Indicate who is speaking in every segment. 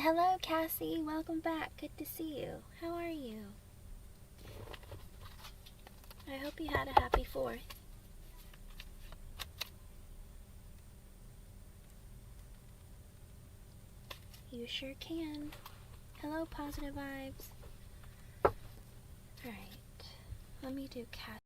Speaker 1: Hello, Cassie. Welcome back. Good to see you. How are you? I hope you had a happy 4th. You sure can. Hello, positive vibes. Alright. Let me do Cassie.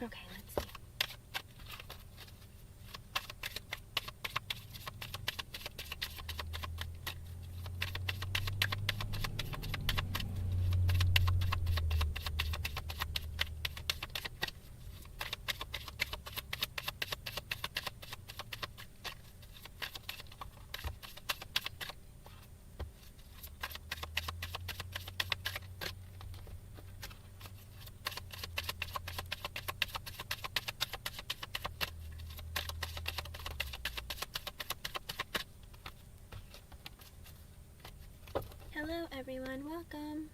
Speaker 1: Okay, let's see. Hello, everyone. Welcome.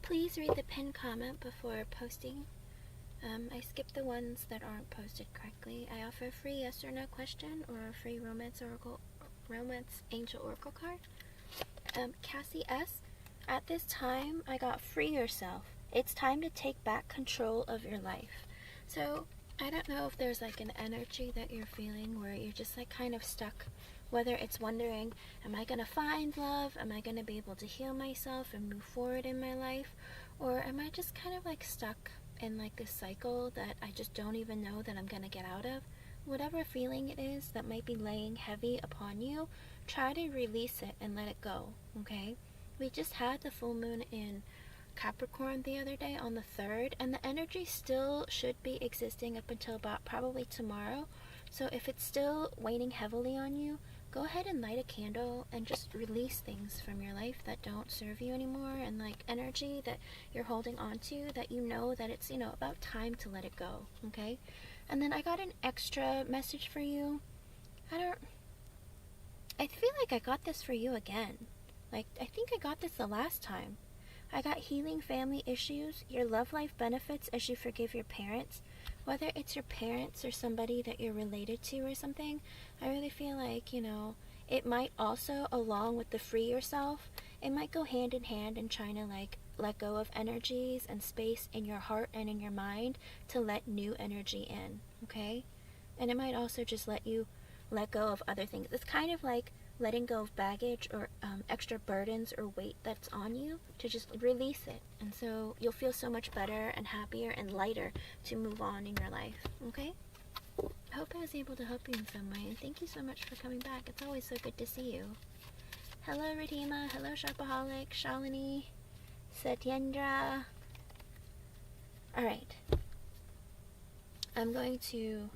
Speaker 1: Please read the pinned comment before posting. I skip the ones that aren't posted correctly. I offer a free yes or no question or a free romance angel oracle card. Cassie S. At this time, I got free yourself. It's time to take back control of your life. So, I don't know if there's like an energy that you're feeling where you're just like kind of stuck. Whether it's wondering, am I going to find love? Am I going to be able to heal myself and move forward in my life? Or am I just kind of like stuck in like this cycle that I just don't even know that I'm going to get out of? Whatever feeling it is that might be laying heavy upon you, try to release it and let it go, okay? We just had the full moon in Capricorn the other day on the 3rd, and the energy still should be existing up until about probably tomorrow. So if it's still weighing heavily on you, go ahead and light a candle and just release things from your life that don't serve you anymore, and like energy that you're holding on to that you know that it's, about time to let it go, okay? And then I got an extra message for you. I feel like I got this for you again. Like, I think I got this the last time. I got healing family issues, your love life benefits as you forgive your parents. Whether it's your parents or somebody that you're related to or something, I really feel like, it might also, along with the free yourself, it might go hand in hand in trying to like let go of energies and space in your heart and in your mind to let new energy in, okay? And it might also just let you let go of other things. It's kind of like letting go of baggage or extra burdens or weight that's on you, to just release it. And so you'll feel so much better and happier and lighter to move on in your life, okay? I hope I was able to help you in some way, and thank you so much for coming back. It's always so good to see you. Hello, Ridhima. Hello, Shopaholic, Shalini, Satyendra. Alright. I'm going to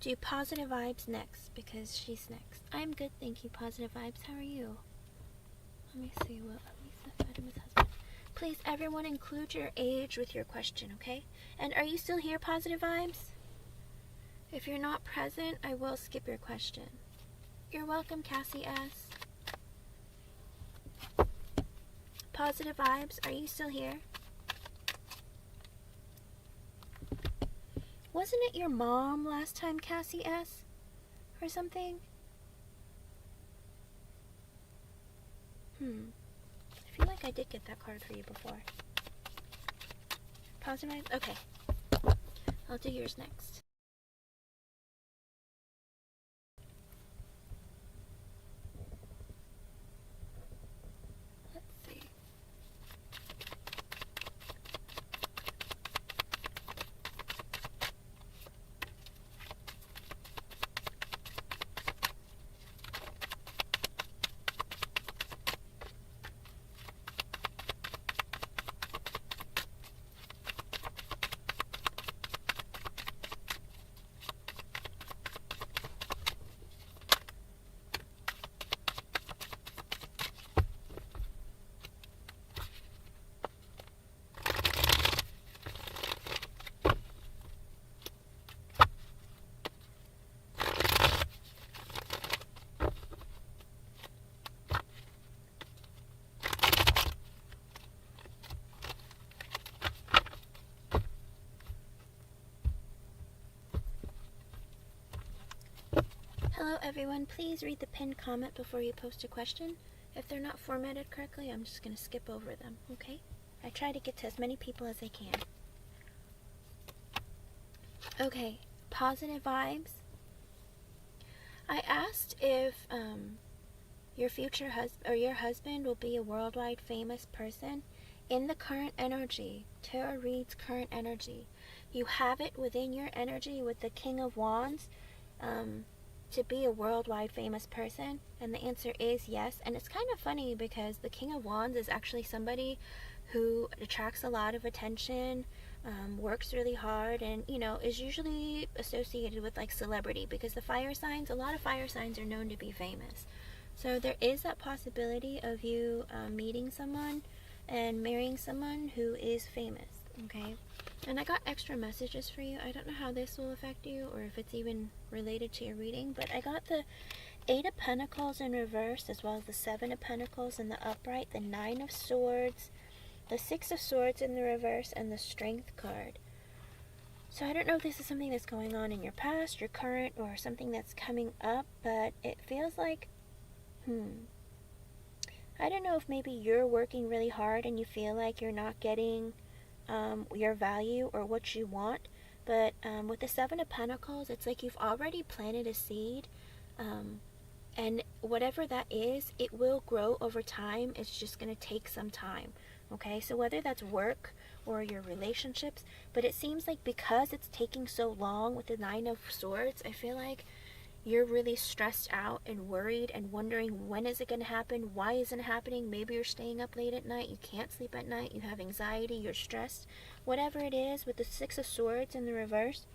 Speaker 1: do positive vibes next because she's next. I'm good, thank you, positive vibes. How are you? Let me see what Alyssa Fatima's husband. Please, everyone, include your age with your question, okay? And are you still here, positive vibes? If you're not present, I will skip your question. You're welcome, Cassie S. Positive vibes, are you still here? Wasn't it your mom last time, Cassie S? Or something? I feel like I did get that card for you before. Positive vibes? Okay. I'll do yours next. Let's see. Hello everyone, please read the pinned comment before you post a question. If they're not formatted correctly, I'm just going to skip over them, okay? I try to get to as many people as I can. Okay, positive vibes. I asked if your future husband or your husband will be a worldwide famous person. In the current energy, tarot reads current energy. You have it within your energy with the King of Wands to be a worldwide famous person, and the answer is yes. And it's kind of funny because the King of Wands is actually somebody who attracts a lot of attention, works really hard, and is usually associated with like celebrity, because the fire signs, a lot of fire signs are known to be famous. So there is that possibility of you meeting someone and marrying someone who is famous, okay? And I got extra messages for you. I don't know how this will affect you or if it's even related to your reading, but I got the 8 of Pentacles in reverse, as well as the 7 of Pentacles in the upright, the 9 of Swords, the 6 of Swords in the reverse, and the Strength card. So I don't know if this is something that's going on in your past, your current, or something that's coming up, but it feels like, I don't know if maybe you're working really hard and you feel like you're not getting your value or what you want, but with the 7 of Pentacles, it's like you've already planted a seed, and whatever that is, it will grow over time. It's just going to take some time, okay? So whether that's work or your relationships, but it seems like because it's taking so long with the 9 of Swords, I feel like you're really stressed out and worried and wondering, when is it going to happen? Why isn't it happening? Maybe you're staying up late at night. You can't sleep at night. You have anxiety. You're stressed. Whatever it is, with the 6 of Swords in the reverse,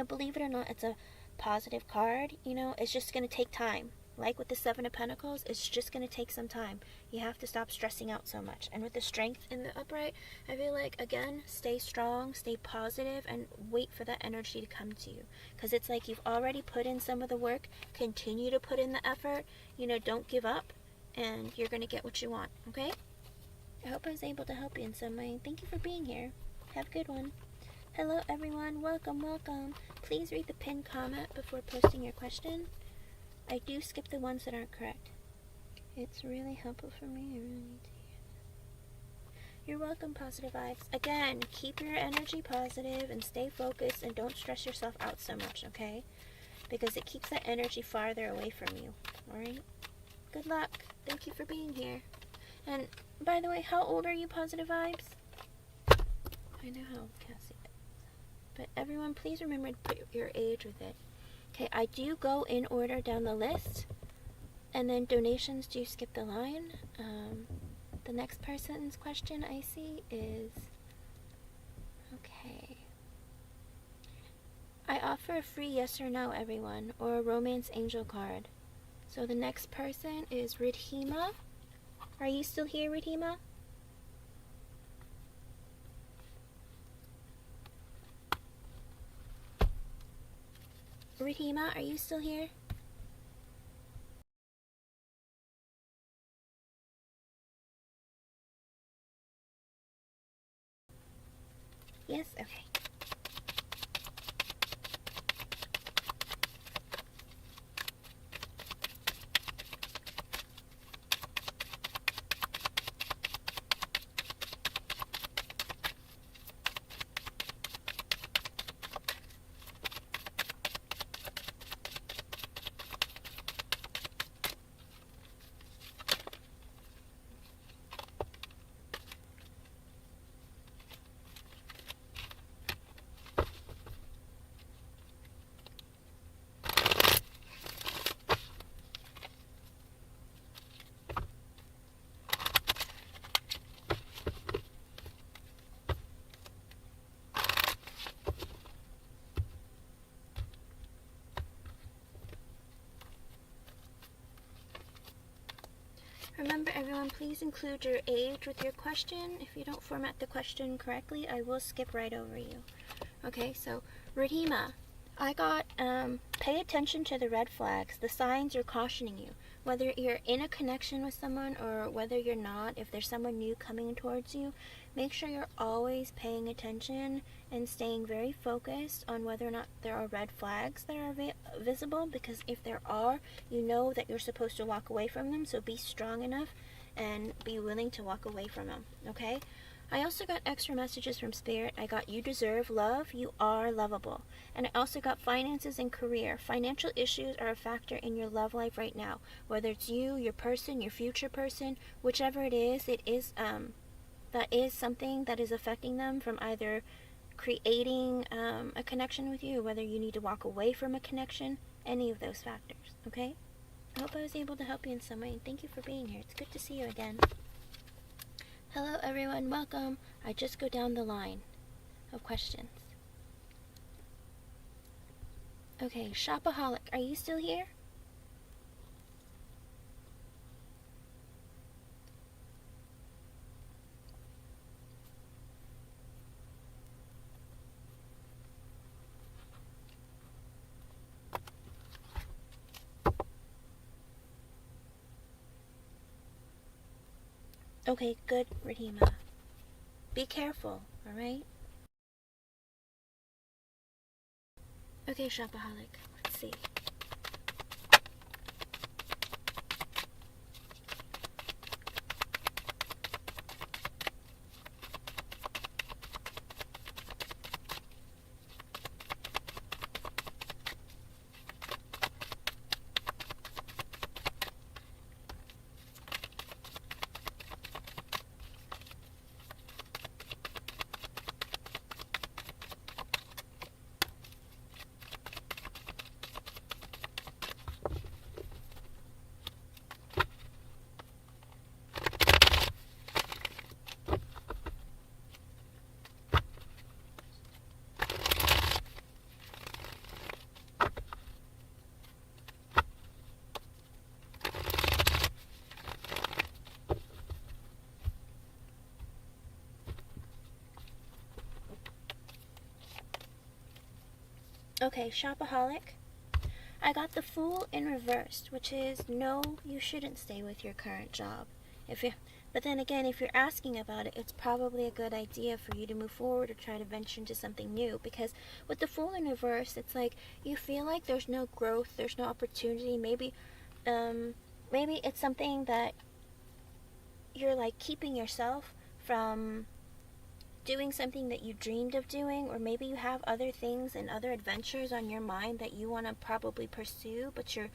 Speaker 1: believe it or not, it's a positive card. It's just going to take time. Like with the 7 of Pentacles, it's just going to take some time. You have to stop stressing out so much. And with the Strength in the upright, I feel like, again, stay strong, stay positive, and wait for that energy to come to you. Because it's like you've already put in some of the work. Continue to put in the effort. Don't give up, and you're going to get what you want, okay? I hope I was able to help you in some way. Thank you for being here. Have a good one. Hello, everyone. Welcome, welcome. Please read the pinned comment before posting your question. I do skip the ones that aren't correct. It's really helpful for me. I really need to hear that. You're welcome, positive vibes. Again, keep your energy positive and stay focused, and don't stress yourself out so much, okay? Because it keeps that energy farther away from you, alright? Good luck. Thank you for being here. And, by the way, how old are you, positive vibes? I know how old Cassie is. But everyone, please remember to put your age with it. Okay, I do go in order down the list, and then donations do skip the line. The next person's question I see is, okay, I offer a free yes or no, everyone, or a romance angel card. So the next person is Ridhima. Are you still here, Ridhima? Ridhima, are you still here? Yes? Okay. Remember, everyone, please include your age with your question. If you don't format the question correctly, I will skip right over you. Okay, so Ridhima, I got, pay attention to the red flags. The signs are cautioning you. whether you're in a connection with someone or whether you're not, if there's someone new coming towards you, make sure you're always paying attention and staying very focused on whether or not there are red flags that are visible, because if there are, you know that you're supposed to walk away from them. So be strong enough and be willing to walk away from them, okay? I also got extra messages from Spirit. I got you deserve love, you are lovable. And I also got finances and career. Financial issues are a factor in your love life right now. Whether it's you, your person, your future person, whichever it is that is something that is affecting them from either creating a connection with you, whether you need to walk away from a connection, any of those factors, okay? I hope I was able to help you in some way. Thank you for being here. It's good to see you again. Hello everyone, welcome. I just go down the line of questions. Okay, Shopaholic, are you still here? Okay, good, Ridhima. Be careful, alright? Okay, Shopaholic, let's see. Okay, Shopaholic. I got the Fool in reversed, which is no, you shouldn't stay with your current job. But then again, if you're asking about it, it's probably a good idea for you to move forward or try to venture into something new. Because with the Fool in reverse, it's like you feel like there's no growth, there's no opportunity. Maybe it's something that you're like keeping yourself from doing something that you dreamed of doing, or maybe you have other things and other adventures on your mind that you want to probably pursue, but you're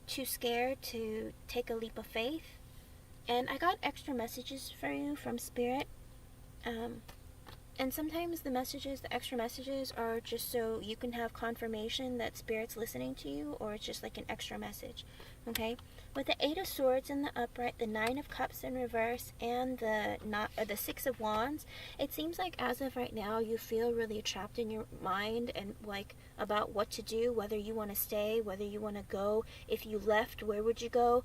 Speaker 1: too scared to take a leap of faith. And I got extra messages for you from Spirit. And sometimes the extra messages are just so you can have confirmation that Spirit's listening to you, or it's just like an extra message, okay? With the 8 of Swords in the upright, the 9 of Cups in reverse, and the 6 of Wands, it seems like as of right now, you feel really trapped in your mind and like about what to do, whether you want to stay, whether you want to go. If you left, where would you go?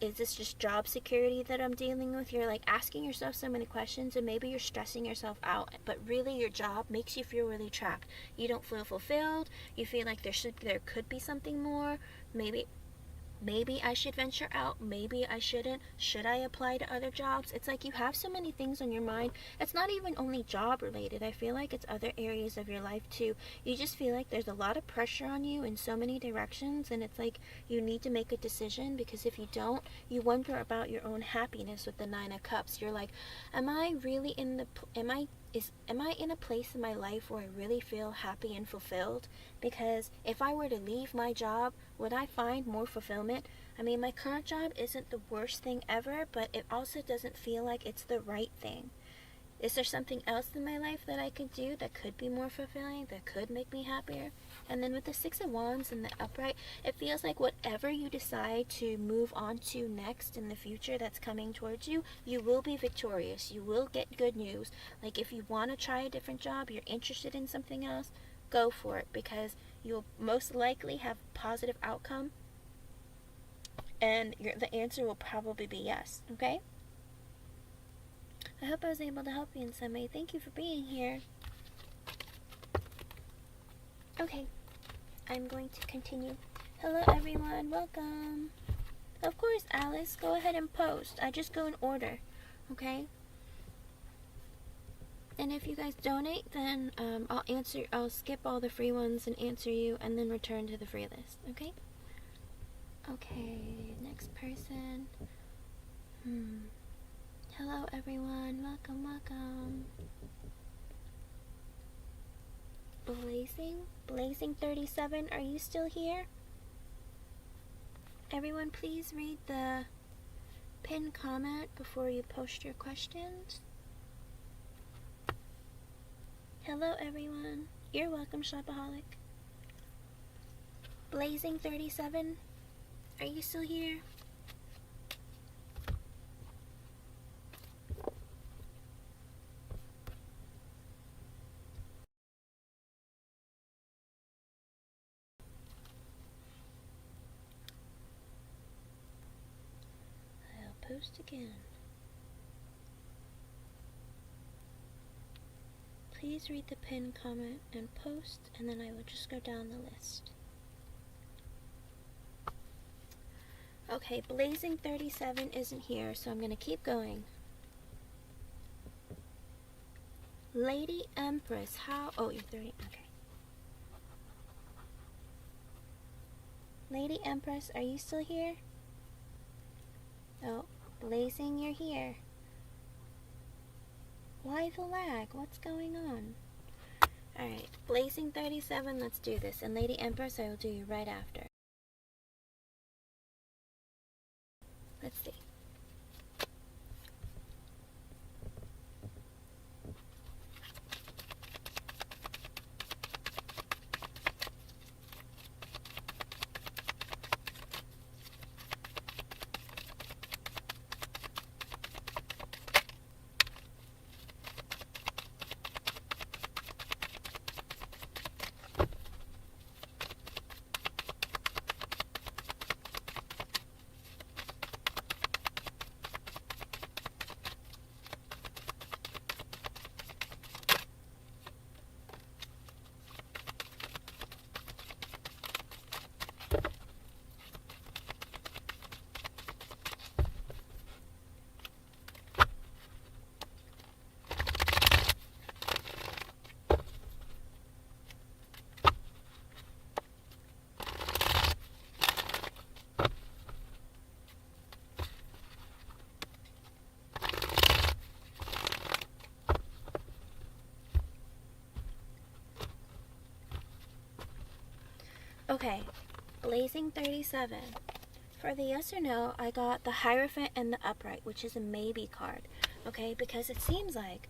Speaker 1: Is this just job security that I'm dealing with? You're like asking yourself so many questions, and maybe you're stressing yourself out, but really your job makes you feel really trapped. You don't feel fulfilled. You feel like there could be something more. Maybe I should venture out. Maybe I shouldn't. Should I apply to other jobs? It's like you have so many things on your mind. It's not even only job related. I feel like it's other areas of your life too. You just feel like there's a lot of pressure on you in so many directions, and it's like you need to make a decision, because if you don't, you wonder about your own happiness with the 9 of Cups. You're like, am I in a place in my life where I really feel happy and fulfilled? Because if I were to leave my job, would I find more fulfillment? I mean, my current job isn't the worst thing ever, but it also doesn't feel like it's the right thing. Is there something else in my life that I could do that could be more fulfilling, that could make me happier? And then with the 6 of Wands and the upright, it feels like whatever you decide to move on to next in the future that's coming towards you, you will be victorious. You will get good news. Like if you want to try a different job, you're interested in something else, go for it, because you'll most likely have positive outcome, and the answer will probably be yes, okay? I hope I was able to help you in some way. Thank you for being here. Okay, I'm going to continue. Hello everyone, welcome. Of course, Alice, go ahead and post. I just go in order, okay? And if you guys donate, then I'll skip all the free ones and answer you and then return to the free list, okay? Okay, next person. Hello everyone, welcome, welcome. Blazing 37, are you still here? Everyone, please read the pinned comment before you post your questions. Hello everyone, you're welcome, Shopaholic. Blazing 37, are you still here? I'll post again. Please read the pinned comment and post, and then I will just go down the list. Okay, Blazing 37 isn't here, so I'm going to keep going. Lady Empress, how... Oh, you're 30. Okay. Lady Empress, are you still here? Oh, Blazing, you're here. Why the lag? What's going on? Alright, Blazing 37, let's do this. And Lady Empress, I will do you right after. Let's see. Okay, Blazing 37. For the yes or no, I got the Hierophant and the Upright, which is a maybe card. Okay, because it seems like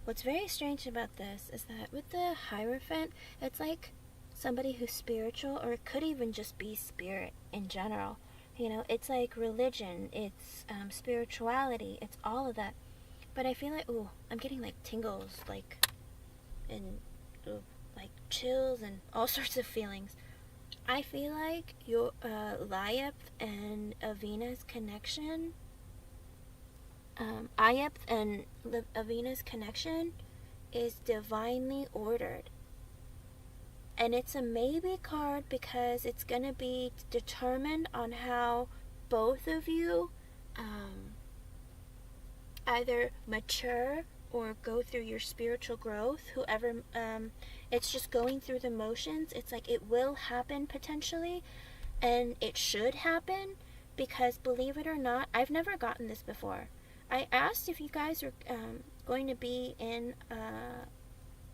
Speaker 1: what's very strange about this is that with the Hierophant, it's like somebody who's spiritual, or it could even just be spirit in general. You know, it's like religion, it's spirituality, it's all of that. But I feel like, ooh, I'm getting like tingles, like, and ooh, like chills and all sorts of feelings. I feel like your Ayep and Avina's connection, Avina's connection is divinely ordered. And it's a maybe card because it's going to be determined on how both of you either mature or go through your spiritual growth. Whoever, it's just going through the motions. It's like it will happen potentially, and it should happen, because believe it or not, I've never gotten this before. I asked if you guys are going to be in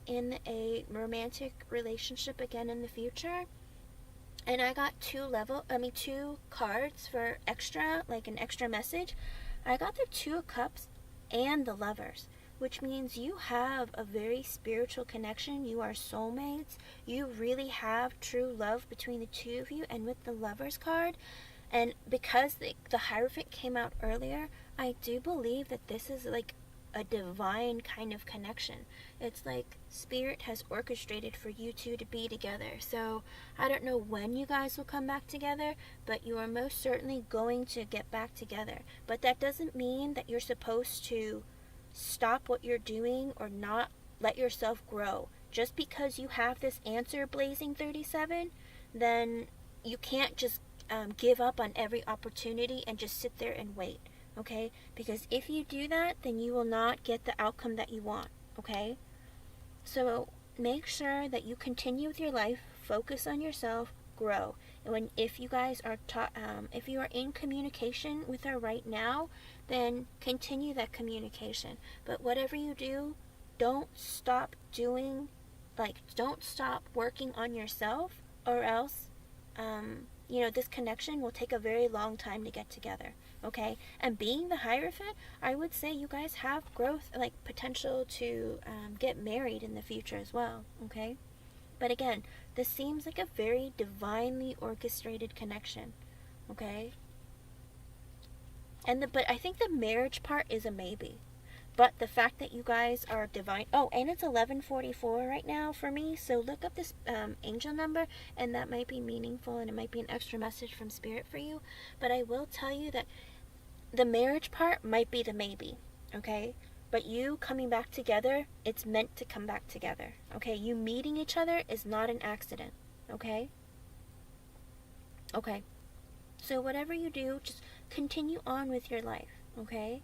Speaker 1: a romantic relationship again in the future, and I got two cards for extra, like an extra message. I got the Two of Cups and the Lovers, which means you have a very spiritual connection. You are soulmates. You really have true love between the two of you. And with the Lovers card, and because the Hierophant came out earlier, I do believe that this is like a divine kind of connection. It's like spirit has orchestrated for you two to be together. So I don't know when you guys will come back together, but you are most certainly going to get back together. But that doesn't mean that you're supposed to stop what you're doing or not let yourself grow. Just because you have this answer, Blazing 37, then you can't just give up on every opportunity and just sit there and wait, okay? Because if you do that, then you will not get the outcome that you want, okay? So make sure that you continue with your life, focus on yourself, grow. And if you guys are if you are in communication with her right now, then continue that communication. But whatever you do, don't stop don't stop working on yourself, or else this connection will take a very long time to get together, okay? And being the Hierophant, I would say you guys have growth, potential to get married in the future as well, okay? But again, this seems like a very divinely orchestrated connection, okay? But I think the marriage part is a maybe. But the fact that you guys are divine... Oh, and it's 11:44 right now for me, so look up this angel number, and that might be meaningful, and it might be an extra message from Spirit for you. But I will tell you that the marriage part might be the maybe, okay? But you coming back together, it's meant to come back together, okay? You meeting each other is not an accident, okay? Okay. So whatever you do, just continue on with your life, okay?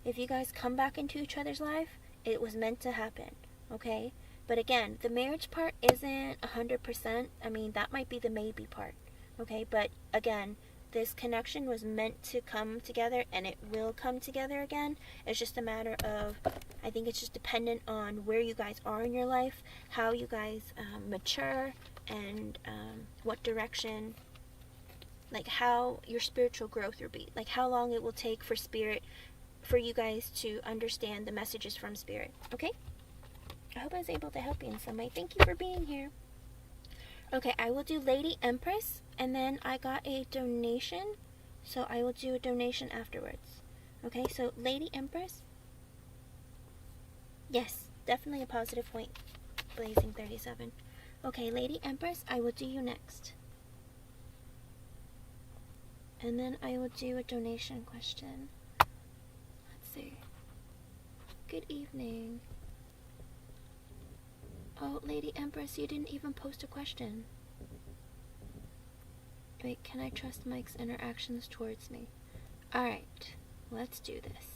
Speaker 1: If you guys come back into each other's life, it was meant to happen, okay? But again, the marriage part isn't 100%. I mean, that might be the maybe part, okay? But again, this connection was meant to come together, and it will come together again. It's just a matter of, I think it's just dependent on where you guys are in your life, how you guys mature, and what direction, how your spiritual growth will be, how long it will take for you guys to understand the messages from Spirit, okay? I hope I was able to help you in some way. Thank you for being here. Okay, I will do Lady Empress, and then I got a donation, so I will do a donation afterwards. Okay, so Lady Empress. Yes, definitely a positive point. Blazing 37. Okay, Lady Empress, I will do you next. And then I will do a donation question. See. Good evening. Oh, Lady Empress, you didn't even post a question. Wait, can I trust Mike's interactions towards me? Alright, let's do this.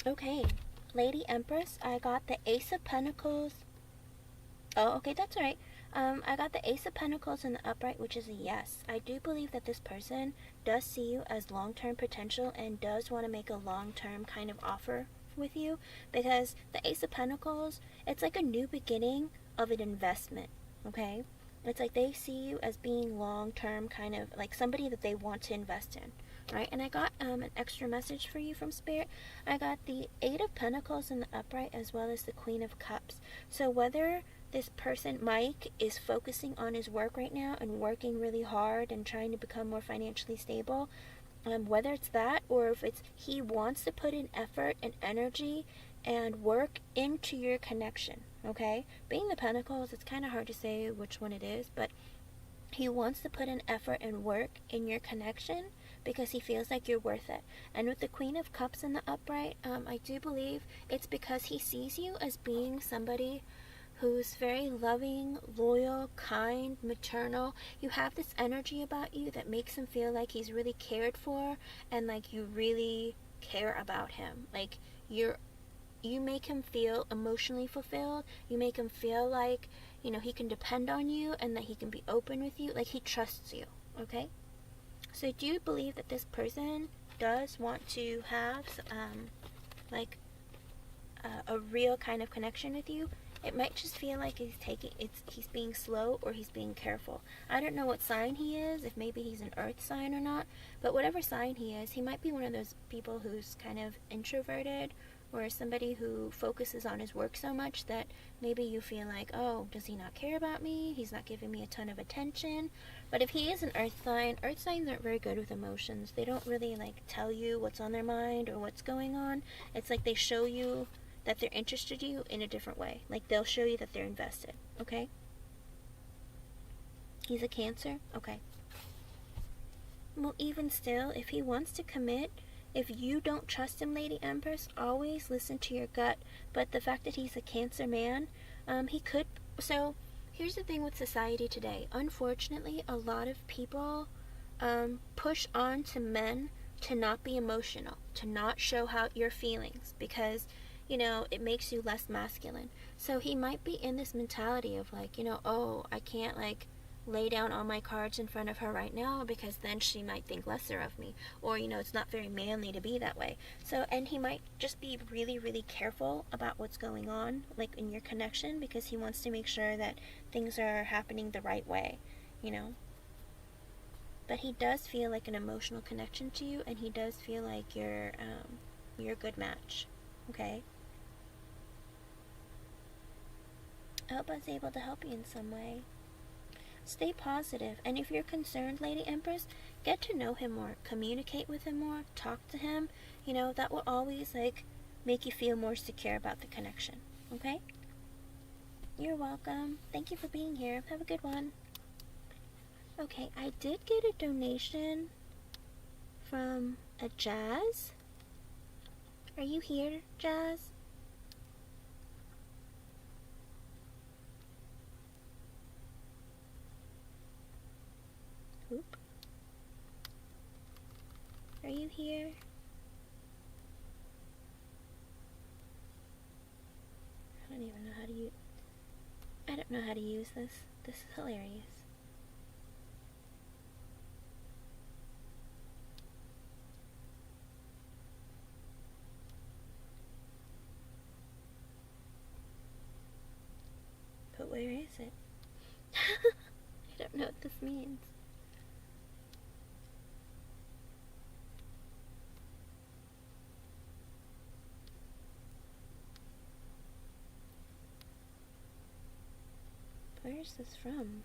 Speaker 1: Okay, Lady Empress, I got the Ace of Pentacles. Oh, okay, that's alright. I got the Ace of Pentacles in the upright, which is a yes. I do believe that this person does see you as long-term potential and does want to make a long-term kind of offer with you, because the Ace of Pentacles, it's like a new beginning of an investment, okay? It's like they see you as being long-term, kind of like somebody that they want to invest in. Right, and I got an extra message for you from Spirit. I got the Eight of Pentacles in the upright, as well as the Queen of Cups. So whether this person, Mike, is focusing on his work right now and working really hard and trying to become more financially stable, whether it's that, or if it's he wants to put in effort and energy and work into your connection, okay? Being the Pentacles, it's kind of hard to say which one it is, but he wants to put in effort and work in your connection because he feels like you're worth it. And with the Queen of Cups in the upright, I do believe it's because he sees you as being somebody who's very loving, loyal, kind, maternal. You have this energy about you that makes him feel like he's really cared for and like you really care about him. Like you make him feel emotionally fulfilled. You make him feel like, you know, he can depend on you and that he can be open with you. Like he trusts you, okay? So do you believe that this person does want to have like a real kind of connection with you? It might just feel like he's being slow or he's being careful. I don't know what sign he is, if maybe he's an earth sign or not, but whatever sign he is, he might be one of those people who's kind of introverted, or somebody who focuses on his work so much that maybe you feel like, oh, does he not care about me? He's not giving me a ton of attention. But if he is an earth signs aren't very good with emotions. They don't really like tell you what's on their mind or what's going on. It's like they show you that they're interested in you in a different way. Like they'll show you that they're invested, okay? He's a Cancer? Okay. Well, even still, if he wants to commit, if you don't trust him, Lady Empress, always listen to your gut. But the fact that he's a Cancer man, he could... So, here's the thing with society today. Unfortunately, a lot of people push on to men to not be emotional, to not show how your feelings, because, you know, it makes you less masculine. So he might be in this mentality of like, you know, oh, I can't like lay down all my cards in front of her right now because then she might think lesser of me, or, you know, it's not very manly to be that way. So, and he might just be really, really careful about what's going on, like in your connection, because he wants to make sure that things are happening the right way, you know. But he does feel like an emotional connection to you, and he does feel like you're a good match, okay? I hope I was able to help you in some way. Stay positive, and if you're concerned, Lady Empress, get to know him more, communicate with him more, talk to him. You know, that will always like make you feel more secure about the connection, okay? You're welcome. Thank you for being here. Have a good one. Okay, I did get a donation from a Jazz. Are you here, Jazz? Oop. Are you here? I don't even know how to use... I don't know how to use this. This is hilarious. But where is it? I don't know what this means. Where is this from?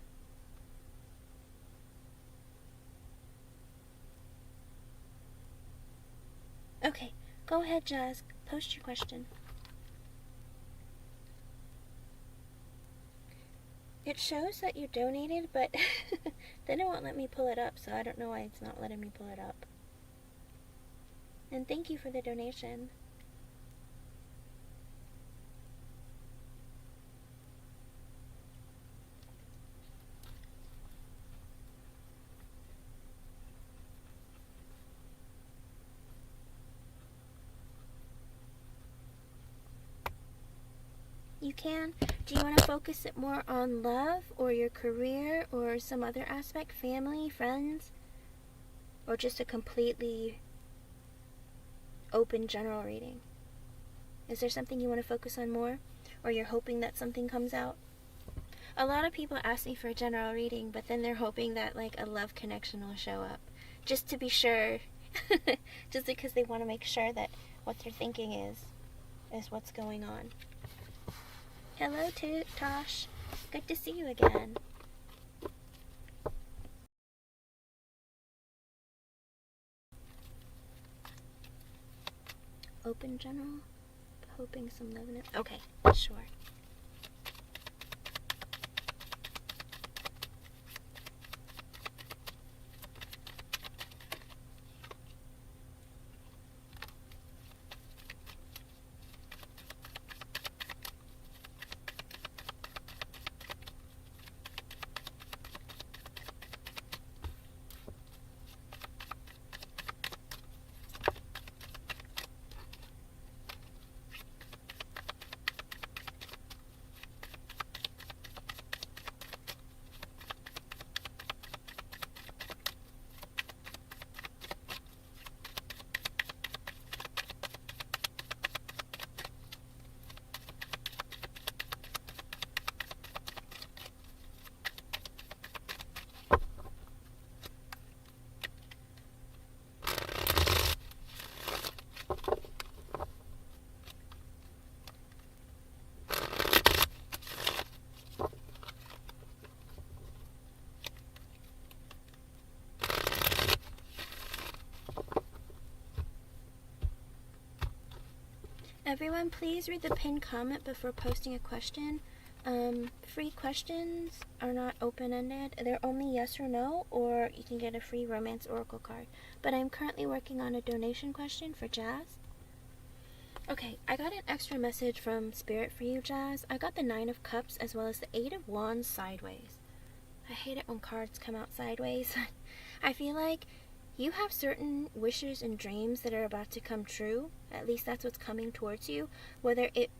Speaker 1: Okay, go ahead, Jazz. Post your question. It shows that you donated, but then it won't let me pull it up, so I don't know why it's not letting me pull it up. And thank you for the donation. You can. Do you want to focus it more on love or your career or some other aspect, family, friends, or just a completely open general reading? Is there something you want to focus on more, or you're hoping that something comes out? A lot of people ask me for a general reading, but then they're hoping that like a love connection will show up, just to be sure, just because they want to make sure that what they're thinking is what's going on. Hello, Tosh. Good to see you again. Open general, hoping some love in it. Okay, sure. Everyone, please read the pinned comment before posting a question. Free questions are not open-ended. They're only yes or no, or you can get a free romance oracle card. But I'm currently working on a donation question for Jazz. Okay, I got an extra message from Spirit for you, Jazz. I got the 9 of Cups as well as the 8 of Wands sideways. I hate it when cards come out sideways. I feel like you have certain wishes and dreams that are about to come true. At least that's what's coming towards you. Whether it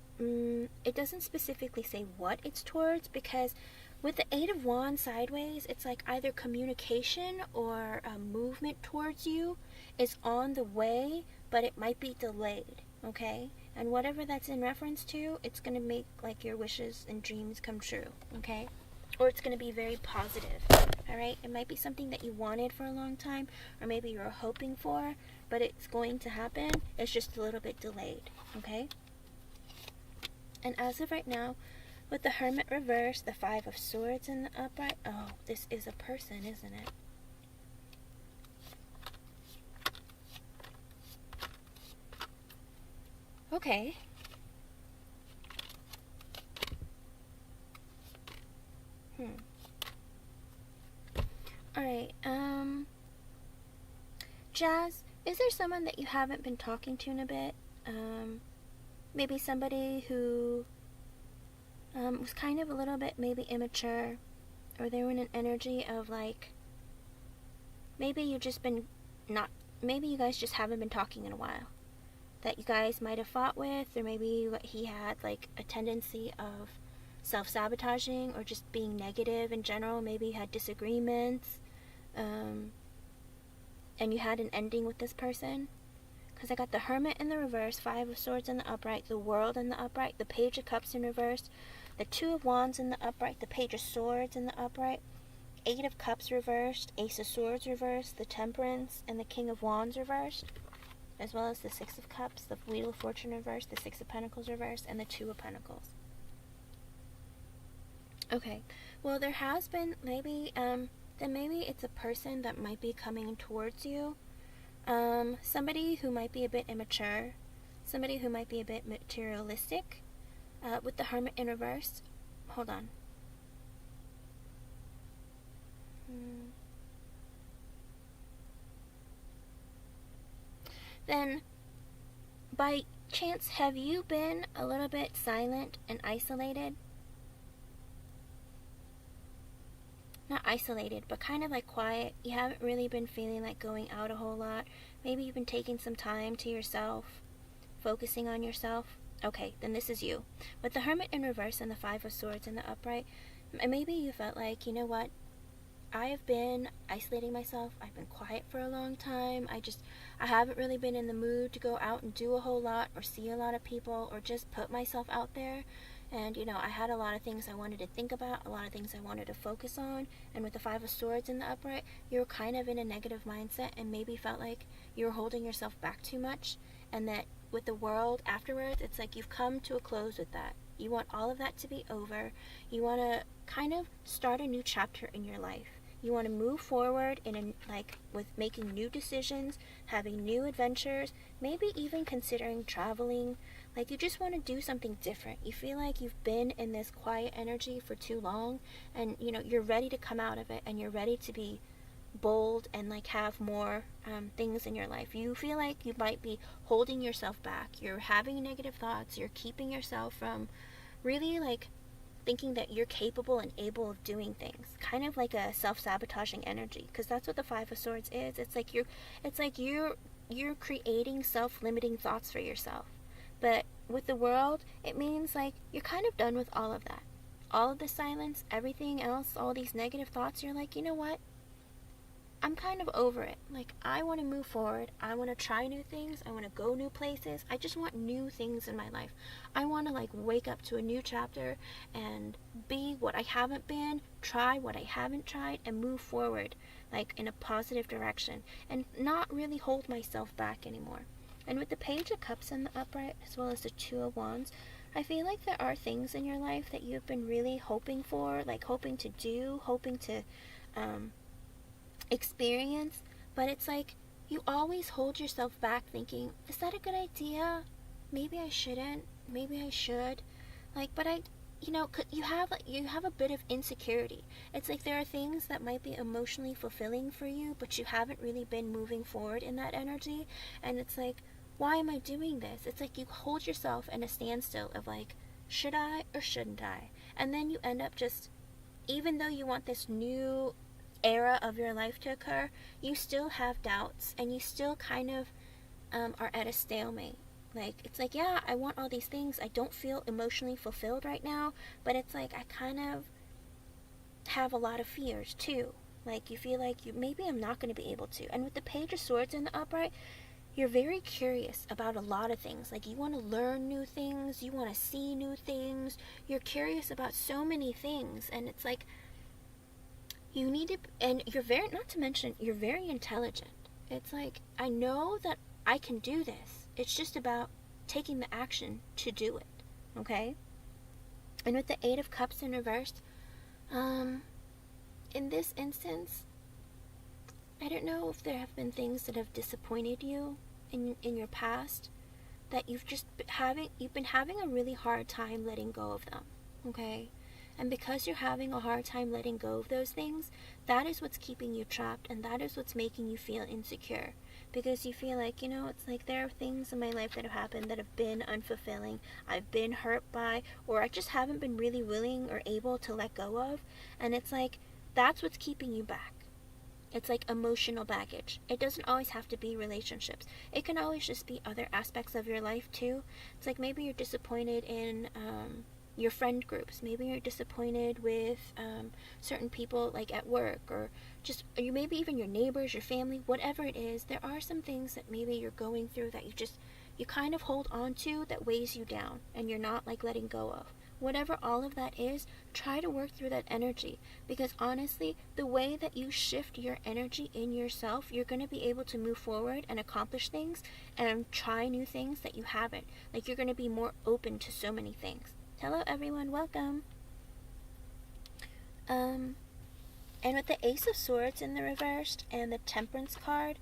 Speaker 1: doesn't specifically say what it's towards, because with the 8 of Wands sideways, it's like either communication or movement towards you is on the way, but it might be delayed, okay? And whatever that's in reference to, it's going to make like your wishes and dreams come true, okay? Or it's going to be very positive, alright? It might be something that you wanted for a long time, or maybe you were hoping for, but it's going to happen. It's just a little bit delayed, okay? And as of right now, with the Hermit reverse, the 5 of Swords in the upright, oh, this is a person, isn't it? Okay. Alright, Jazz, is there someone that you haven't been talking to in a bit? Maybe somebody who was kind of a little bit maybe immature, or they were in an energy of like, maybe you guys just haven't been talking in a while, that you guys might have fought with, or maybe he had like a tendency of self-sabotaging or just being negative in general. Maybe you had disagreements, and you had an ending with this person. Because I got the Hermit in the reverse, 5 of Swords in the upright, the World in the upright, the Page of Cups in reverse, the 2 of Wands in the upright, the Page of Swords in the upright, 8 of Cups reversed, Ace of Swords reversed, the Temperance, and the King of Wands reversed, as well as the 6 of Cups, the Wheel of Fortune reversed, the 6 of Pentacles reversed, and the 2 of Pentacles. Okay, well, there has been maybe, then maybe it's a person that might be coming towards you. Somebody who might be a bit immature, somebody who might be a bit materialistic, with the Hermit in reverse. Hold on. Then, by chance, have you been a little bit silent and isolated? Not isolated, but kind of like quiet. You haven't really been feeling like going out a whole lot. Maybe you've been taking some time to yourself, focusing on yourself. Okay, then this is you. With the Hermit in reverse and the 5 of Swords in the upright, maybe you felt like, you know what, I have been isolating myself. I've been quiet for a long time. I haven't really been in the mood to go out and do a whole lot or see a lot of people or just put myself out there. And, you know, I had a lot of things I wanted to think about, a lot of things I wanted to focus on. And with the 5 of Swords in the upright, you were kind of in a negative mindset and maybe felt like you were holding yourself back too much. And that with the World afterwards, it's like you've come to a close with that. You want all of that to be over. You want to kind of start a new chapter in your life. You want to move forward with making new decisions, having new adventures, maybe even considering traveling. Like, you just want to do something different. You feel like you've been in this quiet energy for too long, and, you know, you're ready to come out of it, and you're ready to be bold and, like, have more things in your life. You feel like you might be holding yourself back. You're having negative thoughts. You're keeping yourself from really, like, thinking that you're capable and able of doing things. Kind of like a self-sabotaging energy, because that's what the 5 of Swords is. It's like you're creating self-limiting thoughts for yourself. But with the World, it means like you're kind of done with all of that. All of the silence, everything else, all these negative thoughts, you're like, you know what? I'm kind of over it. Like, I want to move forward. I want to try new things. I want to go new places. I just want new things in my life. I want to, like, wake up to a new chapter and be what I haven't been, try what I haven't tried, and move forward, like, in a positive direction, and not really hold myself back anymore. And with the Page of Cups in the upright, as well as the 2 of Wands, I feel like there are things in your life that you've been really hoping for, like hoping to do, hoping to experience, but it's like you always hold yourself back thinking, is that a good idea? maybe I shouldn't, maybe I should, like, but you have a bit of insecurity. It's like there are things that might be emotionally fulfilling for you, but you haven't really been moving forward in that energy, and it's like, why am I doing this? It's like you hold yourself in a standstill of like, should I or shouldn't I? And then you end up just, even though you want this new era of your life to occur, you still have doubts, and you still kind of are at a stalemate. Like, it's like, yeah, I want all these things. I don't feel emotionally fulfilled right now, but it's like I kind of have a lot of fears too. Like, you feel like maybe I'm not going to be able to. And with the Page of Swords in the upright, you're very curious about a lot of things. Like, you want to learn new things, you want to see new things, you're curious about so many things, and it's like, you need to, and you're very, not to mention, you're very intelligent. It's like, I know that I can do this. It's just about taking the action to do it, okay? And with the Eight of Cups in reverse, in this instance, I don't know if there have been things that have disappointed you in your past, that you've been having a really hard time letting go of them, okay? And because you're having a hard time letting go of those things, that is what's keeping you trapped, and that is what's making you feel insecure. Because you feel like, it's like there are things in my life that have happened that have been unfulfilling, I've been hurt by, or I just haven't been really willing or able to let go of. And it's like, that's what's keeping you back. It's like emotional baggage. It doesn't always have to be relationships. It can always just be other aspects of your life too. It's like maybe you're disappointed in your friend groups. Maybe you're disappointed with certain people, like at work, or maybe even your neighbors, your family, whatever it is. There are some things that maybe you're going through that you kind of hold on to, that weighs you down, and you're not like letting go of. Whatever all of that is, try to work through that energy, because honestly, the way that you shift your energy in yourself, you're going to be able to move forward and accomplish things and try new things that you haven't. Like, you're going to be more open to so many things. Hello everyone, welcome. And with the Ace of Swords in the reversed and the Temperance card,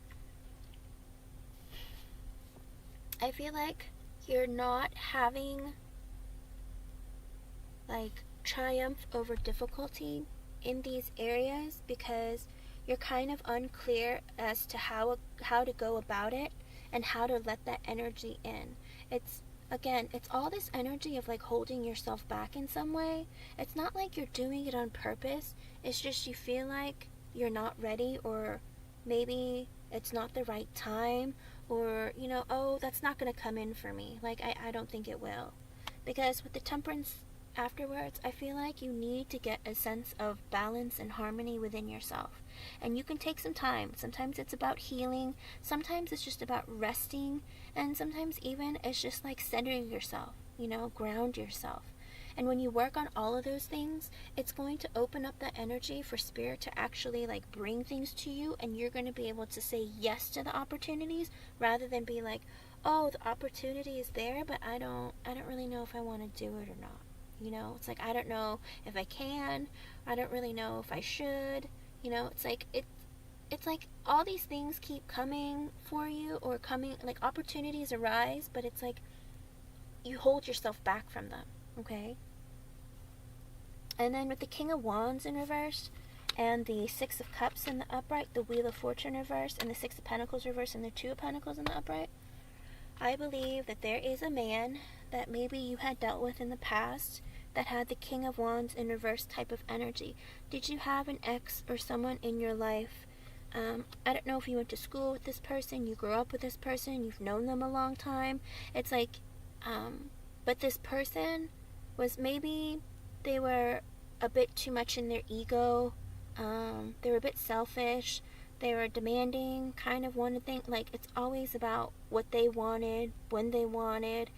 Speaker 1: I feel like you're not having like triumph over difficulty in these areas because you're kind of unclear as to how to go about it and how to let that energy in. It's all this energy of like holding yourself back in some way. It's not like you're doing it on purpose. It's just you feel like you're not ready, or maybe it's not the right time, or oh, that's not going to come in for me. Like, I don't think it will. Because with the Temperance afterwards, I feel like you need to get a sense of balance and harmony within yourself. And you can take some time. Sometimes it's about healing, sometimes it's just about resting, and sometimes even it's just like centering yourself, ground yourself. And when you work on all of those things, it's going to open up that energy for Spirit to actually like bring things to you, and you're going to be able to say yes to the opportunities rather than be like, oh, the opportunity is there, but I don't really know if I want to do it or not. It's like, I don't know if I can, I don't really know if I should, it's like all these things keep coming for you, or coming, like opportunities arise, but it's like you hold yourself back from them, okay? And then with the King of Wands in reverse, and the Six of Cups in the upright, the Wheel of Fortune reverse, and the Six of Pentacles reverse, and the Two of Pentacles in the upright, I believe that there is a man that maybe you had dealt with in the past that had the King of Wands in reverse type of energy. Did you have an ex or someone in your life? I don't know if you went to school with this person, you grew up with this person, you've known them a long time. It's like, but this person was, maybe they were a bit too much in their ego. They were a bit selfish. They were demanding, kind of wanted things, like it's always about what they wanted, when they wanted.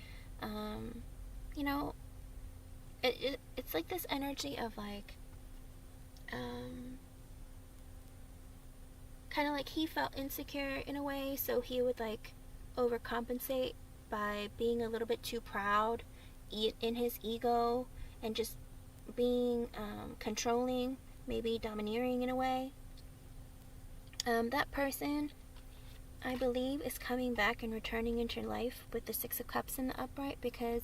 Speaker 1: It's like this energy of like, kind of like he felt insecure in a way, so he would like overcompensate by being a little bit too proud in his ego, and just being controlling, maybe domineering in a way. That person I believe, is coming back and returning into your life with the Six of Cups in the upright because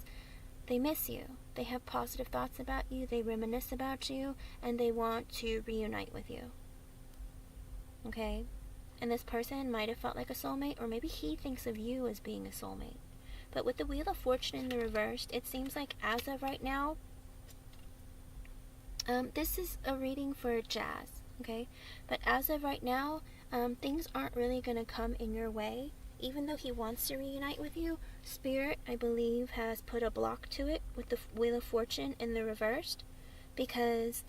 Speaker 1: they miss you. They have positive thoughts about you, they reminisce about you, and they want to reunite with you. Okay? And this person might have felt like a soulmate, or maybe he thinks of you as being a soulmate. But with the Wheel of Fortune in the reversed, it seems like as of right now, this is a reading for Jazz, okay? But as of right now, things aren't really going to come in your way. Even though he wants to reunite with you, Spirit, I believe, has put a block to it with the Wheel of Fortune in the reversed, because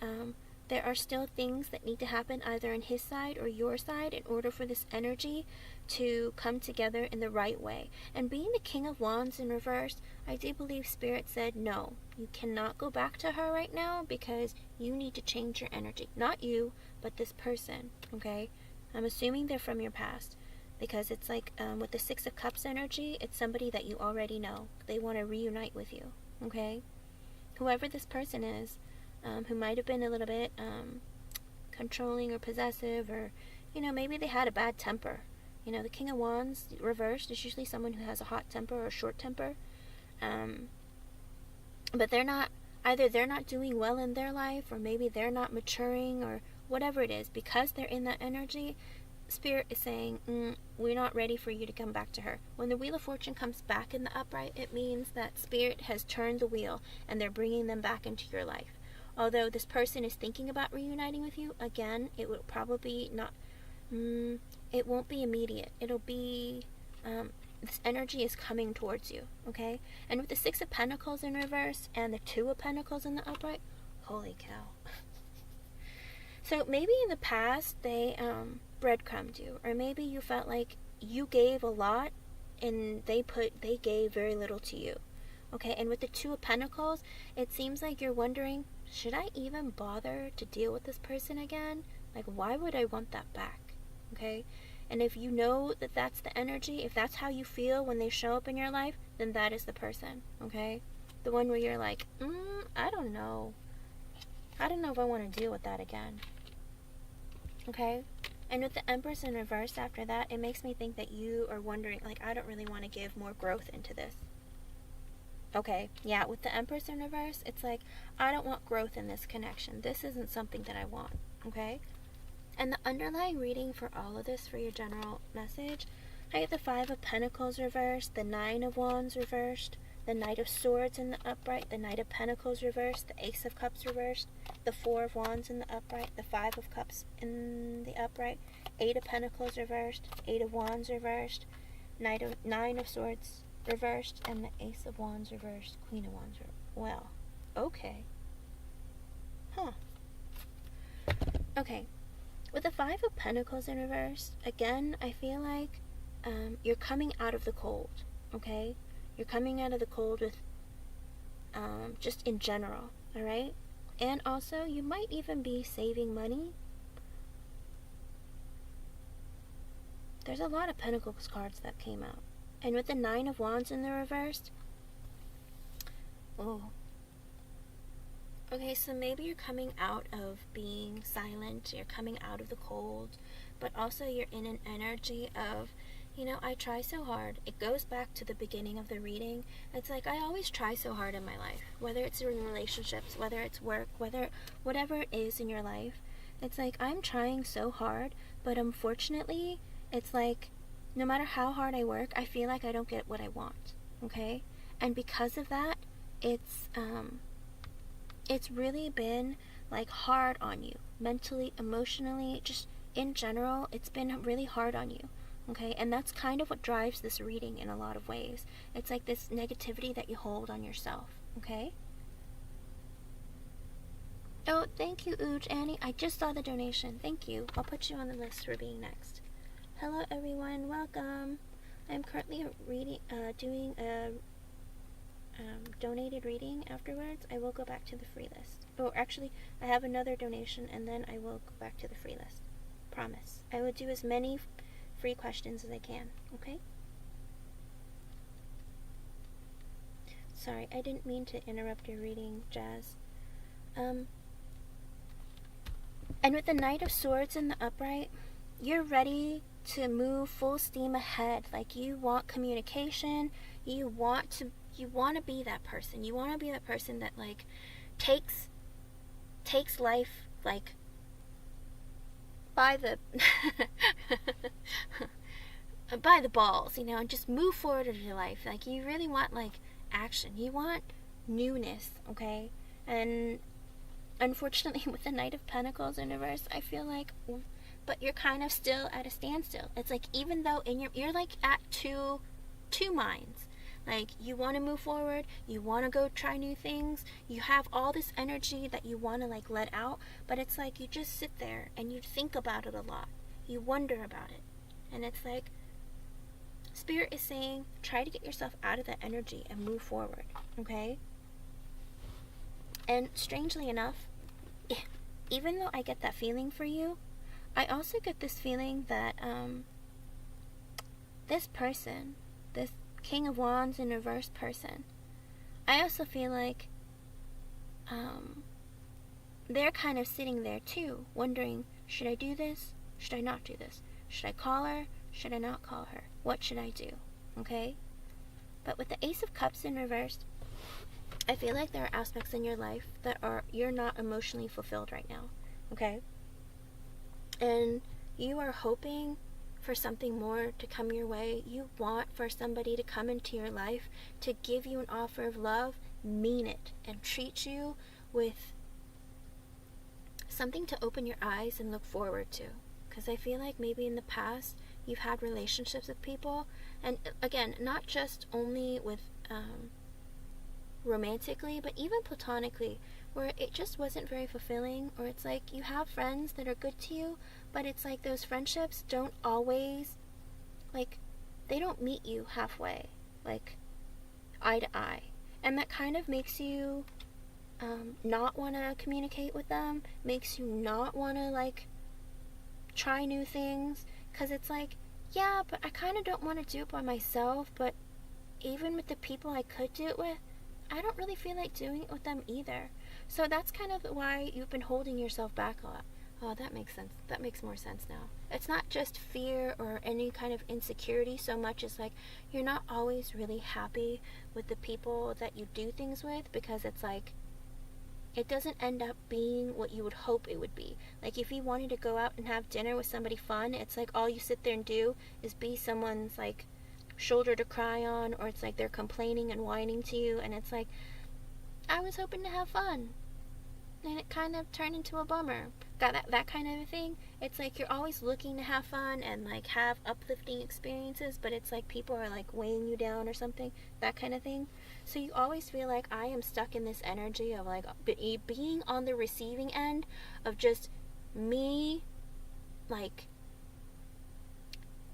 Speaker 1: there are still things that need to happen either on his side or your side in order for this energy to come together in the right way. And being the King of Wands in reverse, I do believe Spirit said, no, you cannot go back to her right now because you need to change your energy. Not you, but this person, okay? I'm assuming they're from your past, because it's like with the Six of Cups energy, it's somebody that you already know. They want to reunite with you, okay? Whoever this person is, who might have been a little bit controlling or possessive, or, you know, maybe they had a bad temper. You know, the King of Wands reversed is usually someone who has a hot temper or a short temper. But they're not, either they're not doing well in their life, or maybe they're not maturing, or whatever it is. Because they're in that energy, Spirit is saying, we're not ready for you to come back to her. When the Wheel of Fortune comes back in the upright, it means that Spirit has turned the wheel and they're bringing them back into your life. Although this person is thinking about reuniting with you, again, it will probably not, it won't be immediate. It'll be, this energy is coming towards you, okay? And with the Six of Pentacles in reverse and the Two of Pentacles in the upright, holy cow. So maybe in the past they breadcrumbed you, or maybe you felt like you gave a lot and they gave very little to you. Okay, and with the Two of Pentacles, it seems like you're wondering, should I even bother to deal with this person again? Like, why would I want that back? Okay, and if you know that that's the energy, if that's how you feel when they show up in your life, then that is the person, okay? The one where you're like, I don't know if I want to deal with that again. Okay? And with the Empress in reverse after that, it makes me think that you are wondering, like, I don't really want to give more growth into this. Okay, yeah, with the Empress in reverse, it's like, I don't want growth in this connection. This isn't something that I want, okay? And the underlying reading for all of this, for your general message, I get the Five of Pentacles reversed, the Nine of Wands reversed, the Knight of Swords in the upright, the Knight of Pentacles reversed, the Ace of Cups reversed, the Four of Wands in the upright, the Five of Cups in the upright, Eight of Pentacles reversed, Eight of Wands reversed, Nine of Swords reversed, and the Ace of Wands reversed, Queen of Wands reversed. Well, okay. Huh. Okay. With the Five of Pentacles in reverse, again, I feel like you're coming out of the cold, okay? You're coming out of the cold with, just in general, alright? And also, you might even be saving money. There's a lot of Pentacles cards that came out. And with the Nine of Wands in the reverse, oh. Okay, so maybe you're coming out of being silent, you're coming out of the cold, but also you're in an energy of, you know, I try so hard. It goes back to the beginning of the reading. It's like, I always try so hard in my life, whether it's in relationships, whether it's work, whatever it is in your life. It's like, I'm trying so hard, but unfortunately, it's like, no matter how hard I work, I feel like I don't get what I want, okay? And because of that, it's really been like hard on you, mentally, emotionally, just in general, it's been really hard on you, okay? And that's kind of what drives this reading in a lot of ways. It's like this negativity that you hold on yourself, okay? Oh, thank you, Ooj Annie. I just saw the donation. Thank you. I'll put you on the list for being next. Hello, everyone. Welcome. I'm currently doing a donated reading afterwards. I will go back to the free list. Oh, actually, I have another donation, and then I will go back to the free list. Promise. I will do as many free questions as I can, okay? Sorry, I didn't mean to interrupt your reading, Jazz. And with the Knight of Swords in the upright, you're ready to move full steam ahead. Like, you want communication, you want to be that person. You want to be that person that, like, takes life, like, by the by the balls, you know, and just move forward in your life. Like, you really want, like, action. You want newness, okay? And unfortunately, with the Knight of Pentacles in reverse, I feel like, but you're kind of still at a standstill. It's like, even though you're like at two minds. Like, you want to move forward, you want to go try new things, you have all this energy that you want to, like, let out, but it's like you just sit there and you think about it a lot. You wonder about it. And it's like, Spirit is saying, try to get yourself out of that energy and move forward, okay? And strangely enough, even though I get that feeling for you, I also get this feeling that this person, this King of Wands in reverse person, I also feel like they're kind of sitting there too, wondering, should I do this? Should I not do this? Should I call her? Should I not call her? What should I do? Okay? But with the Ace of Cups in reverse, I feel like there are aspects in your life that you're not emotionally fulfilled right now. Okay? And you are hoping for something more to come your way. You want for somebody to come into your life to give you an offer of love, mean it, and treat you with something to open your eyes and look forward to. Because I feel like maybe in the past you've had relationships with people, and again, not just only with romantically, but even platonically, where it just wasn't very fulfilling, or it's like you have friends that are good to you, but it's like those friendships don't always, like, they don't meet you halfway, like eye to eye, and that kind of makes you not want to communicate with them, makes you not want to, like, try new things, because it's like, yeah, but I kind of don't want to do it by myself, but even with the people I could do it with, I don't really feel like doing it with them either. So that's kind of why you've been holding yourself back a lot. Oh, that makes sense. That makes more sense now. It's not just fear or any kind of insecurity so much as, like, you're not always really happy with the people that you do things with, because it's like, it doesn't end up being what you would hope it would be. Like, if you wanted to go out and have dinner with somebody fun, it's like all you sit there and do is be someone's, like, shoulder to cry on, or it's like they're complaining and whining to you, and it's like, I was hoping to have fun, and it kind of turned into a bummer. Got that kind of a thing. It's like you're always looking to have fun and, like, have uplifting experiences, but it's like people are, like, weighing you down or something, that kind of thing. So you always feel like, I am stuck in this energy of, like, being on the receiving end of just me, like,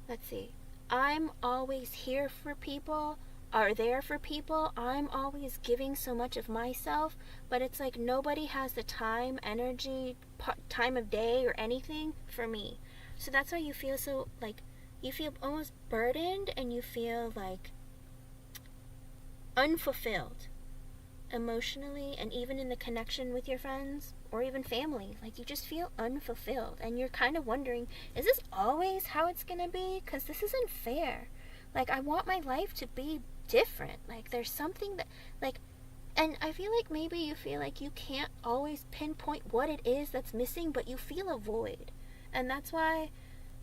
Speaker 1: let's see, I'm always here for people, are there for people, I'm always giving so much of myself, but it's like nobody has the time, energy, time of day or anything for me. So that's why you feel so, like, you feel almost burdened, and you feel like unfulfilled emotionally, and even in the connection with your friends or even family. Like, you just feel unfulfilled, and you're kind of wondering, is this always how it's gonna be? Because this isn't fair. Like, I want my life to be different. Like, there's something that, like, and I feel like maybe you feel like you can't always pinpoint what it is that's missing, but you feel a void. And that's why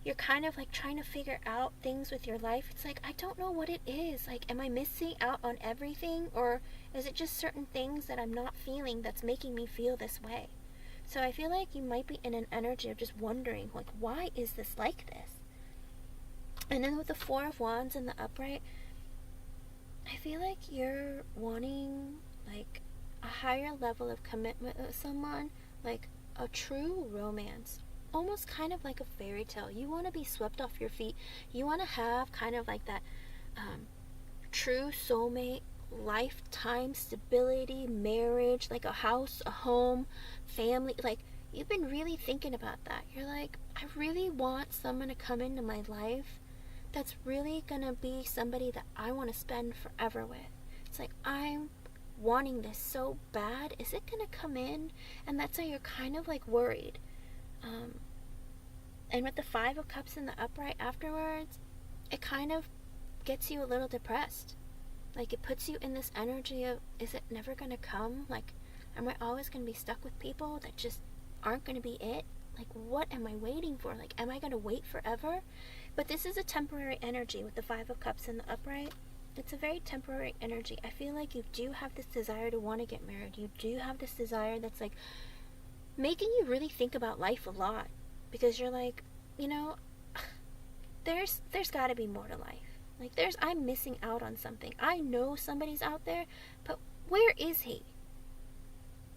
Speaker 1: you're kind of, like, trying to figure out things with your life. It's like, I don't know what it is. Like, am I missing out on everything? Or is it just certain things that I'm not feeling that's making me feel this way? So I feel like you might be in an energy of just wondering, like, why is this like this? And then with the Four of Wands in the upright, I feel like you're wanting, like, a higher level of commitment with someone, like a true romance, almost kind of like a fairy tale. You want to be swept off your feet. You want to have kind of like that true soulmate, lifetime stability, marriage, like a house, a home, family. Like, you've been really thinking about that. You're like, I really want someone to come into my life that's really gonna be somebody that I want to spend forever with. It's like, I'm wanting this so bad. Is it gonna come in? And that's why you're kind of, like, worried. And with the 5 of Cups in the upright afterwards, it kind of gets you a little depressed. Like, it puts you in this energy of, is it never going to come? Like, am I always going to be stuck with people that just aren't going to be it? Like, what am I waiting for? Like, am I going to wait forever? But this is a temporary energy with the 5 of Cups in the upright. It's a very temporary energy. I feel like you do have this desire to want to get married. You do have this desire that's, like, making you really think about life a lot. Because you're like, you know, there's got to be more to life. Like, I'm missing out on something. I know somebody's out there, but where is he?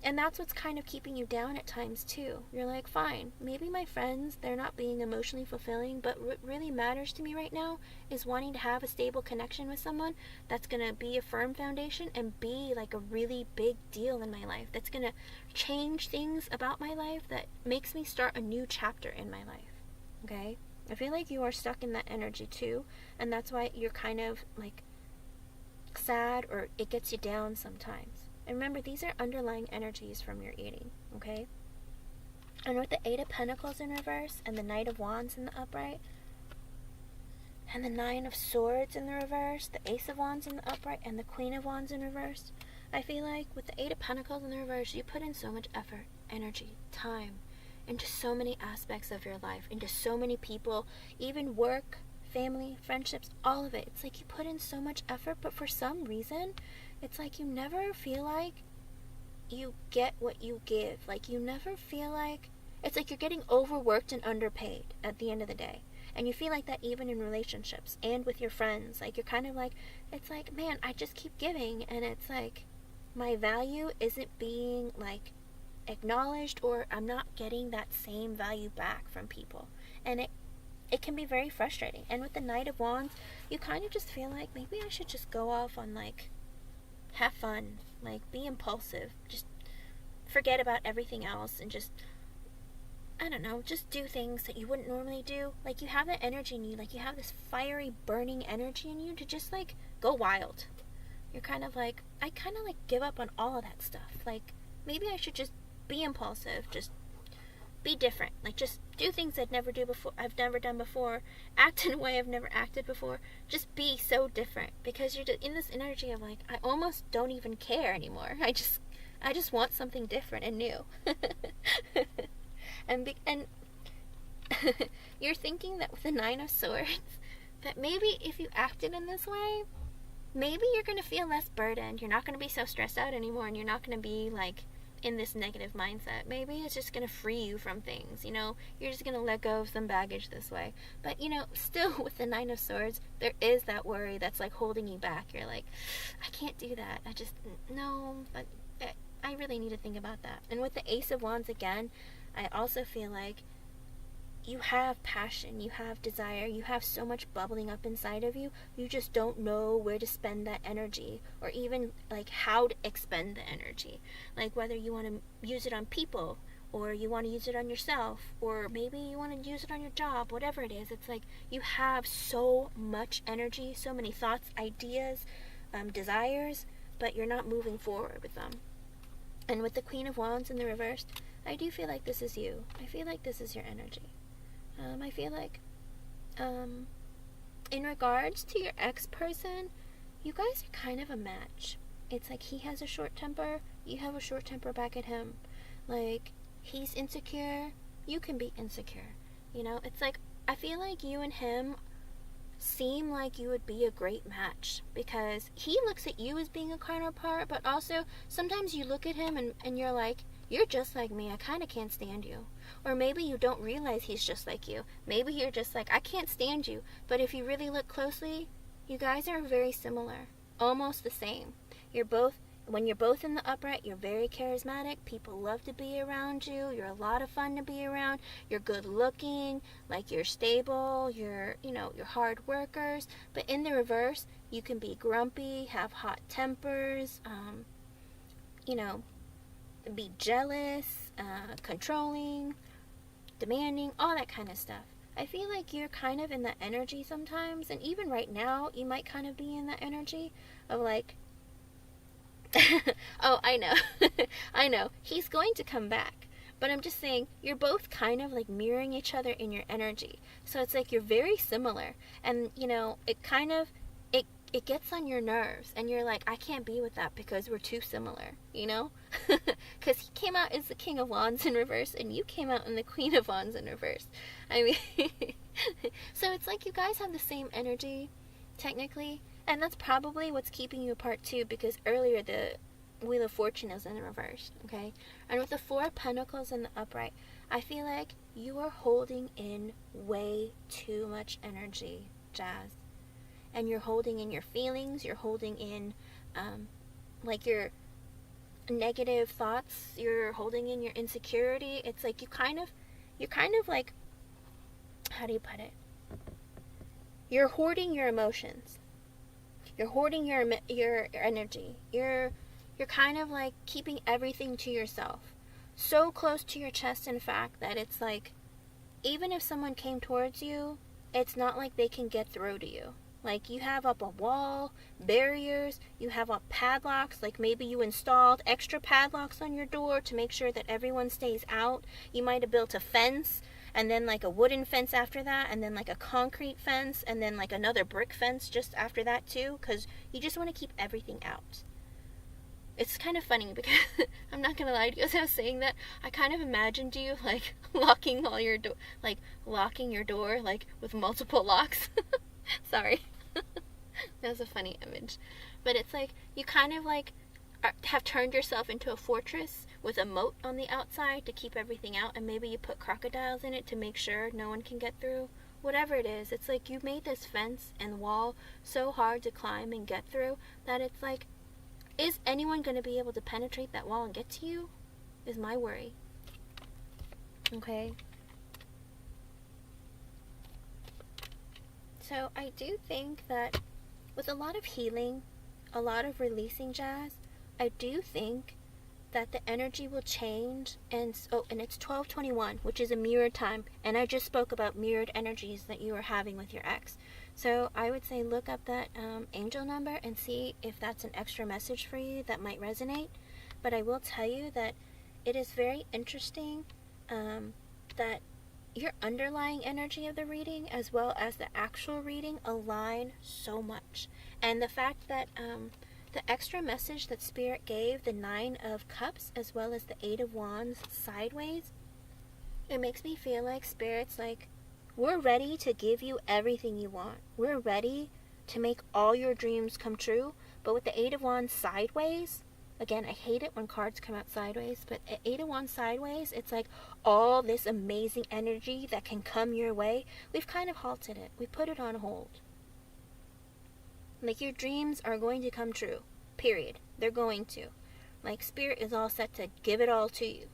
Speaker 1: And that's what's kind of keeping you down at times too. You're like, fine, maybe my friends, they're not being emotionally fulfilling, but what really matters to me right now is wanting to have a stable connection with someone that's going to be a firm foundation and be like a really big deal in my life. That's going to change things about my life that makes me start a new chapter in my life. Okay? I feel like you are stuck in that energy too, and that's why you're kind of like sad, or it gets you down sometimes. And remember, these are underlying energies from your eating, okay? And with the 8 of Pentacles in reverse, and the Knight of Wands in the upright, and the 9 of Swords in the reverse, the Ace of Wands in the upright, and the Queen of Wands in reverse, I feel like with the 8 of Pentacles in the reverse, you put in so much effort, energy, time, into so many aspects of your life, into so many people, even work, family, friendships, all of it. It's like you put in so much effort, but for some reason, it's like you never feel like you get what you give. Like, you never feel like, it's like you're getting overworked and underpaid at the end of the day. And you feel like that even in relationships and with your friends. Like, you're kind of like, it's like, man, I just keep giving, and it's like my value isn't being like acknowledged, or I'm not getting that same value back from people. And it can be very frustrating. And with the Knight of Wands, you kind of just feel like maybe I should just go off on, like, have fun, like, be impulsive, just forget about everything else, and just, I don't know, just do things that you wouldn't normally do. Like, you have that energy in you, like, you have this fiery, burning energy in you to just, like, go wild. You're kind of like, I kind of, like, give up on all of that stuff. Like, maybe I should just be impulsive, just be different. Like, just do things I've never done before, act in a way I've never acted before. Just be so different, because you're in this energy of, like, I almost don't even care anymore. I just want something different and new. and you're thinking that with the 9 of Swords, that maybe if you acted in this way, maybe you're going to feel less burdened. You're not going to be so stressed out anymore, and you're not going to be, like, in this negative mindset. Maybe it's just going to free you from things, you know, you're just going to let go of some baggage this way. But, you know, still with the 9 of Swords, there is that worry that's, like, holding you back. You're like, I can't do that. No, but I really need to think about that. And with the Ace of Wands again, I also feel like you have passion, you have desire, you have so much bubbling up inside of you. You just don't know where to spend that energy, or even, like, how to expend the energy. Like, whether you want to use it on people, or you want to use it on yourself, or maybe you want to use it on your job, whatever it is. It's like you have so much energy, so many thoughts, ideas, desires, but you're not moving forward with them. And with the Queen of Wands in the reverse, I do feel like this is you. I feel like this is your energy. I feel like, in regards to your ex-person, you guys are kind of a match. It's like he has a short temper, you have a short temper back at him. Like, he's insecure, you can be insecure. You know, it's like, I feel like you and him seem like you would be a great match, because he looks at you as being a counterpart, but also sometimes you look at him and you're like, you're just like me, I kind of can't stand you. Or maybe you don't realize he's just like you. Maybe you're just like, I can't stand you. But if you really look closely, you guys are very similar. Almost the same. When you're both in the upright, you're very charismatic. People love to be around you. You're a lot of fun to be around. You're good looking, like, you're stable, you're hard workers. But in the reverse, you can be grumpy, have hot tempers, be jealous, controlling, demanding, all that kind of stuff. I feel like you're kind of in that energy sometimes, and even right now, you might kind of be in that energy of, like, oh, I know, I know, he's going to come back, But I'm just saying, you're both kind of like mirroring each other in your energy. So it's like you're very similar. And, you know, it kind of, it gets on your nerves. And you're like, I can't be with that because we're too similar, you know? Because he came out as the King of Wands in reverse, and you came out in the Queen of Wands in reverse. I mean, so it's like you guys have the same energy, technically. And that's probably what's keeping you apart too, because earlier the Wheel of Fortune is in reverse, okay? And with the Four of Pentacles in the upright, I feel like you are holding in way too much energy, Jazz. And you're holding in your feelings, you're holding in, like, your negative thoughts, you're holding in your insecurity. It's like you're kind of like, how do you put it? You're hoarding your emotions. You're hoarding your energy. You're kind of like keeping everything to yourself. So close to your chest, in fact, that it's like, even if someone came towards you, it's not like they can get through to you. Like, you have up a wall, barriers, you have up padlocks, like maybe you installed extra padlocks on your door to make sure that everyone stays out. You might have built a fence, and then like a wooden fence after that, and then like a concrete fence, and then like another brick fence just after that too, because you just want to keep everything out. It's kind of funny because I'm not gonna lie to you, as I was saying that, I kind of imagined you like locking your door like with multiple locks. Sorry. That was a funny image. But it's like you kind of like have turned yourself into a fortress with a moat on the outside to keep everything out, and maybe you put crocodiles in it to make sure no one can get through. Whatever it is, it's like you made this fence and wall so hard to climb and get through that it's like, is anyone going to be able to penetrate that wall and get to you? Is my worry. Okay? So I do think that with a lot of healing, a lot of releasing, Jazz, I do think that the energy will change. And it's 12:21, which is a mirrored time, and I just spoke about mirrored energies that you are having with your ex. So I would say look up that angel number and see if that's an extra message for you that might resonate. But I will tell you that it is very interesting that your underlying energy of the reading as well as the actual reading align so much. And the fact that the extra message that Spirit gave, the 9 of Cups as well as the 8 of Wands sideways, it makes me feel like Spirit's like, we're ready to give you everything you want. We're ready to make all your dreams come true. But with the 8 of Wands sideways, again, I hate it when cards come out sideways, but at 8 of Wands sideways, it's like all this amazing energy that can come your way, we've kind of halted it. We put it on hold. Like, your dreams are going to come true. Period. They're going to. Like, Spirit is all set to give it all to you.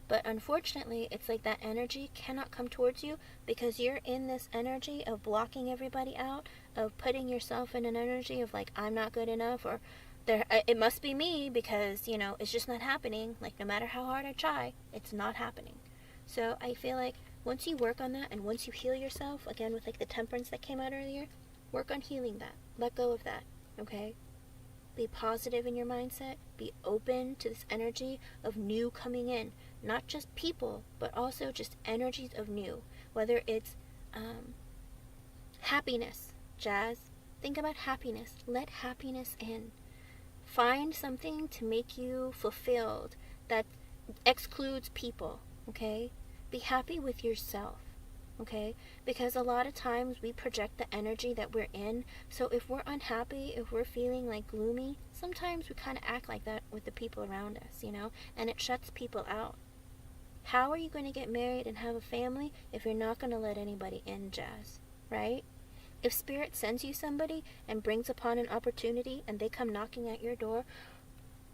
Speaker 1: But unfortunately, it's like that energy cannot come towards you because you're in this energy of blocking everybody out, of putting yourself in an energy of like, I'm not good enough, or it must be me because, you know, it's just not happening. Like, no matter how hard I try, it's not happening. So I feel like once you work on that and once you heal yourself, again with like the temperance that came out earlier, work on healing that. Let go of that, okay? Be positive in your mindset. Be open to this energy of new coming in. Not just people, but also just energies of new. Whether it's happiness, Jazz. Think about happiness. Let happiness in. Find something to make you fulfilled that excludes people, okay? Be happy with yourself, okay? Because a lot of times we project the energy that we're in. So if we're unhappy, if we're feeling like gloomy, sometimes we kind of act like that with the people around us, you know? And it shuts people out. How are you going to get married and have a family if you're not going to let anybody in, Jazz? Right? If Spirit sends you somebody and brings upon an opportunity and they come knocking at your door,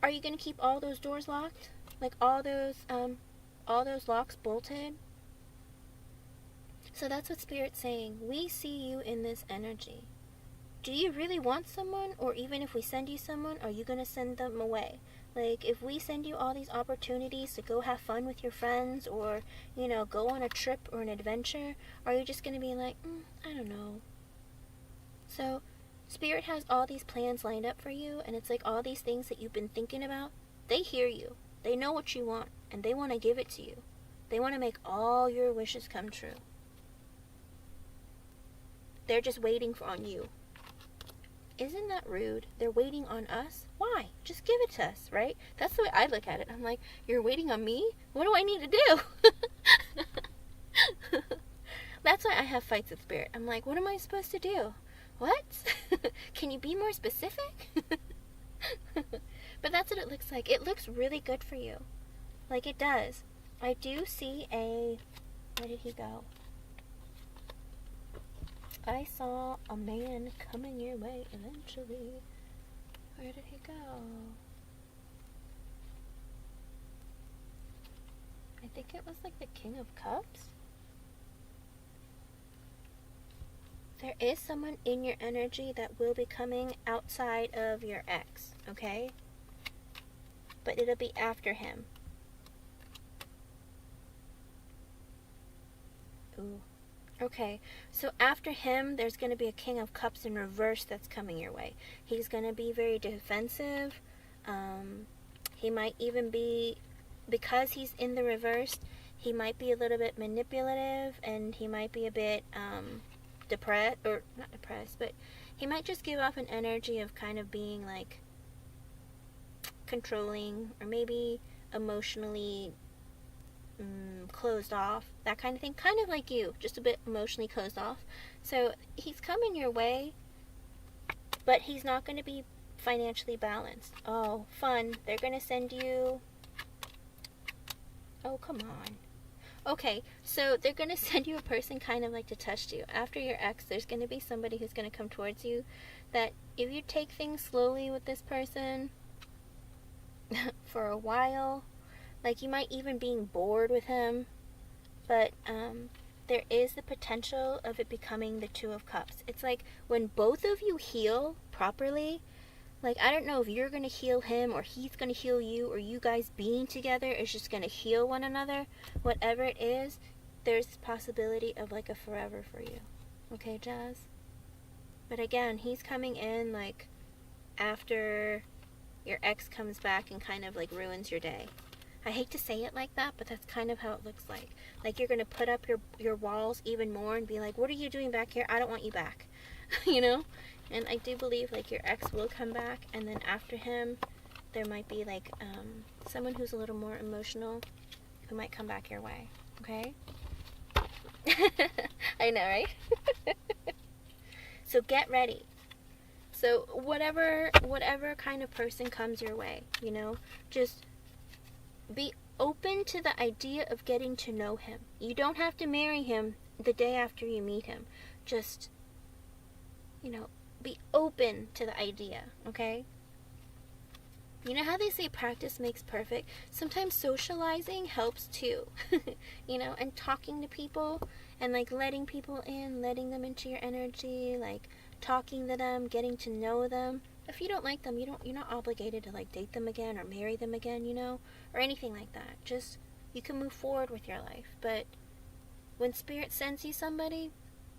Speaker 1: are you going to keep all those doors locked? Like all those locks bolted? So that's what Spirit's saying. We see you in this energy. Do you really want someone? Or even if we send you someone, are you going to send them away? Like, if we send you all these opportunities to go have fun with your friends or, you know, go on a trip or an adventure, are you just going to be like, I don't know. So, Spirit has all these plans lined up for you, and it's like all these things that you've been thinking about, they hear you. They know what you want, and they want to give it to you. They want to make all your wishes come true. They're just waiting on you. Isn't that rude? They're waiting on us? Why? Just give it to us, right? That's the way I look at it. I'm like, you're waiting on me? What do I need to do? That's why I have fights with spirit. I'm like, what am I supposed to do? What? Can you be more specific? But that's what it looks like. It looks really good for you. Like, it does. I do see a... Where did he go? I saw a man coming your way eventually. Where did he go? I think it was like the King of Cups. There is someone in your energy that will be coming outside of your ex, okay? But it'll be after him. Ooh. Okay, so after him, there's going to be a King of Cups in reverse that's coming your way. He's going to be very defensive. He might even be, because he's in the reverse, he might be a little bit manipulative, and he might be a bit depressed, or not depressed, but he might just give off an energy of kind of being like controlling, or maybe emotionally closed off, that kind of thing, kind of like you, just a bit emotionally closed off. So he's coming your way, but he's not going to be financially balanced. Oh, fun. They're going to send you, oh, come on. Okay, so they're going to send you a person kind of like to test you. After your ex, there's going to be somebody who's going to come towards you that if you take things slowly with this person for a while, like you might even being bored with him, but there is the potential of it becoming the Two of Cups. It's like when both of you heal properly, like I don't know if you're going to heal him or he's going to heal you, or you guys being together is just going to heal one another. Whatever it is, there's possibility of like a forever for you. Okay, Jazz? But again, he's coming in like after your ex comes back and kind of like ruins your day. I hate to say it like that, but that's kind of how it looks like. Like you're going to put up your walls even more and be like, what are you doing back here? I don't want you back. You know? And I do believe like your ex will come back, and then after him, there might be like someone who's a little more emotional who might come back your way. Okay? I know, right? So get ready. So whatever kind of person comes your way, you know, just be open to the idea of getting to know him. You don't have to marry him the day after you meet him. Just, you know, be open to the idea, okay? You know how they say practice makes perfect? Sometimes socializing helps too, you know, and talking to people and like letting people in, letting them into your energy, like talking to them, getting to know them. If you don't like them, you're not obligated to like date them again or marry them again, you know, or anything like that. Just, you can move forward with your life. But when spirit sends you somebody,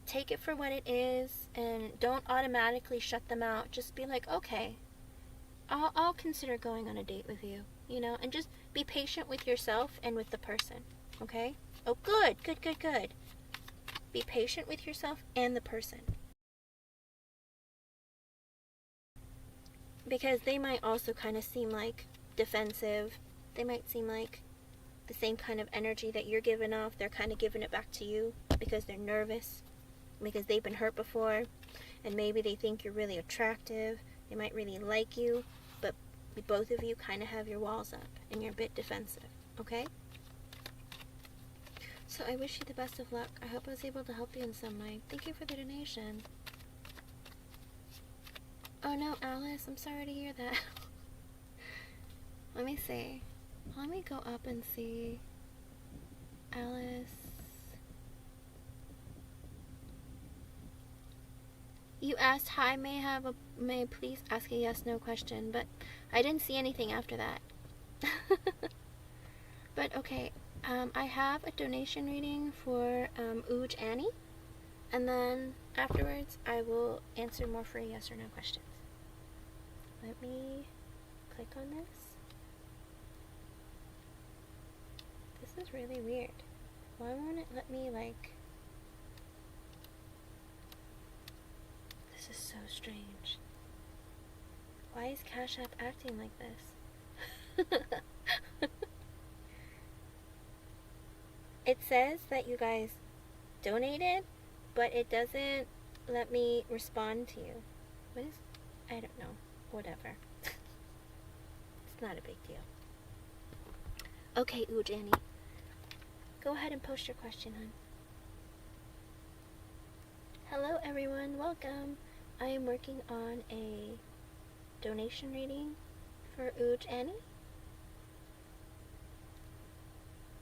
Speaker 1: take it for what it is and don't automatically shut them out. Just be like, okay, I'll consider going on a date with you, you know, and just be patient with yourself and with the person, okay? Oh, good. Be patient with yourself and the person. Because they might also kind of seem like defensive. They might seem like the same kind of energy that you're giving off. They're kind of giving it back to you because they're nervous, because they've been hurt before, and maybe they think you're really attractive. They might really like you, but both of you kind of have your walls up and you're a bit defensive, okay? So I wish you the best of luck. I hope I was able to help you in some way. Thank you for the donation. Oh no, Alice, I'm sorry to hear that. Let me see. Let me go up and see. Alice. You asked, hi, may I please ask a yes/no question, but I didn't see anything after that. But okay, I have a donation reading for Ooj Annie, and then afterwards I will answer more free yes or no questions. Let me click on this. This This is really weird. Why won't it let me, like... This is so strange. Why is CashApp acting like this? It says that you guys donated, but it doesn't let me respond to you. What is... I don't know. Whatever. It's not a big deal. Okay, Jenny. Go ahead and post your question, hon. Hello, everyone. Welcome. I am working on a donation reading for Annie.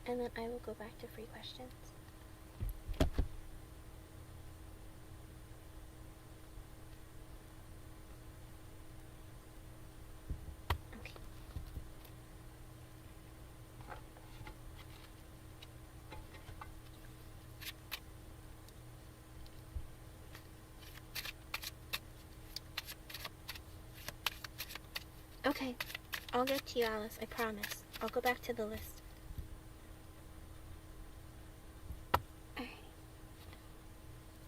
Speaker 1: And then I will go back to free questions. Okay, I'll get to you, Alice, I promise. I'll go back to the list. Alright.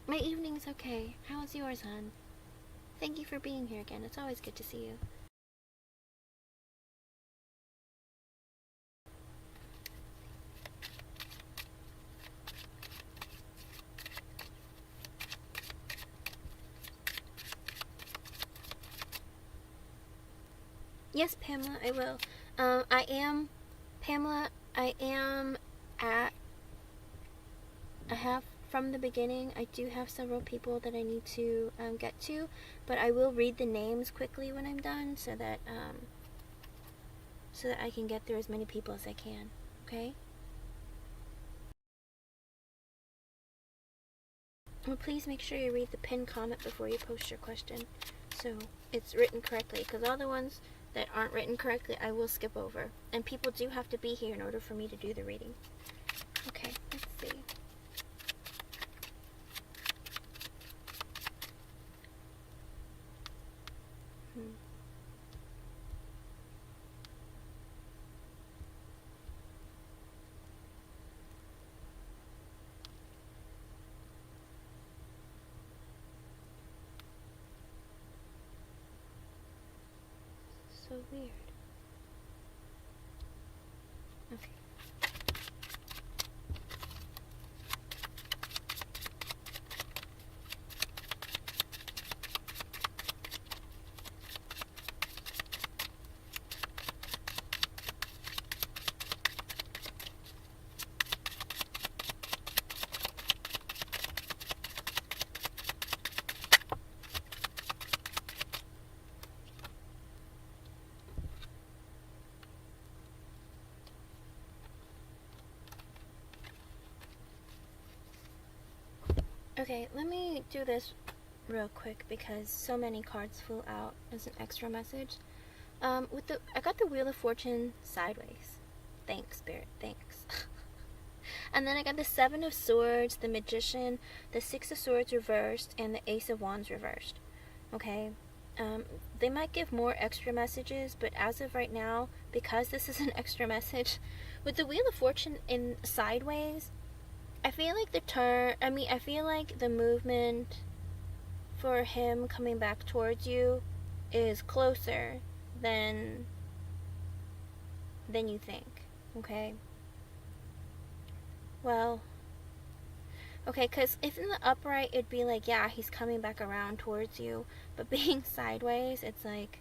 Speaker 1: My evening's okay. How was yours, hon? Thank you for being here again. It's always good to see you. Yes, Pamela, I will. Pamela, I have, from the beginning, I do have several people that I need to get to, but I will read the names quickly when I'm done so that I can get through as many people as I can, okay? Well, please make sure you read the pinned comment before you post your question so it's written correctly, because all the ones that aren't written correctly I will skip over, and people do have to be here in order for me to do the reading. Okay, let's see. So weird. Okay. Okay, let me do this real quick because so many cards flew out as an extra message. I got the Wheel of Fortune sideways. Thanks, Spirit, thanks. And then I got the Seven of Swords, the Magician, the Six of Swords reversed, and the Ace of Wands reversed. Okay? They might give more extra messages, but as of right now, because this is an extra message, with the Wheel of Fortune in sideways, I feel like I feel like the movement for him coming back towards you is closer than you think, okay? Well, okay, because if in the upright, it'd be like, yeah, he's coming back around towards you, but being sideways, it's like,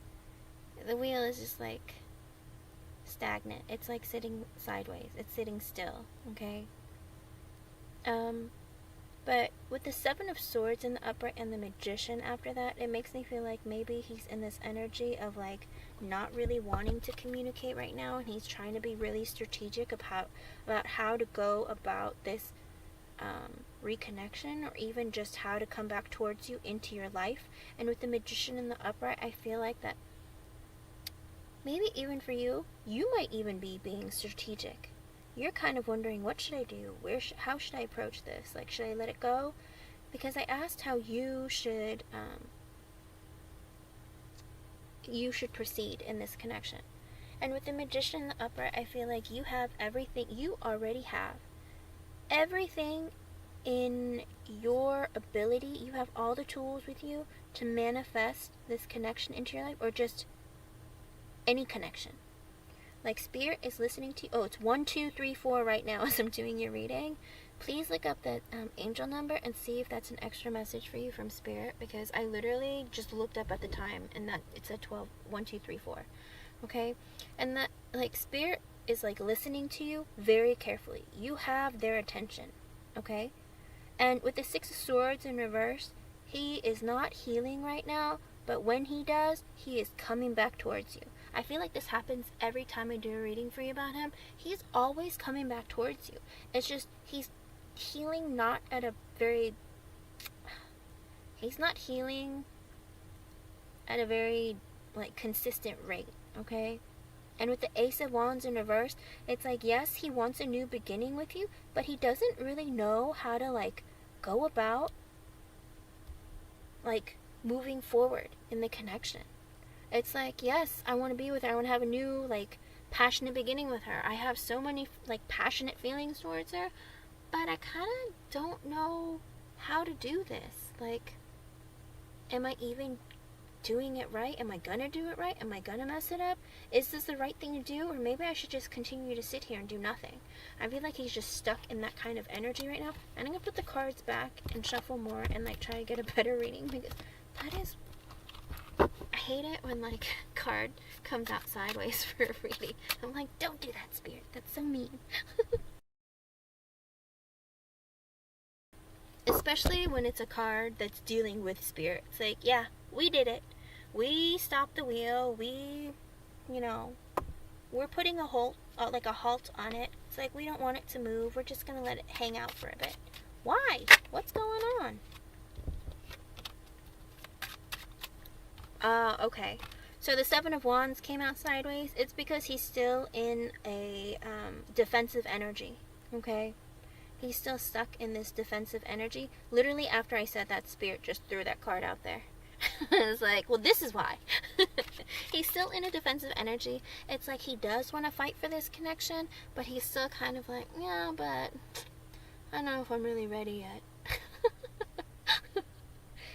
Speaker 1: the wheel is just like stagnant. It's like sitting sideways. It's sitting still, okay? But with the Seven of Swords in the upright and the Magician after that, it makes me feel like maybe he's in this energy of like not really wanting to communicate right now, and he's trying to be really strategic about how to go about this reconnection, or even just how to come back towards you into your life. And with the Magician in the upright, I feel like that maybe even for you, you might even be being strategic. You're kind of wondering, what should I do? How should I approach this? Like, should I let it go? Because I asked how you should proceed in this connection. And with the Magician in the upright, I feel like you have everything. You already have everything in your ability. You have all the tools with you to manifest this connection into your life, or just any connection. Like, Spirit is listening to you. Oh, it's 1, 2, 3, 4 right now as I'm doing your reading. Please look up the angel number and see if that's an extra message for you from Spirit, because I literally just looked up at the time and that it said 12, 1, 2, 3, 4. Okay? And that, like, Spirit is like listening to you very carefully. You have their attention. Okay? And with the Six of Swords in reverse, he is not healing right now, but when he does, he is coming back towards you. I feel like this happens every time I do a reading for you about him. He's always coming back towards you. It's just, he's healing not at a very, he's not healing at a very, like, consistent rate, okay? And with the Ace of Wands in reverse, it's like, yes, he wants a new beginning with you, but he doesn't really know how to, like, go about, like, moving forward in the connection. It's like, yes, I want to be with her. I want to have a new, like, passionate beginning with her. I have so many, like, passionate feelings towards her, but I kind of don't know how to do this. Like, am I even doing it right? Am I gonna do it right? Am I gonna mess it up? Is this the right thing to do? Or maybe I should just continue to sit here and do nothing. I feel like he's just stuck in that kind of energy right now. And I'm gonna put the cards back and shuffle more and, like, try to get a better reading, because that is, I hate it when, like, a card comes out sideways for a reading. I'm like, don't do that, Spirit. That's so mean. Especially when it's a card that's dealing with Spirit. It's like, yeah, we did it. We stopped the wheel. We, you know, we're putting a halt, like a halt on it. It's like, we don't want it to move. We're just going to let it hang out for a bit. Why? What's going on? Okay. So the Seven of Wands came out sideways. It's because he's still in a defensive energy. Okay? He's still stuck in this defensive energy. Literally, after I said that, Spirit just threw that card out there. It's like, well, this is why. He's still in a defensive energy. It's like he does want to fight for this connection, but he's still kind of like, yeah, but I don't know if I'm really ready yet.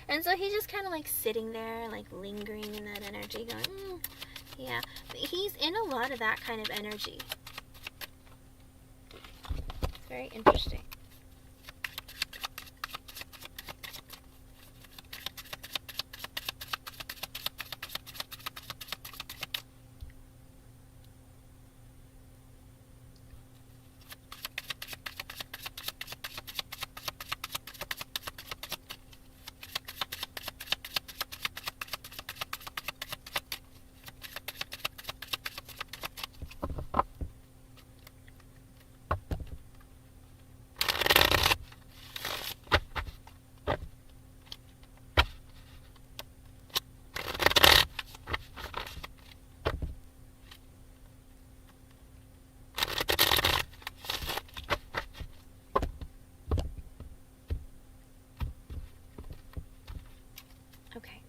Speaker 1: And so he's just kind of like sitting there, like lingering in that energy, going, yeah. But he's in a lot of that kind of energy. It's very interesting. Okay.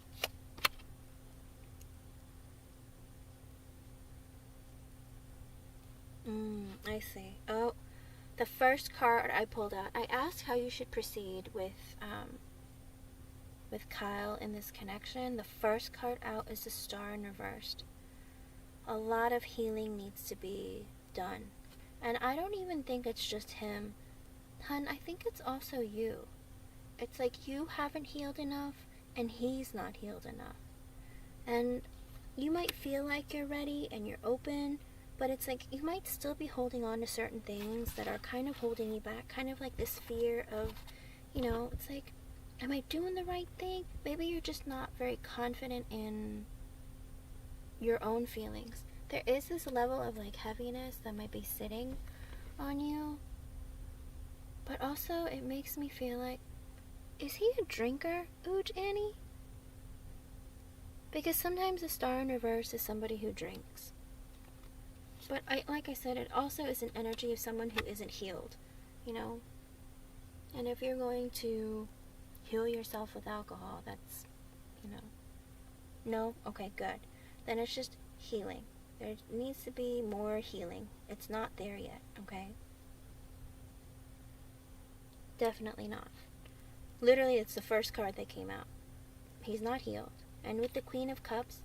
Speaker 1: I see. Oh, the first card I pulled out, I asked how you should proceed with Kyle in this connection. The first card out is the Star in reversed. A lot of healing needs to be done. And I don't even think it's just him. Hun, I think it's also you. It's like you haven't healed enough, and he's not healed enough. And you might feel like you're ready and you're open, but it's like you might still be holding on to certain things that are kind of holding you back. Kind of like this fear of, you know, it's like, am I doing the right thing? Maybe you're just not very confident in your own feelings. There is this level of, like, heaviness that might be sitting on you. But also, it makes me feel like, is he a drinker, Ooj Annie? Because sometimes the Star in reverse is somebody who drinks. But like I said, it also is an energy of someone who isn't healed, you know? And if you're going to heal yourself with alcohol, that's, you know, no? Okay, good. Then it's just healing. There needs to be more healing. It's not there yet, okay? Definitely not. Literally, it's the first card that came out. He's not healed. And with the Queen of Cups,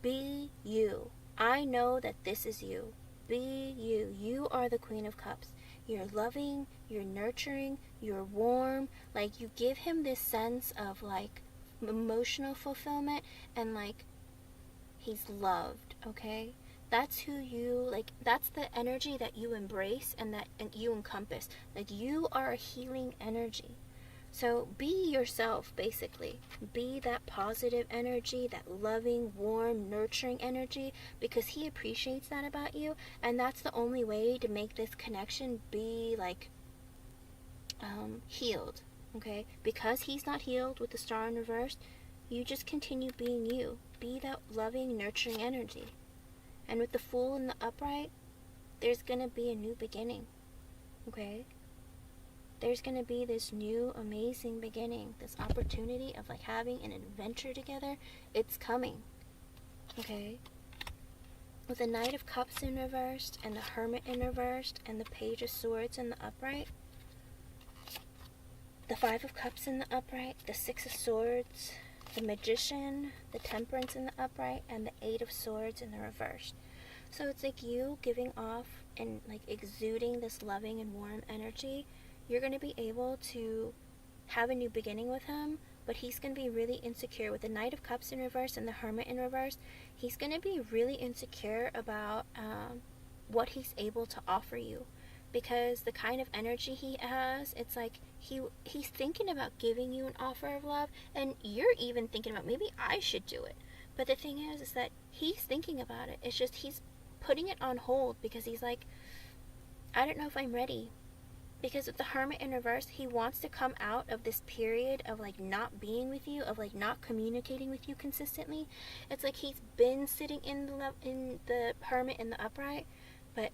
Speaker 1: be you. I know that this is you. Be you. You are the Queen of Cups. You're loving, you're nurturing, you're warm. Like, you give him this sense of, like, emotional fulfillment, and, like, he's loved, okay? That's who you, like, that's the energy that you embrace and that you encompass. Like, you are a healing energy. So be yourself, basically. Be that positive energy, that loving, warm, nurturing energy, because he appreciates that about you. And that's the only way to make this connection be, like, healed, okay? Because he's not healed with the Star in reverse, you just continue being you. Be that loving, nurturing energy. And with the Fool in the upright, there's going to be a new beginning, okay? There's going to be this new, amazing beginning, this opportunity of, like, having an adventure together. It's coming, okay? With the Knight of Cups in reversed, and the Hermit in reversed, and the Page of Swords in the upright, the Five of Cups in the upright, the Six of Swords, the Magician, the Temperance in the upright, and the Eight of Swords in the reversed. So it's like you giving off and, like, exuding this loving and warm energy. You're going to be able to have a new beginning with him, but he's going to be really insecure. With the Knight of Cups in reverse and the Hermit in reverse, he's going to be really insecure about what he's able to offer you. Because the kind of energy he has, it's like he's thinking about giving you an offer of love, and you're even thinking about, maybe I should do it. But the thing is that he's thinking about it. It's just he's putting it on hold because he's like, I don't know if I'm ready. Because with the Hermit in reverse, he wants to come out of this period of, like, not being with you, of, like, not communicating with you consistently. It's like he's been sitting in the Hermit in the upright, but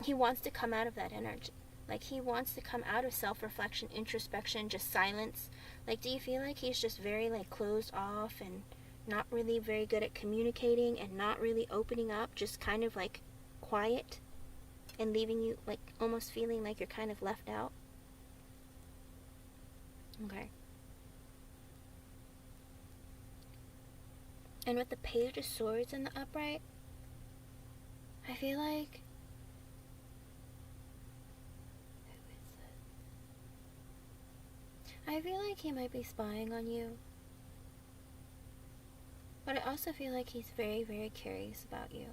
Speaker 1: he wants to come out of that energy. Like, he wants to come out of self-reflection, introspection, just silence. Like, do you feel like he's just very, like, closed off and not really very good at communicating and not really opening up, just kind of, like, quiet? And leaving you, like, almost feeling like you're kind of left out? Okay. And with the Page of Swords in the upright, I feel like, he might be spying on you. But I also feel like he's very, very curious about you.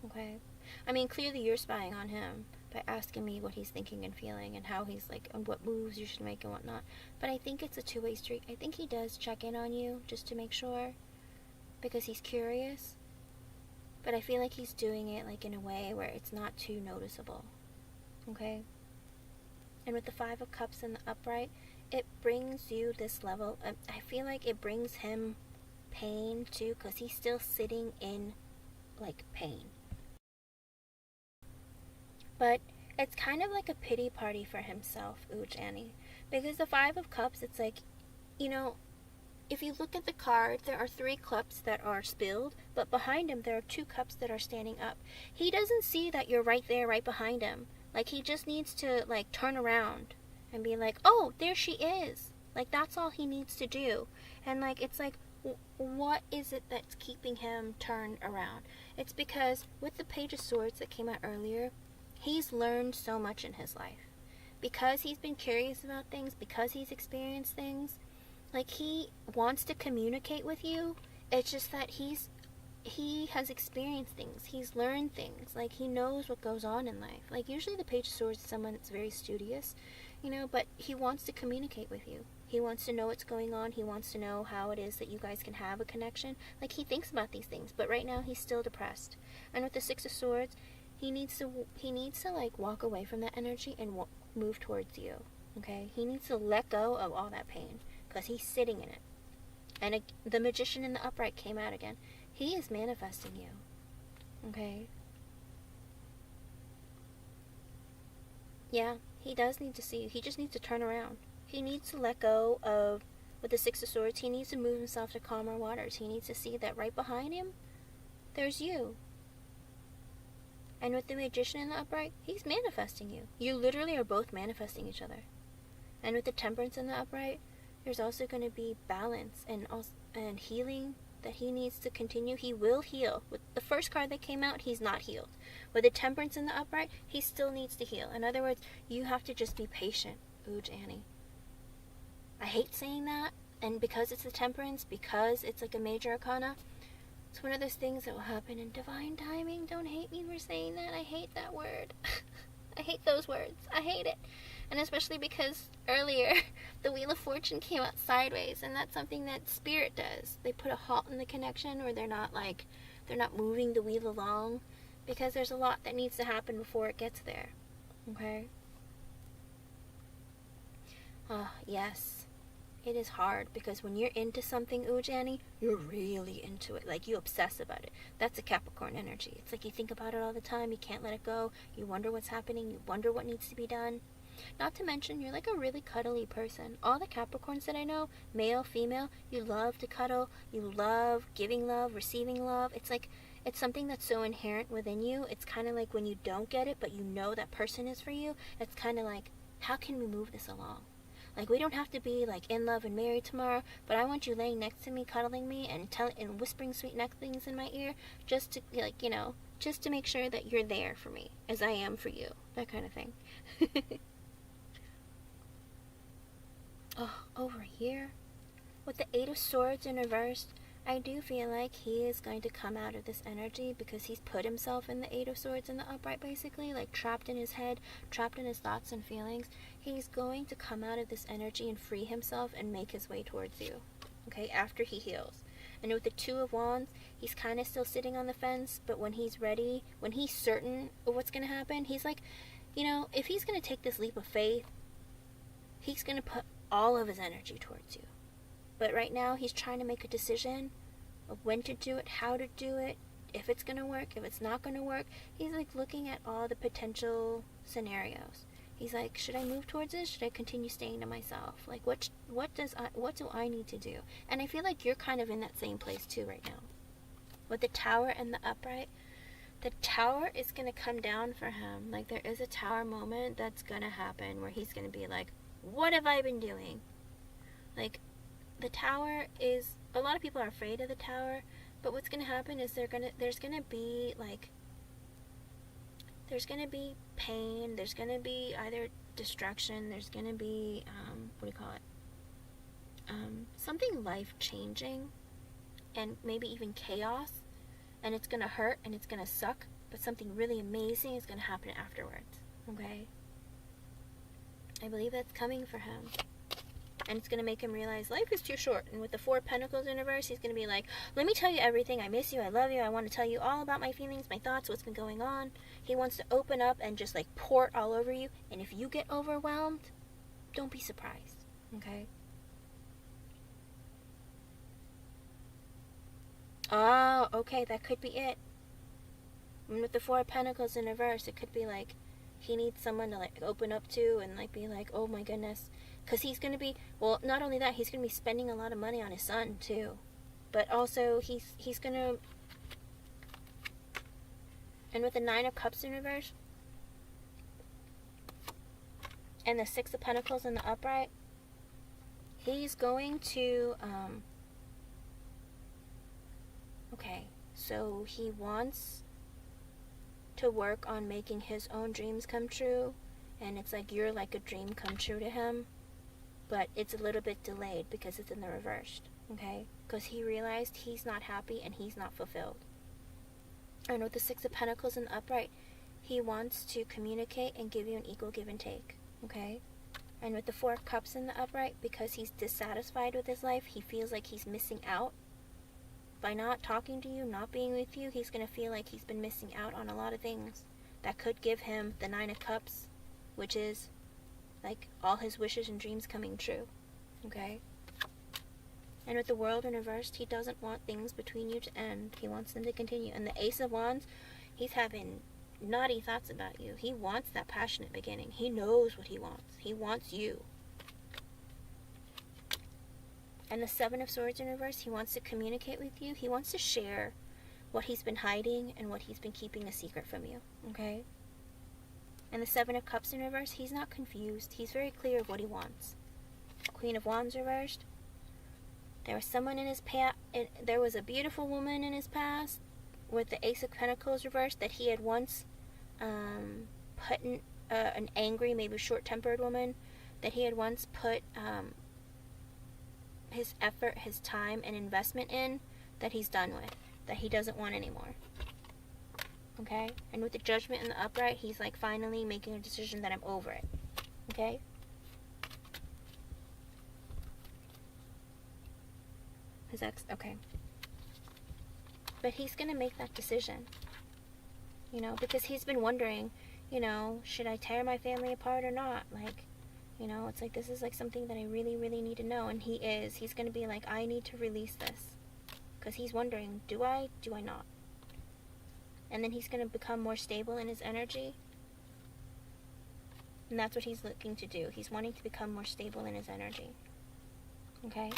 Speaker 1: Okay? I mean, clearly you're spying on him by asking me what he's thinking and feeling and how he's, like, and what moves you should make and whatnot. But I think it's a two-way street. I think he does check in on you just to make sure, because he's curious. But I feel like he's doing it, like, in a way where it's not too noticeable. Okay? And with the Five of Cups in the upright, it brings you this level. I feel like it brings him pain too, because he's still sitting in, like, pain. But it's kind of like a pity party for himself, Annie. Because the Five of Cups, it's like, you know, if you look at the card, there are 3 cups that are spilled, but behind him there are 2 cups that are standing up. He doesn't see that you're right there, right behind him. Like, he just needs to, like, turn around and be like, oh, there she is. Like, that's all he needs to do. And, like, it's like, what is it that's keeping him turned around? It's because with the Page of Swords that came out earlier, he's learned so much in his life. Because he's been curious about things, because he's experienced things, like, he wants to communicate with you. It's just that he has experienced things. He's learned things. Like, he knows what goes on in life. Like, usually the Page of Swords is someone that's very studious, you know, but he wants to communicate with you. He wants to know what's going on. He wants to know how it is that you guys can have a connection. Like, he thinks about these things, but right now he's still depressed. And with the Six of Swords, he needs to like, walk away from that energy and move towards you. Okay? He needs to let go of all that pain, because he's sitting in it. And the Magician in the upright came out again. He is manifesting you. Okay? Yeah, he does need to see you. He just needs to turn around. He needs to let go of, with the Six of Swords, he needs to move himself to calmer waters. He needs to see that right behind him, there's you. And with the Magician in the upright, he's manifesting you. You literally are both manifesting each other. And with the Temperance in the upright, there's also going to be balance and healing that he needs to continue. He will heal. With the first card that came out, he's not healed. With the Temperance in the upright, he still needs to heal. In other words, you have to just be patient. Ooh, Annie. I hate saying that, and because it's the Temperance, because it's like a major arcana, it's one of those things that will happen in divine timing. Don't hate me for saying that. I hate that word. I hate those words. I hate it. And especially because earlier, the Wheel of Fortune came out sideways, and that's something that Spirit does. They put a halt in the connection, or they're not moving the wheel along, because there's a lot that needs to happen before it gets there. Okay? Oh, yes. It is hard, because when you're into something, Ujani, you're really into it. Like, you obsess about it. That's a Capricorn energy. It's like you think about it all the time. You can't let it go. You wonder what's happening. You wonder what needs to be done. Not to mention, you're like a really cuddly person. All the Capricorns that I know, male, female, you love to cuddle. You love giving love, receiving love. It's like, it's something that's so inherent within you. It's kind of like when you don't get it, but you know that person is for you. It's kind of like, how can we move this along? Like, we don't have to be, like, in love and married tomorrow, but I want you laying next to me, cuddling me, and whispering sweet next things in my ear, just to, like, just to make sure that you're there for me, as I am for you. That kind of thing. Oh, over here, with the Eight of Swords in reverse, I do feel like he is going to come out of this energy, because he's put himself in the Eight of Swords in the upright, basically, like trapped in his head, trapped in his thoughts and feelings. He's going to come out of this energy and free himself and make his way towards you, okay, after he heals. And with the Two of Wands, he's kind of still sitting on the fence, but when he's ready, when he's certain of what's going to happen, he's like, if he's going to take this leap of faith, he's going to put all of his energy towards you. But right now, he's trying to make a decision of when to do it, how to do it, if it's going to work, if it's not going to work. He's like looking at all the potential scenarios. He's like, should I move towards this? Should I continue staying to myself? Like, what do I need to do? And I feel like you're kind of in that same place too right now. With the Tower and the upright, the Tower is going to come down for him. Like, there is a Tower moment that's going to happen where he's going to be like, what have I been doing? Like, the Tower is, a lot of people are afraid of the Tower, but what's going to happen is there's going to be pain, there's going to be either destruction, there's going to be, something life-changing, and maybe even chaos, and it's going to hurt, and it's going to suck, but something really amazing is going to happen afterwards, okay? I believe that's coming for him. And it's going to make him realize life is too short. And with the Four of Pentacles in reverse, he's going to be like, let me tell you everything. I miss you. I love you. I want to tell you all about my feelings, my thoughts, what's been going on. He wants to open up and just like pour it all over you. And if you get overwhelmed, don't be surprised. Okay? Oh, okay. That could be it. And with the Four of Pentacles in reverse, it could be like he needs someone to like open up to and like be like, oh my goodness. Because he's going to be, well, not only that, he's going to be spending a lot of money on his son, too. But also, he's going to, and with the Nine of Cups in reverse, and the Six of Pentacles in the upright, he's going to, okay, so he wants to work on making his own dreams come true, and it's like you're like a dream come true to him. But it's a little bit delayed because it's in the reversed, okay? Because he realized he's not happy and he's not fulfilled. And with the Six of Pentacles in the upright, he wants to communicate and give you an equal give and take, okay? And with the Four of Cups in the upright, because he's dissatisfied with his life, he feels like he's missing out. By not talking to you, not being with you, he's going to feel like he's been missing out on a lot of things that could give him the Nine of Cups, which is like all his wishes and dreams coming true, okay? And with the World in reversed, he doesn't want things between you to end. He wants them to continue. And the Ace of Wands, he's having naughty thoughts about you. He wants that passionate beginning. He knows what he wants. He wants you. And the Seven of Swords in reverse, he wants to communicate with you. He wants to share what he's been hiding and what he's been keeping a secret from you, okay? And the Seven of Cups in reverse, he's not confused. He's very clear of what he wants. Queen of Wands reversed. There was someone in his past, there was a beautiful woman in his past with the Ace of Pentacles reversed that he had once put in, an angry, maybe short-tempered woman that he had once put his effort, his time, and investment in, that he's done with, that he doesn't want anymore. Okay? And with the Judgment in the upright, he's like finally making a decision that I'm over it. Okay? His ex, okay. But he's gonna make that decision. You know, because he's been wondering, you know, should I tear my family apart or not? Like, you know, it's like, this is like something that I really, really need to know. And he is. He's gonna be like, I need to release this. Because he's wondering, do I not? And then he's going to become more stable in his energy. And that's what he's looking to do. He's wanting to become more stable in his energy. Okay?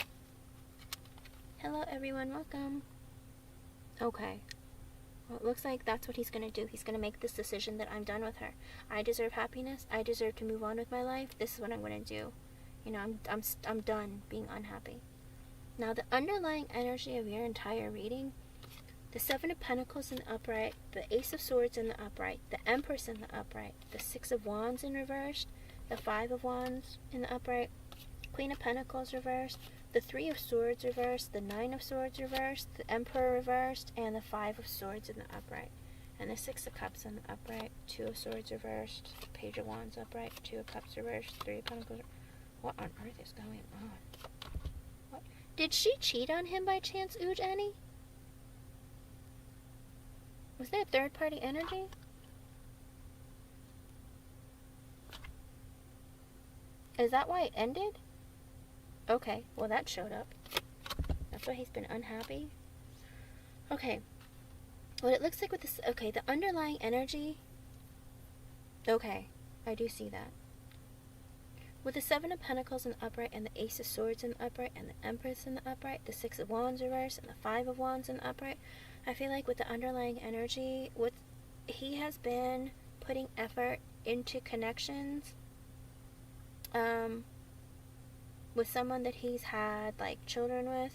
Speaker 1: Hello, everyone. Welcome. Okay. Well, it looks like that's what he's going to do. He's going to make this decision that I'm done with her. I deserve happiness. I deserve to move on with my life. This is what I'm going to do. You know, I'm done being unhappy. Now, the underlying energy of your entire reading, the Seven of Pentacles in the upright, the Ace of Swords in the upright, the Empress in the upright, the Six of Wands in reversed, the Five of Wands in the upright, Queen of Pentacles reversed, the Three of Swords reversed, the Nine of Swords reversed, the Emperor reversed, and the Five of Swords in the upright, and the Six of Cups in the upright, Two of Swords reversed, Page of Wands upright, Two of Cups reversed, Three of Pentacles. What on earth is going on? What? Did she cheat on him by chance, Ooge Annie? Was there third-party energy? Is that why it ended? Okay, well that showed up. That's why he's been unhappy. Okay. What it looks like with this... Okay, the underlying energy... Okay, I do see that. With the Seven of Pentacles in the upright and the Ace of Swords in the upright and the Empress in the upright, the Six of Wands reversed and the Five of Wands in the upright, I feel like with the underlying energy, he has been putting effort into connections with someone that he's had like children with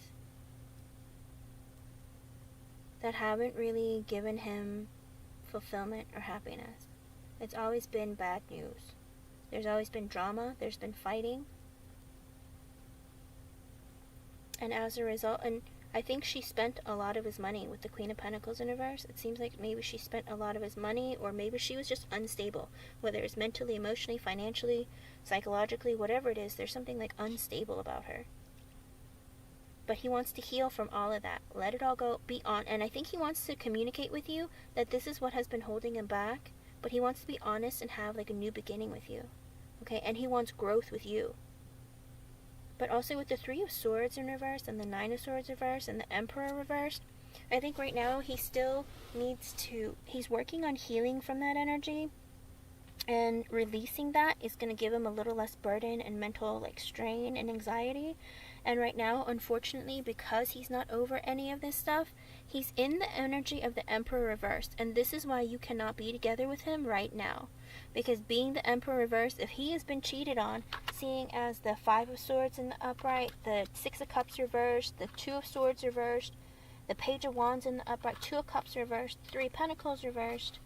Speaker 1: that haven't really given him fulfillment or happiness. It's always been bad news. There's always been drama. There's been fighting. And as a result, and I think she spent a lot of his money with the Queen of Pentacles in reverse. It seems like maybe she spent a lot of his money, or maybe she was just unstable. Whether it's mentally, emotionally, financially, psychologically, whatever it is, there's something like unstable about her. But he wants to heal from all of that. Let it all go. Be on. And I think he wants to communicate with you that this is what has been holding him back. But he wants to be honest and have like a new beginning with you. Okay? And he wants growth with you. But also with the Three of Swords in reverse and the Nine of Swords reverse and the Emperor reversed, I think right now he still needs to, he's working on healing from that energy. And releasing that is going to give him a little less burden and mental like strain and anxiety. And right now, unfortunately, because he's not over any of this stuff, he's in the energy of the Emperor reversed. And this is why you cannot be together with him right now. Because being the Emperor reversed, if he has been cheated on, seeing as the Five of Swords in the upright, the Six of Cups reversed, the Two of Swords reversed, the Page of Wands in the upright, Two of Cups reversed, Three of Pentacles reversed,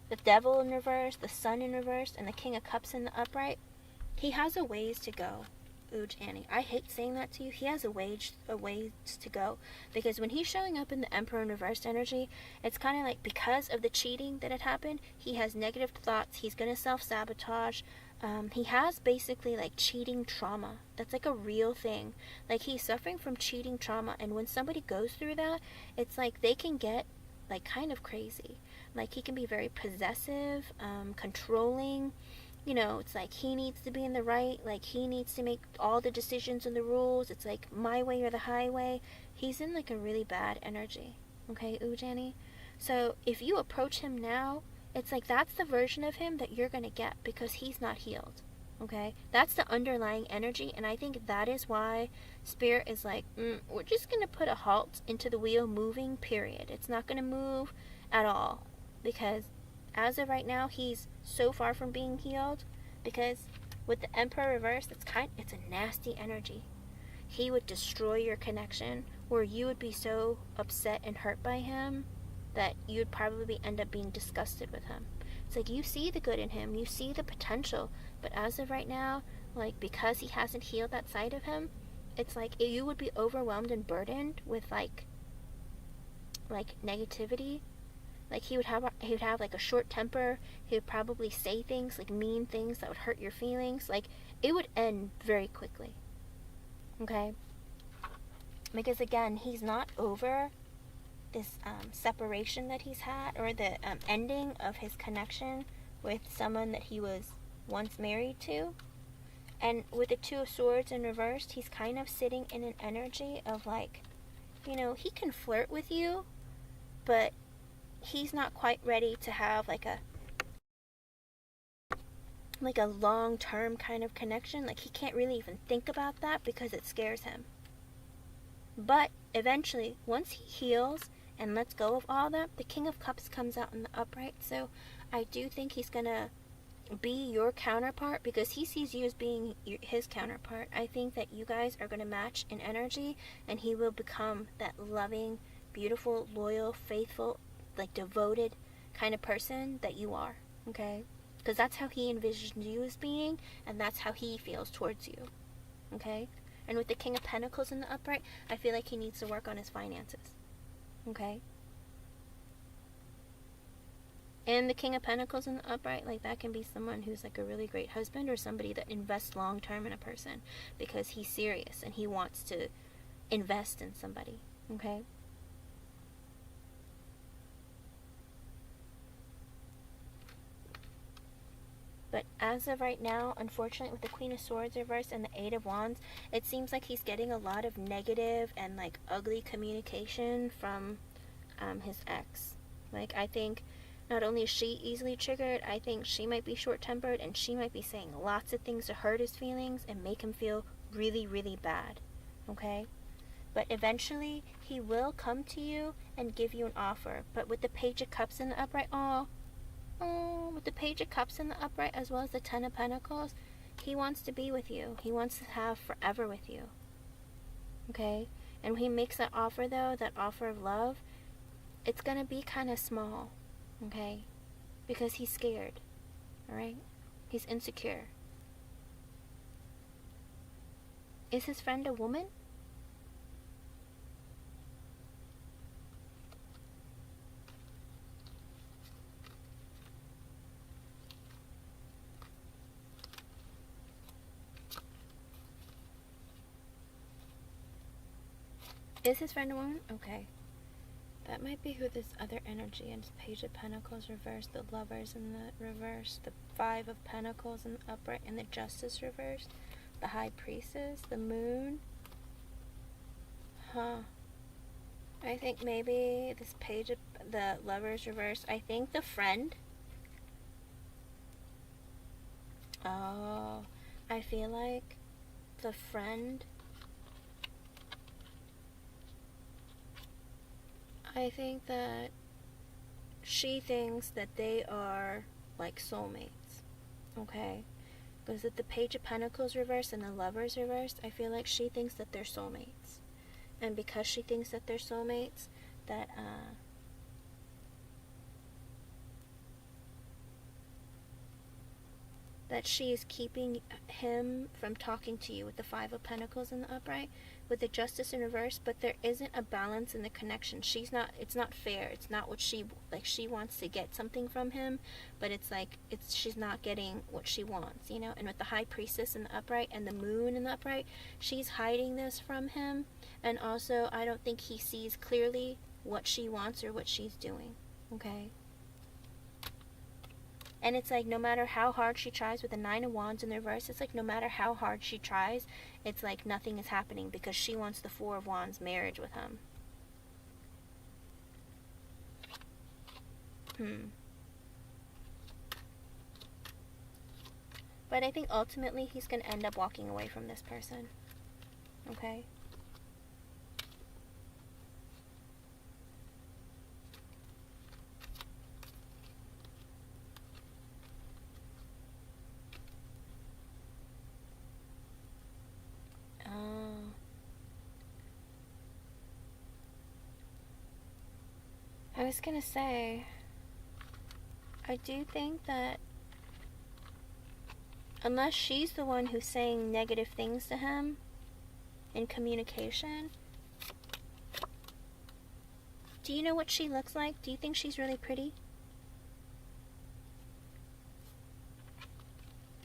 Speaker 1: the Devil in reverse, the Sun in reverse, and the King of Cups in the upright, he has a ways to go. Ooge Annie, I hate saying that to you. He has a ways to go, because when he's showing up in the Emperor in reversed energy, it's kind of like because of the cheating that had happened, he has negative thoughts. He's gonna self-sabotage. He has basically like cheating trauma. That's like a real thing. Like he's suffering from cheating trauma, and when somebody goes through that, it's like they can get like kind of crazy. Like he can be very possessive, controlling. You know, it's like he needs to be in the right, like he needs to make all the decisions and the rules. It's like my way or the highway. He's in like a really bad energy. Okay, Ooge Annie? So if you approach him now, it's like that's the version of him that you're going to get because he's not healed. Okay, that's the underlying energy, and I think that is why Spirit is like, we're just going to put a halt into the wheel moving, period. It's not going to move at all, because as of right now, he's so far from being healed, because with the Emperor reversed, it's a nasty energy. He would destroy your connection, where you would be so upset and hurt by him that you would probably end up being disgusted with him. It's like, you see the good in him, you see the potential, but as of right now, like, because he hasn't healed that side of him, it's like you would be overwhelmed and burdened with like negativity. Like, he would have like a short temper. He would probably say things, like mean things that would hurt your feelings. Like, it would end very quickly. Okay? Because again, he's not over this separation that he's had, or the ending of his connection with someone that he was once married to. And with the Two of Swords in reversed, he's kind of sitting in an energy of like, he can flirt with you, but he's not quite ready to have like a long-term kind of connection. Like, he can't really even think about that because it scares him. But eventually, once he heals and lets go of all that, the King of Cups comes out in the upright. So I do think he's gonna be your counterpart, because he sees you as being his counterpart. I think that you guys are gonna match in energy, and he will become that loving, beautiful, loyal, faithful, like devoted kind of person that you are. Okay? Because that's how he envisions you as being, and that's how he feels towards you. Okay? And with the King of Pentacles in the upright, I feel like he needs to work on his finances. Okay? And the King of Pentacles in the upright, like, that can be someone who's like a really great husband, or somebody that invests long term in a person because he's serious and he wants to invest in somebody. Okay? But as of right now, unfortunately, with the Queen of Swords reversed and the Eight of Wands, it seems like he's getting a lot of negative and like ugly communication from his ex. Like, I think not only is she easily triggered, I think she might be short-tempered, and she might be saying lots of things to hurt his feelings and make him feel really, really bad. Okay? But eventually, he will come to you and give you an offer. But with the Page of Cups in the upright, with the Page of Cups in the upright, as well as the Ten of Pentacles, he wants to be with you. He wants to have forever with you. Okay? And when he makes that offer, though, that offer of love, it's going to be kind of small. Okay? Because he's scared. Alright? He's insecure. Is his friend a woman? Is his friend a woman? Okay. That might be who this other energy is. Page of Pentacles reversed, the Lovers in the reverse, the Five of Pentacles in the upright, and the Justice reversed, the High Priestess, the Moon. I think maybe this Page of the Lovers reversed. I think the friend. Oh, I feel like the friend. I think that she thinks that they are like soulmates. Okay? Because with the Page of Pentacles reversed and the Lovers reversed, I feel like she thinks that they're soulmates. And because she thinks that they're soulmates, that she is keeping him from talking to you with the Five of Pentacles in the upright, with the Justice in reverse, but there isn't a balance in the connection. It's not fair. It's not what she wants to get something from him, but she's not getting what she wants, And with the High Priestess in the upright and the Moon in the upright, she's hiding this from him, and also I don't think he sees clearly what she wants or what she's doing, okay? And it's like, no matter how hard she tries, with the Nine of Wands in the reverse, it's like no matter how hard she tries, it's like nothing is happening because she wants the Four of Wands marriage with him. But I think ultimately he's going to end up walking away from this person. Okay? I was gonna say, I do think that unless she's the one who's saying negative things to him in communication, do you know what she looks like? Do you think she's really pretty?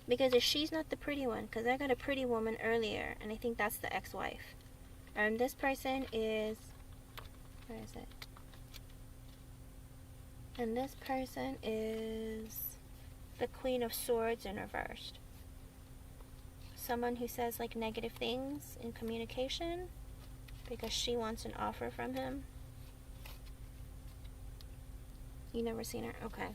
Speaker 1: Because if she's not the pretty one, because I got a pretty woman earlier, and I think that's the ex-wife. And this person is, where is it? And this person is the Queen of Swords in reversed. Someone who says like negative things in communication because she wants an offer from him. You never seen her? Okay.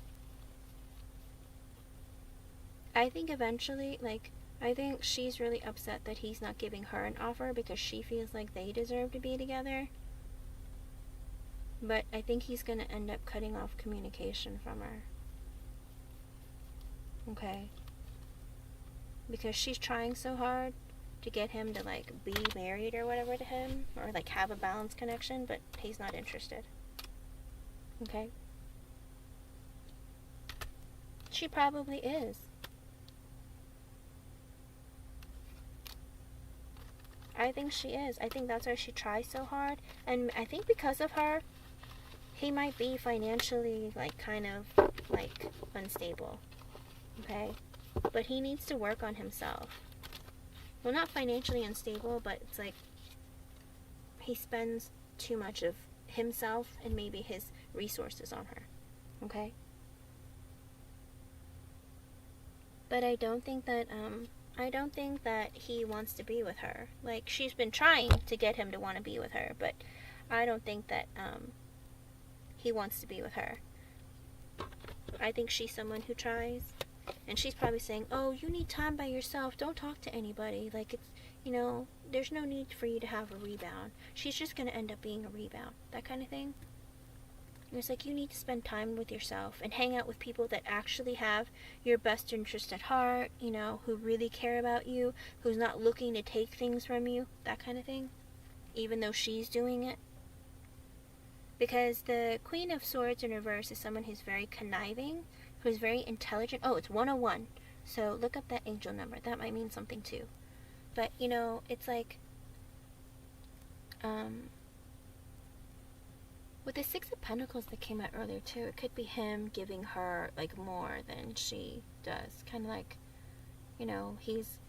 Speaker 1: I think eventually, like, I think she's really upset that he's not giving her an offer because she feels like they deserve to be together. But I think he's going to end up cutting off communication from her. Okay? Because she's trying so hard to get him to, like, be married or whatever to him. Or, like, have a balanced connection, but he's not interested. Okay? She probably is. I think she is. I think that's why she tries so hard. And I think because of her, he might be financially, like, kind of, like, unstable. Okay? But he needs to work on himself. Well, not financially unstable, but it's like he spends too much of himself and maybe his resources on her. Okay? But I don't think that he wants to be with her. Like, she's been trying to get him to want to be with her, but I don't think that he wants to be with her. I think she's someone who tries, and she's probably saying, oh, you need time by yourself, don't talk to anybody, like, it's, you know, there's no need for you to have a rebound. She's just going to end up being a rebound, that kind of thing. And it's like, you need to spend time with yourself and hang out with people that actually have your best interest at heart, you know, who really care about you, who's not looking to take things from you, that kind of thing, even though she's doing it. Because the Queen of Swords in reverse is someone who's very conniving, who's very intelligent. Oh, it's 101. So look up that angel number. That might mean something too. But, you know, it's like, with the Six of Pentacles that came out earlier too, it could be him giving her, like, more than she does. Kind of like, you know, he's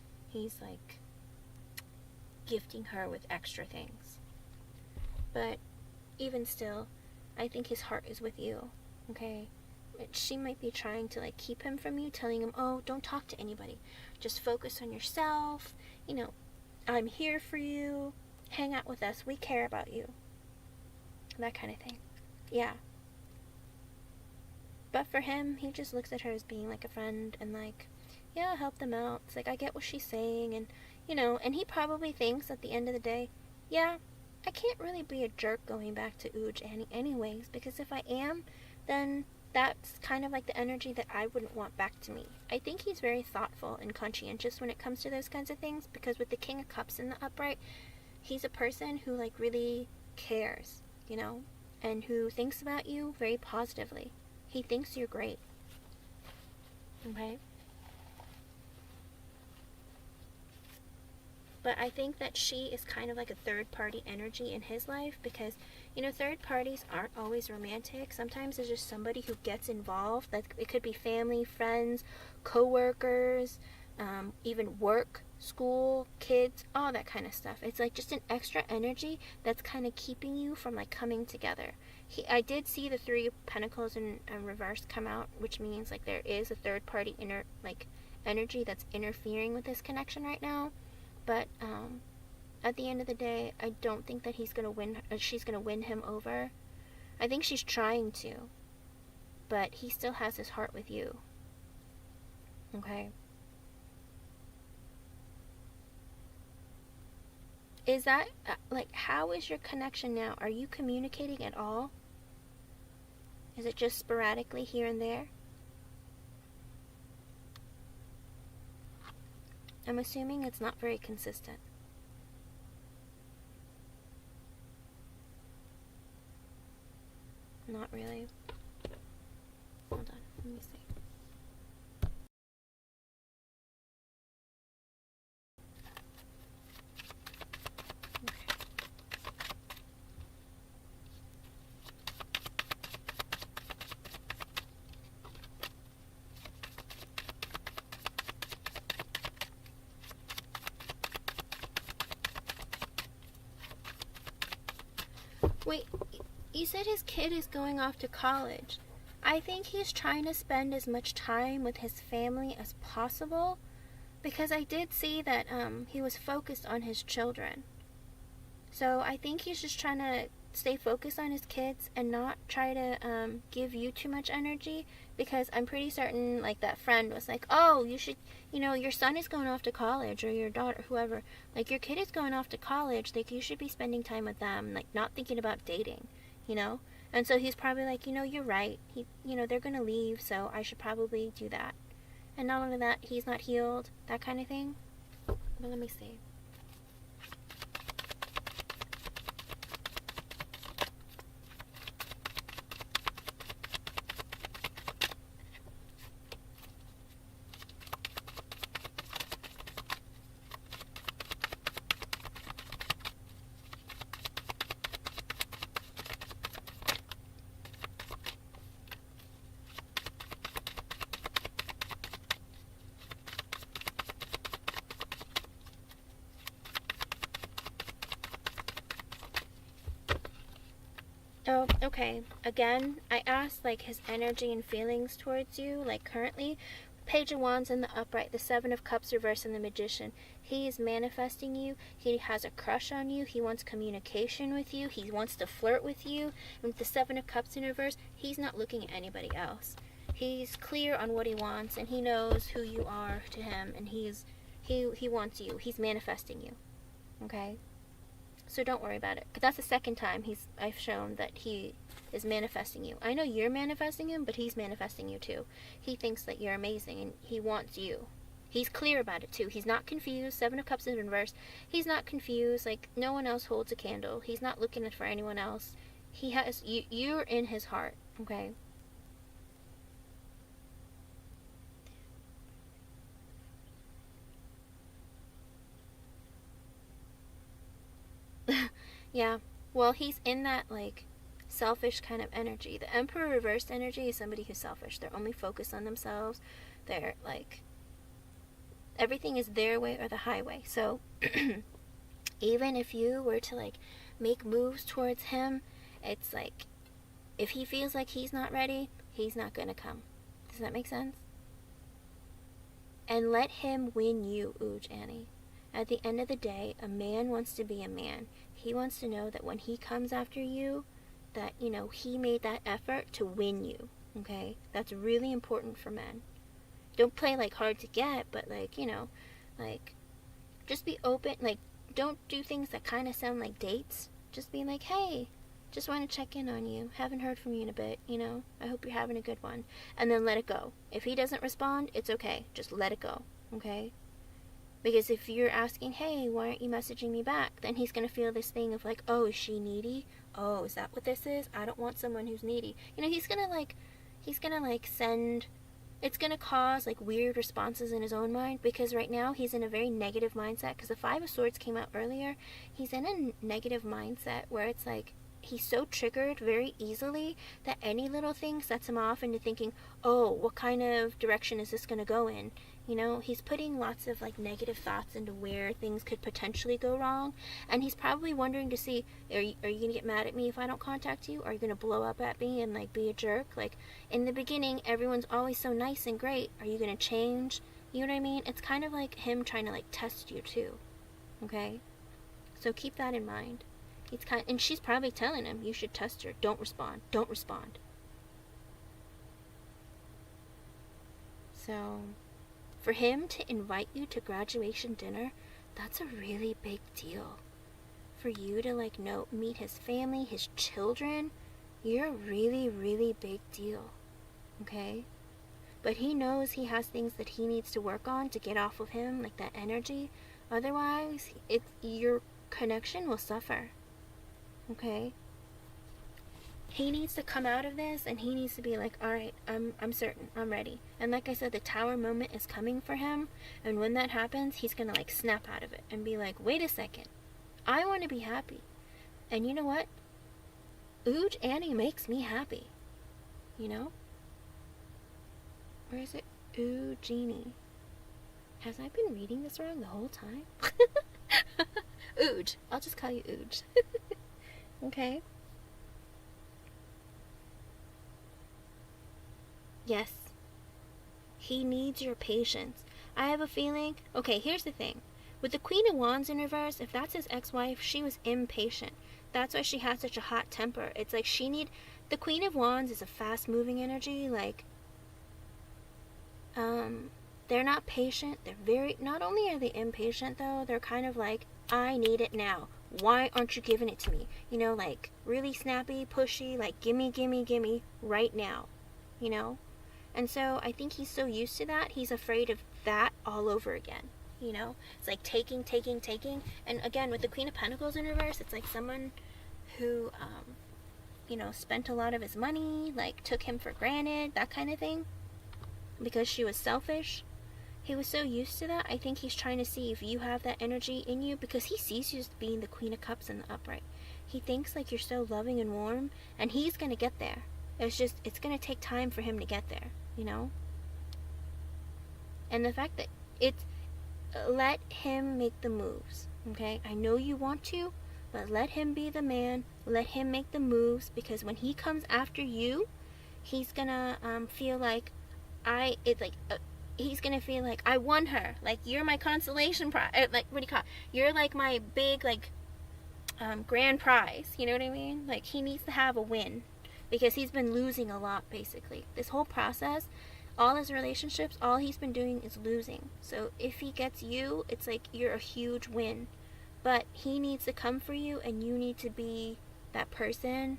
Speaker 1: like gifting her with extra things. But even still, I think his heart is with you, okay? She might be trying to, like, keep him from you, telling him, oh, don't talk to anybody. Just focus on yourself. You know, I'm here for you. Hang out with us. We care about you. That kind of thing. Yeah. But for him, he just looks at her as being, like, a friend and, like, yeah, help them out. It's like, I get what she's saying, and, you know, and he probably thinks at the end of the day, yeah, I can't really be a jerk going back to Ooj anyways, because if I am, then that's kind of like the energy that I wouldn't want back to me. I think he's very thoughtful and conscientious when it comes to those kinds of things, because with the King of Cups in the upright, he's a person who, like, really cares, you know, and who thinks about you very positively. He thinks you're great. Okay? But I think that she is kind of like a third-party energy in his life because, you know, third parties aren't always romantic. Sometimes it's just somebody who gets involved. Like, it could be family, friends, co-workers, even work, school, kids, all that kind of stuff. It's like just an extra energy that's kind of keeping you from, like, coming together. I did see the Three of Pentacles in reverse come out, which means, like, there is a third-party energy that's interfering with this connection right now. But at the end of the day, I don't think that she's gonna win him over. I think she's trying to, but he still has his heart with you. Okay. Is that, like, how is your connection now? Are you communicating at all? Is it just sporadically here and there? I'm assuming it's not very consistent. Not really. Hold on, let me see. Wait, you said his kid is going off to college. I think he's trying to spend as much time with his family as possible, because I did see that he was focused on his children. So I think he's just trying to stay focused on his kids and not try to give you too much energy, because I'm pretty certain, like, that friend was like, oh, you should, your son is going off to college, or your daughter, whoever, like, your kid is going off to college, like, you should be spending time with them, like, not thinking about dating, and so he's probably like, you're right, they're gonna leave, so I should probably do that. And not only that, he's not healed, that kind of thing. But let me see. Oh, okay. Again, I asked, like, his energy and feelings towards you, like, currently. Page of Wands in the upright, the Seven of Cups reversed, and the Magician. He is manifesting you. He has a crush on you. He wants communication with you. He wants to flirt with you. And with the Seven of Cups in reverse, he's not looking at anybody else. He's clear on what he wants, and he knows who you are to him, and he wants you. He's manifesting you. Okay? So don't worry about it, because that's the second time I've shown that he is manifesting you. I know you're manifesting him, but he's manifesting you too. He thinks that you're amazing, and he wants you. He's clear about it too. He's not confused. Seven of Cups in reverse. He's not confused. Like, no one else holds a candle. He's not looking for anyone else. He has you. You're in his heart. Okay. Yeah. Well, he's in that, like, selfish kind of energy. The Emperor reversed energy is somebody who's selfish. They're only focused on themselves. They're like, everything is their way or the highway. So even if you were to, like, make moves towards him, it's like, if he feels like he's not ready, he's not gonna come. Does that make sense? And let him win you, Ooge Annie. At the end of the day, a man wants to be a man. He wants to know that when he comes after you, that, he made that effort to win you. Okay? That's really important for men. Don't play, like, hard to get, but, like, like, just be open. Like, don't do things that kind of sound like dates. Just be like, hey, just want to check in on you. Haven't heard from you in a bit, I hope you're having a good one. And then let it go. If he doesn't respond, it's okay. Just let it go. Okay? Because if you're asking, hey, why aren't you messaging me back? Then he's going to feel this thing of, like, oh, is she needy? Oh, is that what this is? I don't want someone who's needy. He's going to send, it's going to cause, like, weird responses in his own mind, because right now he's in a very negative mindset, because the Five of Swords came out earlier. He's in a negative mindset where it's like, he's so triggered very easily that any little thing sets him off into thinking, oh, what kind of direction is this going to go in? He's putting lots of, like, negative thoughts into where things could potentially go wrong. And he's probably wondering to see, are you going to get mad at me if I don't contact you? Are you going to blow up at me and, like, be a jerk? Like, in the beginning, everyone's always so nice and great. Are you going to change? You know what I mean? It's kind of like him trying to, like, test you, too. Okay? So keep that in mind. And she's probably telling him, you should test her. Don't respond. Don't respond. So, for him to invite you to graduation dinner, that's a really big deal. for you to like meet his family, his children, you're a really, really big deal. Okay? But he knows he has things that he needs to work on to get off of him, like that energy. Otherwise, your connection will suffer. Okay? He needs to come out of this, and he needs to be like, alright, I'm certain, I'm ready. And like I said, the tower moment is coming for him, and when that happens, he's gonna like snap out of it and be like, wait a second, I want to be happy. And you know what? Ooj Annie makes me happy. You know? Or is it Ooh Genie? Has I been reading this wrong the whole time? Ooj. I'll just call you Ooj. Okay? Yes. He needs your patience. I have a feeling... Okay, here's the thing. With the Queen of Wands in reverse, if that's his ex-wife, she was impatient. That's why she had such a hot temper. It's like the Queen of Wands is a fast-moving energy. Like, they're not patient. Not only are they impatient, though, they're kind of like, I need it now. Why aren't you giving it to me? You know, like, really snappy, pushy, like, gimme, gimme, gimme, right now. You know? And so I think he's so used to that, he's afraid of that all over again. You know? It's like taking. And again, with the Queen of Pentacles in reverse, it's like someone who, spent a lot of his money, like took him for granted, that kind of thing. Because she was selfish. He was so used to that, I think he's trying to see if you have that energy in you, because he sees you as being the Queen of Cups in the upright. He thinks like you're so loving and warm, and he's going to get there. It's going to take time for him to get there, you know? And the fact that let him make the moves, okay? I know you want to, but let him be the man. Let him make the moves, because when he comes after you, he's going to feel like he's going to feel like I won her. Like, you're my consolation prize. Like, what do you call it? You're like my big, like, grand prize. You know what I mean? Like, he needs to have a win. Because he's been losing a lot, basically. This whole process, all his relationships, all he's been doing is losing. So if he gets you, it's like you're a huge win. But he needs to come for you, and you need to be that person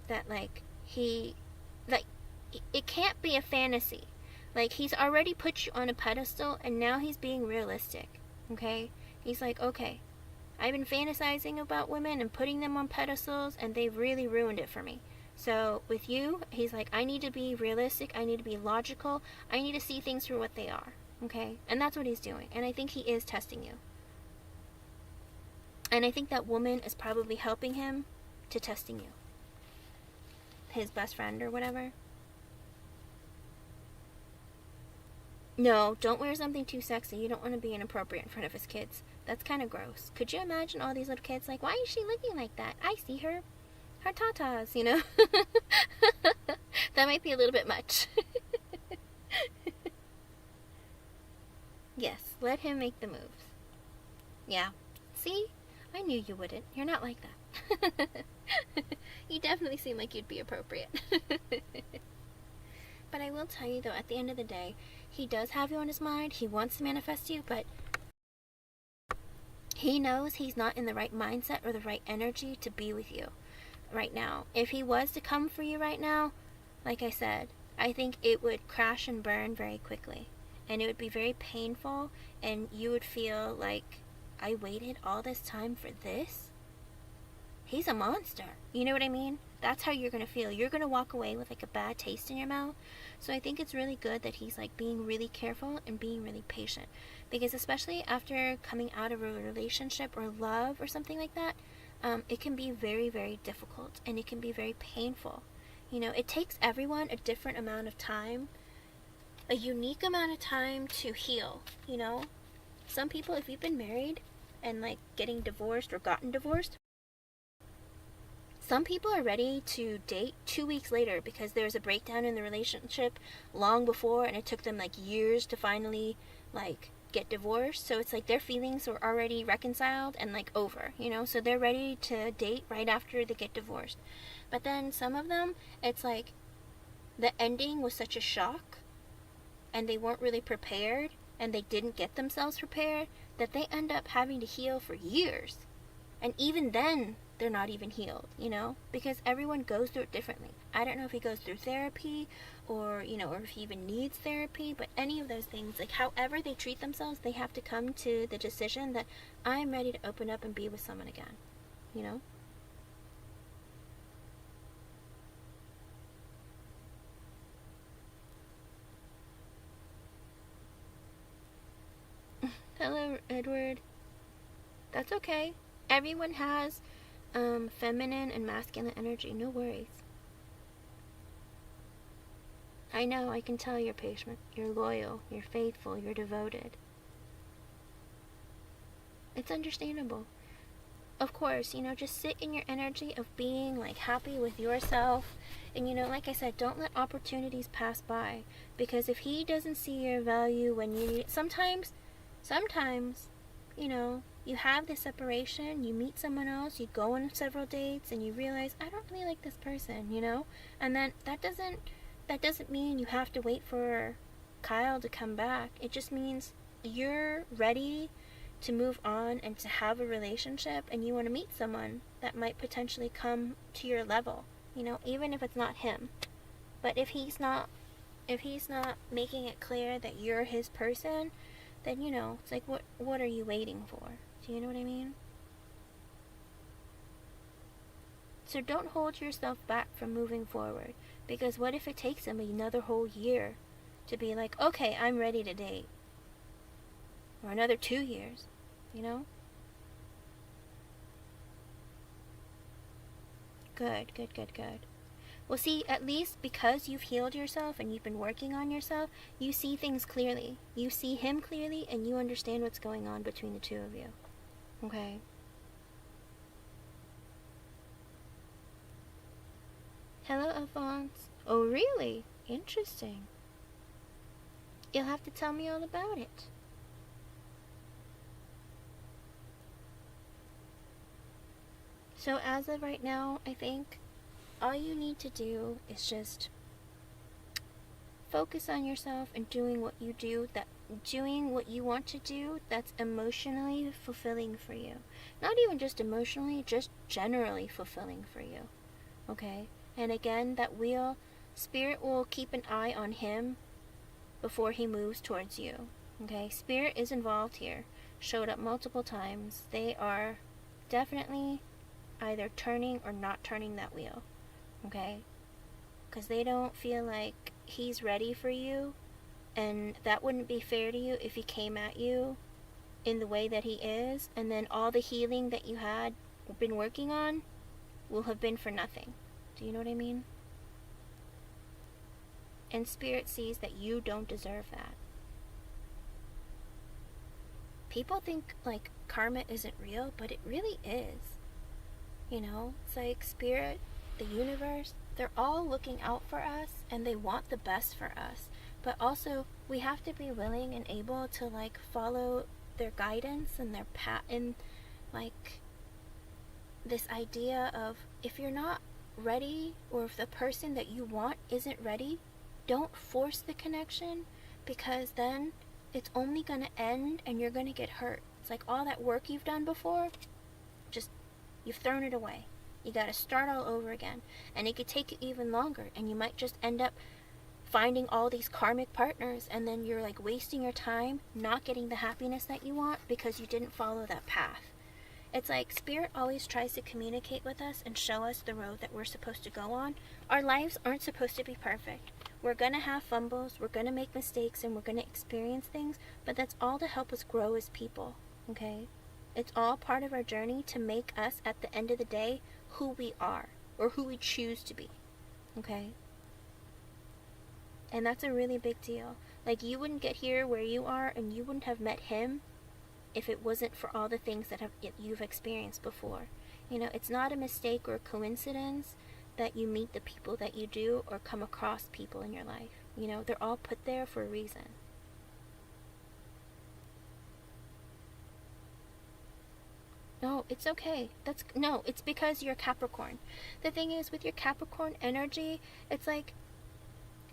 Speaker 1: that, like, it can't be a fantasy. Like, he's already put you on a pedestal, and now he's being realistic. Okay? He's like, okay, I've been fantasizing about women and putting them on pedestals, and they've really ruined it for me. So with you, he's like, I need to be realistic, I need to be logical, I need to see things for what they are, okay? And that's what he's doing, and I think he is testing you. And I think that woman is probably helping him to testing you. His best friend or whatever. No, don't wear something too sexy. You don't want to be inappropriate in front of his kids. That's kind of gross. Could you imagine all these little kids like, why is she looking like that? I see her tatas, you know? That might be a little bit much. Yes, let him make the moves. Yeah. See? I knew you wouldn't. You're not like that. You definitely seem like you'd be appropriate. But I will tell you, though, at the end of the day, he does have you on his mind. He wants to manifest you, but he knows he's not in the right mindset or the right energy to be with you right now. If he was to come for you right now, like I said, I think it would crash and burn very quickly. And it would be very painful, and you would feel like, I waited all this time for this? He's a monster. You know what I mean? That's how you're going to feel. You're going to walk away with like a bad taste in your mouth. So I think it's really good that he's like being really careful and being really patient. Because especially after coming out of a relationship or love or something like that, it can be very, very difficult, and it can be very painful. You know, it takes everyone a different amount of time, a unique amount of time to heal, you know? Some people, if you've been married and like getting divorced or gotten divorced, some people are ready to date 2 weeks later because there's a breakdown in the relationship long before, and it took them like years to finally like get divorced. So it's like their feelings were already reconciled and like over, you know? So they're ready to date right after they get divorced. But then some of them, it's like the ending was such a shock, and they weren't really prepared, and they didn't get themselves prepared, that they end up having to heal for years. And even then, they're not even healed, you know, because everyone goes through it differently. I don't know if he goes through therapy or, you know, or if he even needs therapy, but any of those things, like however they treat themselves, they have to come to the decision that I'm ready to open up and be with someone again, you know? Hello, Edward. That's okay. Everyone has feminine and masculine energy. No worries. I know, I can tell you're patient. You're loyal. You're faithful. You're devoted. It's understandable. Of course, you know, just sit in your energy of being, like, happy with yourself. And, you know, like I said, don't let opportunities pass by. Because if he doesn't see your value when you need it, sometimes, you know, you have this separation, you meet someone else, you go on several dates, and you realize, I don't really like this person, you know? And then that doesn't mean you have to wait for Kyle to come back. It just means you're ready to move on and to have a relationship, and you want to meet someone that might potentially come to your level, you know, even if it's not him. But if he's not making it clear that you're his person, then, you know, it's like, what are you waiting for? Do you know what I mean? So don't hold yourself back from moving forward, because what if it takes him another whole year to be like, okay, I'm ready to date? Or another 2 years, you know? Good. Well, see, at least because you've healed yourself and you've been working on yourself, you see things clearly. You see him clearly, and you understand what's going on between the two of you. Okay? Hello, Alphonse. Oh, really? Interesting. You'll have to tell me all about it. So as of right now, I think all you need to do is just focus on yourself and doing what you want to do that's emotionally fulfilling for you. Not even just emotionally, just generally fulfilling for you. Okay? And again, that Spirit will keep an eye on him before he moves towards you. Okay? Spirit is involved here. Showed up multiple times. They are definitely either turning or not turning that wheel. Okay? Because they don't feel like he's ready for you, and that wouldn't be fair to you if he came at you in the way that he is, and then all the healing that you had been working on will have been for nothing. Do you know what I mean? And Spirit sees that you don't deserve that. People think like karma isn't real, but it really is. You know, it's like Spirit, the universe, they're all looking out for us, and they want the best for us. But also, we have to be willing and able to, like, follow their guidance and their path, and, like, this idea of, if you're not ready, or if the person that you want isn't ready, don't force the connection, because then it's only going to end and you're going to get hurt. It's like all that work you've done before, just, you've thrown it away. You gotta start all over again. And it could take you even longer, and you might just end up finding all these karmic partners, and then you're like wasting your time not getting the happiness that you want because you didn't follow that path. It's like Spirit always tries to communicate with us and show us the road that we're supposed to go on. Our lives aren't supposed to be perfect. We're gonna have fumbles, we're gonna make mistakes, and we're gonna experience things, but that's all to help us grow as people. Okay? It's all part of our journey to make us, at the end of the day, who we are, or who we choose to be. Okay? And that's a really big deal. Like, you wouldn't get here where you are, and you wouldn't have met him if it wasn't for all the things that you've experienced before. You know, it's not a mistake or a coincidence that you meet the people that you do, or come across people in your life. You know, they're all put there for a reason. No, it's okay. It's because you're Capricorn. The thing is, with your Capricorn energy, it's like,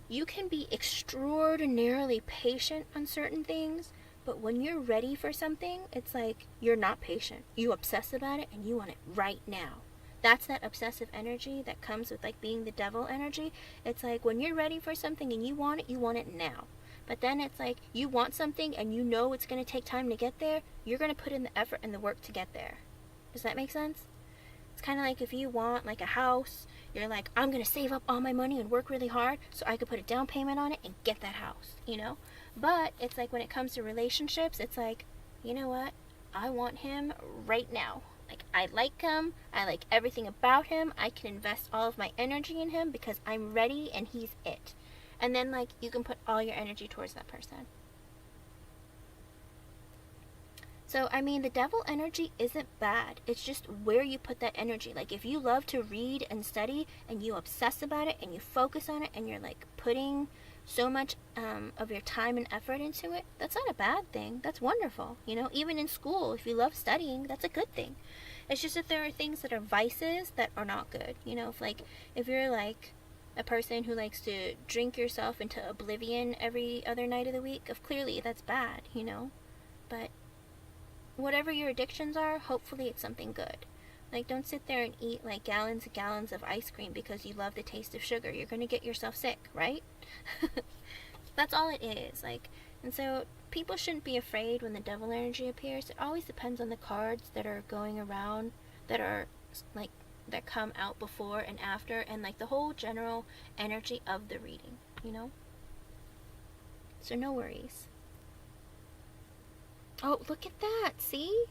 Speaker 1: you can be extraordinarily patient on certain things, But when you're ready for something, it's like you're not patient. You obsess about it and you want it right now. That's that obsessive energy that comes with like being the devil energy. It's like when you're ready for something and you want it now. But then it's like you want something and you know it's going to take time to get there. You're going to put in the effort and the work to get there. Does that make sense? It's kind of like if you want like a house, you're like, I'm going to save up all my money and work really hard so I could put a down payment on it and get that house, you know? But it's like when it comes to relationships, it's like, you know what? I want him right now. Like, I like him. I like everything about him. I can invest all of my energy in him because I'm ready and he's it. And then, like, you can put all your energy towards that person. So, I mean, the devil energy isn't bad. It's just where you put that energy. Like, if you love to read and study and you obsess about it and you focus on it and you're, like, putting so much of your time and effort into it, that's not a bad thing. That's wonderful. You know, even in school, if you love studying, that's a good thing. It's just that there are things that are vices that are not good. You know, if you're, like, a person who likes to drink yourself into oblivion every other night of the week, clearly that's bad, you know? But whatever your addictions are, hopefully it's something good. Like, don't sit there and eat, like, gallons and gallons of ice cream because you love the taste of sugar. You're going to get yourself sick, right? That's all it is. Like, and so people shouldn't be afraid when the devil energy appears. It always depends on the cards that are going around, that are, like, that come out before and after, and, like, the whole general energy of the reading, you know? So no worries. Oh, look at that, see?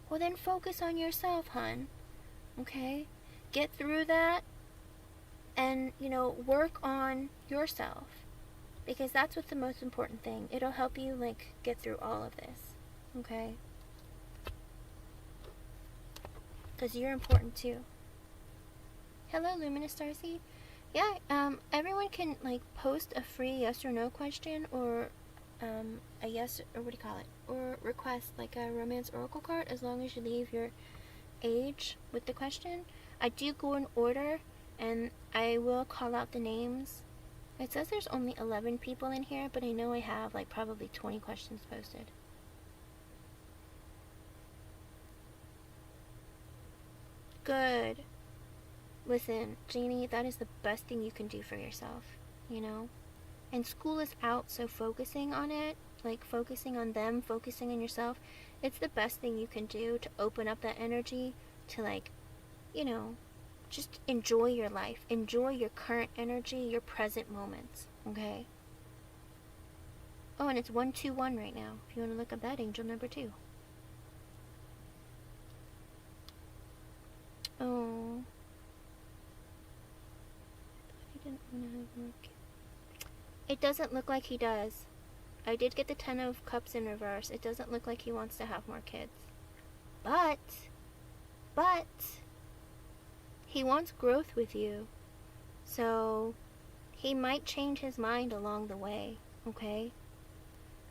Speaker 1: Well, then focus on yourself, hun. Okay? Get through that and, you know, work on yourself. Because that's what's the most important thing. It'll help you, like, get through all of this. Okay? Because you're important, too. Hello, Luminous Starseed. Yeah, everyone can, like, post a free yes or no question or a yes, or what do you call it, or request like a romance oracle card, as long as you leave your age with the question. I do go in order and I will call out the names. It says there's only 11 people in here, but I know I have like probably 20 questions posted. Good. Listen, Jeannie, that is the best thing you can do for yourself, you know? And school is out, so focusing on it, like focusing on them, focusing on yourself, it's the best thing you can do to open up that energy to, like, you know, just enjoy your life. Enjoy your current energy, your present moments, okay? Oh, and it's 121 right now, if you want to look up that angel number 2. Oh. I thought he didn't want to have more kids. It doesn't look like he does. I did get the 10 of Cups in reverse. It doesn't look like he wants to have more kids. But, he wants growth with you. So, he might change his mind along the way, okay?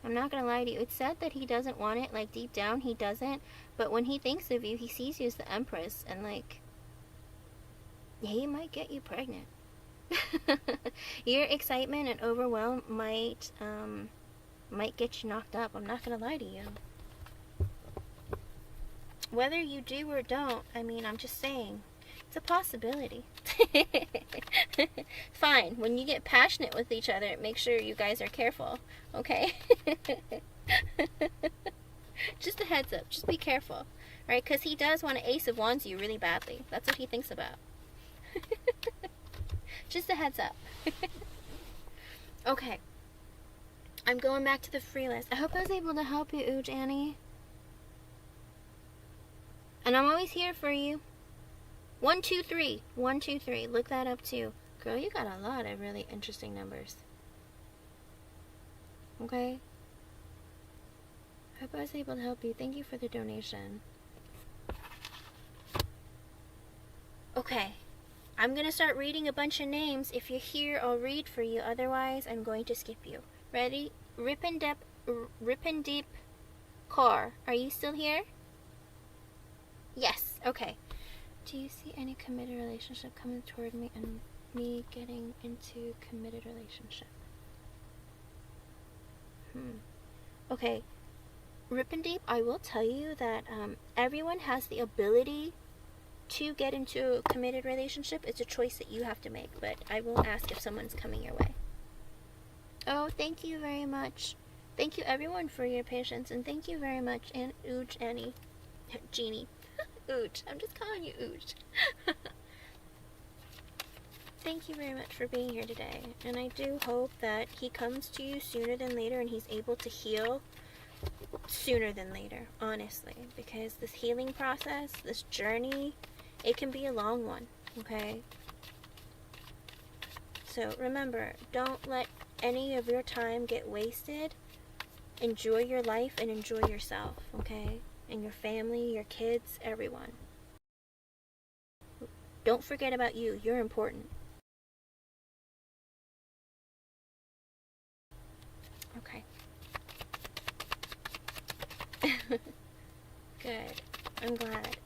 Speaker 1: I'm not gonna lie to you. It's sad that he doesn't want it. Like, deep down, he doesn't. But when he thinks of you, he sees you as the Empress. And, like, he might get you pregnant. Your excitement and overwhelm might get you knocked up. I'm not gonna lie to you. Whether you do or don't, I mean, I'm just saying, it's a possibility. Fine, when you get passionate with each other, make sure you guys are careful, okay? Just a heads up, just be careful, right? Because he does want to Ace of Wands you really badly. That's what he thinks about. Just a heads up. Okay. I'm going back to the free list. I hope I was able to help you, Ooge Annie. And I'm always here for you. 1, 2, 3. 1, 2, 3. Look that up too. Girl, you got a lot of really interesting numbers. Okay? I hope I was able to help you. Thank you for the donation. Okay. I'm going to start reading a bunch of names. If you're here, I'll read for you. Otherwise, I'm going to skip you. Ready? Rip and Deep Car. Are you still here? Yes. Okay. Do you see any committed relationship coming toward me and me getting into committed relationship? Okay, Rip and Deep, I will tell you that everyone has the ability to get into a committed relationship. It's a choice that you have to make, but I won't ask if someone's coming your way. Oh, thank you very much. Thank you everyone for your patience, and thank you very much, and Ooch Annie. Jeannie. Ooch. I'm just calling you Ooch. Thank you very much for being here today, and I do hope that he comes to you sooner than later and he's able to heal sooner than later, honestly, because this healing process, this journey, it can be a long one, okay? So remember, don't let any of your time get wasted. Enjoy your life and enjoy yourself, okay? And your family, your kids, everyone. Don't forget about you. You're important. Okay. Good. I'm glad.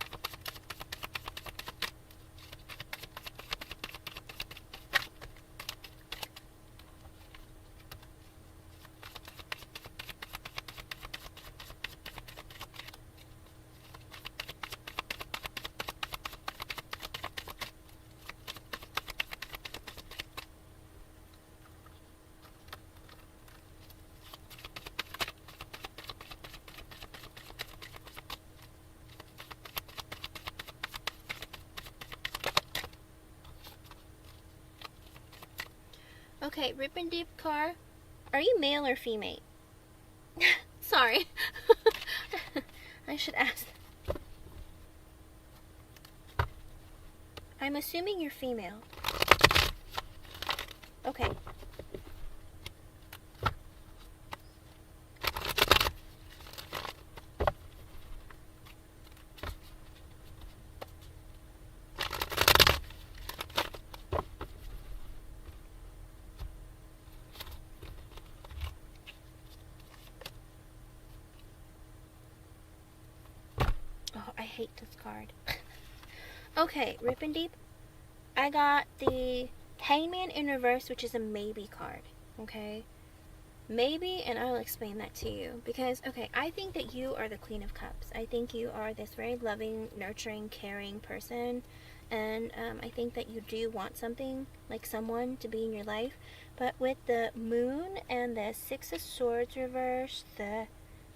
Speaker 1: Okay, Rip and Deep car, are you male or female? Sorry. I should ask. I'm assuming you're female. Okay. Oh, I hate this card. Okay, Rip and Deep. I got the Hangman in reverse, which is a maybe card. Okay? Maybe, and I'll explain that to you. Because, okay, I think that you are the Queen of Cups. I think you are this very loving, nurturing, caring person. And I think that you do want something, like someone to be in your life. But with the Moon and the Six of Swords reversed, the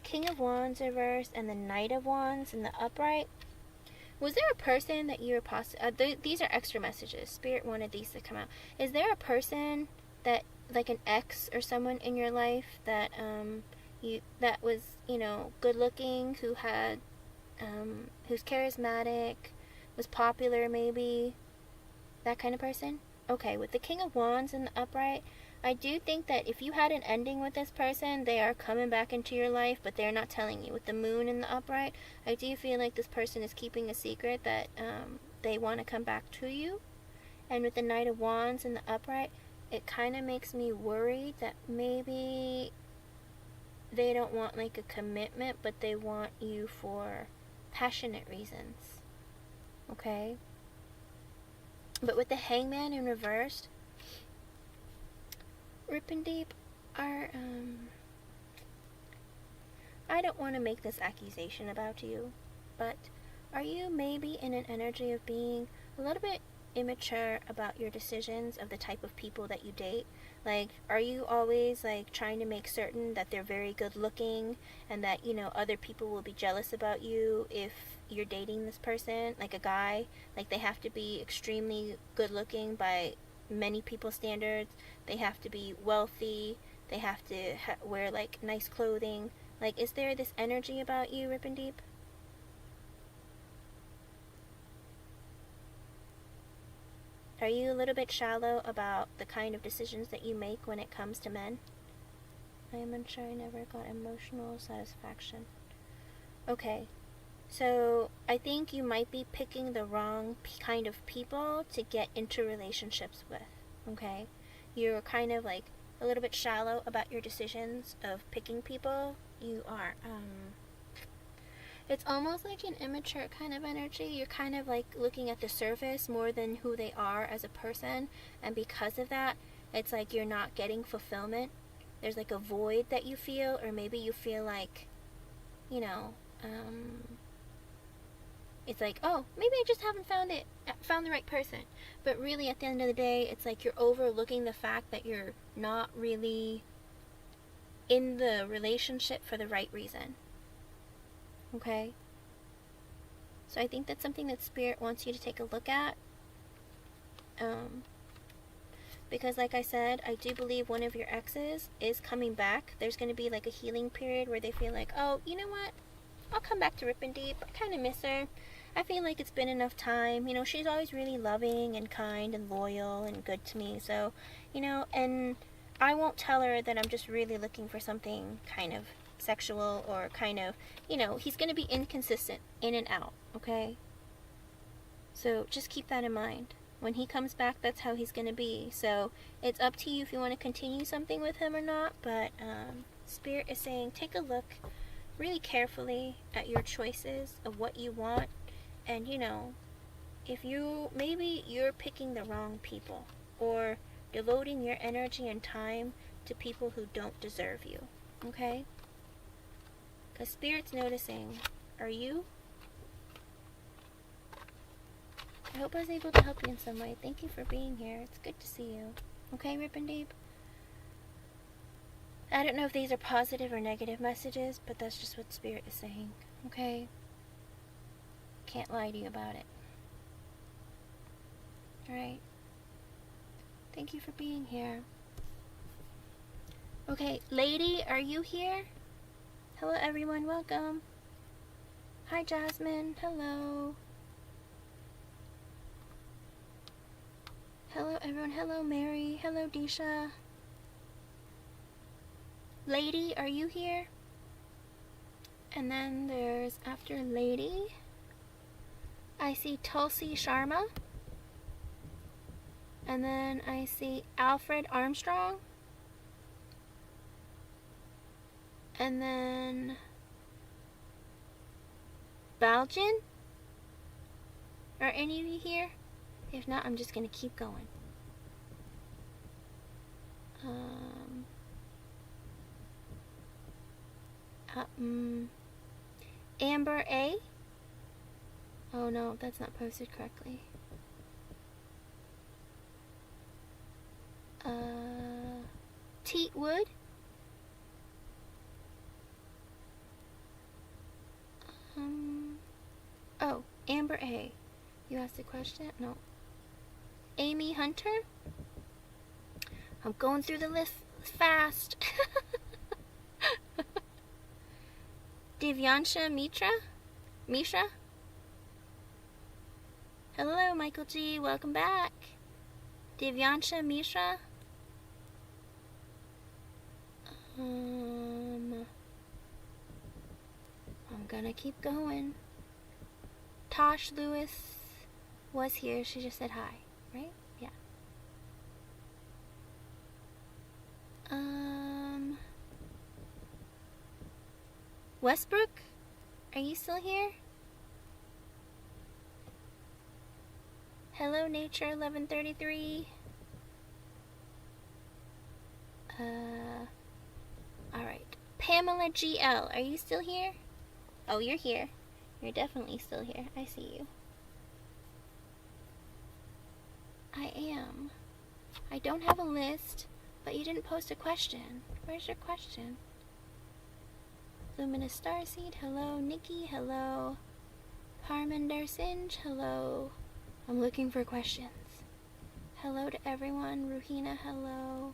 Speaker 1: King of Wands reversed, and the Knight of Wands in the upright, was there a person that you were these are extra messages. Spirit wanted these to come out. Is there a person that, like an ex or someone in your life that that was, good looking, who had who's charismatic, was popular maybe, that kind of person? Okay, with the King of Wands in the upright, I do think that if you had an ending with this person, they are coming back into your life, but they're not telling you. With the Moon in the upright, I do feel like this person is keeping a secret that they want to come back to you. And with the Knight of Wands in the upright, it kind of makes me worried that maybe they don't want like a commitment, but they want you for passionate reasons. Okay? But with the Hangman in reversed, Rip and Deep are, I don't want to make this accusation about you, but are you maybe in an energy of being a little bit immature about your decisions of the type of people that you date? Like, are you always like trying to make certain that they're very good looking and that, other people will be jealous about you if you're dating this person? Like a guy, like they have to be extremely good looking by many people's standards. They have to be wealthy. They have to wear like nice clothing. Like, is there this energy about you, Rip and Deep? Are you a little bit shallow about the kind of decisions that you make when it comes to men? I am unsure. I never got emotional satisfaction. Okay, so I think you might be picking the wrong kind of people to get into relationships with. Okay, you're kind of like a little bit shallow about your decisions of picking people. You are it's almost like an immature kind of energy. You're kind of like looking at the surface more than who they are as a person, and because of that, it's like you're not getting fulfillment there's like a void that you feel, or maybe you feel like, you know, it's like, oh, maybe I just haven't found the right person. But really, at the end of the day, it's like you're overlooking the fact that you're not really in the relationship for the right reason. Okay? So I think that's something that Spirit wants you to take a look at. Because like I said, I do believe one of your exes is coming back. There's going to be like a healing period where they feel like, oh, you know what? I'll come back to Rip and Deep. I kind of miss her. I feel like it's been enough time. You know, she's always really loving and kind and loyal and good to me. So, you know, and I won't tell her that I'm just really looking for something kind of sexual or kind of, you know, he's going to be inconsistent in and out, okay? So just keep that in mind. When he comes back, that's how he's going to be. So it's up to you if you want to continue something with him or not. But Spirit is saying take a look really carefully at your choices of what you want. And, you know, if maybe you're picking the wrong people or devoting your energy and time to people who don't deserve you. Okay? Because Spirit's noticing, are you? I hope I was able to help you in some way. Thank you for being here. It's good to see you. Okay, Rip and Deep? I don't know if these are positive or negative messages, but that's just what Spirit is saying. Okay? Can't lie to you about it. Alright. Thank you for being here. Okay, Lady, are you here? Hello, everyone. Welcome. Hi, Jasmine. Hello. Hello, everyone. Hello, Mary. Hello, Disha. Lady, are you here? And then there's, after Lady, I see Tulsi Sharma. And then I see Alfred Armstrong. And then Baljan. Are any of you here? If not, I'm just going to keep going. Amber A. Oh no, that's not posted correctly. Teat Wood. Oh, Amber A. You asked a question? No. Amy Hunter. I'm going through the list fast. Divyansha Mishra. Hello, Michael G. Welcome back. Divyansha Mishra. I'm gonna keep going. Tosh Lewis was here. She just said hi, right? Yeah. Westbrook, are you still here? Hello, Nature 1133. Alright. Pamela GL, are you still here? Oh, you're here. You're definitely still here. I see you. I am. I don't have a list, but you didn't post a question. Where's your question? Luminous Starseed, hello. Nikki, hello. Harminder Sinj, hello. I'm looking for questions. Hello to everyone. Ruhina, hello.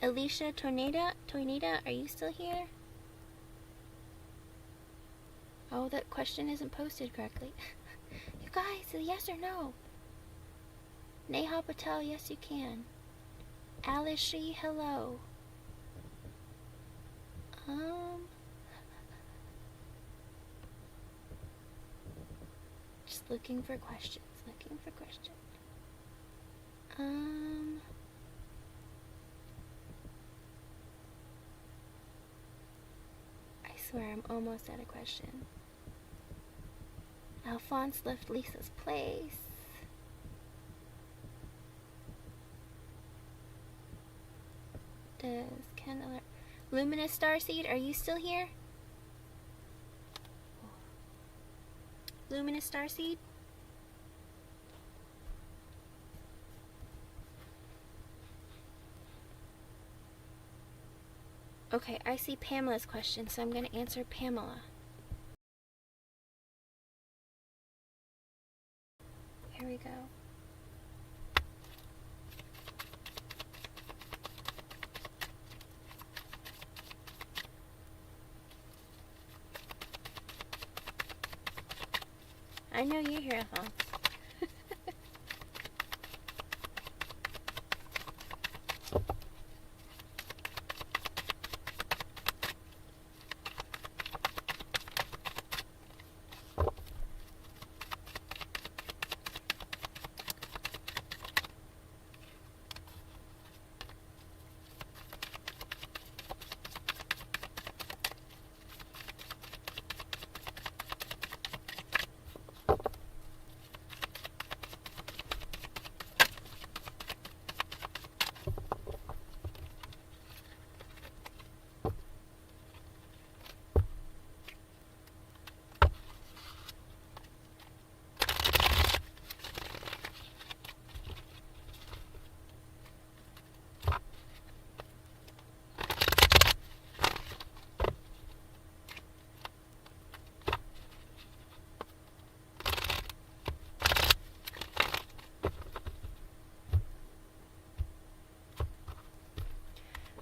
Speaker 1: Alicia Tornada, are you still here? Oh, that question isn't posted correctly. You guys, yes or no? Neha Patel, yes you can. Alice Shee, hello. Just looking for questions, I swear I'm almost at a question. Alphonse left Lisa's place. Can alert. Luminous Starseed, are you still here? Luminous Starseed? Okay, I see Pamela's question, so I'm going to answer Pamela. Here we go. I know you hear thoughts.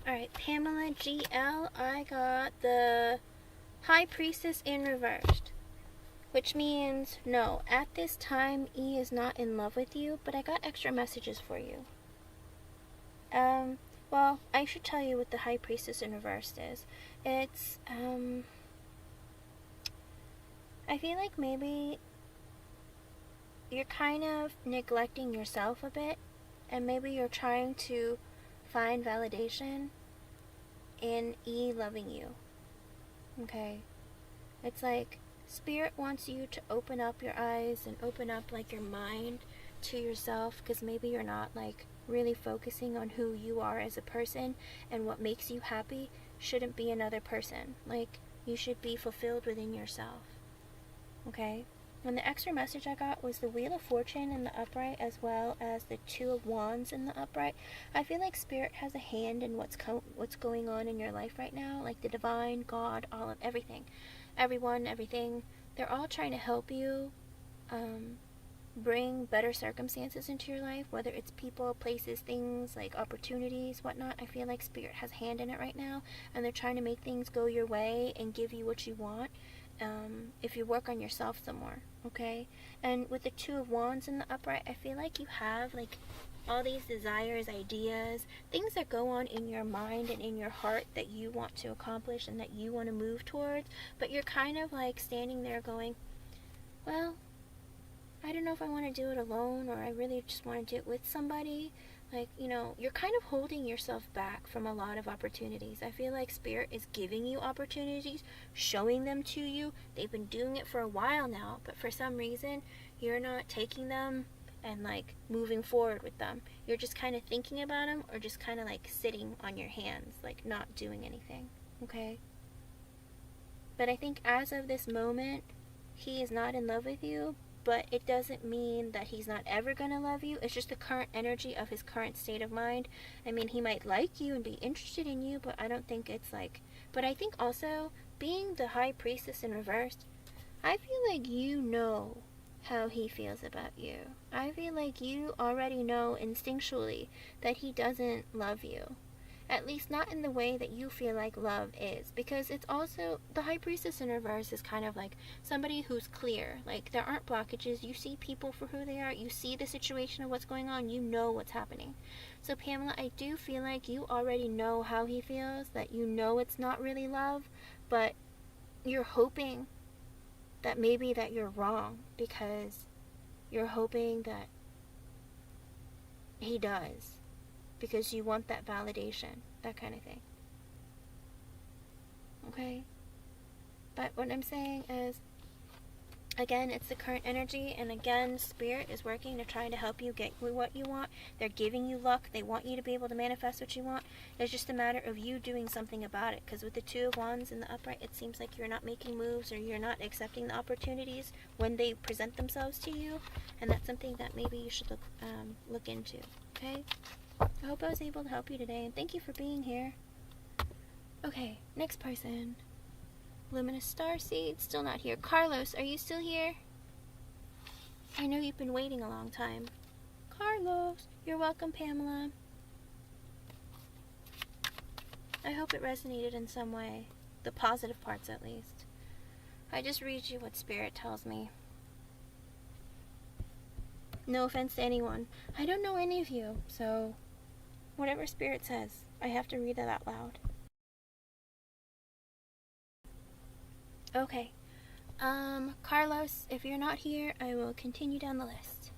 Speaker 1: Alright, Pamela GL, I got the High Priestess in reversed. Which means, no, at this time, E is not in love with you, but I got extra messages for you. Well, I should tell you what the High Priestess in reversed is. It's, I feel like maybe you're kind of neglecting yourself a bit, and maybe you're trying to find validation in E loving you. Okay? It's like Spirit wants you to open up your eyes and open up like your mind to yourself, because maybe you're not like really focusing on who you are as a person, and what makes you happy shouldn't be another person. Like, you should be fulfilled within yourself. Okay? And the extra message I got was the Wheel of Fortune in the upright, as well as the Two of Wands in the upright. I feel like Spirit has a hand in what's going on in your life right now. Like the divine, God, all of everything. Everyone, everything. They're all trying to help you bring better circumstances into your life. Whether it's people, places, things, like opportunities, whatnot. I feel like Spirit has a hand in it right now. And they're trying to make things go your way and give you what you want. If you work on yourself some more, okay? And with the Two of Wands in the upright, I feel like you have like all these desires, ideas, things that go on in your mind and in your heart that you want to accomplish and that you want to move towards, but you're kind of like standing there going, well, I don't know if I want to do it alone, or I really just want to do it with somebody. Like, you know, you're kind of holding yourself back from a lot of opportunities. I feel like Spirit is giving you opportunities, showing them to you. They've been doing it for a while now, but for some reason, you're not taking them and like moving forward with them. You're just kind of thinking about them, or just kind of like sitting on your hands, like not doing anything, okay? But I think as of this moment, he is not in love with you, but it doesn't mean that he's not ever going to love you. It's just the current energy of his current state of mind. I mean, he might like you and be interested in you, but I don't think it's like... But I think also, being the High Priestess in reverse, I feel like you know how he feels about you. I feel like you already know instinctually that he doesn't love you. At least not in the way that you feel like love is. Because it's also, the High Priestess in reverse is kind of like somebody who's clear. Like, there aren't blockages. You see people for who they are. You see the situation of what's going on. You know what's happening. So, Pamela, I do feel like you already know how he feels. That you know it's not really love. But you're hoping that maybe that you're wrong. Because you're hoping that he does. Because you want that validation, that kind of thing. Okay? But what I'm saying is, Again, it's the current energy, and again, Spirit is working to try to help you get what you want. They're giving you luck. They want you to be able to manifest what you want. It's just a matter of you doing something about it, because with the Two of Wands in the upright, it seems like you're not making moves, or you're not accepting the opportunities when they present themselves to you, and that's something that maybe you should look into, okay? I hope I was able to help you today, and thank you for being here. Okay, next person. Luminous Starseed, still not here. Carlos, are you still here? I know you've been waiting a long time. Carlos, you're welcome, Pamela. I hope it resonated in some way. The positive parts, at least. I just read you what Spirit tells me. No offense to anyone. I don't know any of you, so whatever Spirit says, I have to read it out loud. Okay. Carlos, if you're not here, I will continue down the list.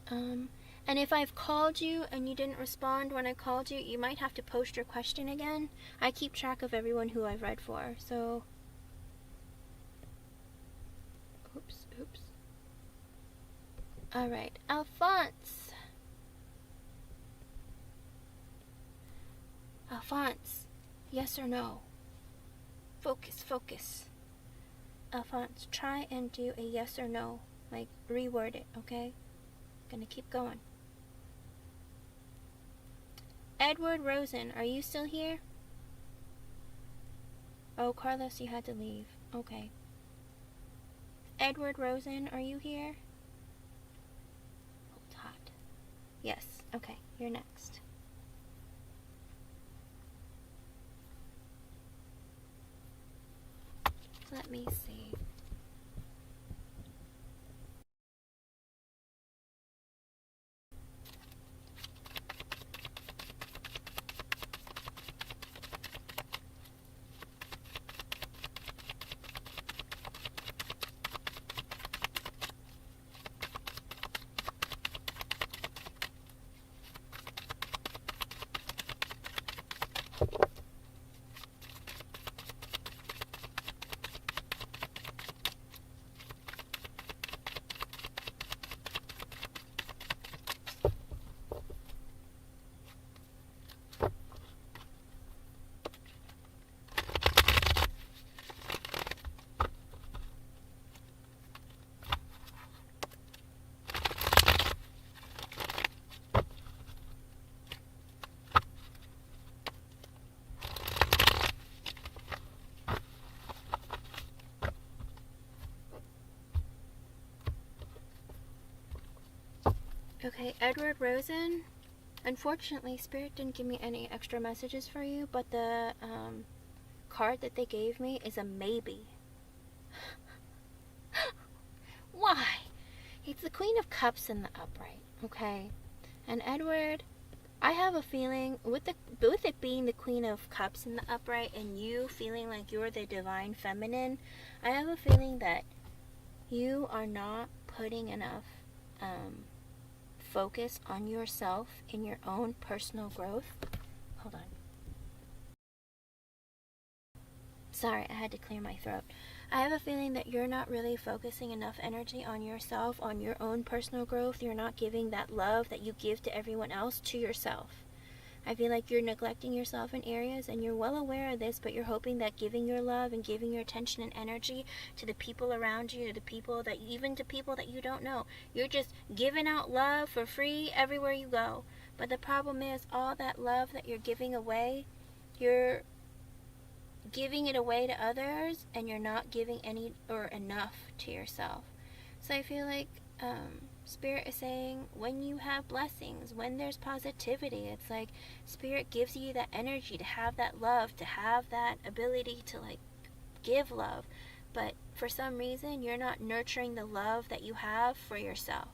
Speaker 1: And if I've called you and you didn't respond when I called you, you might have to post your question again. I keep track of everyone who I've read for, so... Oops. Alright, Alphonse. Alphonse, yes or no? Focus. Alphonse, try and do a yes or no. Like, reword it, okay? Gonna keep going. Edward Rosen, are you still here? Oh, Carlos, you had to leave. Okay. Edward Rosen, are you here? Hold hot. Yes, okay, you're next. Let me see. Okay, Edward Rosen. Unfortunately, Spirit didn't give me any extra messages for you, but the card that they gave me is a maybe. Why? It's the Queen of Cups in the upright, okay? And Edward, I have a feeling, with it being the Queen of Cups in the upright and you feeling like you're the divine feminine, I have a feeling that you are not putting enough focus on yourself in your own personal growth. Hold on. Sorry, I had to clear my throat. I have a feeling that you're not really focusing enough energy on yourself, on your own personal growth. You're not giving that love that you give to everyone else to yourself. I feel like you're neglecting yourself in areas, and you're well aware of this, but you're hoping that giving your love and giving your attention and energy to the people around you, to the people that, even to people that you don't know, you're just giving out love for free everywhere you go. But the problem is, all that love that you're giving away, you're giving it away to others, and you're not giving any or enough to yourself. So I feel like Spirit is saying, when you have blessings, when there's positivity, it's like Spirit gives you that energy to have that love, to have that ability to like give love, but for some reason you're not nurturing the love that you have for yourself.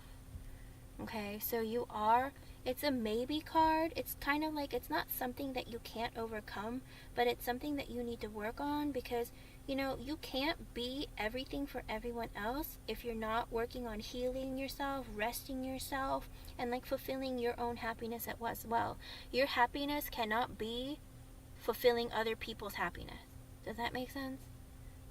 Speaker 1: Okay, so you are, it's a maybe card. It's kind of like, it's not something that you can't overcome, but it's something that you need to work on, because you know, you can't be everything for everyone else if you're not working on healing yourself, resting yourself, and like fulfilling your own happiness as well. Your happiness cannot be fulfilling other people's happiness. Does that make sense?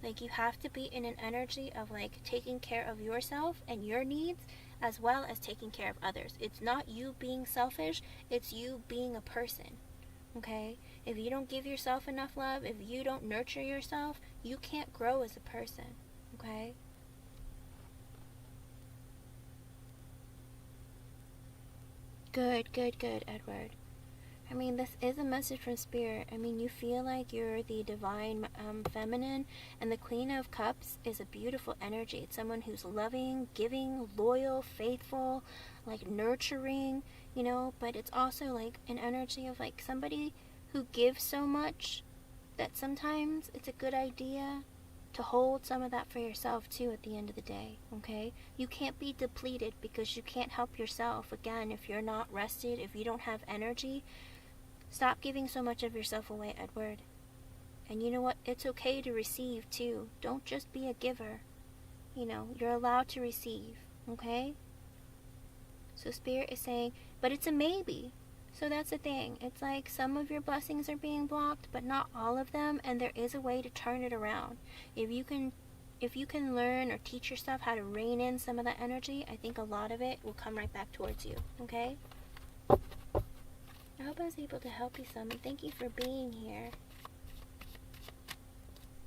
Speaker 1: Like, you have to be in an energy of, like, taking care of yourself and your needs as well as taking care of others. It's not you being selfish, it's you being a person, okay? If you don't give yourself enough love, if you don't nurture yourself, you can't grow as a person, okay? Good, good, good, Edward. I mean, this is a message from Spirit. I mean, you feel like you're the divine feminine, and the Queen of Cups is a beautiful energy. It's someone who's loving, giving, loyal, faithful, like nurturing, you know, but it's also like an energy of like somebody who gives so much that sometimes it's a good idea to hold some of that for yourself too at the end of the day, okay? You can't be depleted because you can't help yourself. Again, if you're not rested, if you don't have energy, stop giving so much of yourself away, Edward. And you know what? It's okay to receive too. Don't just be a giver. You know, you're allowed to receive, okay? So Spirit is saying, but it's a maybe. So that's the thing. It's like some of your blessings are being blocked, but not all of them, and there is a way to turn it around. If you can learn or teach yourself how to rein in some of that energy, I think a lot of it will come right back towards you, okay? I hope I was able to help you some, and thank you for being here.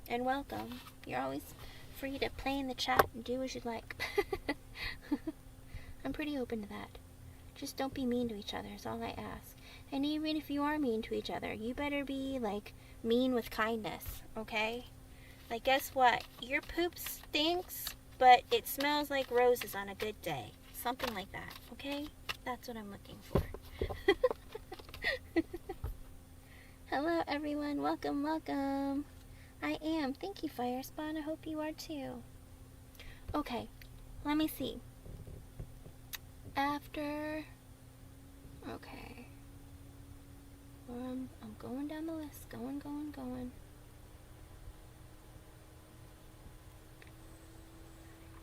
Speaker 1: And welcome. You're always free to play in the chat and do as you like. I'm pretty open to that. Just don't be mean to each other is all I ask. And even if you are mean to each other, you better be, like, mean with kindness, okay? Like, guess what? Your poop stinks, but it smells like roses on a good day. Something like that, okay? That's what I'm looking for. Hello, everyone. Welcome, welcome. I am. Thank you, Firespawn. I hope you are, too. Okay, let me see. After... Okay. I'm going down the list. Going.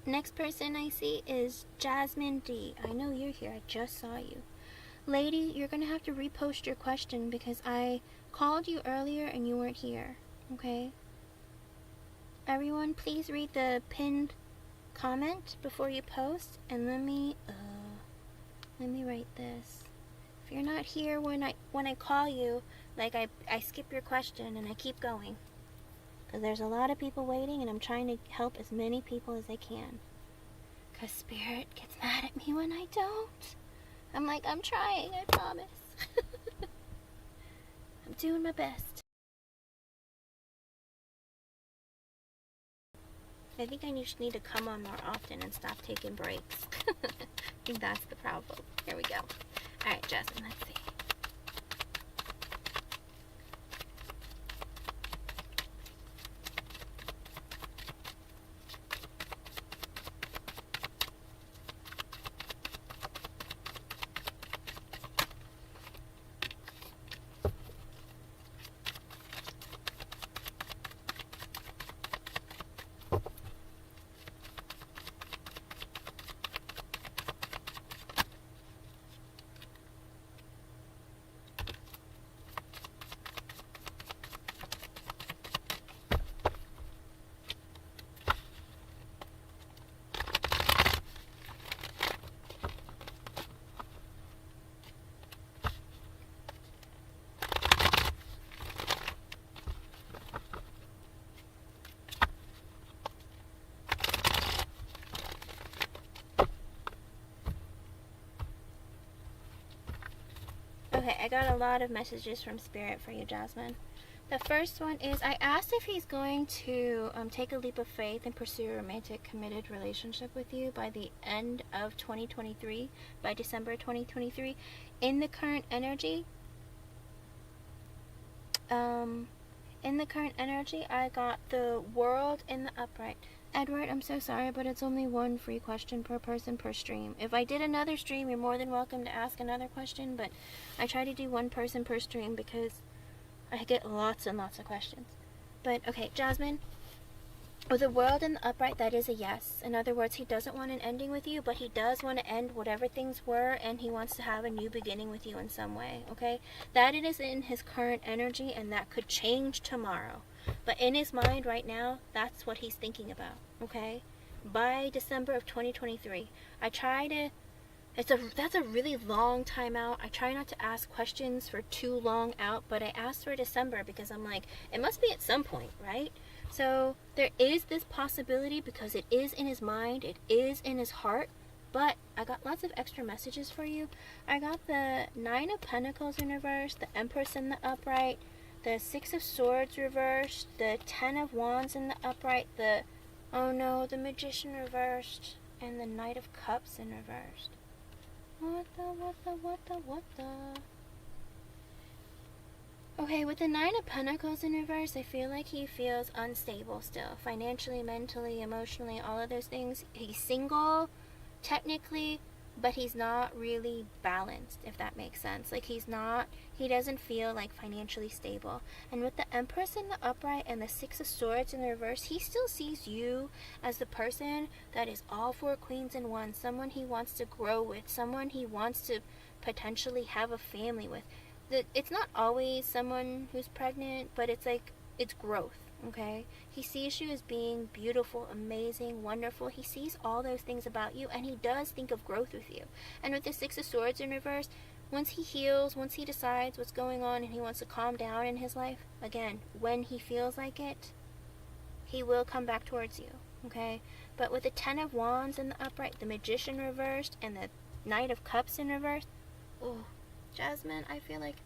Speaker 1: Next person I see is Jasmine D. I know you're here. I just saw you. Lady, you're going to have to repost your question because I called you earlier and you weren't here. Okay? Everyone, please read the pinned comment before you post, and let me write this. If you're not here when I call you, like I skip your question and I keep going. Because there's a lot of people waiting and I'm trying to help as many people as I can. Because Spirit gets mad at me when I don't. I'm like, I'm trying, I promise. I'm doing my best. I think I just need to come on more often and stop taking breaks. I think that's the problem. Here we go. Alright, Jasmine, let's see. Okay, I got a lot of messages from Spirit for you, Jasmine. The first one is, I asked if he's going to take a leap of faith and pursue a romantic, committed relationship with you by the end of 2023, by December 2023. In the current energy, I got the World in the upright. Edward, I'm so sorry, but it's only one free question per person per stream. If I did another stream, you're more than welcome to ask another question, but I try to do one person per stream because I get lots and lots of questions. But, okay, Jasmine, With the World in the upright, that is a yes. In other words, he doesn't want an ending with you, but he does want to end whatever things were, and he wants to have a new beginning with you in some way, okay? That it is in his current energy, and that could change tomorrow. But in his mind right now, that's what he's thinking about, okay? By December of 2023, I try to... That's a really long time out. I try not to ask questions for too long out, but I asked for December because I'm like, it must be at some point, right? So there is this possibility because it is in his mind, it is in his heart, but I got lots of extra messages for you. I got the 9 of Pentacles in reverse, the Empress in the upright, the 6 of Swords reversed, the 10 of Wands in the upright, the, oh no, the Magician reversed, and the Knight of Cups in reversed. What the? Okay, with the 9 of Pentacles in reverse, I feel like he feels unstable still. Financially, mentally, emotionally, all of those things. He's single, technically, but he's not really balanced, if that makes sense. Like, he doesn't feel like financially stable. And with the Empress in the upright and the 6 of Swords in the reverse, he still sees you as the person that is all 4 queens in one. Someone he wants to grow with. Someone he wants to potentially have a family with. It's not always someone who's pregnant, but it's like, it's growth, okay? He sees you as being beautiful, amazing, wonderful. He sees all those things about you, and he does think of growth with you. And with the 6 of Swords in reverse, once he heals, once he decides what's going on and he wants to calm down in his life, again, when he feels like it, he will come back towards you, okay? But with the 10 of Wands in the upright, the Magician reversed, and the Knight of Cups in reverse, oh, Jasmine, I feel like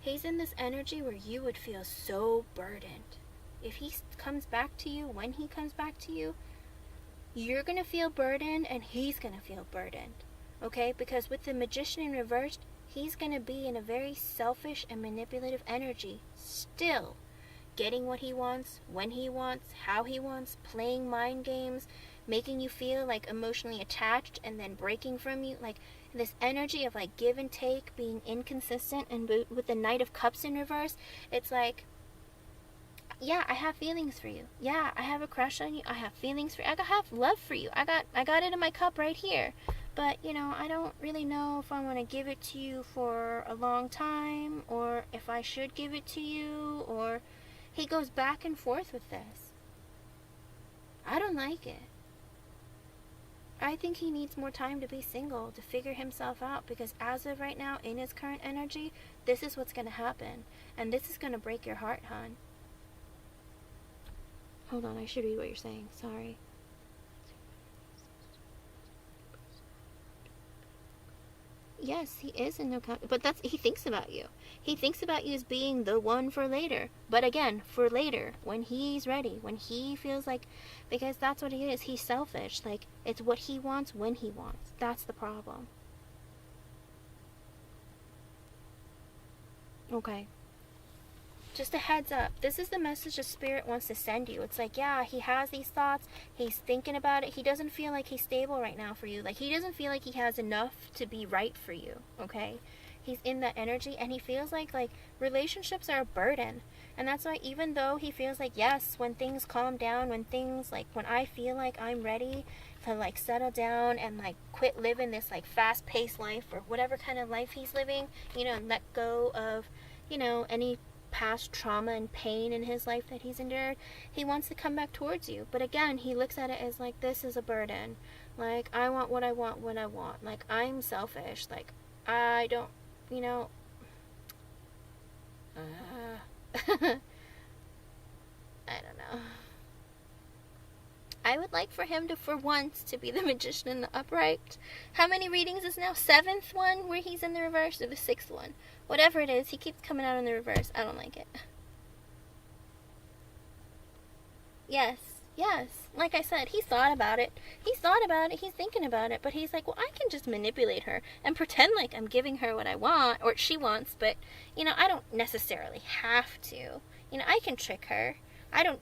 Speaker 1: he's in this energy where you would feel so burdened. If he comes back to you, when he comes back to you, you're going to feel burdened and he's going to feel burdened. Okay? Because with the Magician in reversed, he's going to be in a very selfish and manipulative energy. Still getting what he wants, when he wants, how he wants, playing mind games, making you feel like emotionally attached and then breaking from you. Like, this energy of like give and take, being inconsistent. And with the Knight of Cups in reverse, it's like, yeah, I have feelings for you. Yeah, I have a crush on you. I have feelings for you. I have love for you. I got it in my cup right here. But, you know, I don't really know if I want to give it to you for a long time, or if I should give it to you, or he goes back and forth with this. I don't like it. I think he needs more time to be single, to figure himself out, because as of right now, in his current energy, this is what's going to happen. And this is going to break your heart, hon. Hold on, I should read what you're saying. Sorry. Yes, he is in no count, but he thinks about you. He thinks about you as being the one for later. But again, for later, when he's ready, when he feels like, because that's what he is. He's selfish. Like, it's what he wants when he wants. That's the problem. Okay. Just a heads up. This is the message the Spirit wants to send you. It's like, yeah, he has these thoughts. He's thinking about it. He doesn't feel like he's stable right now for you. Like, he doesn't feel like he has enough to be right for you, okay? He's in that energy, and he feels like relationships are a burden. And that's why, even though he feels like, yes, when things calm down, when I feel like I'm ready to, like, settle down and, like, quit living this, like, fast-paced life, or whatever kind of life he's living, you know, and let go of, you know, any past trauma and pain in his life that he's endured, he wants to come back towards you. But again, he looks at it as like, this is a burden. Like, I want what I want when I want. Like, I'm selfish. Like, I don't, you know, I don't know. I would like for him to, for once, to be the Magician in the upright. How many readings is now? 7th one where he's in the reverse, or the 6th one? Whatever it is, he keeps coming out in the reverse. I don't like it. Yes. Like I said, he thought about it. He's thinking about it, but he's like, well, I can just manipulate her and pretend like I'm giving her what I want, or she wants, but, you know, I don't necessarily have to. You know, I can trick her.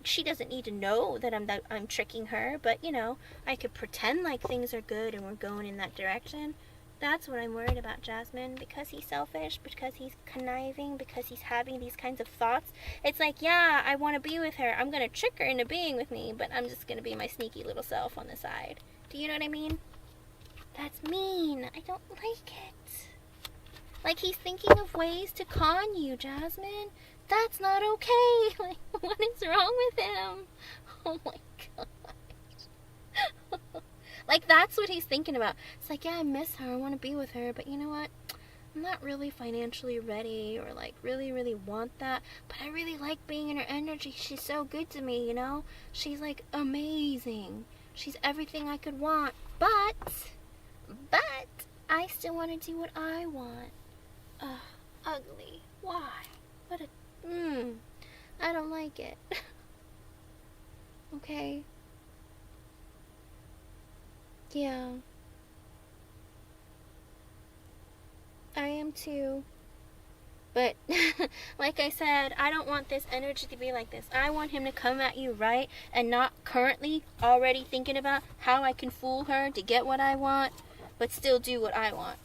Speaker 1: She doesn't need to know that I'm tricking her, but, you know, I could pretend like things are good and we're going in that direction. That's what I'm worried about, Jasmine. Because he's selfish, because he's conniving, because he's having these kinds of thoughts. It's like, yeah, I want to be with her. I'm going to trick her into being with me, but I'm just going to be my sneaky little self on the side. Do you know what I mean? That's mean. I don't like it. Like, he's thinking of ways to con you, Jasmine. That's not okay. Like, what is wrong with him? Oh my god. Like, that's what he's thinking about. It's like, yeah, I miss her. I want to be with her. But you know what? I'm not really financially ready or, like, really want that. But I really like being in her energy. She's so good to me, you know? She's, like, amazing. She's everything I could want. But I still want to do what I want. Ugh, ugly. Why? What a... I don't like it. Okay? Yeah. I am too. But, like I said, I don't want this energy to be like this. I want him to come at you right and not currently already thinking about how I can fool her to get what I want, but still do what I want.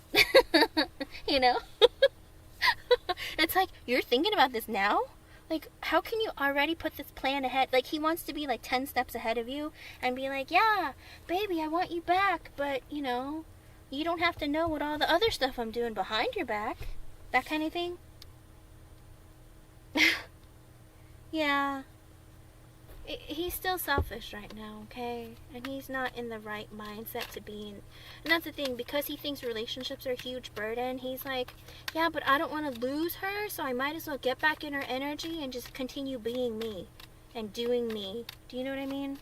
Speaker 1: You know? It's like, you're thinking about this now? Like, how can you already put this plan ahead? Like, he wants to be like 10 steps ahead of you and be like, yeah, baby, I want you back, but, you know, you don't have to know what all the other stuff I'm doing behind your back. That kind of thing. Yeah. He's still selfish right now, okay? And he's not in the right mindset to be in. And that's the thing, because he thinks relationships are a huge burden, he's like, yeah, but I don't want to lose her, so I might as well get back in her energy and just continue being me and doing me. Do you know what I mean?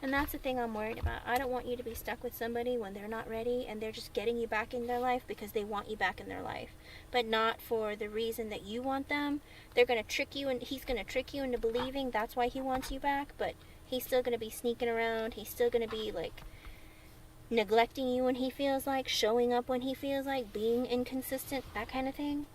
Speaker 1: And that's the thing I'm worried about. I don't want you to be stuck with somebody when they're not ready and they're just getting you back in their life because they want you back in their life, but not for the reason that you want them. They're going to trick you, and he's going to trick you into believing that's why he wants you back, but he's still going to be sneaking around. He's still going to be like neglecting you when he feels like, showing up when he feels like, being inconsistent, that kind of thing.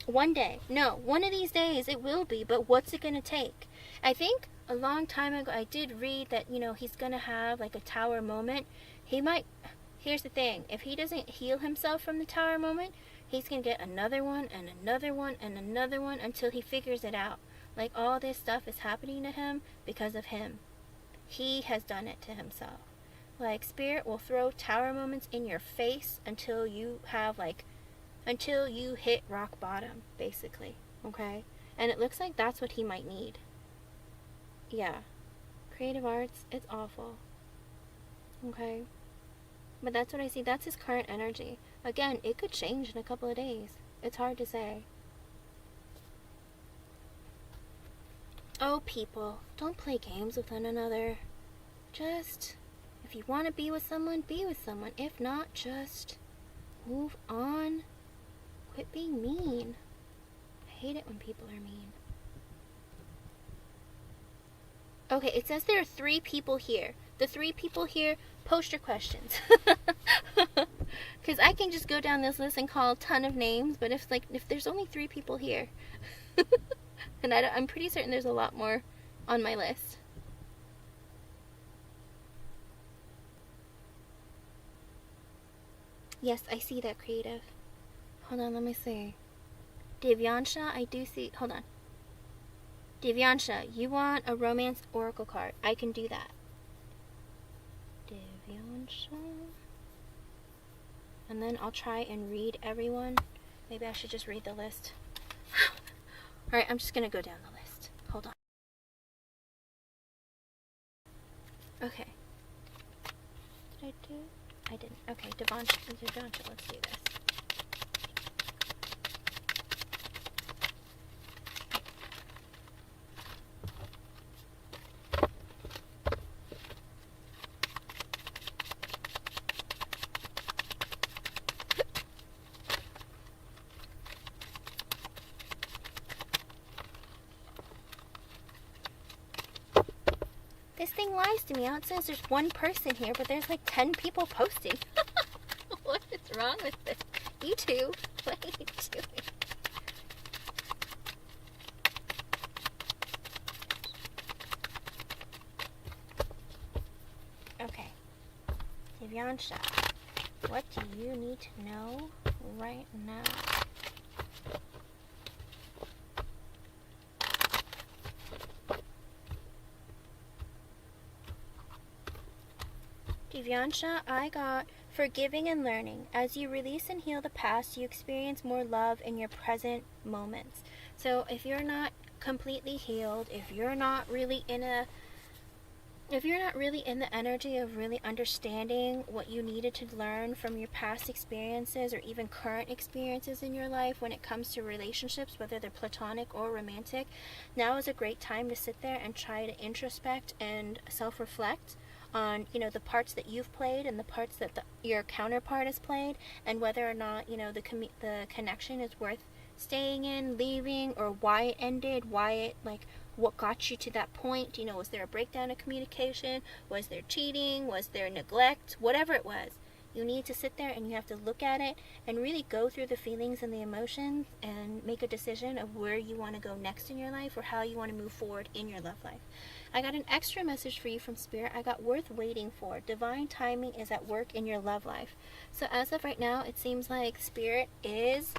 Speaker 1: One day, no, one of these days it will be, but what's it going to take? I think a long time ago I did read that, you know, he's going to have like a tower moment. He might, here's the thing, if he doesn't heal himself from the tower moment, he's going to get another one and another one and another one until he figures it out. Like, all this stuff is happening to him because of him. He has done it to himself. Like, Spirit will throw tower moments in your face until you have like, until you hit rock bottom, basically, okay? And it looks like that's what he might need. Yeah. Creative arts, it's awful. Okay? But that's what I see. That's his current energy. Again, it could change in a couple of days. It's hard to say. Oh, people, don't play games with one another. Just, if you want to be with someone, be with someone. If not, just move on. Quit being mean. I hate it when people are mean. Okay, it says there are 3 people here. The 3 people here, post your questions. Because I can just go down this list and call a ton of names, but if there's only 3 people here, and I'm pretty certain there's a lot more on my list. Yes, I see that, creative. Hold on, let me see. Divyansha, I do see. Hold on. Divyansha, you want a romance oracle card. I can do that. Divyansha. And then I'll try and read everyone. Maybe I should just read the list. Alright, I'm just going to go down the list. Hold on. Okay. Did I do? I didn't. Okay, Divyansha, let's do this. This thing lies to me. Now it says there's 1 person here, but there's like 10 people posting. What is wrong with this? You two, what are you doing? Okay. Divyansha, what do you need to know right now? Divyansha, I got forgiving and learning. As you release and heal the past, you experience more love in your present moments. So if you're not completely healed, if you're not really in the energy of really understanding what you needed to learn from your past experiences or even current experiences in your life when it comes to relationships, whether they're platonic or romantic, now is a great time to sit there and try to introspect and self-reflect on, you know, the parts that you've played and the parts that your counterpart has played, and whether or not, you know, the connection is worth staying in, leaving, or why it ended, why it, like, what got you to that point. You know, was there a breakdown of communication? Was there cheating? Was there neglect? Whatever it was, you need to sit there and you have to look at it and really go through the feelings and the emotions and make a decision of where you want to go next in your life or how you want to move forward in your love life. I got an extra message for you from Spirit. I got worth waiting for. Divine timing is at work in your love life. So as of right now, it seems like Spirit is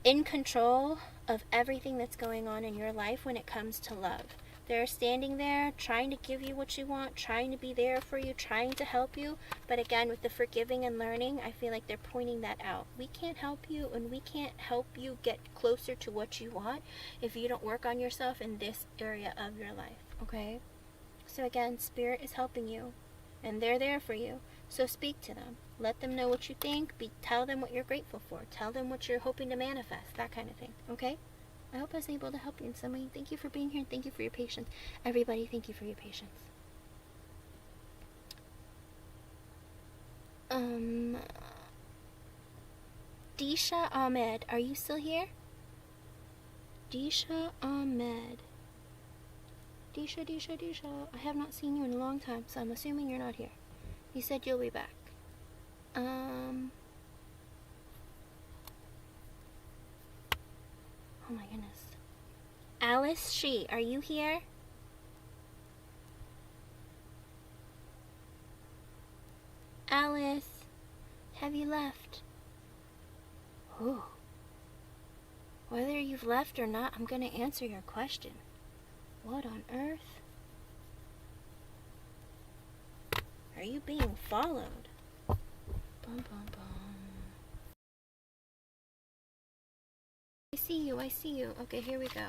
Speaker 1: in control of everything that's going on in your life when it comes to love. They're standing there trying to give you what you want, trying to be there for you, trying to help you. But again, with the forgiving and learning, I feel like they're pointing that out. We can't help you, and we can't help you get closer to what you want if you don't work on yourself in this area of your life, okay? So again, Spirit is helping you, and they're there for you. So speak to them. Let them know what you think. Tell them what you're grateful for. Tell them what you're hoping to manifest. That kind of thing. Okay? I hope I was able to help you in some way. Thank you for being here, and thank you for your patience. Everybody, thank you for your patience. Disha Ahmed, are you still here? Disha Ahmed. Disha. I have not seen you in a long time, so I'm assuming you're not here. You said you'll be back. Oh my goodness. Alice, are you here? Alice, have you left? Ooh. Whether you've left or not, I'm gonna answer your question. What on earth? Are you being followed? Bum, bum, bum. I see you. Okay, here we go.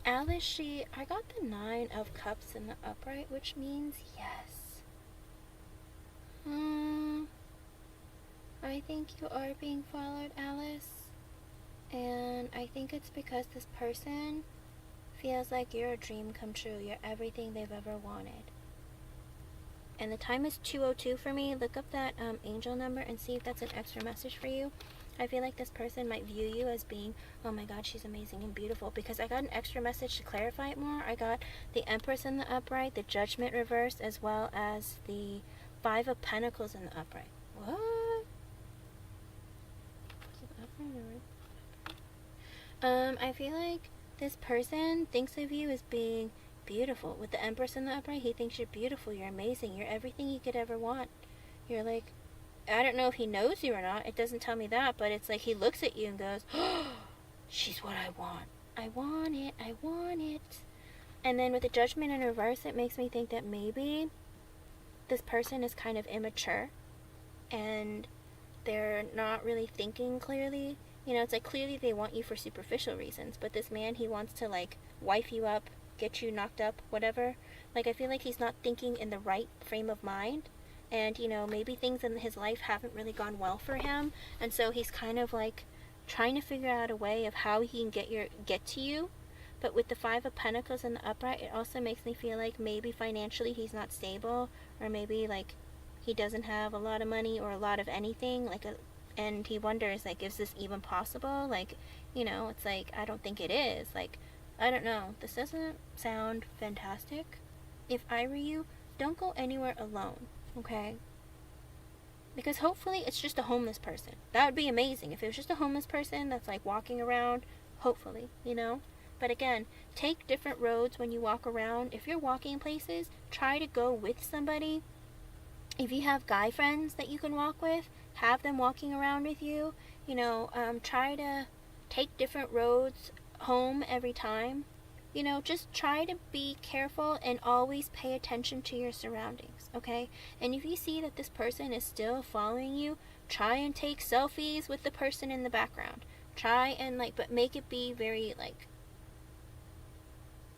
Speaker 1: Alice, I got the 9 of Cups in the upright, which means yes. I think you are being followed, Alice. And I think it's because this person feels like you're a dream come true. You're everything they've ever wanted. And the time is 2:02 for me. Look up that angel number and see if that's an extra message for you. I feel like this person might view you as being, oh my god, she's amazing and beautiful, because I got an extra message to clarify it more. I got the Empress in the upright, the Judgment reversed, as well as the 5 of Pentacles in the upright. What? I feel like this person thinks of you as being beautiful. With the Empress in the upright, he thinks you're beautiful, you're amazing, you're everything he could ever want. You're like, I don't know if he knows you or not. It doesn't tell me that, but it's like he looks at you and goes, oh, she's what I want. I want it. I want it. And then with the Judgment in reverse, it makes me think that maybe this person is kind of immature and they're not really thinking clearly. You know, it's like clearly they want you for superficial reasons, but this man, he wants to like wife you up, get you knocked up, whatever. Like, I feel like he's not thinking in the right frame of mind, and you know, maybe things in his life haven't really gone well for him, and so he's kind of like trying to figure out a way of how he can get to you. But with the Five of Pentacles in the upright, it also makes me feel like maybe financially he's not stable, or maybe like he doesn't have a lot of money or a lot of anything, like and he wonders, like, is this even possible? Like, you know, it's like, I don't think it is. Like, I don't know. This doesn't sound fantastic. If I were you, don't go anywhere alone, okay? Because hopefully it's just a homeless person. That would be amazing. If it was just a homeless person that's like walking around, hopefully, you know? But again, take different roads when you walk around. If you're walking places, try to go with somebody. If you have guy friends that you can walk with, have them walking around with you. You know, try to take different roads home every time. You know, just try to be careful and always pay attention to your surroundings, okay? And if you see that this person is still following you, try and take selfies with the person in the background. Try and like, but make it be very like,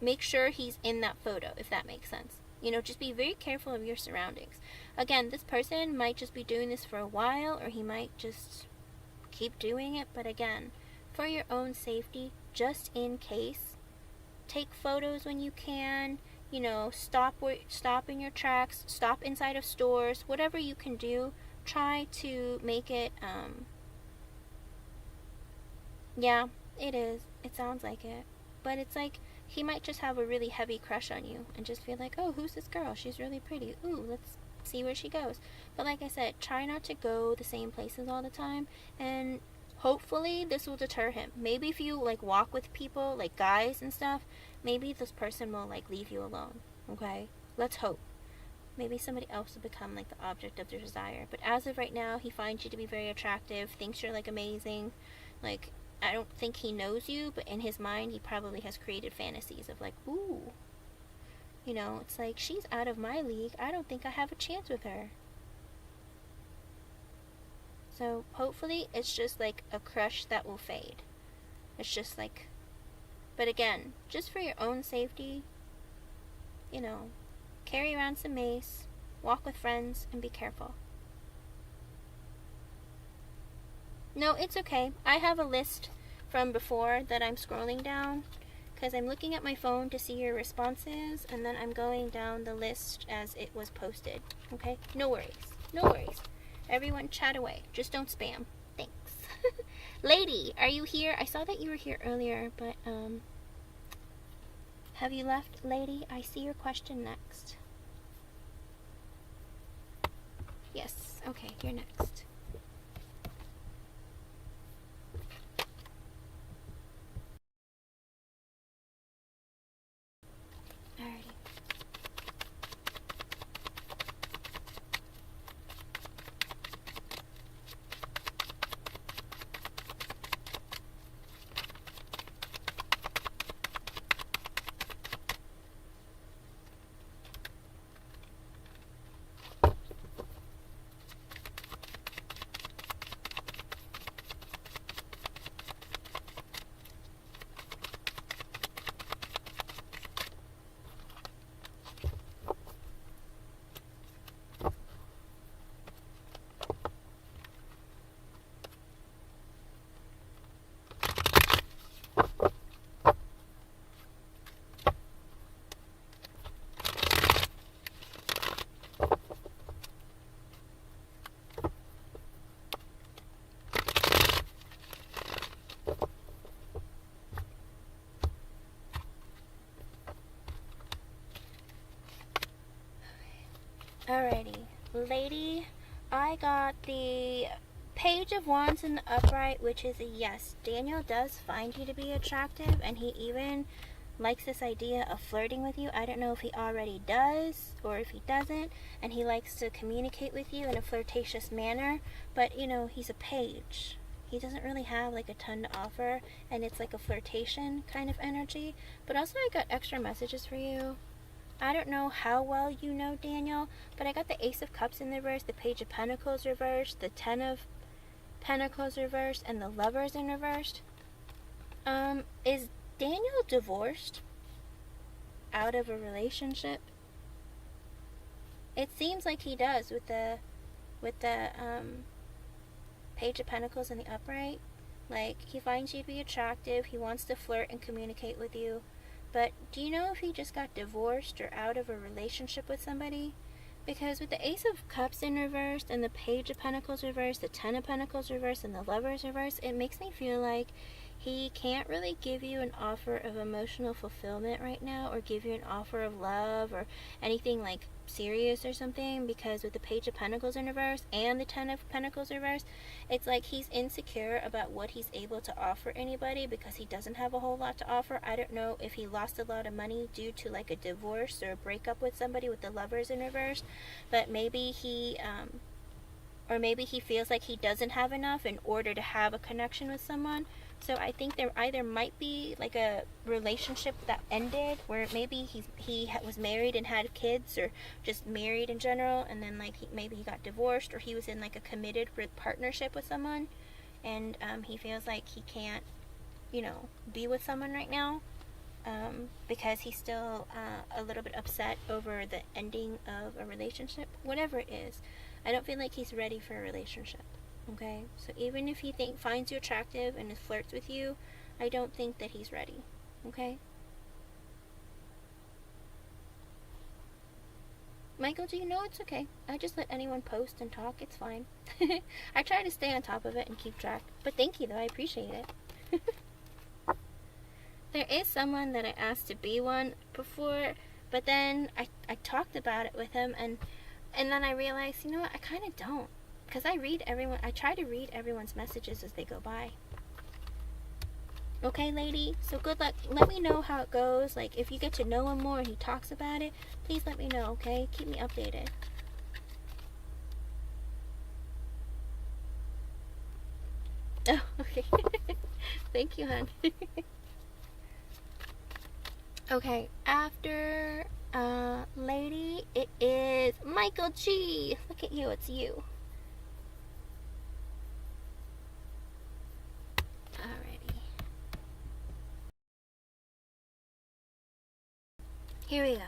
Speaker 1: make sure he's in that photo, if that makes sense. You know, just be very careful of your surroundings. Again, this person might just be doing this for a while, or he might just keep doing it. But again, for your own safety, just in case, take photos when you can. You know, stop in your tracks, stop inside of stores, whatever you can do. Try to make it, yeah, it is. It sounds like it. But it's like, he might just have a really heavy crush on you and just feel like, oh, who's this girl? She's really pretty. Ooh, let's see where she goes. But like I said, try not to go the same places all the time, and hopefully this will deter him. Maybe if you like walk with people, like guys and stuff, maybe this person will like leave you alone, okay? Let's hope. Maybe somebody else will become like the object of their desire. But as of right now, he finds you to be very attractive, thinks you're like amazing. Like, I don't think he knows you, but in his mind, he probably has created fantasies of like, ooh, you know, it's like, she's out of my league. I don't think I have a chance with her. So hopefully it's just like a crush that will fade. It's just like, but again, just for your own safety, you know, carry around some mace, walk with friends, and be careful. No, it's okay. I have a list from before that I'm scrolling down, because I'm looking at my phone to see your responses, and then I'm going down the list as it was posted. Okay? No worries. No worries. Everyone chat away. Just don't spam. Thanks. Lady, are you here? I saw that you were here earlier, but, have you left, lady? I see your question next. Yes. Okay, you're next. Alrighty. Alrighty, lady, I got the Page of Wands in the upright, which is a yes. Daniel does find you to be attractive, and he even likes this idea of flirting with you. I don't know if he already does or if he doesn't, and he likes to communicate with you in a flirtatious manner, but you know, he's a page. He doesn't really have like a ton to offer, and it's like a flirtation kind of energy. But also I got extra messages for you. I don't know how well you know Daniel, but I got the Ace of Cups in the reverse, the Page of Pentacles reversed, the 10 of Pentacles reversed, and the Lovers in reversed. Is Daniel divorced? Out of a relationship? It seems like he does with the Page of Pentacles in the upright. Like, he finds you to be attractive, he wants to flirt and communicate with you. But do you know if he just got divorced or out of a relationship with somebody? Because with the Ace of Cups in reverse and the Page of Pentacles reverse, the 10 of Pentacles reverse, and the Lovers reverse, it makes me feel like he can't really give you an offer of emotional fulfillment right now, or give you an offer of love or anything like serious or something, because with the Page of Pentacles in reverse and the 10 of Pentacles reverse, it's like he's insecure about what he's able to offer anybody because he doesn't have a whole lot to offer. I don't know if he lost a lot of money due to like a divorce or a breakup with somebody with the Lovers in reverse, but maybe he or maybe he feels like he doesn't have enough in order to have a connection with someone. So I think there either might be like a relationship that ended, where maybe he was married and had kids, or just married in general, and then like maybe he got divorced, or he was in like a committed partnership with someone, and he feels like he can't, you know, be with someone right now, because he's still a little bit upset over the ending of a relationship. Whatever it is, I don't feel like he's ready for a relationship. Okay, so even if he finds you attractive and flirts with you, I don't think that he's ready. Okay, Michael, do you know it's okay? I just let anyone post and talk. It's fine. I try to stay on top of it and keep track. But thank you, though. I appreciate it. There is someone that I asked to be one before, but then I talked about it with him, and then I realized, you know what, I kind of don't. Because I try to read everyone's messages as they go by. Okay, lady? So good luck. Let me know how it goes. Like, if you get to know him more and he talks about it, please let me know, okay? Keep me updated. Oh, okay. Thank you, hon. Okay, after lady, it is Michael G. Look at you, it's you. Here we go.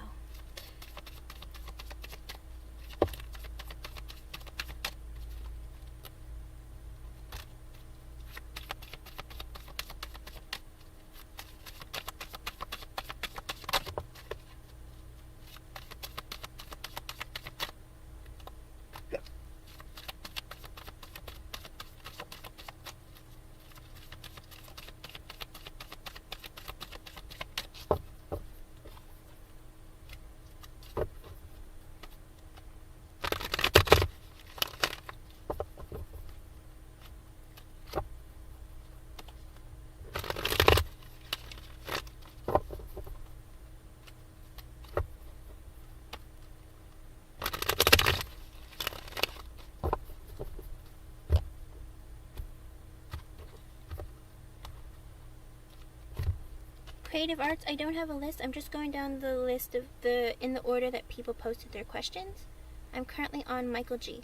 Speaker 1: Creative Arts, I don't have a list. I'm just going down the list of in the order that people posted their questions. I'm currently on Michael G.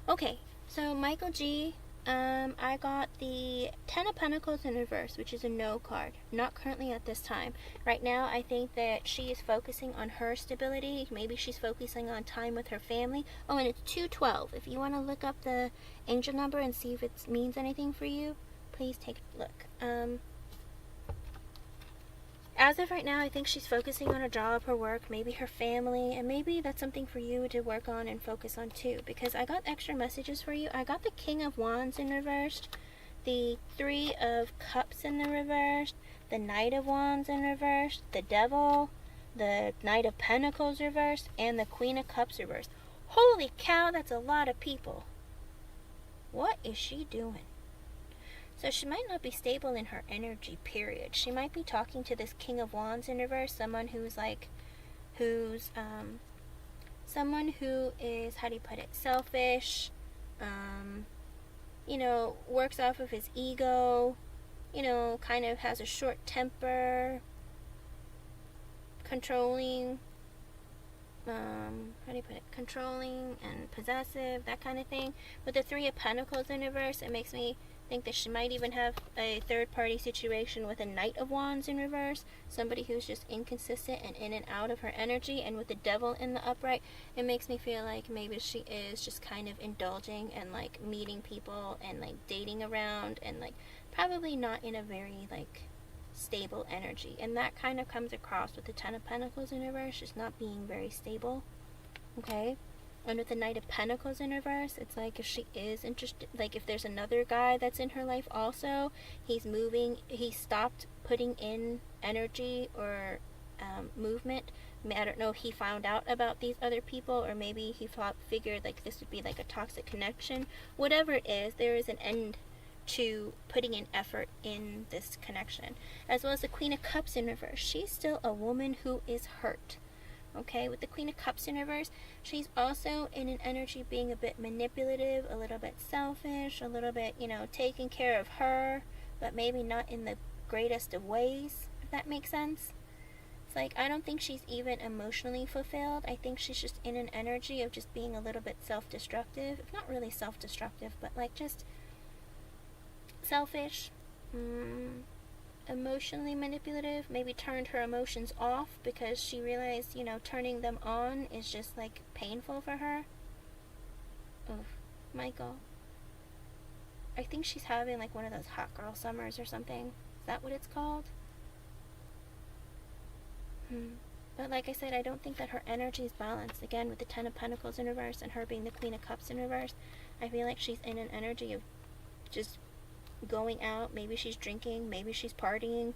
Speaker 1: Okay, so Michael G, I got the 10 of Pentacles in reverse, which is a no card. Not currently at this time. Right now, I think that she is focusing on her stability. Maybe she's focusing on time with her family. Oh, and it's 212. If you want to look up the angel number and see if it means anything for you, please take a look. As of right now, I think she's focusing on her job, her work, maybe her family, and maybe that's something for you to work on and focus on too, because I got extra messages for you. I got the King of Wands in reversed, the 3 of Cups in the reversed, the Knight of Wands in reversed, the Devil, the Knight of Pentacles reversed, and the Queen of Cups reversed. Holy cow, that's a lot of people. What is she doing? So she might not be stable in her energy, period. She might be talking to this King of Wands in reverse, someone who's someone who is, how do you put it, selfish, you know, works off of his ego, you know, kind of has a short temper, controlling, how do you put it, controlling and possessive, that kind of thing. With the Three of Pentacles in reverse, it makes me think that she might even have a third-party situation with a Knight of Wands in reverse, somebody who's just inconsistent and in and out of her energy. And with the Devil in the upright, it makes me feel like maybe she is just kind of indulging and like meeting people and like dating around and like probably not in a very like stable energy. And that kind of comes across with the Ten of Pentacles in reverse, just not being very stable. Okay. And with the Knight of Pentacles in reverse, it's like if she is interested, like if there's another guy that's in her life also, he's moving, he stopped putting in energy or movement. I don't know if he found out about these other people, or maybe he figured like this would be like a toxic connection. Whatever it is, there is an end to putting in effort in this connection. As well as the Queen of Cups in reverse, she's still a woman who is hurt. Okay, with the Queen of Cups in reverse, she's also in an energy being a bit manipulative, a little bit selfish, a little bit, you know, taking care of her, but maybe not in the greatest of ways, if that makes sense. It's like, I don't think she's even emotionally fulfilled. I think she's just in an energy of just being a little bit self-destructive. If not really self-destructive, but like just selfish, emotionally manipulative, maybe turned her emotions off because she realized, you know, turning them on is just like painful for her. Oh, Michael. I think she's having like one of those hot girl summers or something. Is that what it's called? But like I said, I don't think that her energy is balanced. Again, with the Ten of Pentacles in reverse and her being the Queen of Cups in reverse, I feel like she's in an energy of just going out. Maybe she's drinking, maybe she's partying,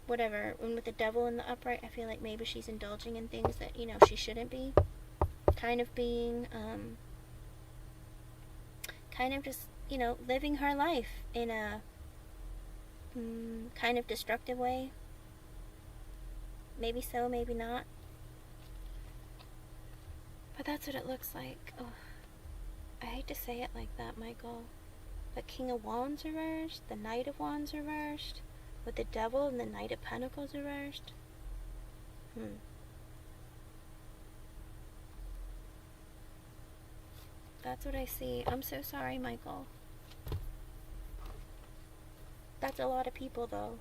Speaker 1: whatever. And with the Devil in the upright, I feel like maybe she's indulging in things that, you know, she shouldn't be. Kind of being, kind of just, you know, living her life in a kind of destructive way. Maybe so, maybe not. But that's what it looks like. Oh, I hate to say it like that, Michael. The King of Wands reversed, the Knight of Wands reversed, with the Devil and the Knight of Pentacles reversed. That's what I see. I'm so sorry, Michael. That's a lot of people, though.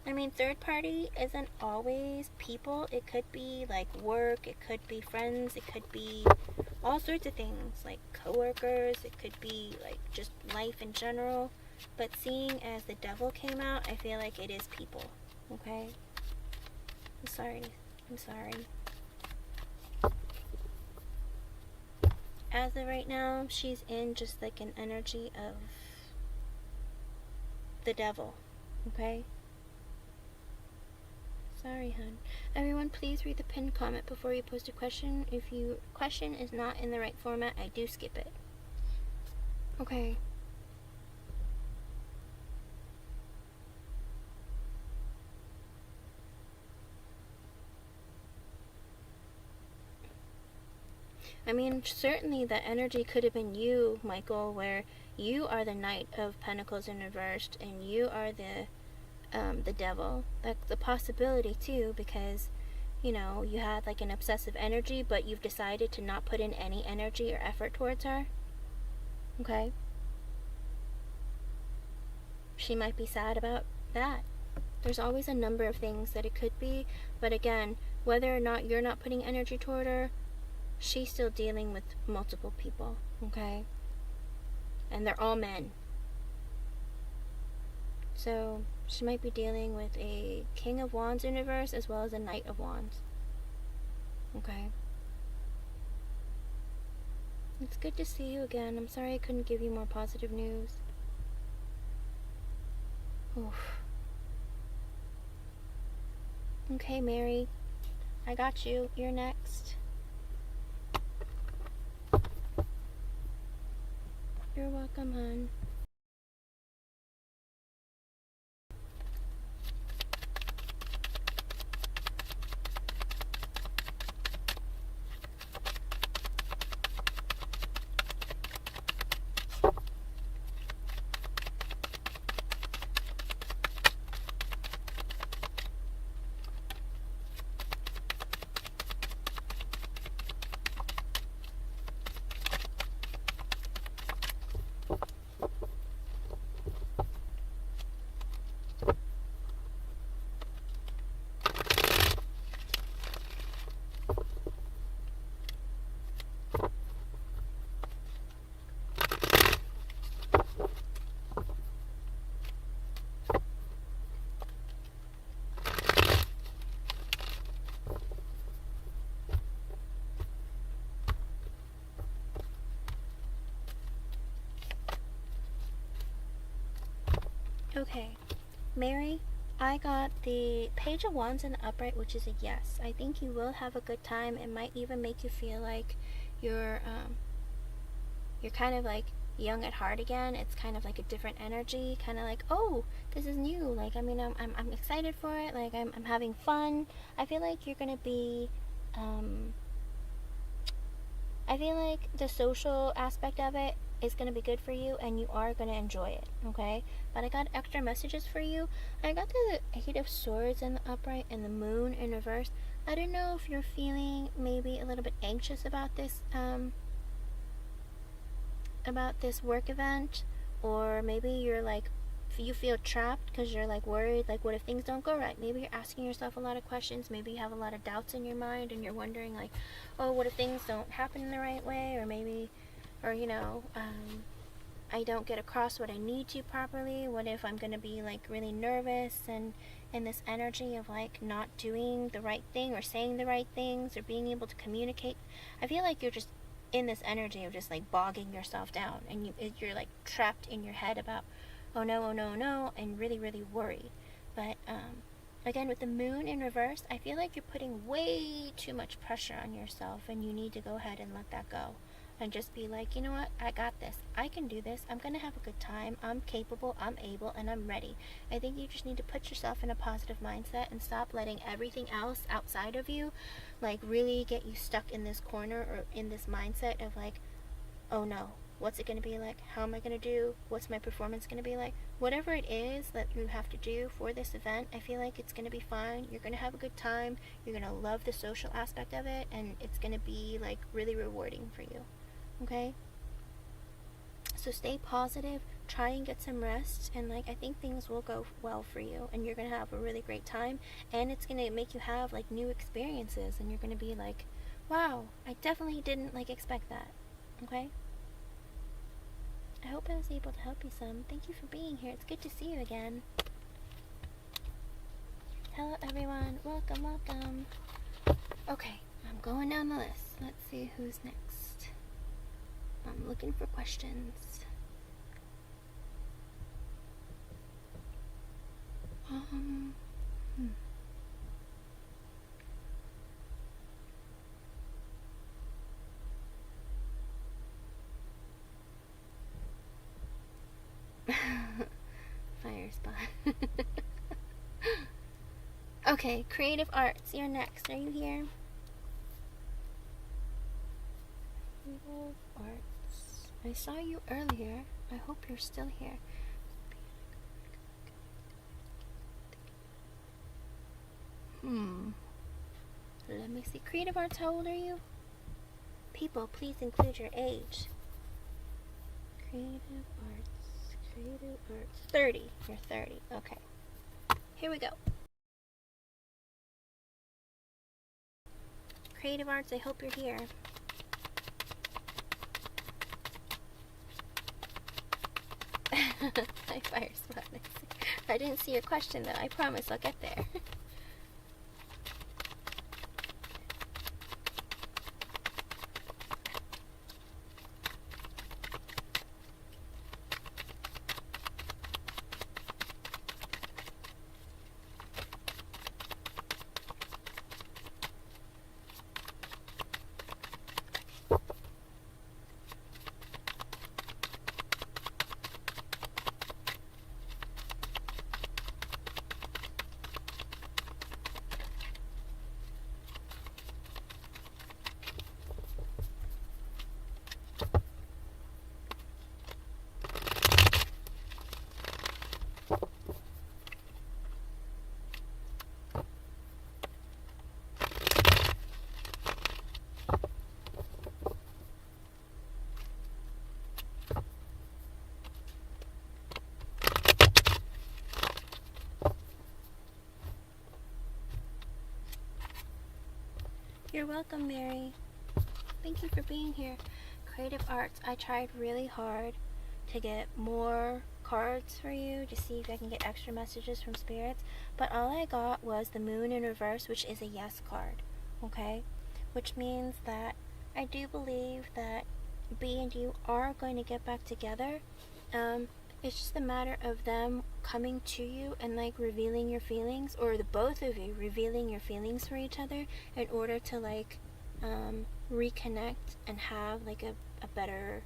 Speaker 1: I mean, third party isn't always people. It could be like work, it could be friends, it could be all sorts of things, like coworkers, it could be like just life in general. But seeing as the Devil came out, I feel like it is people. Okay? I'm sorry. As of right now, she's in just like an energy of the Devil. Okay? Sorry, hun. Everyone, please read the pinned comment before you post a question. If your question is not in the right format, I do skip it. Okay. I mean, certainly the energy could have been you, Michael, where you are the Knight of Pentacles in reversed and you are the Devil. That's a possibility too, because, you know, you had like an obsessive energy, but you've decided to not put in any energy or effort towards her. Okay? She might be sad about that. There's always a number of things that it could be, but again, whether or not you're not putting energy toward her, she's still dealing with multiple people. Okay? And they're all men. So she might be dealing with a King of Wands in reverse as well as a Knight of Wands. Okay. It's good to see you again. I'm sorry I couldn't give you more positive news. Oof. Okay, Mary. I got you. You're next. You're welcome, hon. Okay, Mary, I got the Page of Wands in the upright, which is a yes. I think you will have a good time. It might even make you feel like you're kind of like young at heart again. It's kind of like a different energy, kind of like, oh, this is new. Like, I mean, I'm excited for it. Like, I'm having fun. I feel like you're gonna be, I feel like the social aspect of it is going to be good for you, and you are going to enjoy it, okay? But I got extra messages for you. I got the Eight of Swords in the upright and the Moon in reverse. I don't know if you're feeling maybe a little bit anxious about this work event, or maybe you're like, you feel trapped because you're like worried, like what if things don't go right? Maybe you're asking yourself a lot of questions. Maybe you have a lot of doubts in your mind and you're wondering like, oh, what if things don't happen in the right way? Or maybe, or you know, I don't get across what I need to properly. What if I'm gonna be like really nervous and in this energy of like not doing the right thing or saying the right things or being able to communicate? I feel like you're just in this energy of just like bogging yourself down, and you're like trapped in your head about, oh no, oh no, no, and really, really worried. But again, with the Moon in reverse, I feel like you're putting way too much pressure on yourself, and you need to go ahead and let that go. And just be like, you know what, I got this. I can do this. I'm going to have a good time. I'm capable, I'm able, and I'm ready. I think you just need to put yourself in a positive mindset and stop letting everything else outside of you, like, really get you stuck in this corner or in this mindset of like, oh no, what's it going to be like? How am I going to do? What's my performance going to be like? Whatever it is that you have to do for this event, I feel like it's going to be fine. You're going to have a good time. You're going to love the social aspect of it, and it's going to be like really rewarding for you. Okay? So stay positive, try and get some rest, and like, I think things will go well for you, and you're gonna have a really great time, and it's gonna make you have like new experiences, and you're gonna be like, wow, I definitely didn't like expect that. Okay? I hope I was able to help you some. Thank you for being here. It's good to see you again. Hello everyone, welcome, welcome. Okay, I'm going down the list. Let's see who's next. I'm looking for questions. Fire spot. Okay, Creative Arts, you're next. Are you here? Creative Arts. I saw you earlier. I hope you're still here. Let me see. Creative Arts, how old are you? People, please include your age. Creative Arts. 30. You're 30. Okay. Here we go. Creative Arts, I hope you're here. I fire spot. I didn't see your question though. I promise I'll get there. You're welcome, Mary. Thank you for being here. Creative Arts, I tried really hard to get more cards for you to see if I can get extra messages from spirits, but all I got was the Moon in reverse, which is a yes card, okay? Which means that I do believe that B and you are going to get back together. It's just a matter of them coming to you and like revealing your feelings, or the both of you revealing your feelings for each other in order to like reconnect and have like a better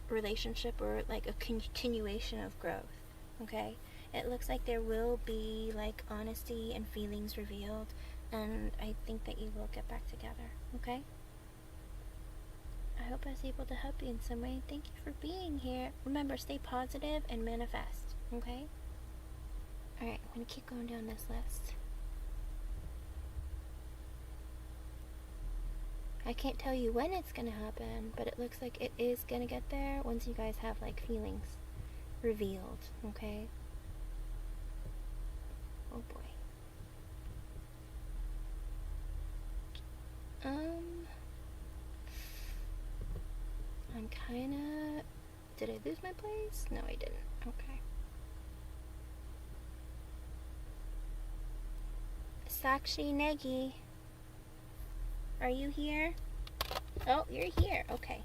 Speaker 1: relationship, or like a continuation of growth. Okay, it looks like there will be like honesty and feelings revealed, and I think that you will get back together. Okay, I hope I was able to help you in some way. Thank you for being here. Remember, stay positive and manifest. Okay, alright, I'm gonna keep going down this list. I can't tell you when it's gonna happen, but it looks like it is gonna get there once you guys have like feelings revealed. Okay, oh boy. I'm kinda... Did I lose my place? No, I didn't. Okay. Sakshi Negi, are you here? Oh, you're here. Okay.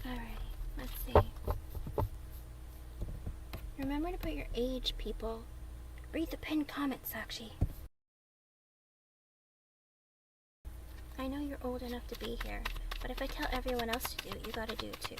Speaker 1: Alrighty, let's see. Remember to put your age, people. Read the pinned comment, Sakshi. I know you're old enough to be here, but if I tell everyone else to do it, you gotta do it too.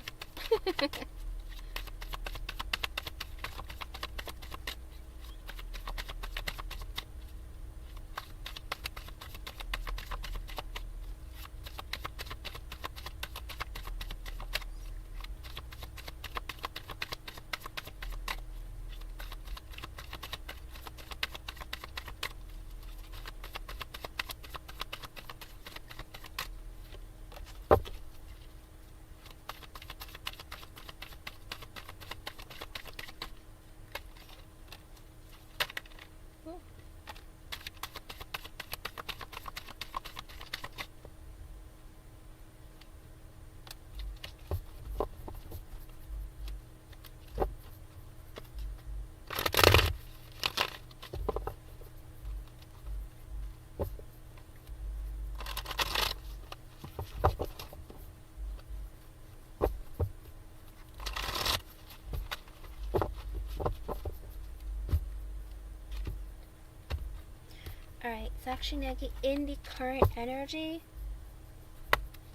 Speaker 1: Alright, Sakshi Negi, in the current energy,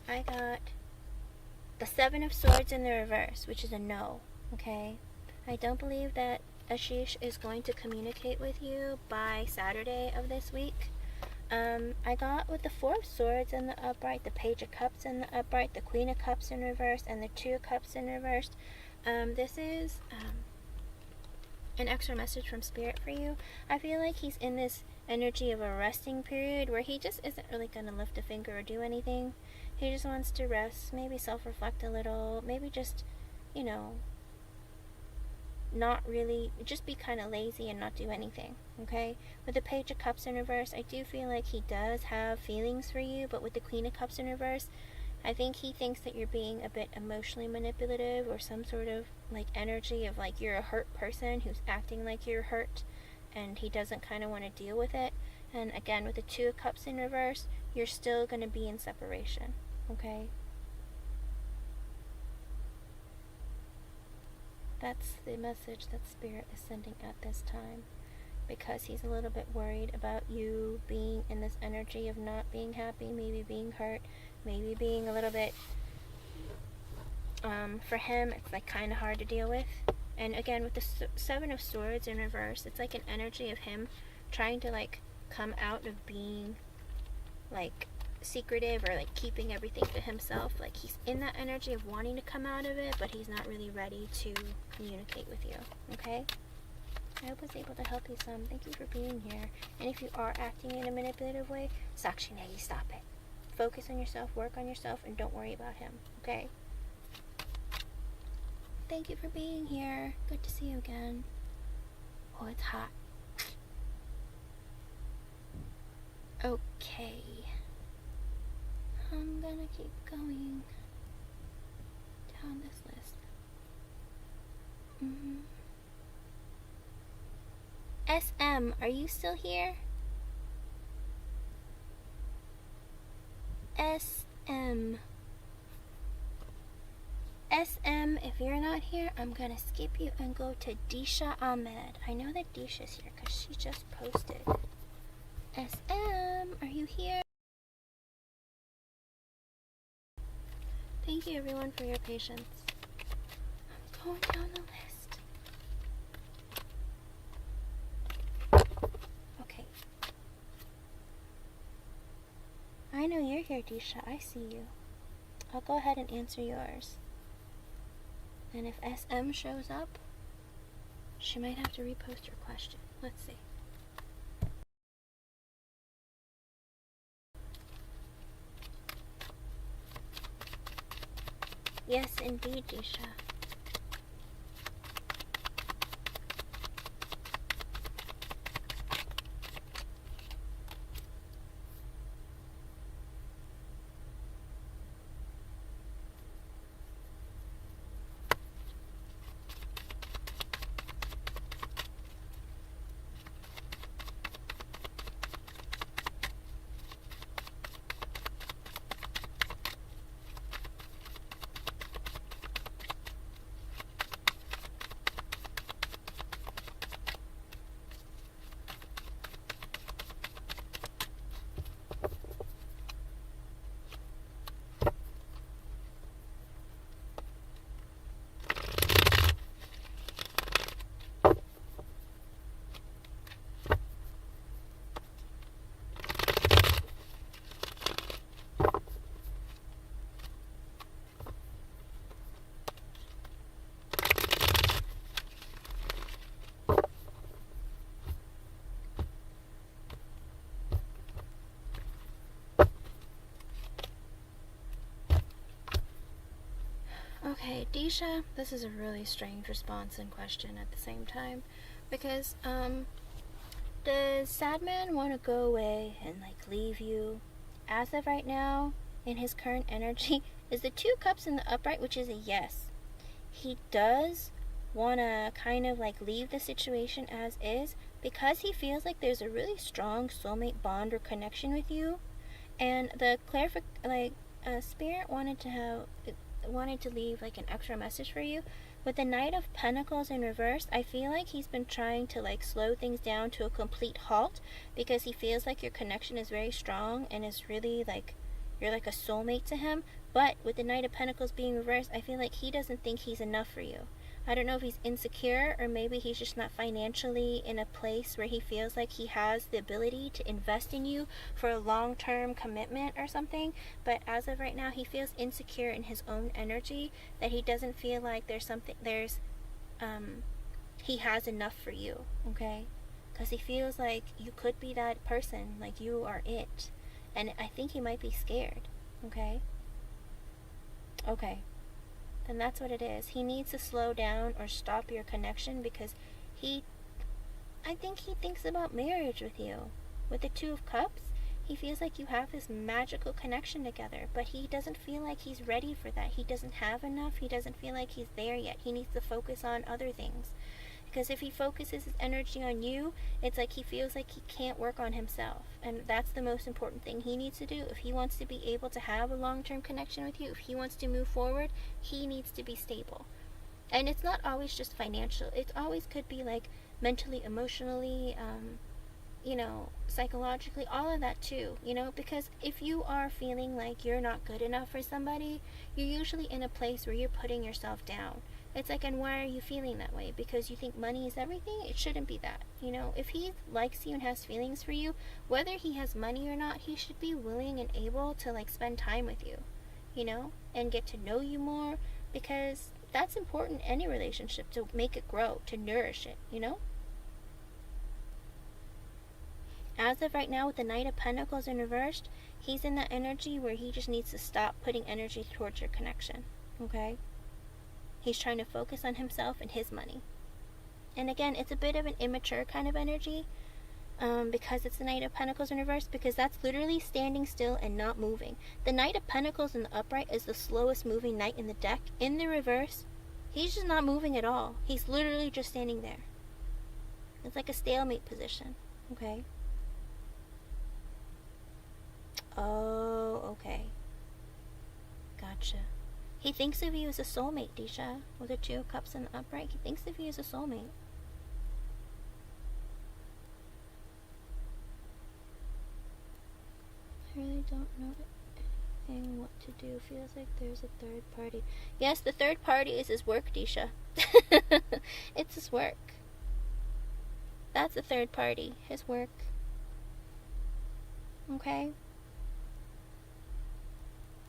Speaker 1: I got the Seven of Swords in the reverse, which is a no, okay? I don't believe that Ashish is going to communicate with you by Saturday of this week. I got with the Four of Swords in the upright, the Page of Cups in the upright, the Queen of Cups in reverse, and the Two of Cups in reverse. This is an extra message from Spirit for you. I feel like he's in this energy of a resting period where he just isn't really going to lift a finger or do anything. He just wants to rest, maybe self-reflect a little, maybe just, you know, not really, just be kind of lazy and not do anything, okay? With the Page of Cups in reverse, I do feel like he does have feelings for you, but with the Queen of Cups in reverse, I think he thinks that you're being a bit emotionally manipulative, or some sort of like energy of like you're a hurt person who's acting like you're hurt, and he doesn't kind of want to deal with it. And again, with the Two of Cups in reverse, you're still going to be in separation, okay? That's the message that Spirit is sending at this time, because he's a little bit worried about you being in this energy of not being happy, maybe being hurt, maybe being a little bit, for him, it's like kind of hard to deal with. And again, with the Seven of Swords in reverse, it's like an energy of him trying to like come out of being like secretive or like keeping everything to himself. Like he's in that energy of wanting to come out of it, but he's not really ready to communicate with you, okay? I hope I was able to help you some. Thank you for being here. And if you are acting in a manipulative way, Sakshi Negi, stop it. Focus on yourself, work on yourself, and don't worry about him, okay? Thank you for being here. Good to see you again. Oh, it's hot. Okay. I'm gonna keep going down this list. SM, are you still here? SM. SM, if you're not here, I'm gonna skip you and go to Disha Ahmed. I know that Disha's here because she just posted. SM, are you here? Thank you everyone for your patience. I'm going down the list. Okay. I know you're here, Disha. I see you. I'll go ahead and answer yours. And if SM shows up, she might have to repost your question. Let's see. Yes, indeed, Disha. Okay, Disha, this is a really strange response and question at the same time, because, does Sadman want to go away and, like, leave you? As of right now, in his current energy, is the 2 cups in the upright, which is a yes. He does want to kind of, like, leave the situation as is, because he feels like there's a really strong soulmate bond or connection with you, and the Spirit wanted to leave like an extra message for you. With the Knight of Pentacles in reverse, I feel like he's been trying to like slow things down to a complete halt, because he feels like your connection is very strong and is really like you're like a soulmate to him. But with the Knight of Pentacles being reversed, I feel like he doesn't think he's enough for you. I don't know if he's insecure, or maybe he's just not financially in a place where he feels like he has the ability to invest in you for a long-term commitment or something. But as of right now, he feels insecure in his own energy, that he doesn't feel like he has enough for you, okay? Because he feels like you could be that person, like you are it. And I think he might be scared, okay? Okay. Then that's what it is. He needs to slow down or stop your connection, because I think he thinks about marriage with you. With the 2 of Cups, he feels like you have this magical connection together, but he doesn't feel like he's ready for that. He doesn't have enough. He doesn't feel like he's there yet. He needs to focus on other things. Because if he focuses his energy on you, it's like he feels like he can't work on himself. And that's the most important thing he needs to do. If he wants to be able to have a long-term connection with you, if he wants to move forward, he needs to be stable. And it's not always just financial. It always could be like mentally, emotionally, psychologically, all of that too, because if you are feeling like you're not good enough for somebody, you're usually in a place where you're putting yourself down. It's like, and why are you feeling that way? Because you think money is everything? It shouldn't be that. If he likes you and has feelings for you, whether he has money or not, he should be willing and able to like spend time with you, and get to know you more, because that's important in any relationship, to make it grow, to nourish it, As of right now, with the Knight of Pentacles in reversed, he's in that energy where he just needs to stop putting energy towards your connection, okay? He's trying to focus on himself and his money. And again, it's a bit of an immature kind of energy, because it's the Knight of Pentacles in reverse, because that's literally standing still and not moving. The Knight of Pentacles in the upright is the slowest moving knight in the deck. In the reverse, he's just not moving at all. He's literally just standing there. It's like a stalemate position, okay? Oh, okay. Gotcha. He thinks of you as a soulmate, Disha. With the 2 of Cups in the upright, he thinks of you as a soulmate. I really don't know what to do. Feels like there's a third party. Yes, the third party is his work, Disha. It's his work. That's the third party. His work. Okay?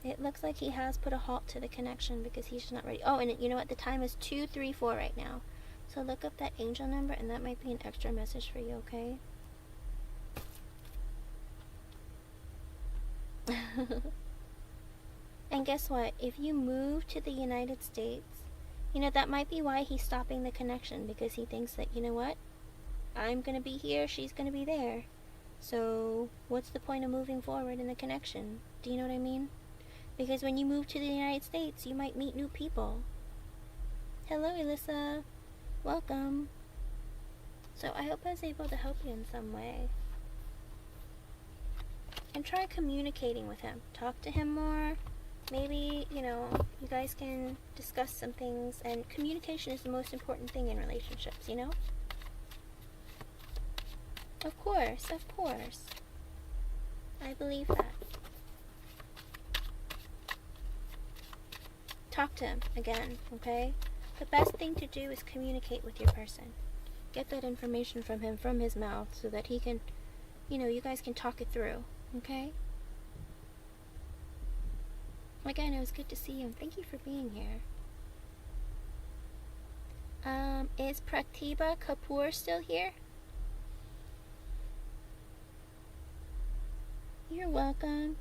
Speaker 1: It looks like he has put a halt to the connection because he's just not ready. Oh, and you know what? The time is 2:34 right now. So look up that angel number, and that might be an extra message for you, okay? And guess what? If you move to the United States, you know, that might be why he's stopping the connection, because he thinks that, you know what? I'm going to be here, she's going to be there. So what's the point of moving forward in the connection? Do you know what I mean? Because when you move to the United States, you might meet new people. Hello, Alyssa. Welcome. So I hope I was able to help you in some way. And try communicating with him. Talk to him more. Maybe, you know, you guys can discuss some things. And communication is the most important thing in relationships, you know? Of course, of course. I believe that. Talk to him again, okay? The best thing to do is communicate with your person. Get that information from him, from his mouth, so that he can, you know, you guys can talk it through, okay? Again, it was good to see you, and thank you for being here. Is Pratiba Kapoor still here? You're welcome.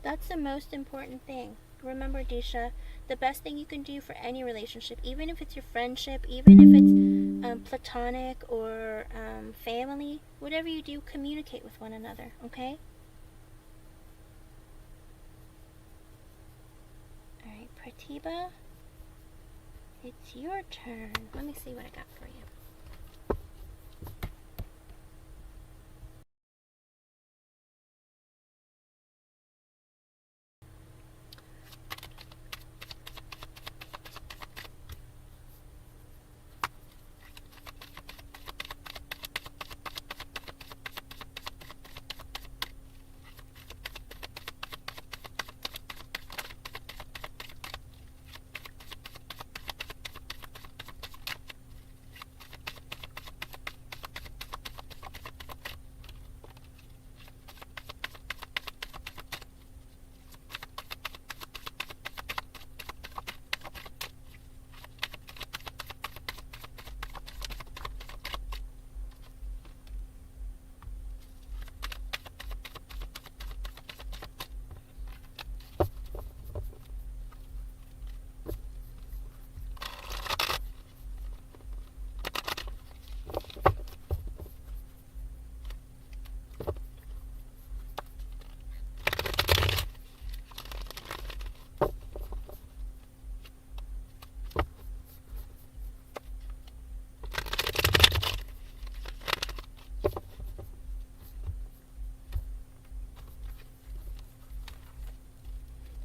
Speaker 1: That's the most important thing. Remember, Disha, the best thing you can do for any relationship, even if it's your friendship, even if it's platonic or family, whatever you do, communicate with one another, okay? Alright, Pratiba, it's your turn. Let me see what I got for you.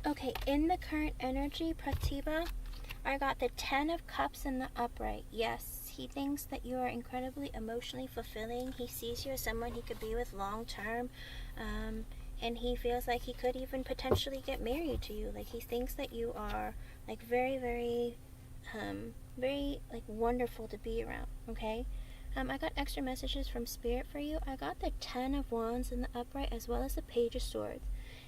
Speaker 1: Okay, in the current energy, Pratiba, I got the 10 of Cups in the upright. Yes, he thinks that you are incredibly emotionally fulfilling. He sees you as someone he could be with long term. And he feels like he could even potentially get married to you. Like, he thinks that you are, like, very, very, like, wonderful to be around, okay? I got extra messages from Spirit for you. I got the 10 of Wands in the upright as well as the Page of Swords.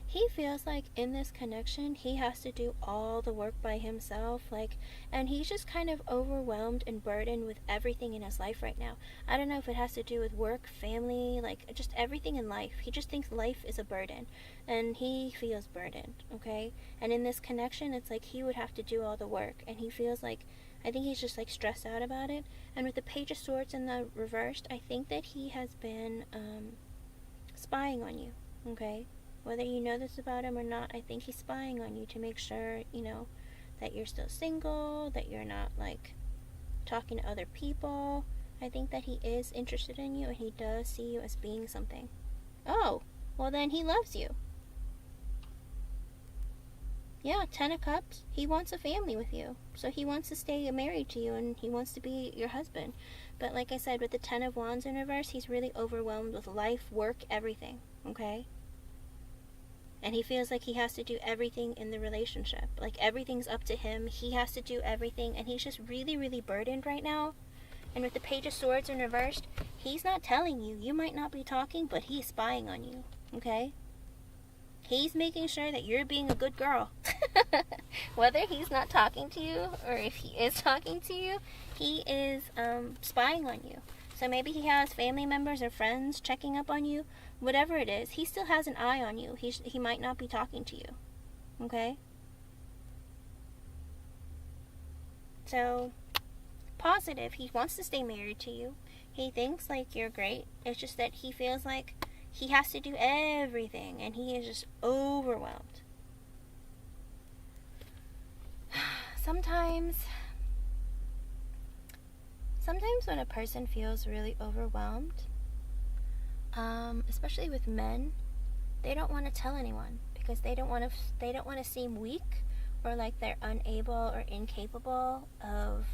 Speaker 1: He feels like in this connection, he has to do all the work by himself, like, and he's just kind of overwhelmed and burdened with everything in his life right now. I don't know if it has to do with work, family, like, just everything in life. He just thinks life is a burden, and he feels burdened, okay? And in this connection, it's like he would have to do all the work, and he feels like, I think he's just, like, stressed out about it. And with the Page of Swords in the reversed, I think that he has been, spying on you, okay? Whether you know this about him or not, I think he's spying on you to make sure, you know, that you're still single, that you're not, like, talking to other people. I think that he is interested in you, and he does see you as being something. Oh, well then he loves you. Yeah, 10 of Cups. He wants a family with you. So he wants to stay married to you and he wants to be your husband. But like I said, with the 10 of Wands in reverse, he's really overwhelmed with life, work, everything. Okay? And he feels like he has to do everything in the relationship. Like everything's up to him. He has to do everything. And he's just really, really burdened right now. And with the Page of Swords in reversed, he's not telling you. You might not be talking, but he's spying on you. Okay? He's making sure that you're being a good girl. Whether he's not talking to you or if he is talking to you, he is spying on you. So maybe he has family members or friends checking up on you. Whatever it is, he still has an eye on you. He might not be talking to you. Okay? So, positive. He wants to stay married to you. He thinks like you're great. It's just that he feels like he has to do everything, and he is just overwhelmed. Sometimes when a person feels really overwhelmed, especially with men, they don't want to tell anyone because they don't want to seem weak or like they're unable or incapable of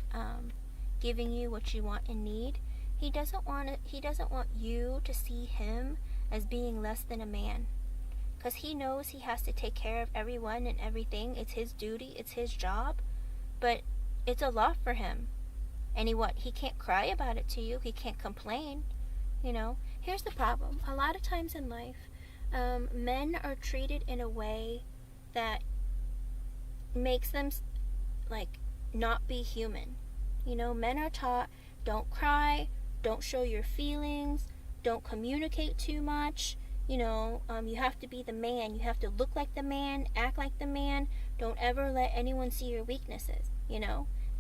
Speaker 1: giving you what you want and need. He doesn't want you to see him as being less than a man, because he knows he has to take care of everyone and everything. It's his duty, it's his job, but it's a lot for him. And he can't cry about it to you. He can't complain. Here's the problem. A lot of times in life, men are treated in a way that makes them like not be human. Men are taught, don't cry, don't show your feelings, don't communicate too much. You have to be the man. You have to look like the man, act like the man. Don't ever let anyone see your weaknesses,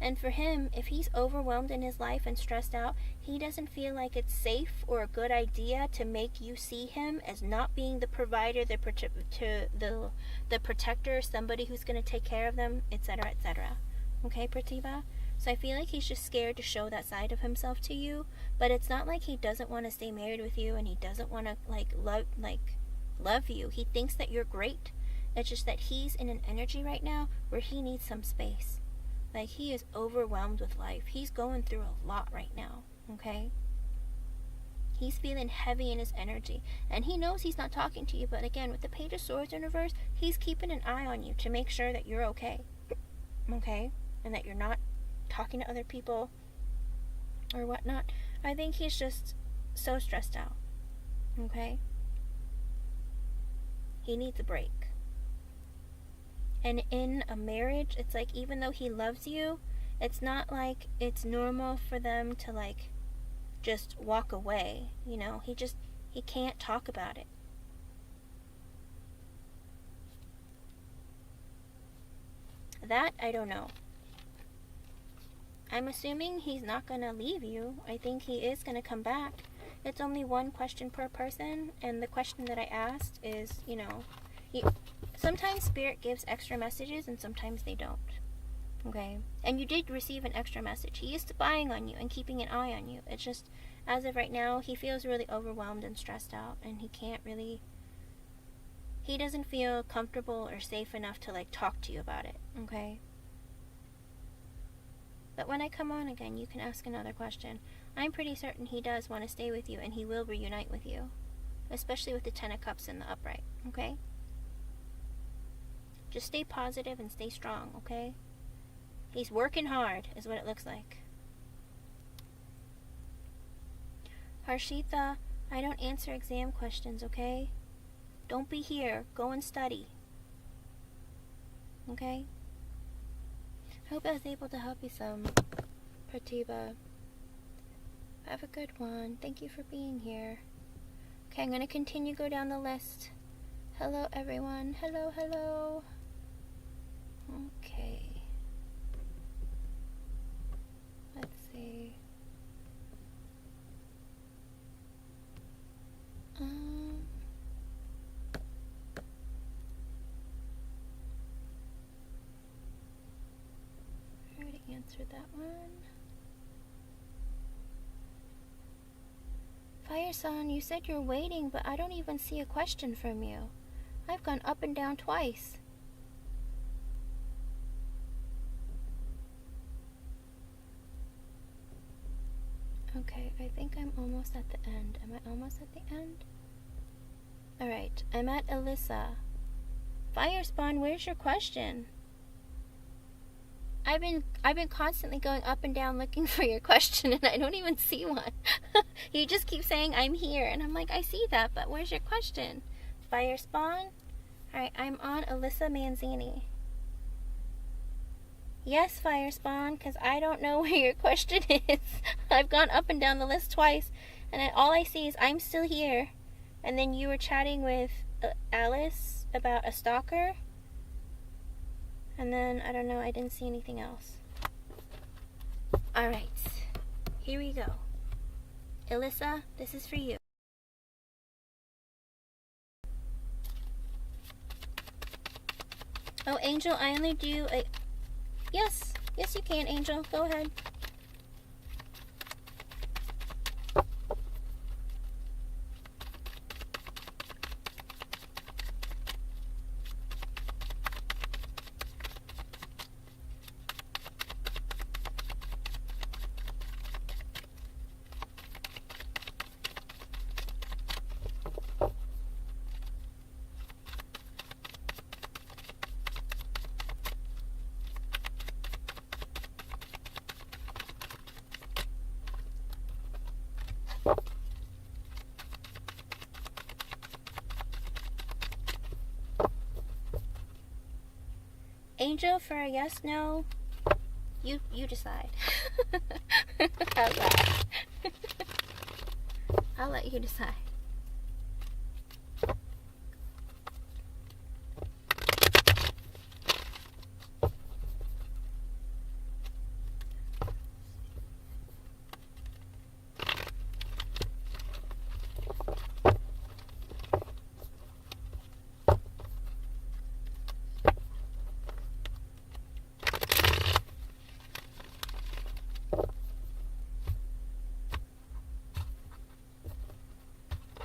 Speaker 1: And for him, if he's overwhelmed in his life and stressed out, he doesn't feel like it's safe or a good idea to make you see him as not being the provider, the protector, somebody who's going to take care of them, etc., etc. Okay, Pratiba? So I feel like he's just scared to show that side of himself to you, but it's not like he doesn't want to stay married with you and he doesn't want to love you. He thinks that you're great. It's just that he's in an energy right now where he needs some space. Like, he is overwhelmed with life. He's going through a lot right now, okay? He's feeling heavy in his energy, and he knows he's not talking to you, but again, with the Page of Swords in reverse, he's keeping an eye on you to make sure that you're okay, and that you're not talking to other people or whatnot. I think he's just so stressed out, okay? He needs a break. And in a marriage, it's like, even though he loves you, it's not like it's normal for them to like just walk away, he can't talk about it. That I don't know. I'm assuming he's not going to leave you. I think he is going to come back. It's only one question per person, and the question that I asked is, sometimes Spirit gives extra messages and sometimes they don't. Okay? And you did receive an extra message. He is spying on you and keeping an eye on you. It's just, as of right now, he feels really overwhelmed and stressed out, and he doesn't feel comfortable or safe enough to like talk to you about it. Okay? But when I come on again, you can ask another question. I'm pretty certain he does want to stay with you and he will reunite with you. Especially with the 10 of Cups in the upright. Okay? Just stay positive and stay strong, okay? He's working hard, is what it looks like. Harshita, I don't answer exam questions, okay? Don't be here. Go and study. Okay? I hope I was able to help you some, Pratiba. Have a good one. Thank you for being here. Okay, I'm going to continue go down the list. Hello, everyone. Hello, hello. Okay. Let's see. I already answered that one. Fire Son, you said you're waiting, but I don't even see a question from you. I've gone up and down twice. Okay, I think I'm almost at the end. Am I almost at the end? Alright, I'm at Alyssa. Fire Spawn, where's your question? I've been constantly going up and down looking for your question, and I don't even see one. You just keep saying I'm here, and I'm like, I see that, but where's your question? Fire Spawn? Alright, I'm on Alyssa Manzini. Yes, Fire Spawn, because I don't know where your question is. I've gone up and down the list twice, and all I see is I'm still here. And then you were chatting with Alice about a stalker. And then, I don't know, I didn't see anything else. Alright, here we go. Alyssa, this is for you. Oh, Angel, I only do a... Yes, yes you can, Angel. Go ahead. Angel, for a yes, no, you decide. How's that? I'll let you decide.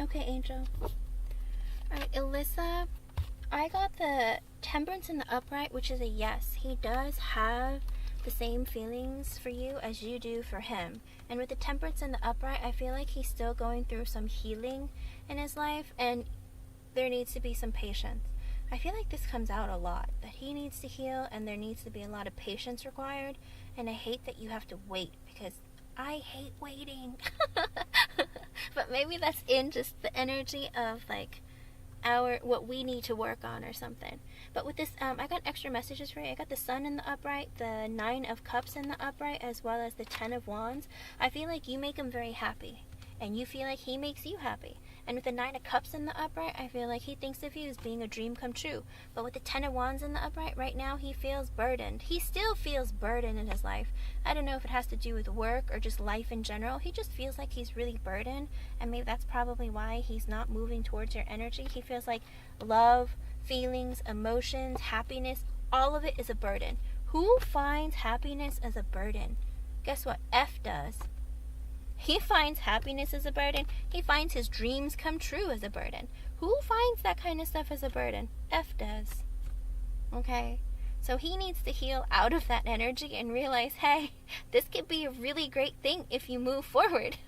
Speaker 1: Okay, Angel. Alright, Alyssa, I got the Temperance in the Upright, which is a yes. He does have the same feelings for you as you do for him. And with the Temperance in the Upright, I feel like he's still going through some healing in his life, and there needs to be some patience. I feel like this comes out a lot, that he needs to heal, and there needs to be a lot of patience required, and I hate that you have to wait, because I hate waiting. But maybe that's in just the energy of like what we need to work on or something. But with this, I got extra messages for you. I got the Sun in the Upright, the 9 of Cups in the Upright, as well as the 10 of Wands. I feel like you make him very happy, and you feel like he makes you happy. And with the 9 of Cups in the Upright, I feel like he thinks of you as being a dream come true. But with the 10 of Wands in the Upright, right now he feels burdened. He still feels burdened in his life. I don't know if it has to do with work or just life in general. He just feels like he's really burdened, and maybe that's probably why he's not moving towards your energy. He feels like love, feelings, emotions, happiness, all of it is a burden. Who finds happiness as a burden? Guess what? F does. He finds happiness as a burden. He finds his dreams come true as a burden. Who finds that kind of stuff as a burden? F does. Okay? So he needs to heal out of that energy and realize, hey, this could be a really great thing if you move forward.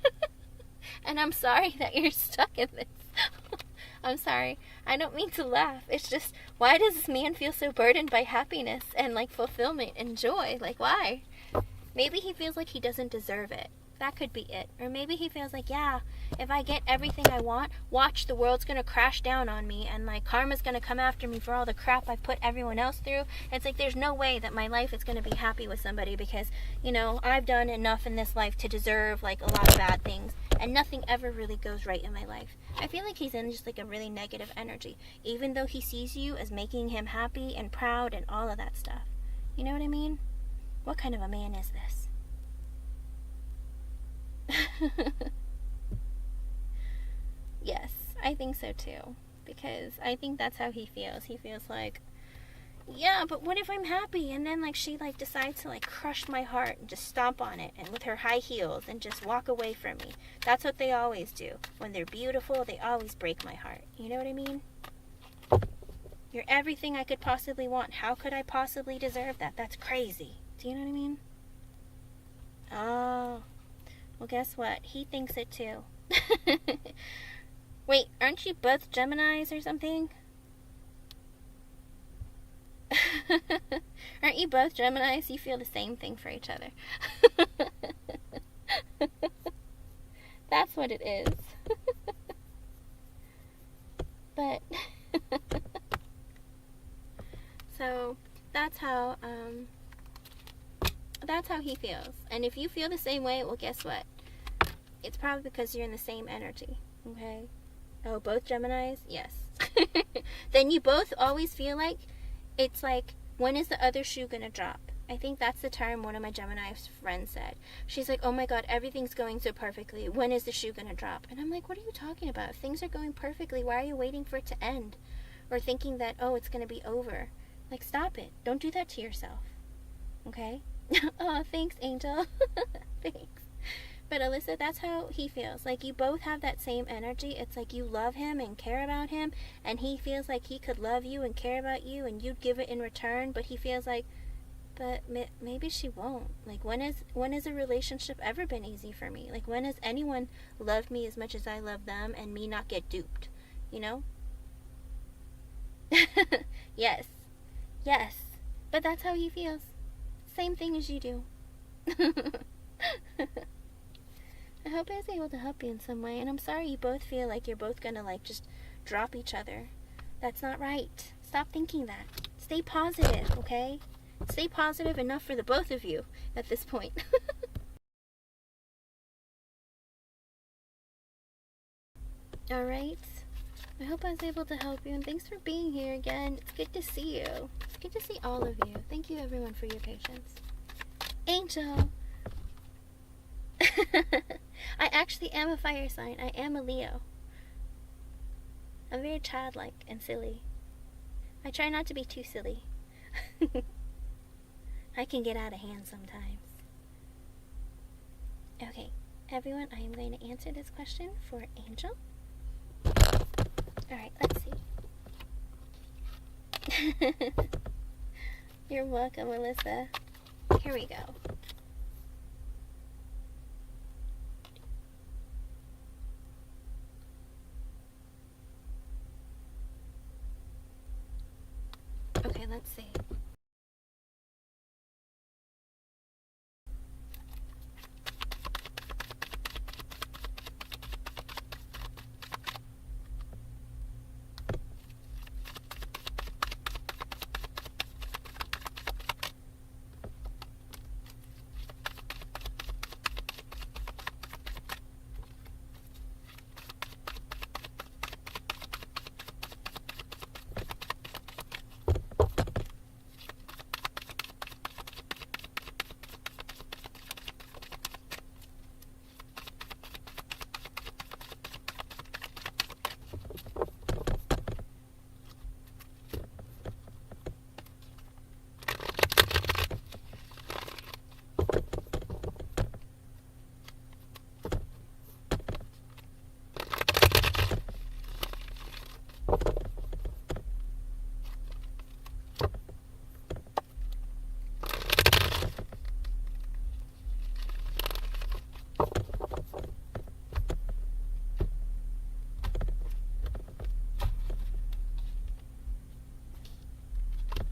Speaker 1: And I'm sorry that you're stuck in this. I'm sorry. I don't mean to laugh. It's just, why does this man feel so burdened by happiness and like fulfillment and joy? Like, why? Maybe he feels like he doesn't deserve it. That could be it. Or maybe he feels like, yeah, if I get everything I want, watch, the world's gonna crash down on me, and like karma's gonna come after me for all the crap I put everyone else through. It's like there's no way that my life is gonna be happy with somebody because, you know, I've done enough in this life to deserve like a lot of bad things, and nothing ever really goes right in my life. I feel like he's in just like a really negative energy, even though he sees you as making him happy and proud and all of that stuff. You know what I mean? What kind of a man is this? Yes, I think so too, because I think that's how he feels. He feels like, Yeah, but what if I'm happy and then like she like decides to like crush my heart and just stomp on it and with her high heels and just walk away from me? That's what they always do. When they're beautiful, they always break my heart. You know what I mean? You're everything I could possibly want. How could I possibly deserve that? That's crazy. Do you know what I mean? Oh, well, guess what? He thinks it too. Wait, aren't you both Geminis or something? Aren't you both Geminis? You feel the same thing for each other. That's what it is. But so that's how he feels. And if you feel the same way, well, guess what? It's probably because you're in the same energy. Okay? Oh, both Geminis? Yes. Then you both always feel like it's like, when is the other shoe gonna drop? I think that's the term one of my Gemini friends said. She's like, oh my god, everything's going so perfectly. When is the shoe gonna drop? And I'm like, what are you talking about? If things are going perfectly, why are you waiting for it to end? Or thinking that, oh, it's gonna be over. Like, stop it. Don't do that to yourself. Okay? Oh, thanks, Angel. Thanks. But Alyssa, that's how he feels. Like, you both have that same energy. It's like you love him and care about him, and he feels like he could love you and care about you, and you'd give it in return, but he feels like, but maybe she won't. Like, when has a relationship ever been easy for me? Like, when has anyone loved me as much as I love them and me not get duped? You know? Yes. Yes. But that's how he feels. Same thing as you do. I hope I was able to help you in some way, and I'm sorry you both feel like you're both gonna like just drop each other. That's not right. Stop thinking that. Stay positive, okay? Stay positive enough for the both of you at this point. Alright. I hope I was able to help you, and thanks for being here again. It's good to see you. It's good to see all of you. Thank you everyone for your patience. Angel! I actually am a fire sign. I am a Leo. I'm very childlike and silly. I try not to be too silly. I can get out of hand sometimes. Okay, everyone, I am going to answer this question for Angel. Alright, let's see. You're welcome, Alyssa. Here we go. Okay, let's see.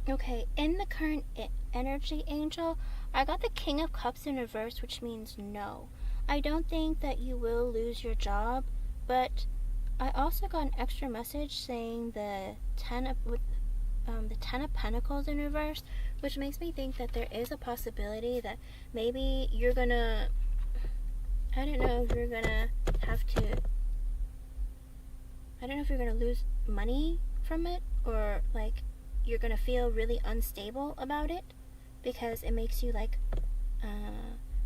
Speaker 1: Okay, in the current energy, Angel, I got the King of Cups in reverse, which means no. I don't think that you will lose your job, but I also got an extra message saying the Ten of Pentacles in reverse, which makes me think that there is a possibility that maybe you're gonna, I don't know if you're gonna have to, I don't know if you're gonna lose money from it, or like you're gonna feel really unstable about it, because it makes you like,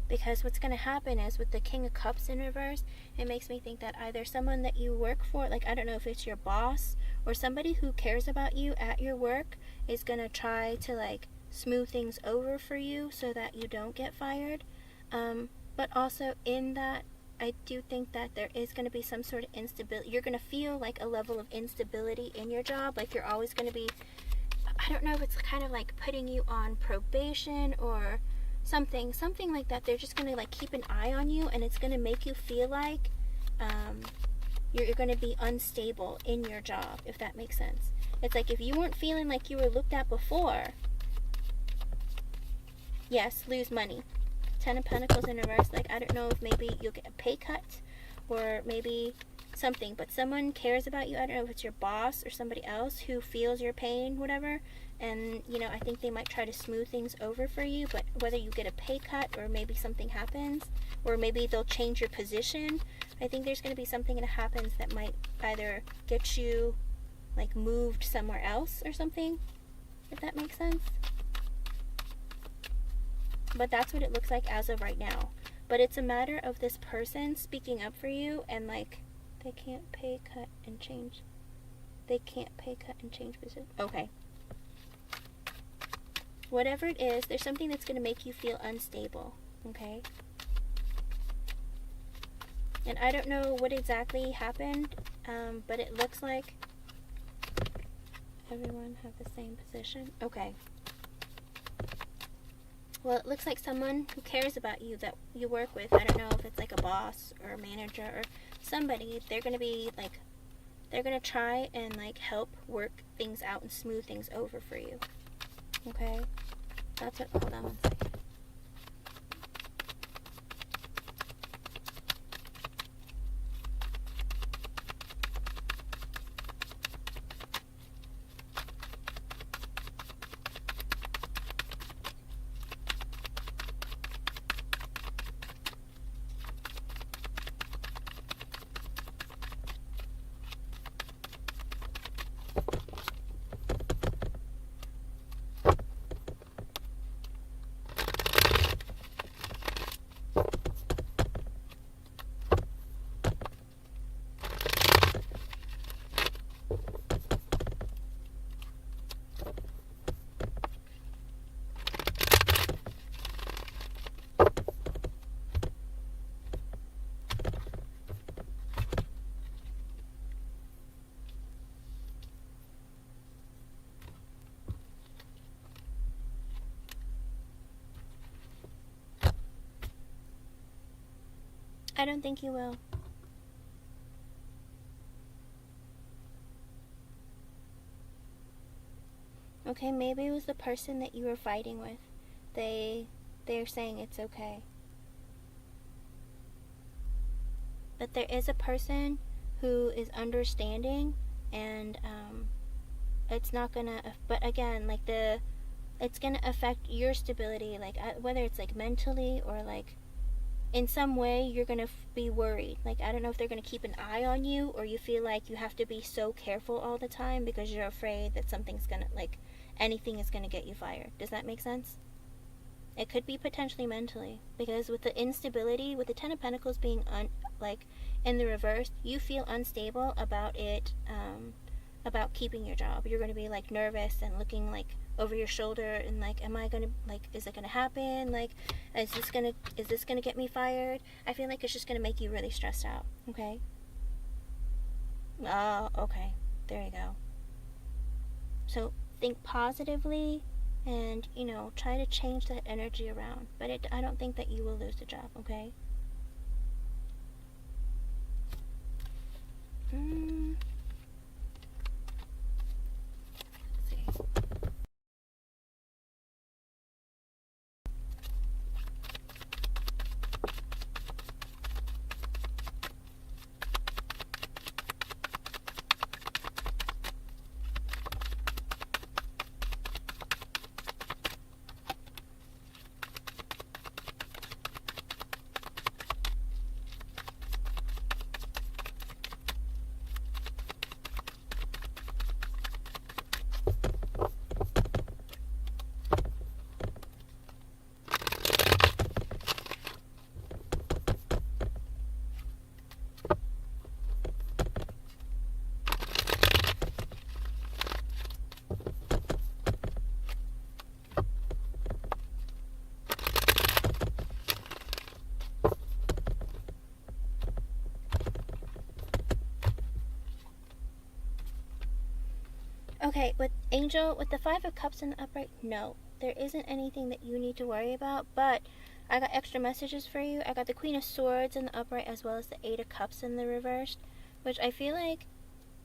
Speaker 1: because what's gonna happen is with the King of Cups in reverse, it makes me think that either someone that you work for, like I don't know if it's your boss or somebody who cares about you at your work is going to try to like smooth things over for you so that you don't get fired. But also in that, I do think that there is going to be some sort of instability. You're going to feel like a level of instability in your job. Like you're always going to be, I don't know if it's kind of like putting you on probation or something like that. They're just going to like keep an eye on you, and it's going to make you feel like you're going to be unstable in your job, if that makes sense. It's like if you weren't feeling like you were looked at before, yes, lose money. Ten of Pentacles in reverse, like I don't know if maybe you'll get a pay cut or maybe something, but someone cares about you. I don't know if it's your boss or somebody else who feels your pain, whatever, and you know, I think they might try to smooth things over for you, but whether you get a pay cut or maybe something happens, or maybe they'll change your position, I think there's going to be something that happens that might either get you like moved somewhere else or something, if that makes sense. But that's what it looks like as of right now. But it's a matter of this person speaking up for you, and like they can't pay cut and change. They can't pay cut and change position. Okay. Whatever it is, there's something that's going to make you feel unstable. Okay. And I don't know what exactly happened, but it looks like everyone have the same position. Okay. Well, it looks like someone who cares about you that you work with, I don't know if it's like a boss or a manager or somebody, they're going to be like, they're going to try and like help work things out and smooth things over for you. Okay? That's what, hold on one second. I don't think you will. Okay, maybe it was the person that you were fighting with. They're saying it's okay. But there is a person who is understanding, and it's not gonna, but again, like it's gonna affect your stability, like whether it's like mentally or like in some way you're gonna be worried. Like I don't know if they're gonna keep an eye on you, or you feel like you have to be so careful all the time because you're afraid that something's gonna, like anything is gonna get you fired. Does that make sense? It could be potentially mentally, because with the instability, with the Ten of Pentacles being like in the reverse, you feel unstable about it, about keeping your job. You're going to be like nervous and looking like over your shoulder and like, am I going to, like, is it going to happen? Like, is this going to get me fired? I feel like it's just going to make you really stressed out. Okay. Oh, okay. There you go. So think positively and, you know, try to change that energy around. But I don't think that you will lose the job. Okay. Okay, with Angel, with the Five of Cups in the upright, no. There isn't anything that you need to worry about, but I got extra messages for you. I got the Queen of Swords in the upright as well as the Eight of Cups in the reversed, which I feel like,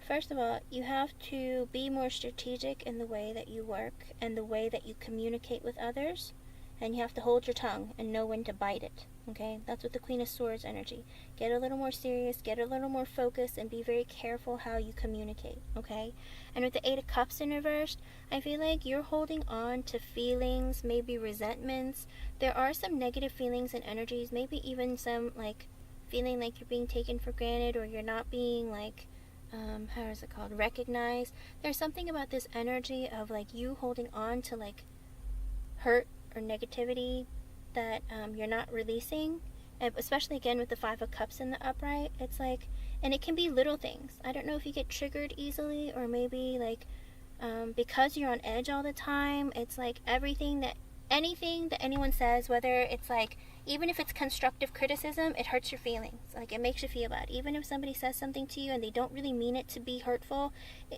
Speaker 1: first of all, you have to be more strategic in the way that you work and the way that you communicate with others, and you have to hold your tongue and know when to bite it, okay? That's what the Queen of Swords energy. Get a little more serious, get a little more focused, and be very careful how you communicate, okay? And with the Eight of Cups in reversed, I feel like you're holding on to feelings, maybe resentments. There are some negative feelings and energies, maybe even some, like, feeling like you're being taken for granted or you're not being, like, how is it called, recognized. There's something about this energy of, like, you holding on to, like, hurt or negativity that you're not releasing, and especially again with the Five of Cups in the upright. It's like, and it can be little things. I don't know if you get triggered easily, or maybe like because you're on edge all the time, it's like anything that anyone says, whether it's like, even if it's constructive criticism, it hurts your feelings. Like, it makes you feel bad. Even if somebody says something to you and they don't really mean it to be hurtful,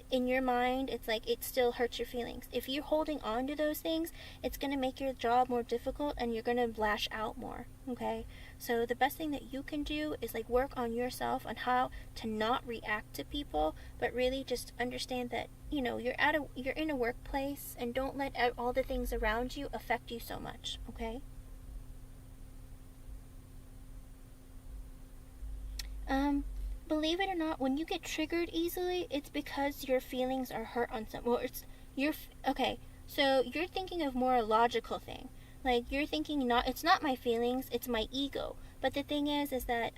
Speaker 1: in your mind, it's like it still hurts your feelings. If you're holding on to those things, it's going to make your job more difficult and you're going to lash out more, okay? So the best thing that you can do is like work on yourself on how to not react to people, but really just understand that, you know, you're in a workplace, and don't let all the things around you affect you so much, okay? Believe it or not, when you get triggered easily, it's because your feelings are hurt on some, okay, so you're thinking of more a logical thing. Like, you're thinking, it's not my feelings, it's my ego. But the thing is that,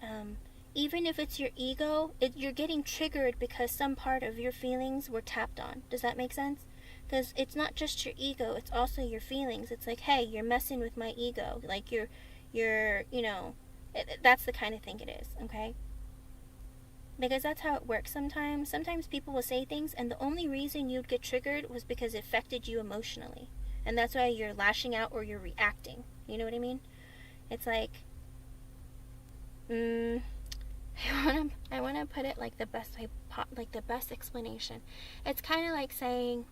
Speaker 1: even if it's your ego, you're getting triggered because some part of your feelings were tapped on. Does that make sense? Because it's not just your ego, it's also your feelings. It's like, hey, you're messing with my ego. Like, you're, you know, that's the kind of thing it is, okay? Because that's how it works sometimes. Sometimes people will say things, and the only reason you'd get triggered was because it affected you emotionally. And that's why you're lashing out or you're reacting. You know what I mean? It's like, I want to put it like the best way, like the best explanation. It's kind of like saying,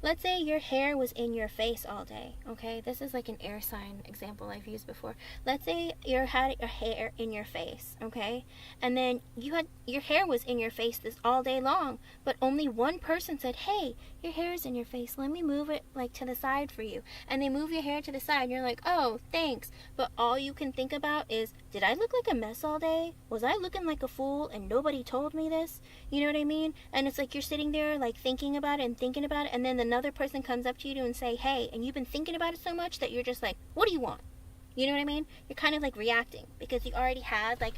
Speaker 1: let's say your hair was in your face all day, okay? This is like an air sign example I've used before. Let's say you had your hair in your face, okay? And then your hair was in your face all day long, but only one person said, hey, your hair is in your face, let me move it like to the side for you. And they move your hair to the side, and you're like, oh, thanks. But all you can think about is, did I look like a mess all day? Was I looking like a fool and nobody told me this? You know what I mean? And it's like you're sitting there like thinking about it, and then another person comes up to you and say, hey, and you've been thinking about it so much that you're just like, what do you want? You know what I mean? You're kind of like reacting because you already had like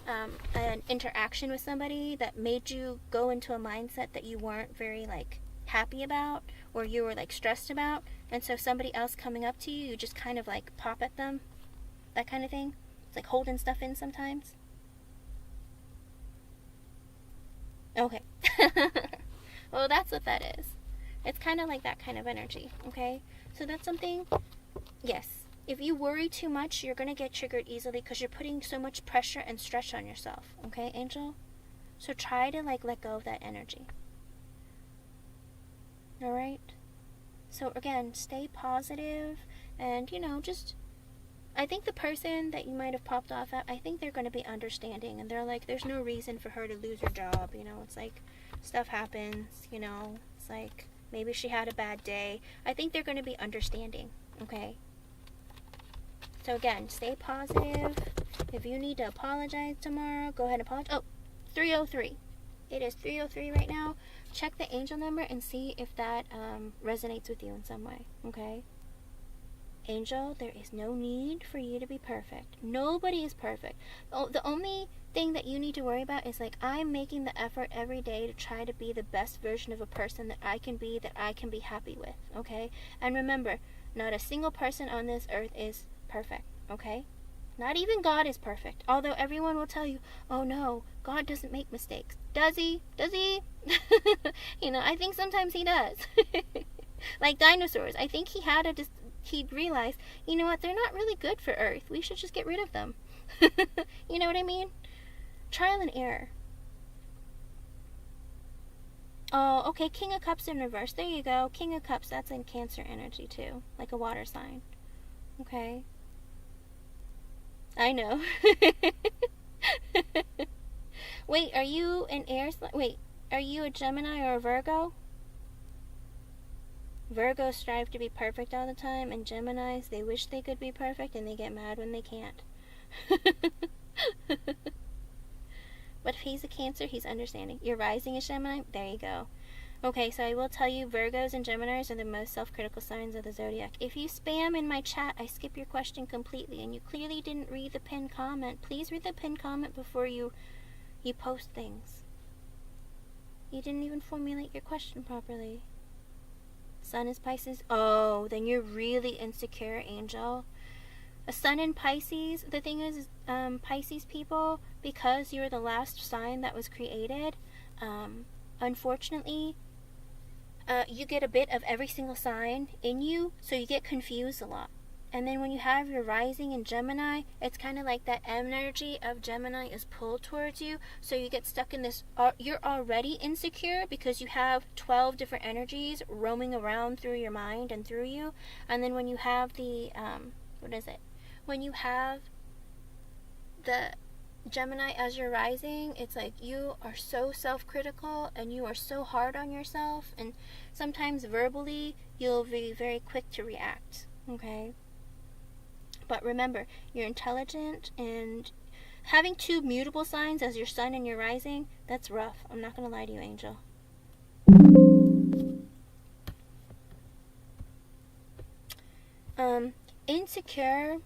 Speaker 1: an interaction with somebody that made you go into a mindset that you weren't very like happy about, or you were like stressed about, and so somebody else coming up to you, you just kind of like pop at them, that kind of thing. It's like holding stuff in sometimes. Okay. Well, that's what that is. It's kind of like that kind of energy, okay? So that's something, yes. If you worry too much, you're going to get triggered easily because you're putting so much pressure and stress on yourself, okay, Angel? So try to, like, let go of that energy. All right? So, again, stay positive and, you know, just, I think the person that you might have popped off at, I think they're going to be understanding, and they're like, there's no reason for her to lose her job, you know? It's like, stuff happens, you know? It's like, maybe she had a bad day. I think they're going to be understanding, okay? So again, stay positive. If you need to apologize tomorrow, go ahead and apologize. Oh, 303. It is 303 right now. Check the angel number and see if that resonates with you in some way, okay? Angel, there is no need for you to be perfect. Nobody is perfect. The only thing that you need to worry about is like, I'm making the effort every day to try to be the best version of a person that I can be happy with, okay? And remember, not a single person on this earth is perfect, okay? Not even God is perfect. Although everyone will tell you, oh no, God doesn't make mistakes. Does he? Does he? You know, I think sometimes he does. Like dinosaurs. I think he'd realize, you know what, they're not really good for Earth. We should just get rid of them. You know what I mean? Trial and error. Oh, okay, King of Cups in reverse. There you go. King of Cups, that's in Cancer energy too. Like a water sign. Okay. I know. Wait, are you an air... Wait, are you a Gemini or a Virgo? Virgos strive to be perfect all the time, and Geminis, they wish they could be perfect, and they get mad when they can't. But if he's a Cancer, he's understanding. Your rising is Gemini? There you go. Okay, so I will tell you, Virgos and Geminis are the most self-critical signs of the zodiac. If you spam in my chat, I skip your question completely, and you clearly didn't read the pinned comment. Please read the pinned comment before you post things. You didn't even formulate your question properly. Sun is Pisces. Oh, then you're really insecure, Angel. A sun in Pisces, the thing is, Pisces people, because you're the last sign that was created, unfortunately, you get a bit of every single sign in you, so you get confused a lot. And then when you have your rising in Gemini, it's kind of like that energy of Gemini is pulled towards you, so you get stuck in this, you're already insecure because you have 12 different energies roaming around through your mind and through you. And then when you have the, when you have the Gemini as your rising, it's like you are so self-critical and you are so hard on yourself, and sometimes verbally you'll be very quick to react, okay? But remember, you're intelligent, and having two mutable signs as your sun and your rising, that's rough. I'm not going to lie to you, Angel. Insecure,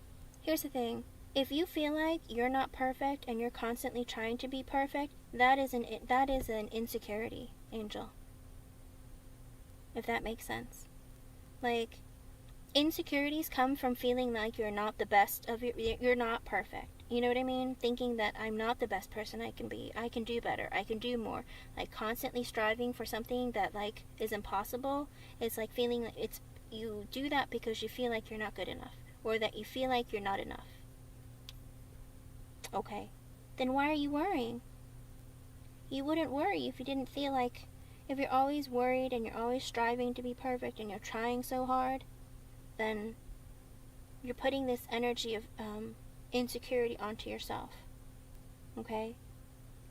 Speaker 1: here's the thing. If you feel like you're not perfect and you're constantly trying to be perfect, that is an insecurity, Angel. If that makes sense. Like, insecurities come from feeling like you're not the best of you're not perfect. You know what I mean? Thinking that I'm not the best person I can be. I can do better. I can do more. Like constantly striving for something that like is impossible. It's like feeling like you do that because you feel like you're not good enough, or that you feel like you're not enough. Okay. Then why are you worrying? You wouldn't worry if you didn't feel like, if you're always worried and you're always striving to be perfect and you're trying so hard, then you're putting this energy of insecurity onto yourself. Okay?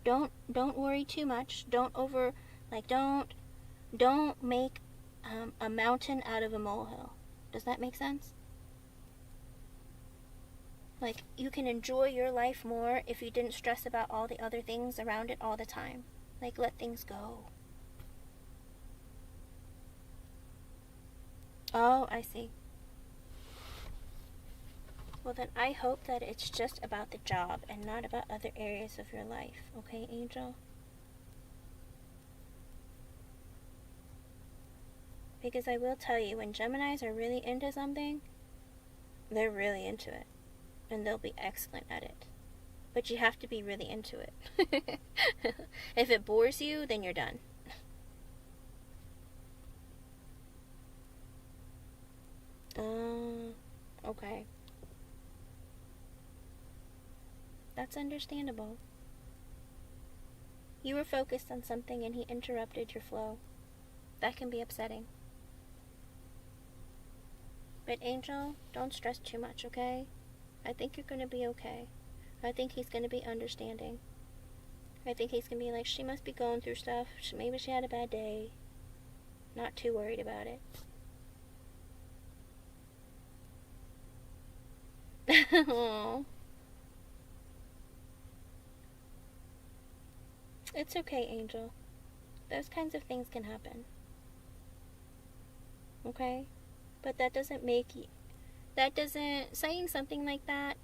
Speaker 1: Don't worry too much. Don't make a mountain out of a molehill. Does that make sense? Like, you can enjoy your life more if you didn't stress about all the other things around it all the time. Like, let things go. Oh, I see. Well, then I hope that it's just about the job and not about other areas of your life. Okay, Angel? Because I will tell you, when Geminis are really into something, they're really into it. And they'll be excellent at it. But you have to be really into it. If it bores you, then you're done. Okay. That's understandable. You were focused on something and he interrupted your flow. That can be upsetting. But Angel, don't stress too much, okay? I think you're going to be okay. I think he's going to be understanding. I think he's going to be like, she must be going through stuff. Maybe she had a bad day. Not too worried about it. Aww. It's okay, Angel. Those kinds of things can happen. Okay? But that doesn't saying something like that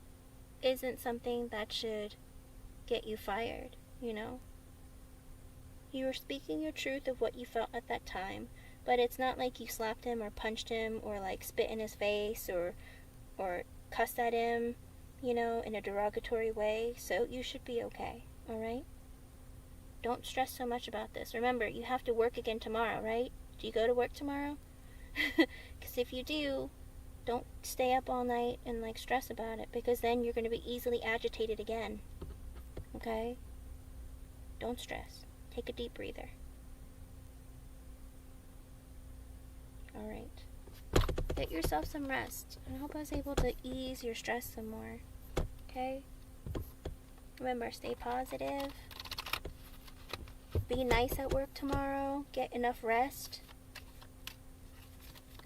Speaker 1: isn't something that should get you fired, you know? You were speaking your truth of what you felt at that time, but it's not like you slapped him or punched him or like spit in his face or cussed at him, you know, in a derogatory way, so you should be okay, alright? Don't stress so much about this. Remember, you have to work again tomorrow, right? Do you go to work tomorrow? Because if you do, don't stay up all night and like stress about it, because then you're going to be easily agitated again. Okay? Don't stress. Take a deep breather. Get yourself some rest. And I hope I was able to ease your stress some more. Okay? Remember, stay positive. Be nice at work tomorrow. Get enough rest.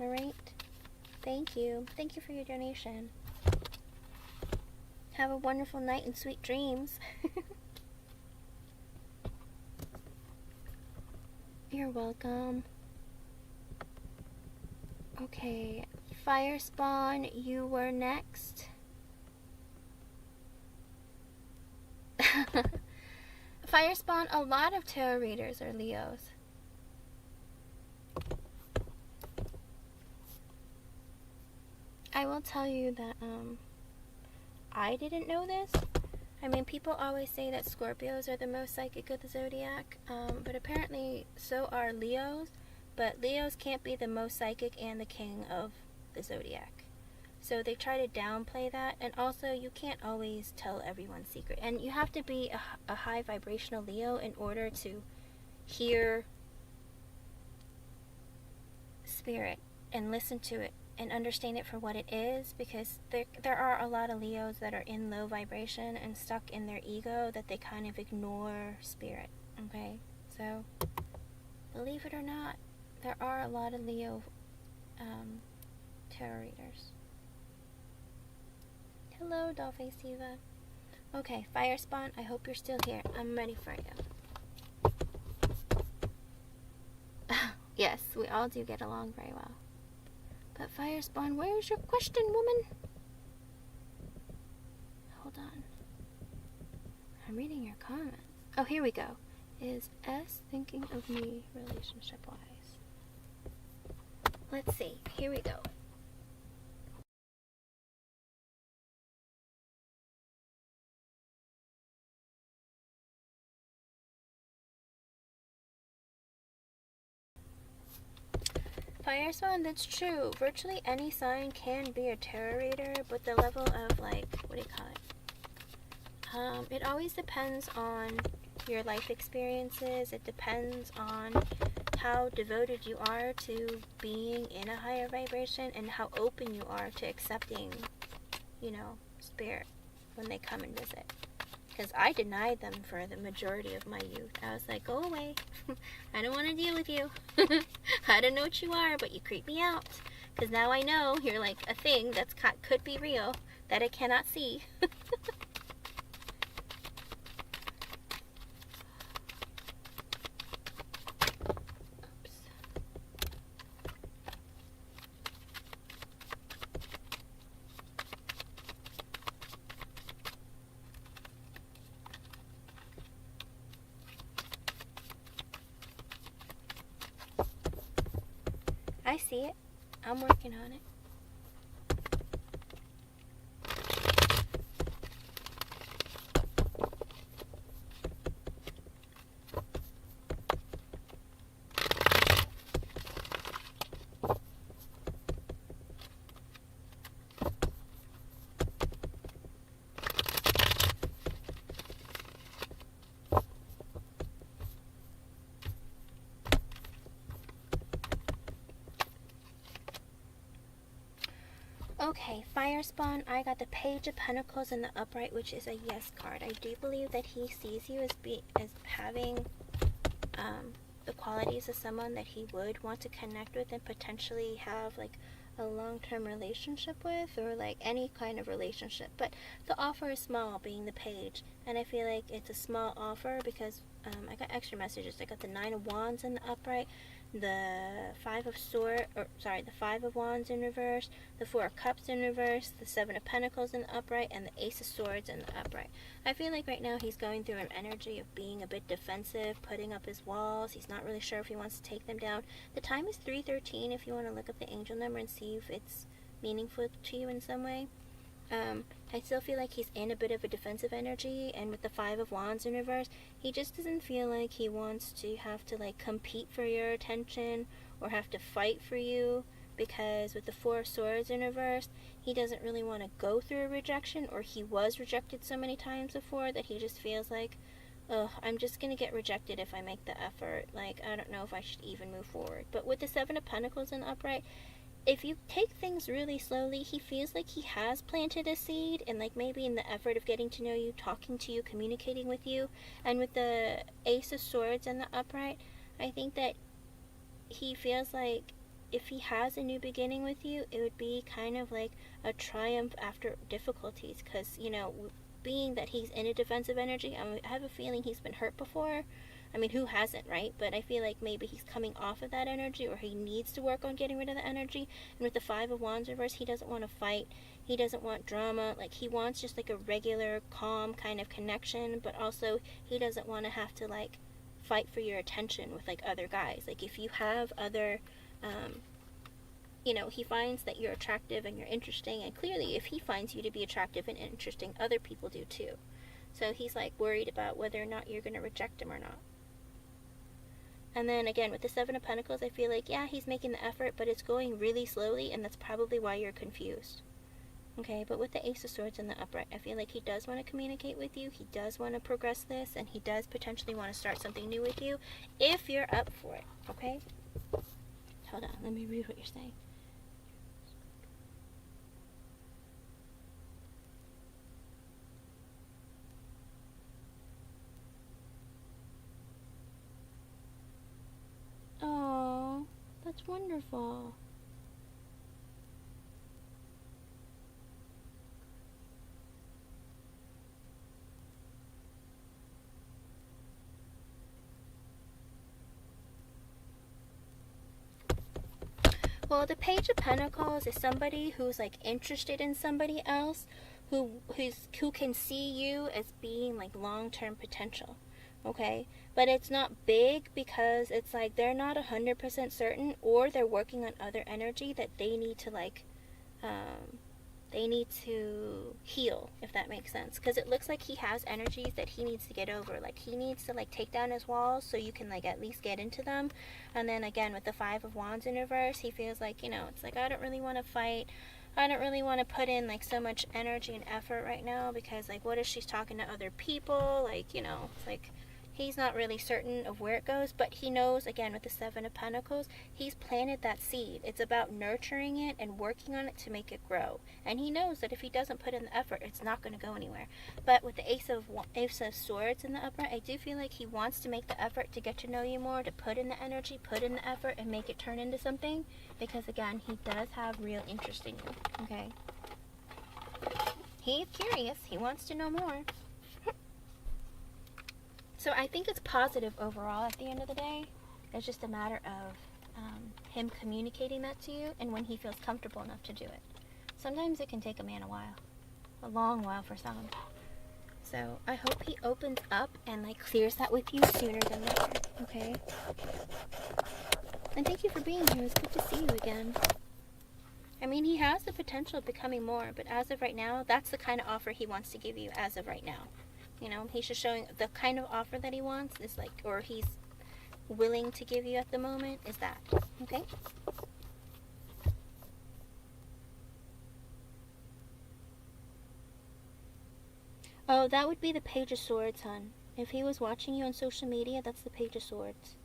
Speaker 1: Alright? Thank you. Thank you for your donation. Have a wonderful night and sweet dreams. You're welcome. Okay, Fire Spawn, you were next. Fire Spawn, a lot of tarot readers are Leos. I will tell you that I didn't know this. I mean, people always say that Scorpios are the most psychic of the zodiac, but apparently so are Leos. But Leos can't be the most psychic and the king of the zodiac. So they try to downplay that. And also, you can't always tell everyone's secret. And you have to be a high vibrational Leo in order to hear spirit and listen to it and understand it for what it is. Because there are a lot of Leos that are in low vibration and stuck in their ego that they kind of ignore spirit. Okay? So, believe it or not, there are a lot of Leo tarot readers. Hello, Face Diva. Okay, Fire Spawn, I hope you're still here. I'm ready for you. Yes, we all do get along very well. But Fire Spawn, where's your question, woman? Hold on. I'm reading your comments. Oh, here we go. Is S thinking of me relationship-wise? Let's see. Here we go. Fire Spawn, that's true. Virtually any sign can be a tarot reader, but the level of, like, what do you call it? It always depends on your life experiences. It depends on how devoted you are to being in a higher vibration and how open you are to accepting, you know, spirit when they come and visit. Because I denied them for the majority of my youth. I was like, go away. I don't want to deal with you. I don't know what you are, but you creep me out. Because now I know you're like a thing that could be real that I cannot see. I see it. I'm working on it. Okay, Fire Spawn, I got the Page of Pentacles in the upright, which is a yes card. I do believe that he sees you as having the qualities of someone that he would want to connect with and potentially have like a long-term relationship with, or like any kind of relationship. But the offer is small, being the Page, and I feel like it's a small offer because I got extra messages. I got the 9 of Wands in the upright, the 5 of Wands in reverse, the 4 of Cups in reverse, the 7 of Pentacles in the upright, and the Ace of Swords in the upright. I feel like right now he's going through an energy of being a bit defensive, putting up his walls. He's not really sure if he wants to take them down. The time is 3:13 if you want to look up the angel number and see if it's meaningful to you in some way. I still feel like he's in a bit of a defensive energy, and with the 5 of Wands in reverse, he just doesn't feel like he wants to have to like compete for your attention or have to fight for you, because with the 4 of Swords in reverse, he doesn't really want to go through a rejection, or he was rejected so many times before that he just feels like, oh, I'm just gonna get rejected if I make the effort. Like, I don't know if I should even move forward. But with the 7 of Pentacles in the upright, if you take things really slowly, he feels like he has planted a seed, and like maybe in the effort of getting to know you, talking to you, communicating with you. And with the Ace of Swords and the upright, I think that he feels like if he has a new beginning with you, it would be kind of like a triumph after difficulties, because, you know, being that he's in a defensive energy, I have a feeling he's been hurt before. I mean, who hasn't, right? But I feel like maybe he's coming off of that energy, or he needs to work on getting rid of the energy. And with the Five of Wands reverse, he doesn't want to fight. He doesn't want drama. Like, he wants just like a regular, calm kind of connection, but also he doesn't want to have to like fight for your attention with like other guys. Like, if you have other, you know, he finds that you're attractive and you're interesting, and clearly if he finds you to be attractive and interesting, other people do too. So he's like worried about whether or not you're going to reject him or not. And then again, with the Seven of Pentacles, I feel like, yeah, he's making the effort, but it's going really slowly, and that's probably why you're confused. Okay, but with the Ace of Swords and the upright, I feel like he does want to communicate with you, he does want to progress this, and he does potentially want to start something new with you, if you're up for it, okay? Hold on, let me read what you're saying. Oh, that's wonderful. Well, the Page of Pentacles is somebody who's like interested in somebody else, who can see you as being like long-term potential. Okay, but it's not big, because it's like they're not 100% certain, or they're working on other energy that they need to like they need to heal, if that makes sense, because it looks like he has energies that he needs to get over. Like, he needs to like take down his walls so you can like at least get into them. And then again, with the Five of Wands in reverse, he feels like, you know, it's like, I don't really want to fight, I don't really want to put in like so much energy and effort right now, because like, what if she's talking to other people? Like, you know, it's like he's not really certain of where it goes, but he knows, again, with the Seven of Pentacles, he's planted that seed. It's about nurturing it and working on it to make it grow. And he knows that if he doesn't put in the effort, it's not going to go anywhere. But with the Ace of Swords in the upright, I do feel like he wants to make the effort to get to know you more, to put in the energy, put in the effort, and make it turn into something. Because, again, he does have real interest in you, okay? He's curious. He wants to know more. So I think it's positive overall at the end of the day. It's just a matter of him communicating that to you, and when he feels comfortable enough to do it. Sometimes it can take a man a while. A long while for some. So I hope he opens up and like clears that with you sooner than later. Okay? And thank you for being here. It's good to see you again. I mean, he has the potential of becoming more, but as of right now, that's the kind of offer he wants to give you as of right now. You know, he's just showing the kind of offer that he wants is like, or he's willing to give you at the moment, is that. Okay? Oh, that would be the Page of Swords, hon. If he was watching you on social media, that's the Page of Swords.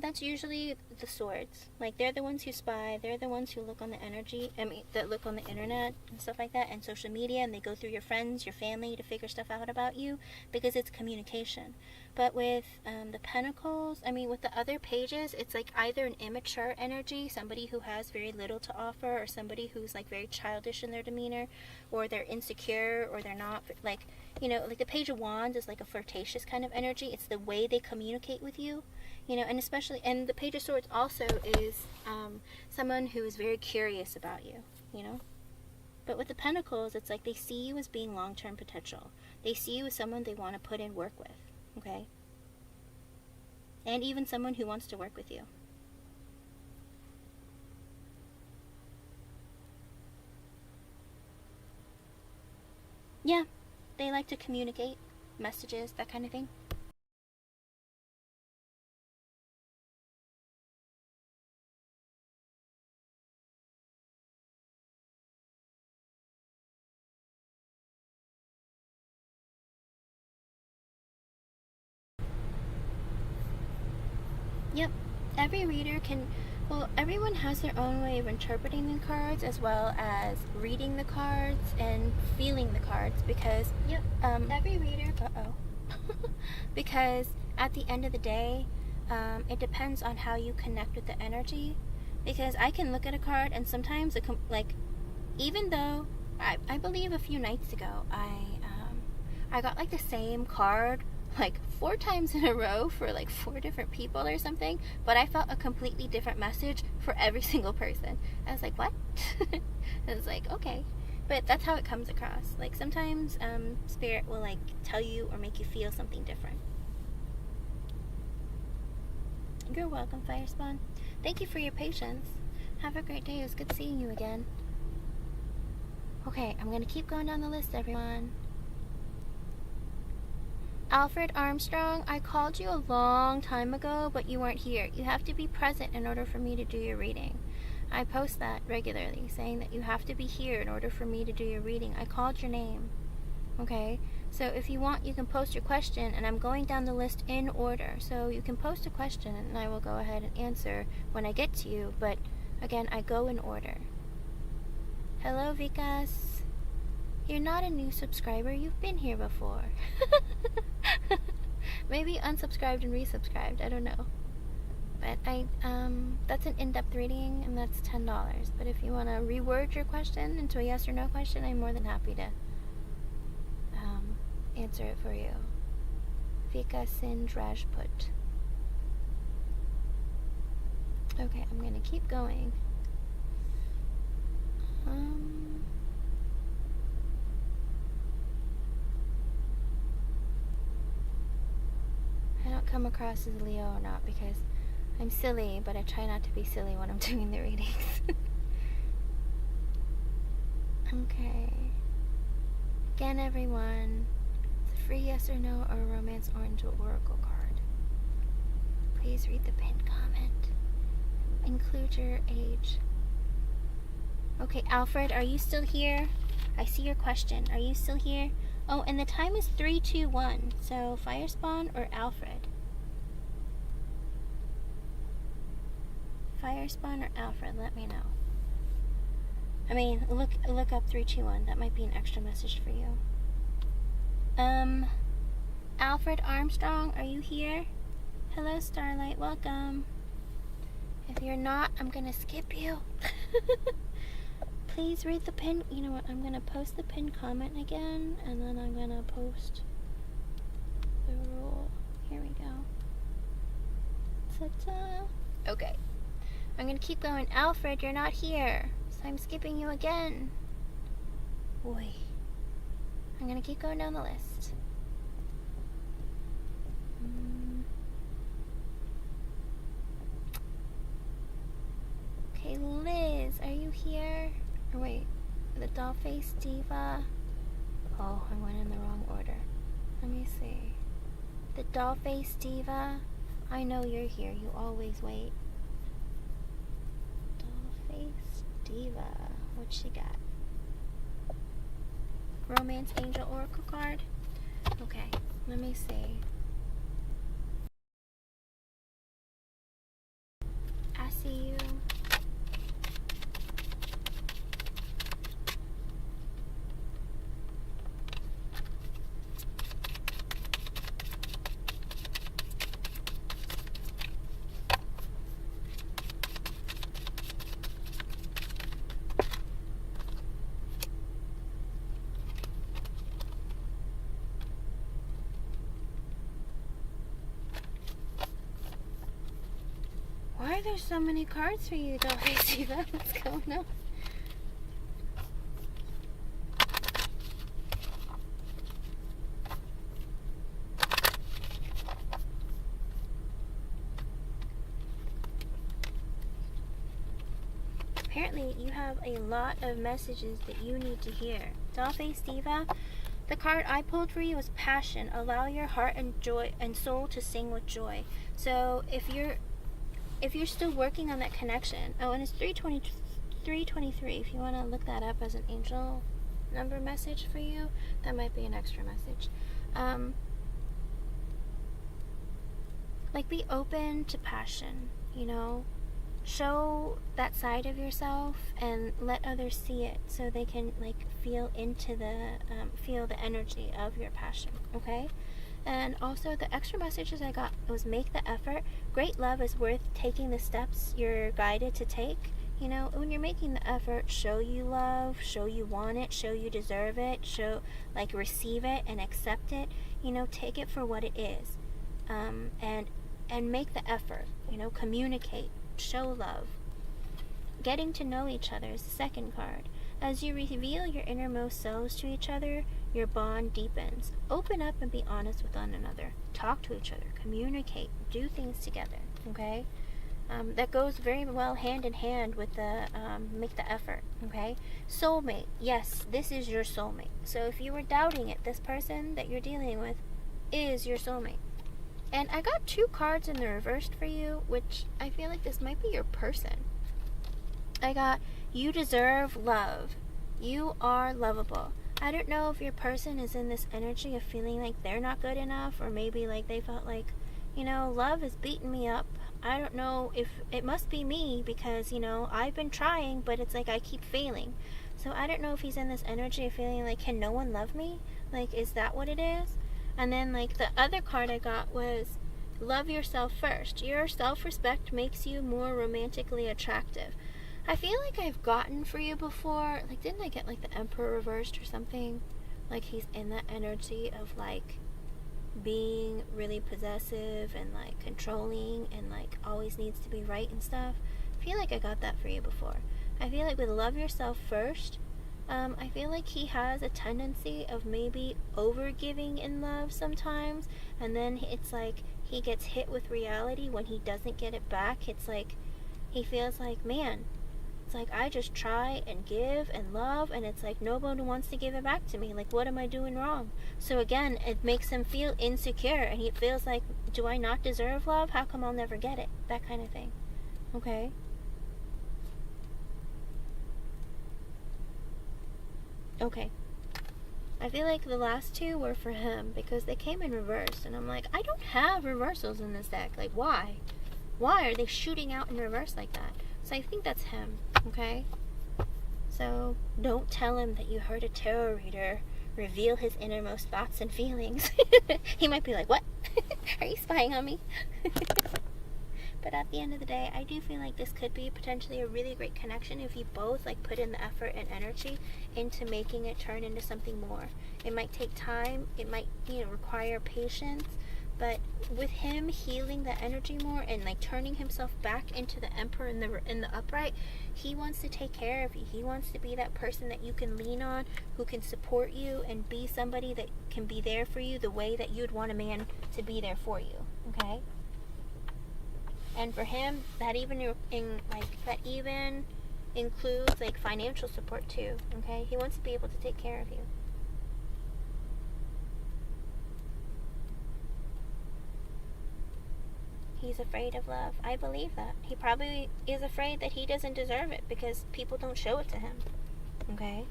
Speaker 1: That's usually the swords. Like, they're the ones who spy, they're the ones who look on the energy, that look on the internet and stuff like that, and social media, and they go through your friends, your family to figure stuff out about you, because it's communication. But with the Pentacles, with the other pages, it's like either an immature energy, somebody who has very little to offer, or somebody who's like very childish in their demeanor, or they're insecure, or they're not, like, you know, like the Page of Wands is like a flirtatious kind of energy. It's the way they communicate with you. You know, and especially, and the Page of Swords also is someone who is very curious about you, you know. But with the Pentacles, it's like they see you as being long-term potential. They see you as someone they want to put in work with, okay? And even someone who wants to work with you. Yeah, they like to communicate, messages, that kind of thing. Yep. Every reader can, well, everyone has their own way of interpreting the cards as well as reading the cards and feeling the cards because,
Speaker 2: Yep. Every reader.
Speaker 1: because at the end of the day, it depends on how you connect with the energy. Because I can look at a card and sometimes it like, even though I believe a few nights ago I got like the same card like 4 times in a row for like 4 different people or something, but I felt a completely different message for every single person. I was like, what? I was like, okay. But that's how it comes across. Like sometimes spirit will like tell you or make you feel something different. You're welcome, Firespawn. Thank you for your patience. Have a great day. It was good seeing you again. Okay, I'm going to keep going down the list, everyone. Alfred Armstrong, I called you a long time ago, but you weren't here. You have to be present in order for me to do your reading. I post that regularly, saying that you have to be here in order for me to do your reading. I called your name. Okay? So if you want, you can post your question, and I'm going down the list in order. So you can post a question, and I will go ahead and answer when I get to you. But again, I go in order. Hello, Vikas. You're not a new subscriber. You've been here before. Maybe unsubscribed and resubscribed. I don't know. But that's an in-depth reading, and that's $10. But if you want to reword your question into a yes or no question, I'm more than happy to answer it for you. Vika Singh Rajput. Okay, I'm gonna keep going. I don't come across as Leo or not because I'm silly, but I try not to be silly when I'm doing the readings. Okay. Again, everyone, it's a free yes or no or romance orange oracle card. Please read the pinned comment. Include your age. Okay, Alfred, are you still here? I see your question. Are you still here? Oh, and the time is 3:21. So, Firespawn or Alfred? Firespawn or Alfred? Let me know. I mean, look up 321. That might be an extra message for you. Alfred Armstrong, are you here? Hello, Starlight. Welcome. If you're not, I'm gonna skip you. Please read the pin. You know what? I'm gonna post the pinned comment again, and then I'm gonna post the rule. Here we go. Ta-ta. Okay. I'm gonna keep going. Alfred, you're not here, so I'm skipping you again. Boy. I'm gonna keep going down the list. Okay, Liz, are you here? Oh, wait, the Face Diva. Oh, I went in the wrong order. Let me see. The Face Diva. I know you're here. You always wait. Face Diva. What she got? Romance Angel Oracle card. Okay, let me see. I see you. Why are there so many cards for you, Face Diva? What's going on? Apparently, you have a lot of messages that you need to hear. Face Diva, the card I pulled for you is passion. Allow your heart and joy and soul to sing with joy. So if you're still working on that connection, oh, and it's 323. If you want to look that up as an angel number message for you, that might be an extra message. like, be open to passion, you know? Show that side of yourself and let others see it so they can, like, feel the energy of your passion, okay? And also, the extra messages I got was make the effort. Great love is worth taking the steps you're guided to take. You know, when you're making the effort, show you love, show you want it, show you deserve it, show, like, receive it and accept it. You know, take it for what it is. And make the effort, you know, communicate, show love. Getting to know each other is the second card. As you reveal your innermost selves to each other, your bond deepens. Open up and be honest with one another. Talk to each other, communicate, do things together, okay? That goes very well hand in hand with the make the effort, okay? Soulmate, yes, this is your soulmate. So if you were doubting it, this person that you're dealing with is your soulmate. And I got 2 cards in the reversed for you, which I feel like this might be your person. I got, you deserve love. You are lovable. I don't know if your person is in this energy of feeling like they're not good enough, or maybe like they felt like, you know, love is beating me up. I don't know if it must be me because, you know, I've been trying, but it's like I keep failing. So I don't know if he's in this energy of feeling like, can no one love me? Like, is that what it is? And then, like, the other card I got was, love yourself first. Your self-respect makes you more romantically attractive. I feel like I've gotten for you before, like, didn't I get, like, the Emperor reversed or something? Like, he's in that energy of, like, being really possessive and, like, controlling and, like, always needs to be right and stuff. I feel like I got that for you before. I feel like with love yourself first, I feel like he has a tendency of maybe over-giving in love sometimes, and then it's like he gets hit with reality when he doesn't get it back. It's like he feels like, man, it's like I just try and give and love, and it's like nobody wants to give it back to me. Like, what am I doing wrong? So again, it makes him feel insecure, and he feels like, do I not deserve love? How come I'll never get it? That kind of thing. Okay? Okay. I feel like the last 2 were for him because they came in reverse, and I'm like, I don't have reversals in this deck. Like, why? Why are they shooting out in reverse like that? So I think that's him, okay? So don't tell him that you heard a tarot reader reveal his innermost thoughts and feelings. He might be like, what? Are you spying on me? But at the end of the day, I do feel like this could be potentially a really great connection if you both, like, put in the effort and energy into making it turn into something more. It might take time, it might, you know, require patience, but with him healing the energy more and, like, turning himself back into the Emperor in the upright, he wants to take care of you. He wants to be that person that you can lean on, who can support you and be somebody that can be there for you the way that you'd want a man to be there for you, okay? And for him, that even includes, like, financial support too, okay? He wants to be able to take care of you. He's afraid of love. I believe that. He probably is afraid that he doesn't deserve it because people don't show it to him, okay?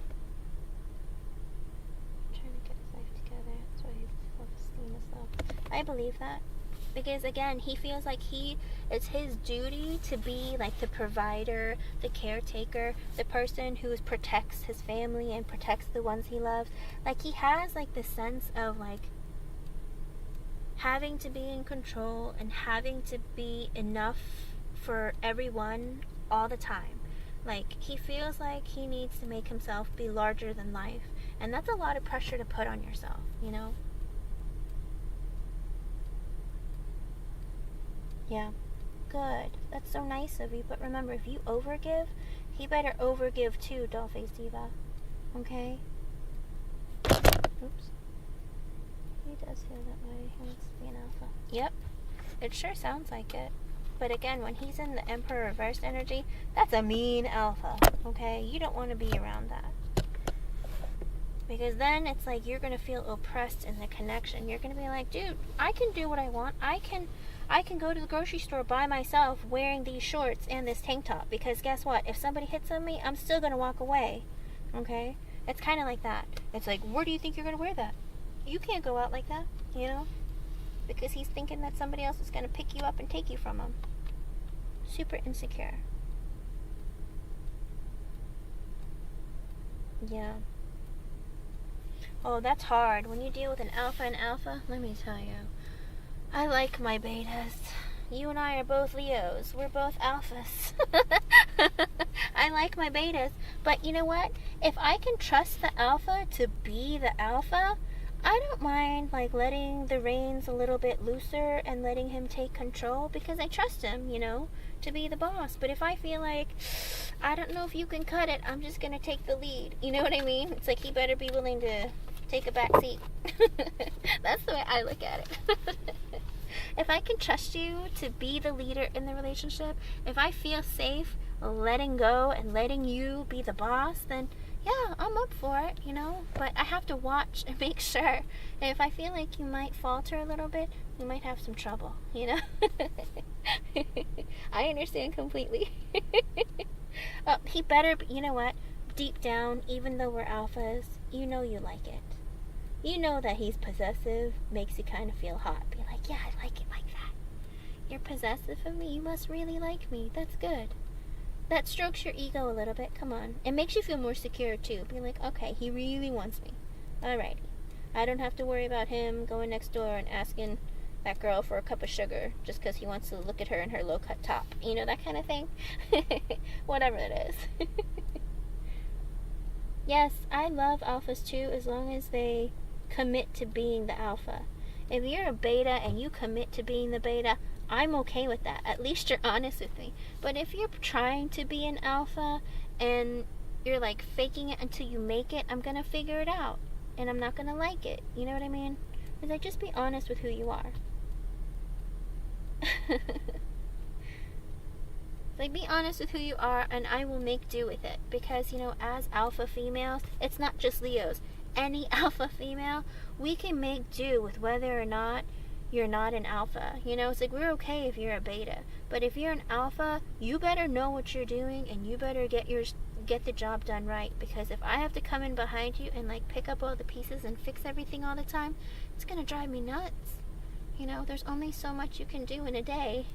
Speaker 1: I'm trying to get his life together. That's why his self-esteem is low. I believe that. Because, again, he feels like it's his duty to be, like, the provider, the caretaker, the person who protects his family and protects the ones he loves. Like, he has, like, the sense of, like, having to be in control and having to be enough for everyone all the time. Like, he feels like he needs to make himself be larger than life. And that's a lot of pressure to put on yourself, you know? Yeah, good. That's so nice of you. But remember, if you overgive, he better overgive too, Face Diva. Okay? Oops. He does feel that way. He wants to be an alpha. Yep. It sure sounds like it. But again, when he's in the Emperor reversed energy, that's a mean alpha. Okay? You don't want to be around that. Because then it's like you're going to feel oppressed in the connection. You're going to be like, dude, I can do what I want. I can go to the grocery store by myself wearing these shorts and this tank top. Because guess what? If somebody hits on me, I'm still going to walk away. Okay? It's kind of like that. It's like, where do you think you're going to wear that? You can't go out like that, you know? because he's thinking that somebody else is going to pick you up and take you from him. Super insecure. Yeah. Oh, that's hard. When you deal with an alpha and alpha, let me tell you. I like my betas. You and I are both Leos. We're both alphas. I like my betas. But you know what? If I can trust the alpha to be the alpha, I don't mind like letting the reins a little bit looser and letting him take control because I trust him, you know, to be the boss. But if I feel like, I don't know if you can cut it, I'm just going to take the lead. You know what I mean? It's like he better be willing to take a back seat. That's the way I look at it. If I can trust you to be the leader in the relationship, if I feel safe letting go and letting you be the boss, then yeah, I'm up for it, you know, but I have to watch and make sure. And if I feel like you might falter a little bit, you might have some trouble, you know. I understand completely. He better, you know what, deep down, even though we're alphas, you know you like it. You know that he's possessive, makes you kind of feel hot. Be like, yeah, I like it like that. You're possessive of me, you must really like me, that's good. That strokes your ego a little bit, come on. It makes you feel more secure too. Be like, okay, he really wants me. Alrighty. I don't have to worry about him going next door and asking that girl for a cup of sugar just because he wants to look at her in her low-cut top. You know, that kind of thing? Whatever it is. Yes, I love alphas too as long as they commit to being the alpha. If you're a beta and you commit to being the beta, I'm okay with that. At least you're honest with me. But if you're trying to be an alpha and you're like faking it until you make it, I'm gonna figure it out. And I'm not gonna like it. You know what I mean? It's like, just be honest with who you are. Like, be honest with who you are and I will make do with it. Because, you know, as alpha females, it's not just Leos. Any alpha female, we can make do with whether or not you're not an alpha. You know, it's like, we're okay if you're a beta, but if you're an alpha, you better know what you're doing and you better get the job done right, because if I have to come in behind you and like pick up all the pieces and fix everything all the time, it's gonna drive me nuts. You know, there's only so much you can do in a day.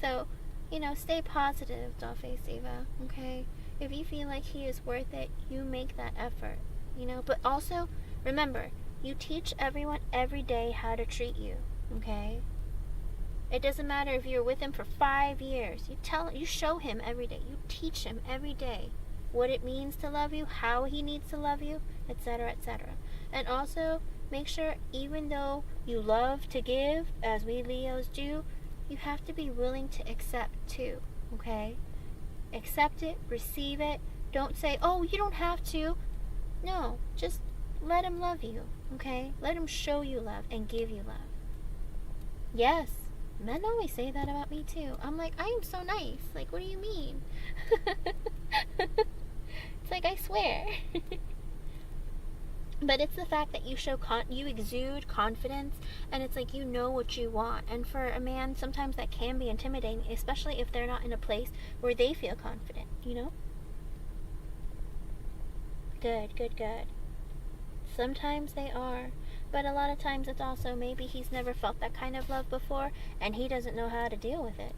Speaker 1: So, you know, stay positive, Face Diva, okay? If you feel like he is worth it, you make that effort, you know? But also, remember, you teach everyone every day how to treat you, okay? It doesn't matter if you're with him for 5 years. You show him every day. You teach him every day what it means to love you, how he needs to love you, etc., etc. And also, make sure, even though you love to give, as we Leos do, you have to be willing to accept too, okay? Accept it, receive it. Don't say, oh, you don't have to. No, just let him love you, okay? Let him show you love and give you love. Yes, men always say that about me too. I'm like, I am so nice. Like, what do you mean? It's like, I swear. But it's the fact that you you exude confidence, and it's like you know what you want. And for a man, sometimes that can be intimidating, especially if they're not in a place where they feel confident, you know? Good, good, good. Sometimes they are, but a lot of times it's also maybe he's never felt that kind of love before, and he doesn't know how to deal with it.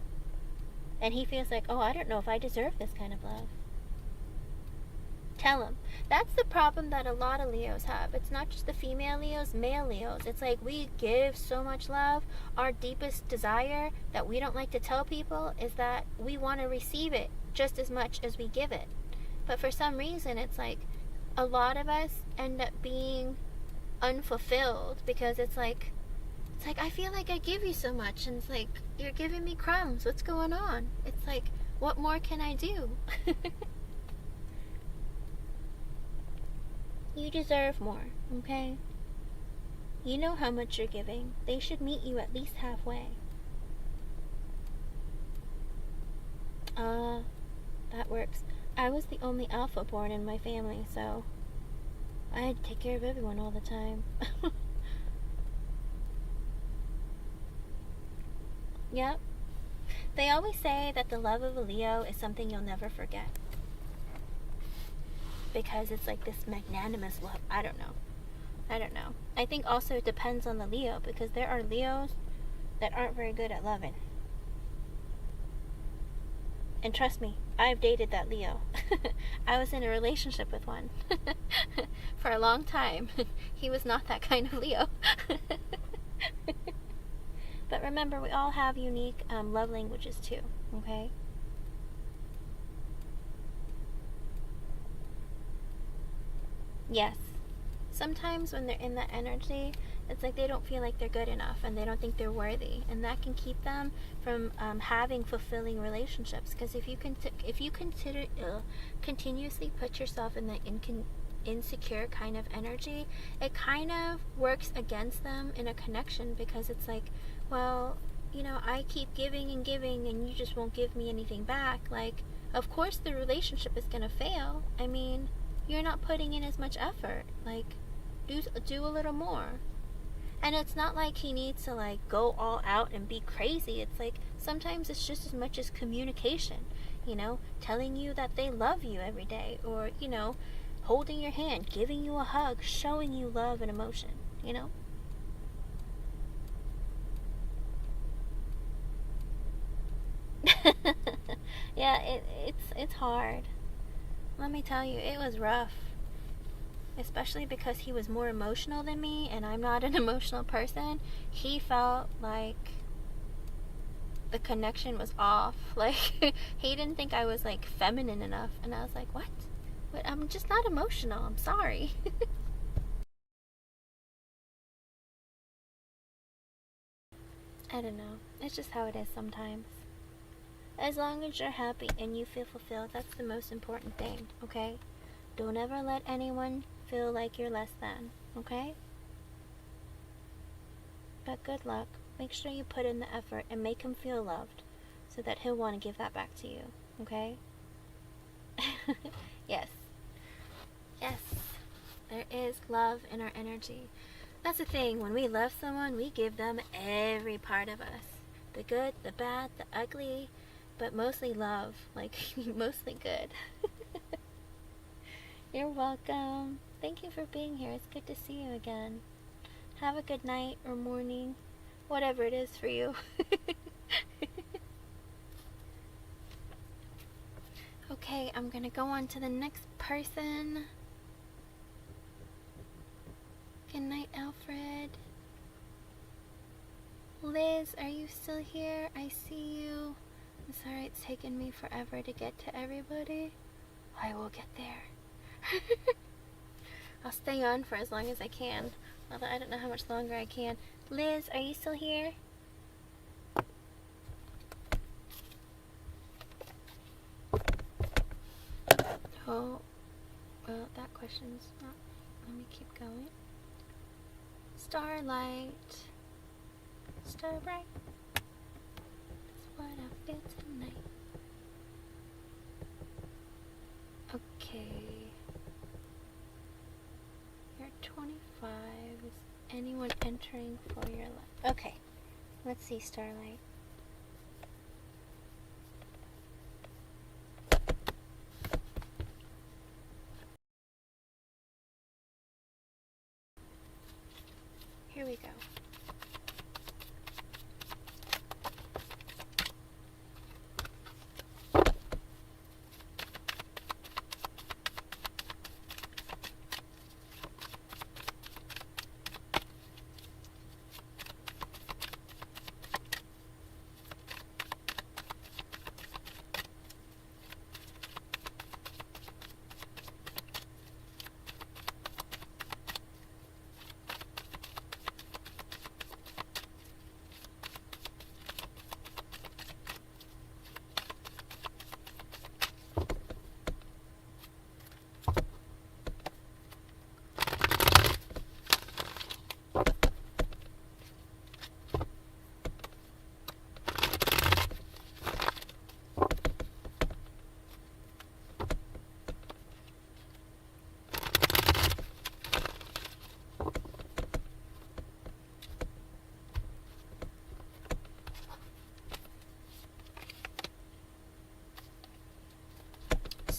Speaker 1: And he feels like, oh, I don't know if I deserve this kind of love. Tell him. That's the problem that a lot of Leos have. It's not just the female Leos, male Leos. It's like we give so much love. Our deepest desire that we don't like to tell people is that we want to receive it just as much as we give it. But for some reason, it's like a lot of us end up being unfulfilled because it's like I feel like I give you so much, and it's like, you're giving me crumbs. What's going on? It's like, what more can I do? You deserve more, okay? You know how much you're giving. They should meet you at least halfway. That works. I was the only alpha born in my family, so I had to take care of everyone all the time. Yep. They always say that the love of a Leo is something you'll never forget. Because it's like this magnanimous love. I don't know. I don't know. I think also it depends on the Leo, because there are Leos that aren't very good at loving. And trust me, I've dated that Leo. I was in a relationship with one for a long time. He was not that kind of Leo. But remember, we all have unique love languages too, okay? Yes. Sometimes when they're in that energy, it's like they don't feel like they're good enough and they don't think they're worthy, and that can keep them from having fulfilling relationships. Because if you continuously put yourself in the insecure kind of energy, it kind of works against them in a connection, because it's like, well, you know, I keep giving and giving and you just won't give me anything back. Like, of course the relationship is gonna fail. I mean, you're not putting in as much effort. Like, do a little more. And it's not like he needs to like go all out and be crazy. It's like sometimes it's just as much as communication, you know, telling you that they love you every day, or, you know, holding your hand, giving you a hug, showing you love and emotion, you know. Yeah, it's hard. Let me tell you, it was rough. Especially because he was more emotional than me, and I'm not an emotional person. He felt like the connection was off. Like, he didn't think I was like feminine enough, and I was like, what? I'm just not emotional. I'm sorry. I don't know. It's just how it is sometimes. As long as you're happy and you feel fulfilled, that's the most important thing, okay? Don't ever let anyone feel like you're less than, okay? But good luck. Make sure you put in the effort and make him feel loved, so that he'll want to give that back to you, okay? Yes. Yes. There is love in our energy. That's the thing. When we love someone, we give them every part of us. The good, the bad, the ugly, but mostly love. Like, mostly good. You're welcome. Thank you for being here. It's good to see you again. Have a good night or morning, whatever it is for you. Okay, I'm gonna go on to the next person. Good night, Alfred. Liz, are you still here? I see you. I'm sorry it's taken me forever to get to everybody. I will get there. I'll stay on for as long as I can, although I don't know how much longer I can. Liz, are you still here? Oh, well, that question's not. Let me keep going. Starlight, star bright. That's what I feel tonight. Okay. You're 25. Is anyone entering for your life? Okay. Let's see, Starlight. Here we go.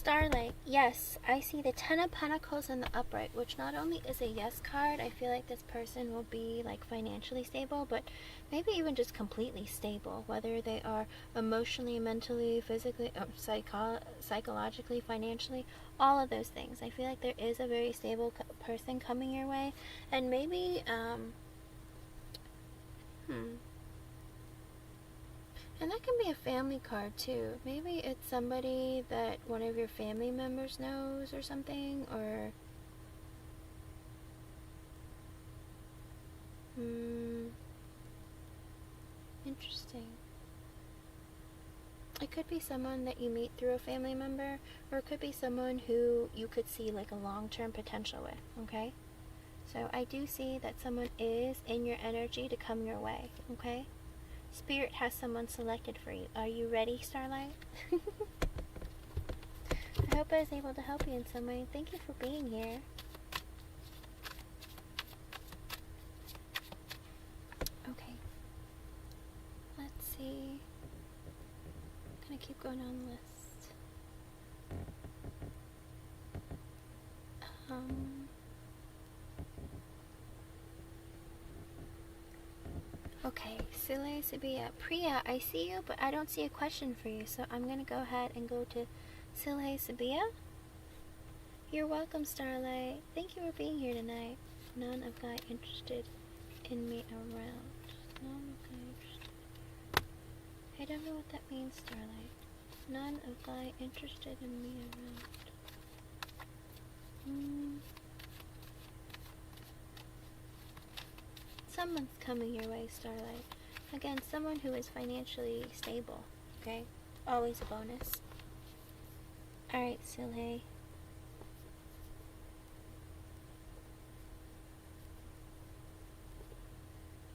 Speaker 1: Starlight, yes, I see the Ten of Pentacles in the upright, which not only is a yes card, I feel like this person will be like financially stable, but maybe even just completely stable, whether they are emotionally, mentally, physically, psychologically, financially, all of those things. I feel like there is a very stable person coming your way, and maybe, and that can be a family card too. Maybe it's somebody that one of your family members knows or something, or interesting. It could be someone that you meet through a family member, or it could be someone who you could see like a long-term potential with, okay? So I do see that someone is in your energy to come your way, okay? Spirit has someone selected for you. Are you ready, Starlight? I hope I was able to help you in some way. Thank you for being here. Okay. Let's see. I'm gonna keep going on the list. Okay, Sile, Sabia, Priya, I see you, but I don't see a question for you, so I'm gonna go ahead and go to Sile, Sabia. You're welcome, Starlight. Thank you for being here tonight. None of guy interested in me around. None of guy interested. I don't know what that means, Starlight. None of guy interested in me around. Someone's coming your way, Starlight. Again, someone who is financially stable, okay? Always a bonus. Alright, Sile.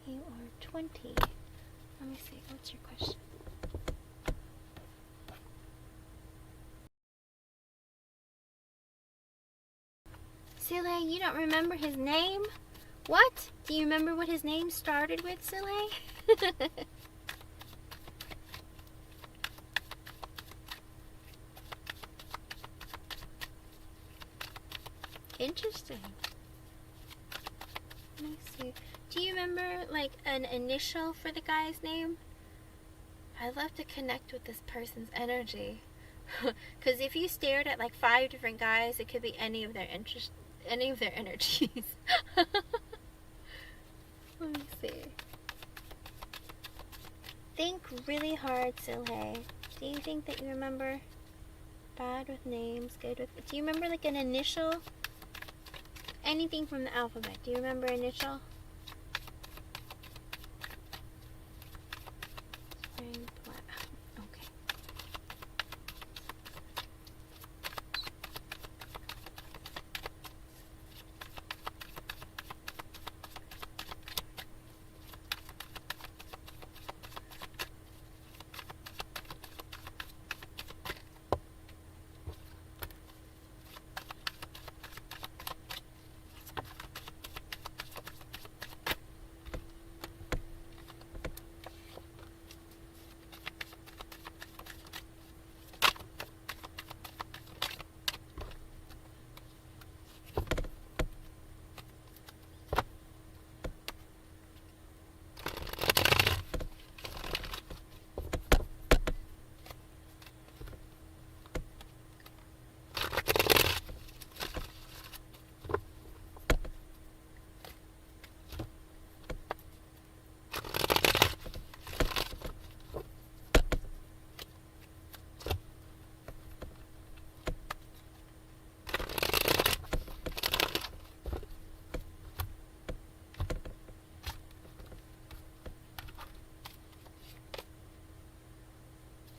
Speaker 1: You are 20. Let me see, what's your question? Sile, you don't remember his name? What? Do you remember what his name started with, Sile? Interesting. Let me see. Do you remember, like, an initial for the guy's name? I'd love to connect with this person's energy. Because if you stared at, like, 5 different guys, it could be any of their energies. Let me see. Think really hard, Silhe. Do you think that you remember? Bad with names, good with... Do you remember like an initial? Anything from the alphabet. Do you remember initial? Spring, black. Okay.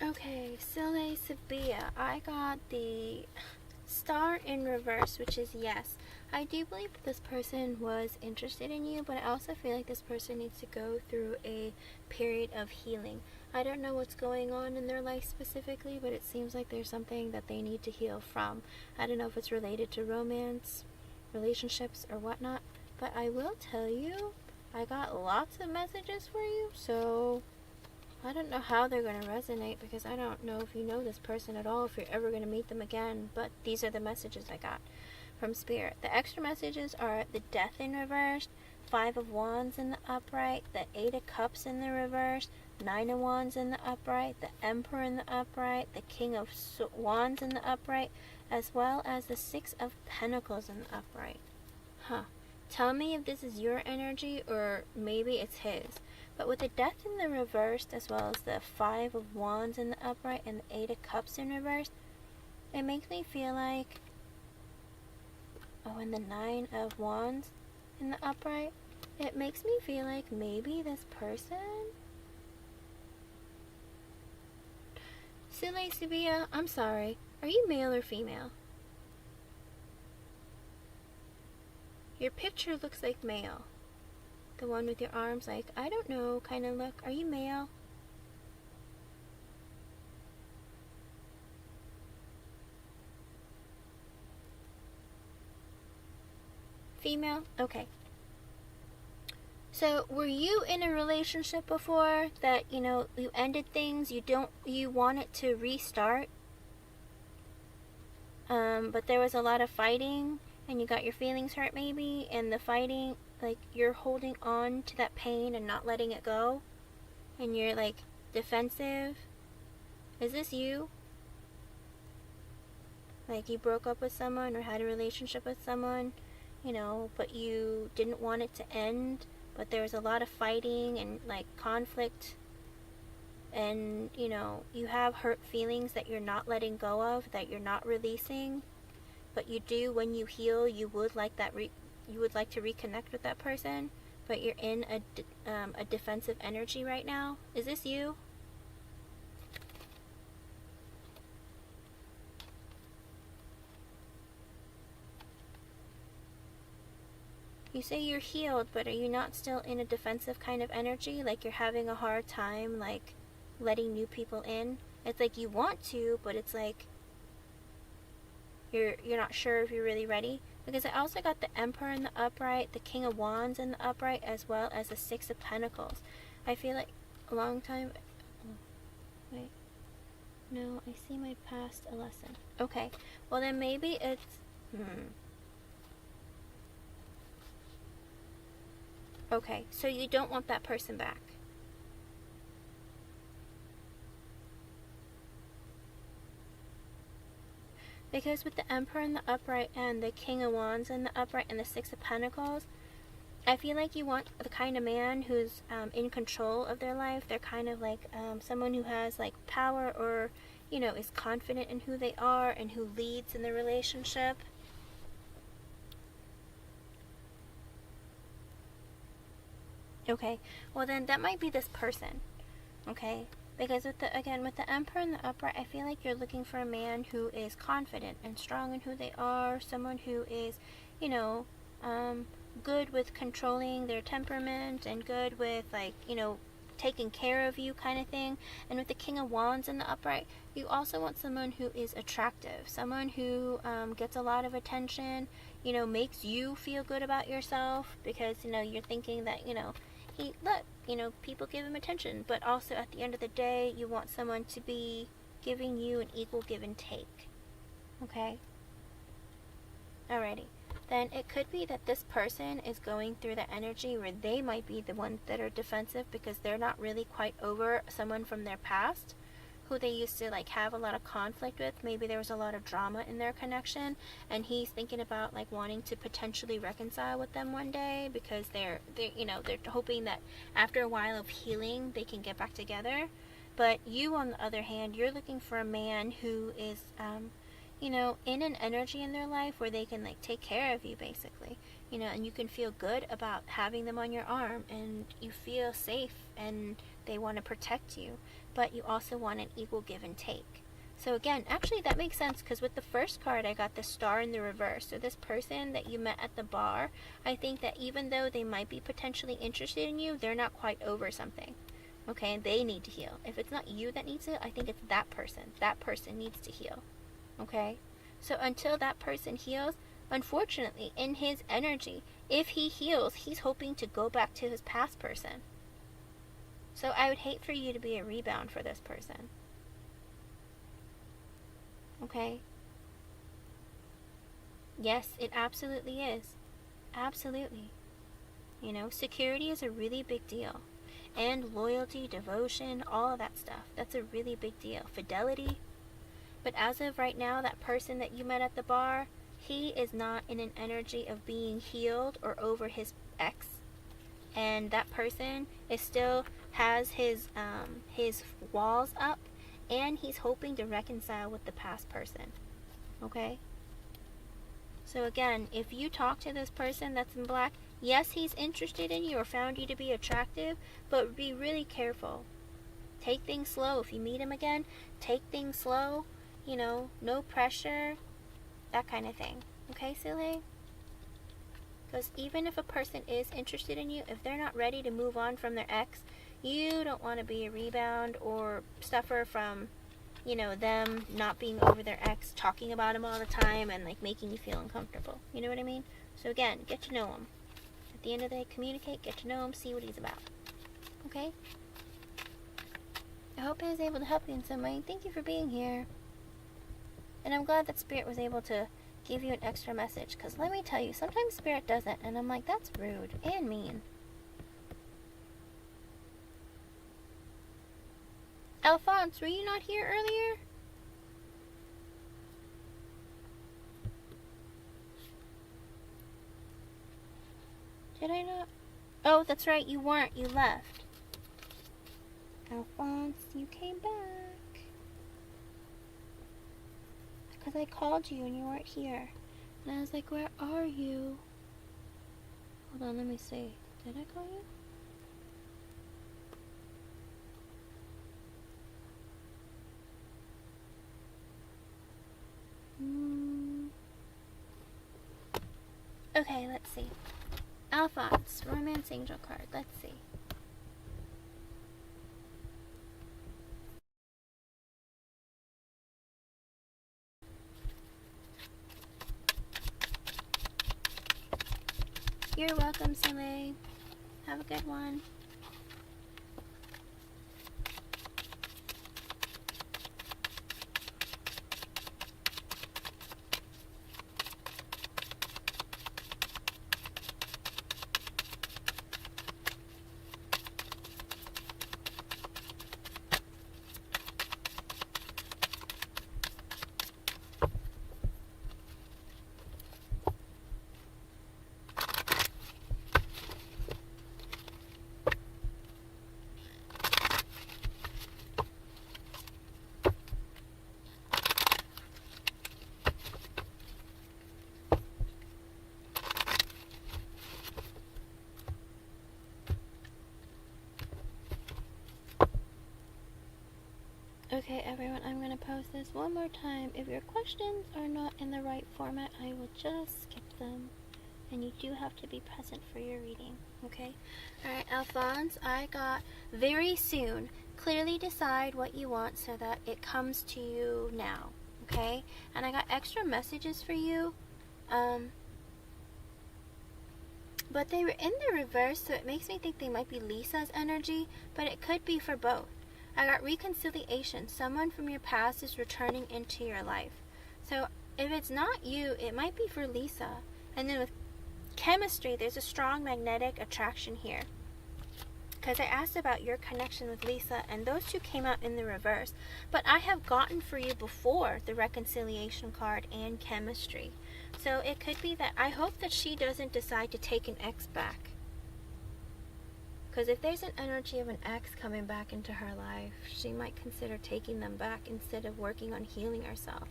Speaker 1: Okay, Sile Sabia, I got the star in reverse, which is yes. I do believe that this person was interested in you, but I also feel like this person needs to go through a period of healing. I don't know what's going on in their life specifically, but it seems like there's something that they need to heal from. I don't know if it's related to romance, relationships, or whatnot, but I will tell you, I got lots of messages for you, so I don't know how they're going to resonate, because I don't know if you know this person at all, if you're ever going to meet them again, but these are the messages I got from Spirit. The extra messages are the Death in reverse, 5 of Wands in the upright, the 8 of Cups in the reverse, 9 of Wands in the upright, the Emperor in the upright, the King of Wands in the upright, as well as the 6 of Pentacles in the upright. Tell me if this is your energy or maybe it's his. But with the Death in the reverse, as well as the 5 of Wands in the upright and the 8 of Cups in reverse, it makes me feel like, and the 9 of Wands in the upright, it makes me feel like maybe this person... Silly Sevilla, I'm sorry. Are you male or female? Your picture looks like male. The one with your arms like, I don't know, kind of look. Are you male? Female? Okay. So, were you in a relationship before that, you ended things, you wanted to restart? But there was a lot of fighting, and you got your feelings hurt maybe, and the fighting, like, you're holding on to that pain and not letting it go, and you're, like, defensive. Is this you? Like, you broke up with someone or had a relationship with someone, but you didn't want it to end, but there was a lot of fighting and, like, conflict, and, you have hurt feelings that you're not letting go of, that you're not releasing, but you do, when you heal, you would like to reconnect with that person, but you're in a defensive energy right now. Is this you? You say you're healed, but are you not still in a defensive kind of energy? Like you're having a hard time, like, letting new people in? It's like you want to, but it's like you're not sure if you're really ready. Because I also got the Emperor in the upright, the King of Wands in the upright, as well as the 6 of Pentacles. I feel like a long time... Wait. No, I see my past a lesson. Okay. Well, then maybe it's... Okay, so you don't want that person back. Because with the Emperor in the upright and the King of Wands in the upright and the 6 of Pentacles, I feel like you want the kind of man who's in control of their life. They're kind of like someone who has like power, or, is confident in who they are and who leads in the relationship. Okay, well then that might be this person. Okay, because with the Emperor in the upright, I feel like you're looking for a man who is confident and strong in who they are, someone who is, good with controlling their temperament and good with, like, taking care of you kind of thing. And with the King of Wands in the upright, you also want someone who is attractive, someone who gets a lot of attention, makes you feel good about yourself, because, you're thinking that, people give him attention, but also at the end of the day, you want someone to be giving you an equal give and take. Okay? Alrighty. Then it could be that this person is going through the energy where they might be the ones that are defensive because they're not really quite over someone from their past who they used to like have a lot of conflict with. Maybe there was a lot of drama in their connection, and he's thinking about like wanting to potentially reconcile with them one day because they're hoping that after a while of healing they can get back together. But you, on the other hand, you're looking for a man who is in an energy in their life where they can like take care of you, basically, and you can feel good about having them on your arm, and you feel safe, and they want to protect you, but you also want an equal give and take. So again, actually that makes sense, because with the first card I got the Star in the reverse. So this person that you met at the bar, I think that even though they might be potentially interested in you, they're not quite over something. Okay, they need to heal. If it's not you that needs it, I think it's that person. That person needs to heal. Okay? So until that person heals, unfortunately, in his energy, if he heals, he's hoping to go back to his past person. So I would hate for you to be a rebound for this person. Okay? Yes, it absolutely is. Absolutely. You know, security is a really big deal. And loyalty, devotion, all of that stuff. That's a really big deal. Fidelity. But as of right now, that person that you met at the bar, he is not in an energy of being healed or over his ex. And that person is still has his walls up, and he's hoping to reconcile with the past person. Okay? So again, if you talk to this person that's in black, yes, he's interested in you or found you to be attractive, but be really careful. Take things slow. If you meet him again, take things slow. You know, no pressure, that kind of thing. Okay, silly? Because even if a person is interested in you, if they're not ready to move on from their ex, you don't want to be a rebound or suffer from, you know, them not being over their ex, talking about him all the time and like making you feel uncomfortable. You know what I mean? So again, get to know him. At the end of the day, communicate, get to know him, see what he's about. Okay? I hope I was able to help you in some way. Thank you for being here. And I'm glad that Spirit was able to give you an extra message. Because let me tell you, sometimes Spirit doesn't. And I'm like, that's rude and mean. Alphonse, were you not here earlier? Did I not? Oh, that's right, you weren't. You left. Alphonse, you came back. Because I called you and you weren't here. And I was like, where are you? Hold on, let me see. Did I call you? Okay, let's see. Alphonse, Romance Angel card. Let's see. You're welcome, Soleil. Have a good one. Okay, everyone, I'm going to post this one more time. If your questions are not in the right format, I will just skip them. And you do have to be present for your reading, okay? Alright, Alphonse, I got very soon. Clearly decide what you want so that it comes to you now, okay? And I got extra messages for you. But they were in the reverse, so it makes me think they might be Lisa's energy, but it could be for both. I got reconciliation. Someone from your past is returning into your life. So if it's not you, it might be for Lisa. And then with chemistry, there's a strong magnetic attraction here. Because I asked about your connection with Lisa, and those two came out in the reverse. But I have gotten for you before the reconciliation card and chemistry. So it could be that I hope that she doesn't decide to take an ex back. Because if there's an energy of an ex coming back into her life, she might consider taking them back instead of working on healing herself.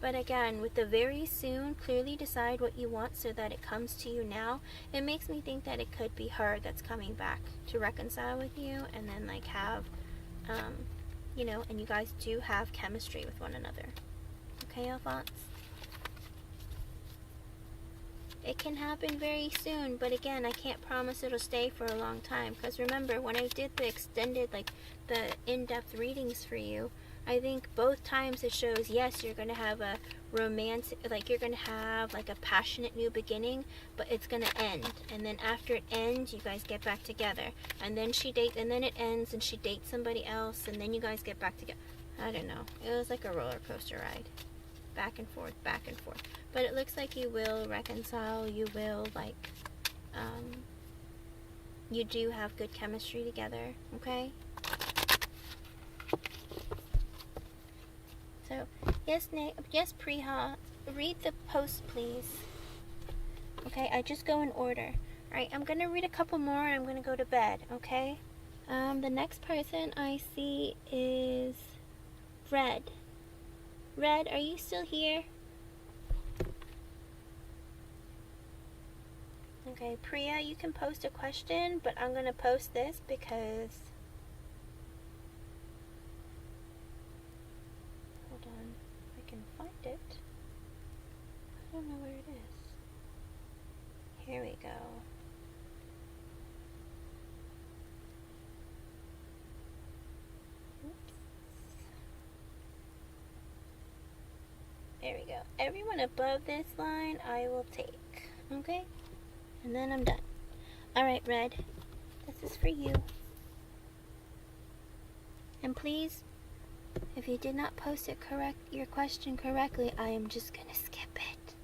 Speaker 1: But again, with the very soon, clearly decide what you want so that it comes to you now, it makes me think that it could be her that's coming back to reconcile with you and then like have, you know, and you guys do have chemistry with one another. Okay, Alphonse? It can happen very soon, but again, I can't promise it'll stay for a long time. Because remember, when I did the extended, like the in-depth readings for you, I think both times it shows, yes, you're going to have a romantic, like you're going to have like a passionate new beginning, but it's going to end. And then after it ends, you guys get back together. And then and then it ends and she dates somebody else, and then you guys get back together. I don't know. It was like a roller coaster ride. Back and forth, back and forth. But it looks like you will reconcile. You will, like, you do have good chemistry together, okay? So, yes, Priya, read the post, please. Okay, I just go in order. Alright, I'm going to read a couple more and I'm going to go to bed, okay? The next person I see is Red. Red, are you still here? Okay, Priya, you can post a question, but I'm going to post this because... Hold on, I can find it. I don't know where it is. Here we go. Oops. There we go. Everyone above this line, I will take. Okay? And then I'm done. Alright, Red. This is for you. And please, if you did not post your question correctly, I am just gonna skip it.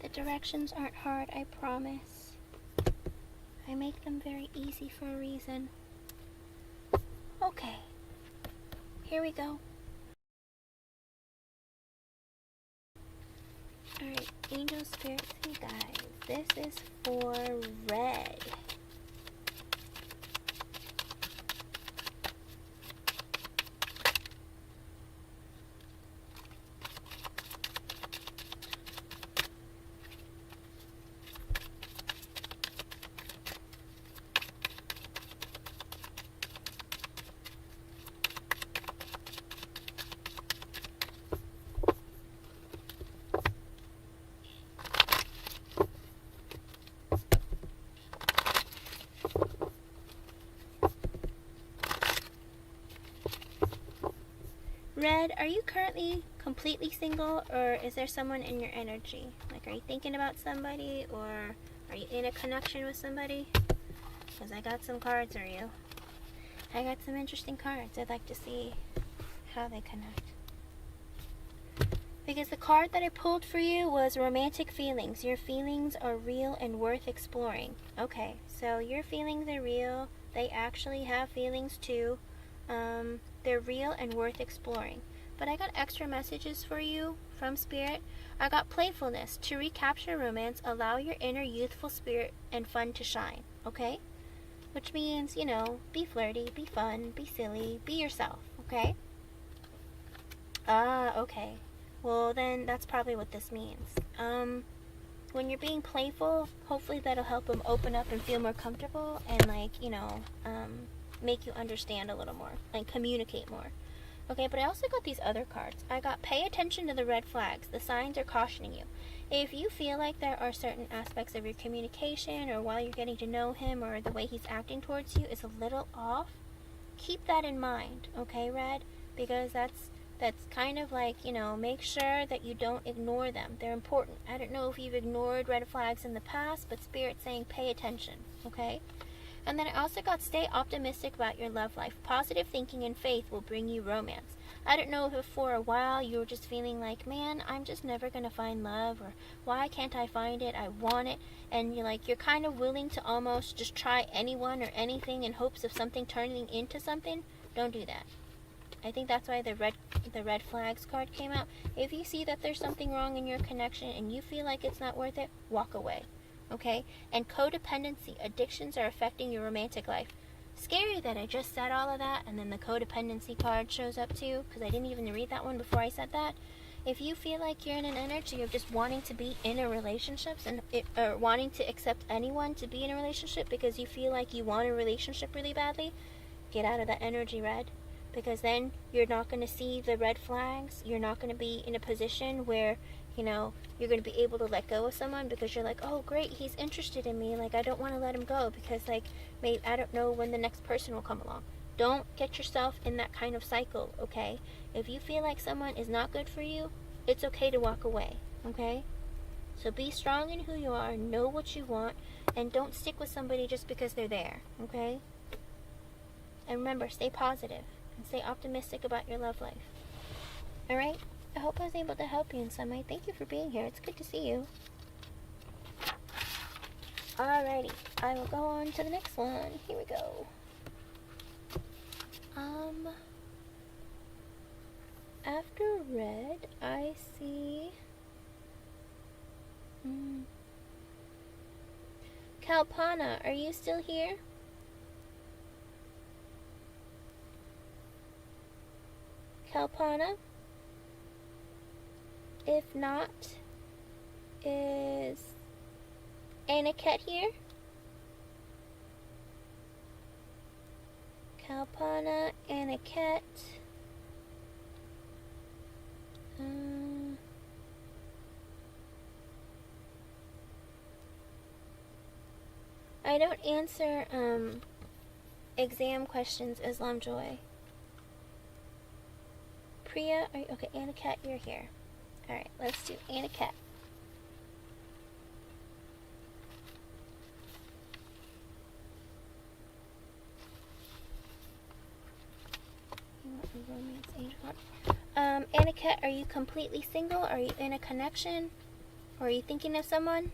Speaker 1: The directions aren't hard, I promise. I make them very easy for a reason. Okay. Here we go. Alright, angel spirits and guides. This is for Red. Red, are you currently completely single, or is there someone in your energy? Like, are you thinking about somebody, or are you in a connection with somebody? Because I got some cards for you. I got some interesting cards. I'd like to see how they connect. Because the card that I pulled for you was romantic feelings. Your feelings are real and worth exploring. Okay, so your feelings are real. They actually have feelings too. They're real and worth exploring. But I got extra messages for you from Spirit. I got playfulness. To recapture romance, allow your inner youthful spirit and fun to shine. Okay? Which means, you know, be flirty, be fun, be silly, be yourself. Okay? Okay. Well, then that's probably what this means. When you're being playful, hopefully that'll help them open up and feel more comfortable and, like, you know, make you understand a little more and communicate more. Okay, but I also got these other cards. I got pay attention to the red flags. The signs are cautioning you. If you feel like there are certain aspects of your communication or while you're getting to know him or the way he's acting towards you is a little off, keep that in mind, okay, Red? Because that's kind of like, you know, make sure that you don't ignore them. They're important. I don't know if you've ignored red flags in the past, but Spirit's saying pay attention, okay? And then I also got stay optimistic about your love life. Positive thinking and faith will bring you romance. I don't know if for a while you were just feeling like, man, I'm just never going to find love, or why can't I find it? I want it. And you're kind of willing to almost just try anyone or anything in hopes of something turning into something. Don't do that. I think that's why the red flags card came out. If you see that there's something wrong in your connection and you feel like it's not worth it, walk away. Okay? And codependency. Addictions are affecting your romantic life. Scary that I just said all of that and then the codependency card shows up too, because I didn't even read that one before I said that. If you feel like you're in an energy of just wanting to be in a relationship or wanting to accept anyone to be in a relationship because you feel like you want a relationship really badly, get out of that energy, Red. Because then you're not going to see the red flags. You're not going to be in a position where, you know, you're going to be able to let go of someone because you're like, oh, great, he's interested in me. Like, I don't want to let him go because, like, maybe I don't know when the next person will come along. Don't get yourself in that kind of cycle, okay? If you feel like someone is not good for you, it's okay to walk away, okay? So be strong in who you are, know what you want, and don't stick with somebody just because they're there, okay? And remember, stay positive and stay optimistic about your love life. Alright? I hope I was able to help you in some way. Thank you for being here. It's good to see you. Alrighty. I will go on to the next one. Here we go. After red, I see... Kalpana, are you still here? Kalpana? If not, is Aniket here? Kalpana, Aniket. I don't answer exam questions, Islam Joy. Priya, are you, okay, Aniket, you're here. Alright, let's do Aniket. Aniket, are you completely single? Are you in a connection? Or are you thinking of someone?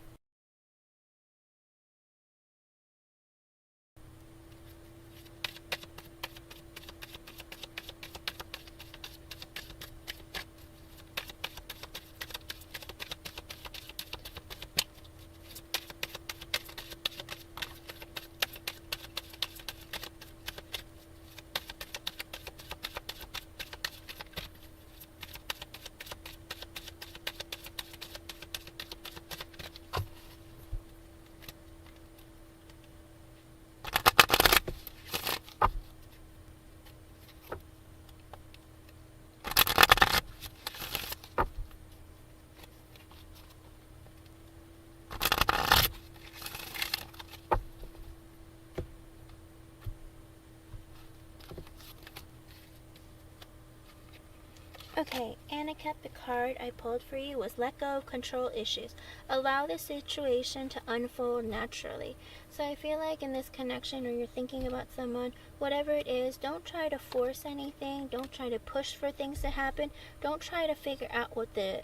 Speaker 1: Okay, Aniket, the card I pulled for you was let go of control issues. Allow the situation to unfold naturally. So I feel like in this connection, or you're thinking about someone, whatever it is, don't try to force anything. Don't try to push for things to happen. Don't try to figure out what the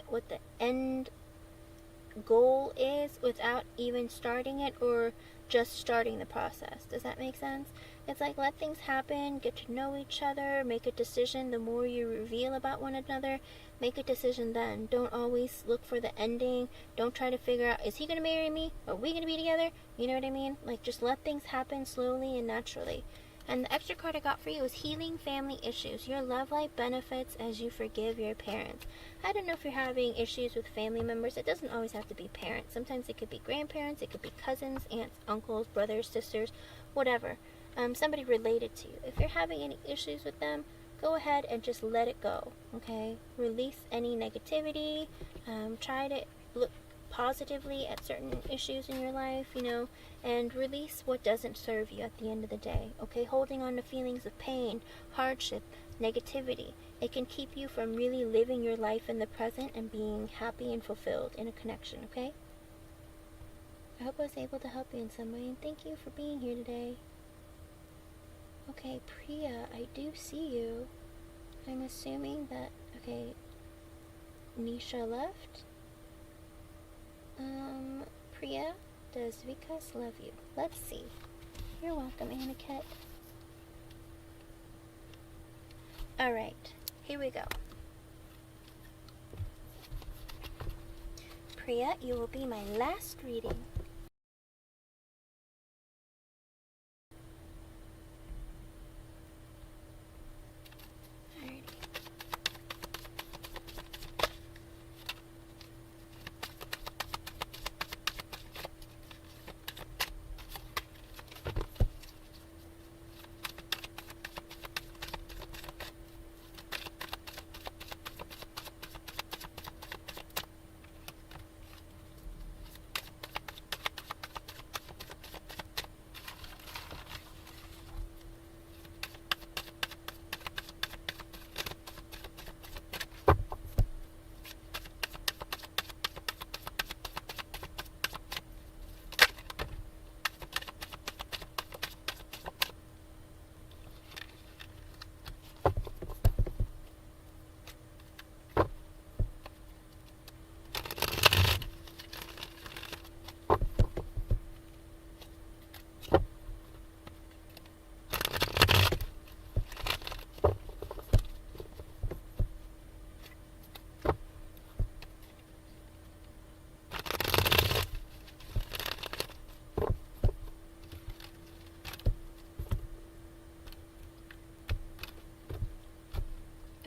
Speaker 1: end goal is without even starting it or just starting the process. Does that make sense? It's like, let things happen, get to know each other, make a decision. The more you reveal about one another, make a decision then. Don't always look for the ending. Don't try to figure out, is he going to marry me? Are we going to be together? You know what I mean? Like, just let things happen slowly and naturally. And the extra card I got for you is Healing Family Issues. Your love life benefits as you forgive your parents. I don't know if you're having issues with family members. It doesn't always have to be parents. Sometimes it could be grandparents. It could be cousins, aunts, uncles, brothers, sisters, whatever. Somebody related to you. If you're having any issues with them, go ahead and just let it go, okay? Release any negativity. Try to look positively at certain issues in your life, you know, and release what doesn't serve you at the end of the day, okay? Holding on to feelings of pain, hardship, negativity, it can keep you from really living your life in the present and being happy and fulfilled in a connection, okay? I hope I was able to help you in some way, and thank you for being here today. Okay, Priya, I do see you. I'm assuming that, okay, Nisha left. Priya, does Vikas love you? Let's see. You're welcome, Aniket. Alright, here we go. Priya, you will be my last reading.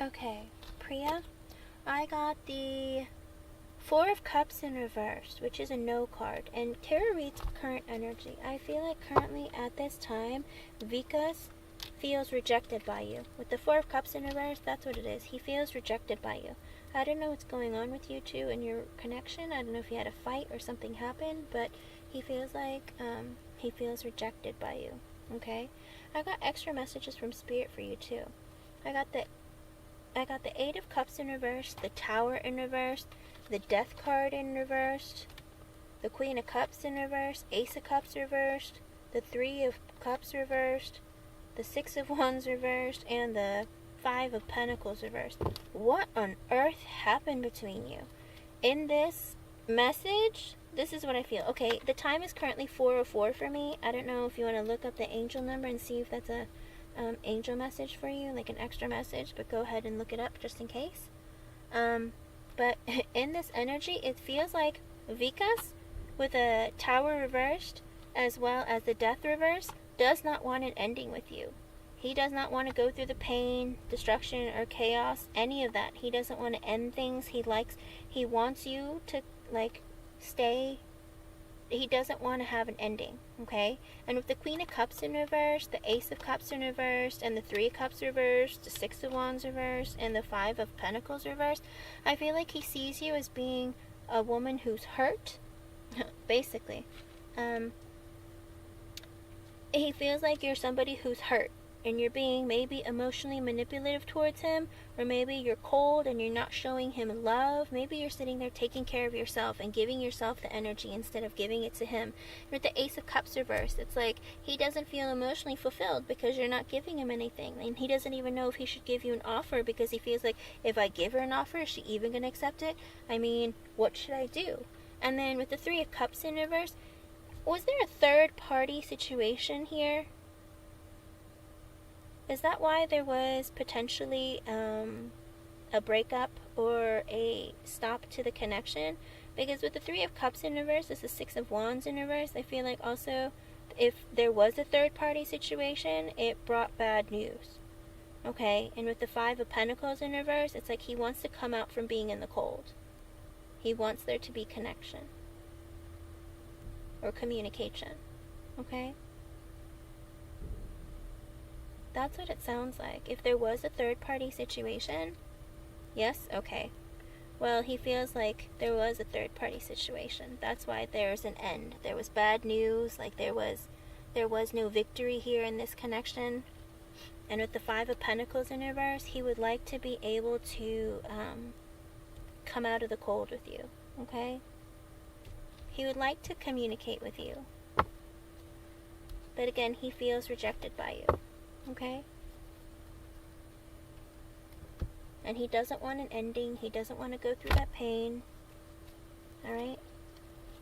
Speaker 1: Okay, Priya, I got the Four of Cups in reverse, which is a no card, and tarot reads current energy. I feel like currently at this time, Vikas feels rejected by you. With the Four of Cups in reverse, that's what it is. He feels rejected by you. I don't know what's going on with you two and your connection. I don't know if you had a fight or something happened, but he feels like he feels rejected by you. Okay? I got extra messages from Spirit for you too. I got the Eight of Cups in reverse, the Tower in reverse, the Death card in reversed, the Queen of Cups in reverse, Ace of Cups reversed, the Three of Cups reversed, the Six of Wands reversed, and the Five of Pentacles reversed. What on earth happened between you? In this message, this is what I feel. Okay, the time is currently 4:04 for me. I don't know if you want to look up the angel number and see if that's a angel message for you, like an extra message, but go ahead and look it up just in case. But in this energy, it feels like Vikas, with a Tower reversed as well as the Death reversed, does not want an ending with you. He does not want to go through the pain, destruction, or chaos, any of that. He doesn't want to end things. He wants you to, like, stay. He doesn't want to have an ending, okay? And with the Queen of Cups in reverse, the Ace of Cups in reverse, and the Three of Cups reversed, the Six of Wands reversed, and the Five of Pentacles reversed, I feel like he sees you as being a woman who's hurt, basically. He feels like you're somebody who's hurt, and you're being maybe emotionally manipulative towards him, or maybe you're cold and you're not showing him love. Maybe you're sitting there taking care of yourself and giving yourself the energy instead of giving it to him. With the Ace of Cups reversed, it's like he doesn't feel emotionally fulfilled because you're not giving him anything, and he doesn't even know if he should give you an offer because he feels like, if I give her an offer, is she even going to accept it? I mean, what should I do? And then with the Three of Cups in reverse, was there a third party situation here? Is that why there was potentially a breakup or a stop to the connection? Because with the Three of Cups in reverse, it's the Six of Wands in reverse. I feel like also if there was a third party situation, it brought bad news. Okay, and with the Five of Pentacles in reverse, it's like he wants to come out from being in the cold. He wants there to be connection or communication. Okay? That's what it sounds like. If there was a third-party situation, yes, okay. Well, he feels like there was a third-party situation. That's why there's an end. There was bad news, like there was no victory here in this connection. And with the Five of Pentacles in reverse, he would like to be able to come out of the cold with you, okay? He would like to communicate with you. But again, he feels rejected by you. Okay? And he doesn't want an ending. He doesn't want to go through that pain. Alright?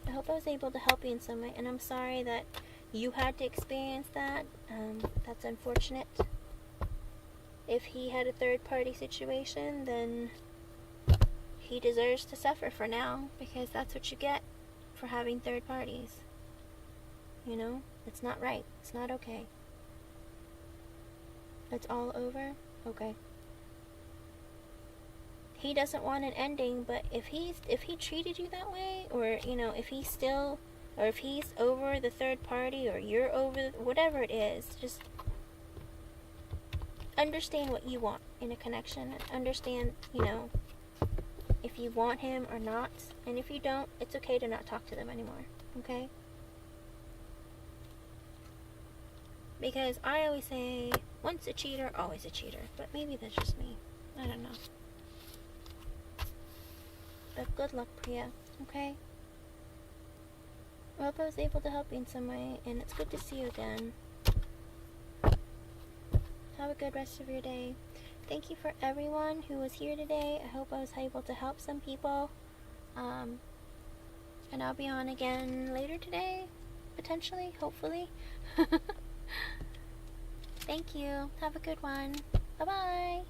Speaker 1: I hope I was able to help you in some way. And I'm sorry that you had to experience that. That's unfortunate. If he had a third-party situation, then he deserves to suffer for now. Because that's what you get for having third parties. You know? It's not right. It's not okay. It's all over? Okay. He doesn't want an ending, but if he treated you that way, or, you know, if he's over the third party, or you're over, whatever it is, just understand what you want in a connection, and understand, you know, if you want him or not, and if you don't, it's okay to not talk to them anymore, okay? Because I always say, once a cheater, always a cheater. But maybe that's just me. I don't know. But good luck, Priya. Okay? I hope I was able to help you in some way. And it's good to see you again. Have a good rest of your day. Thank you for everyone who was here today. I hope I was able to help some people. And I'll be on again later today. Potentially. Hopefully. Thank you. Have a good one. Bye-bye.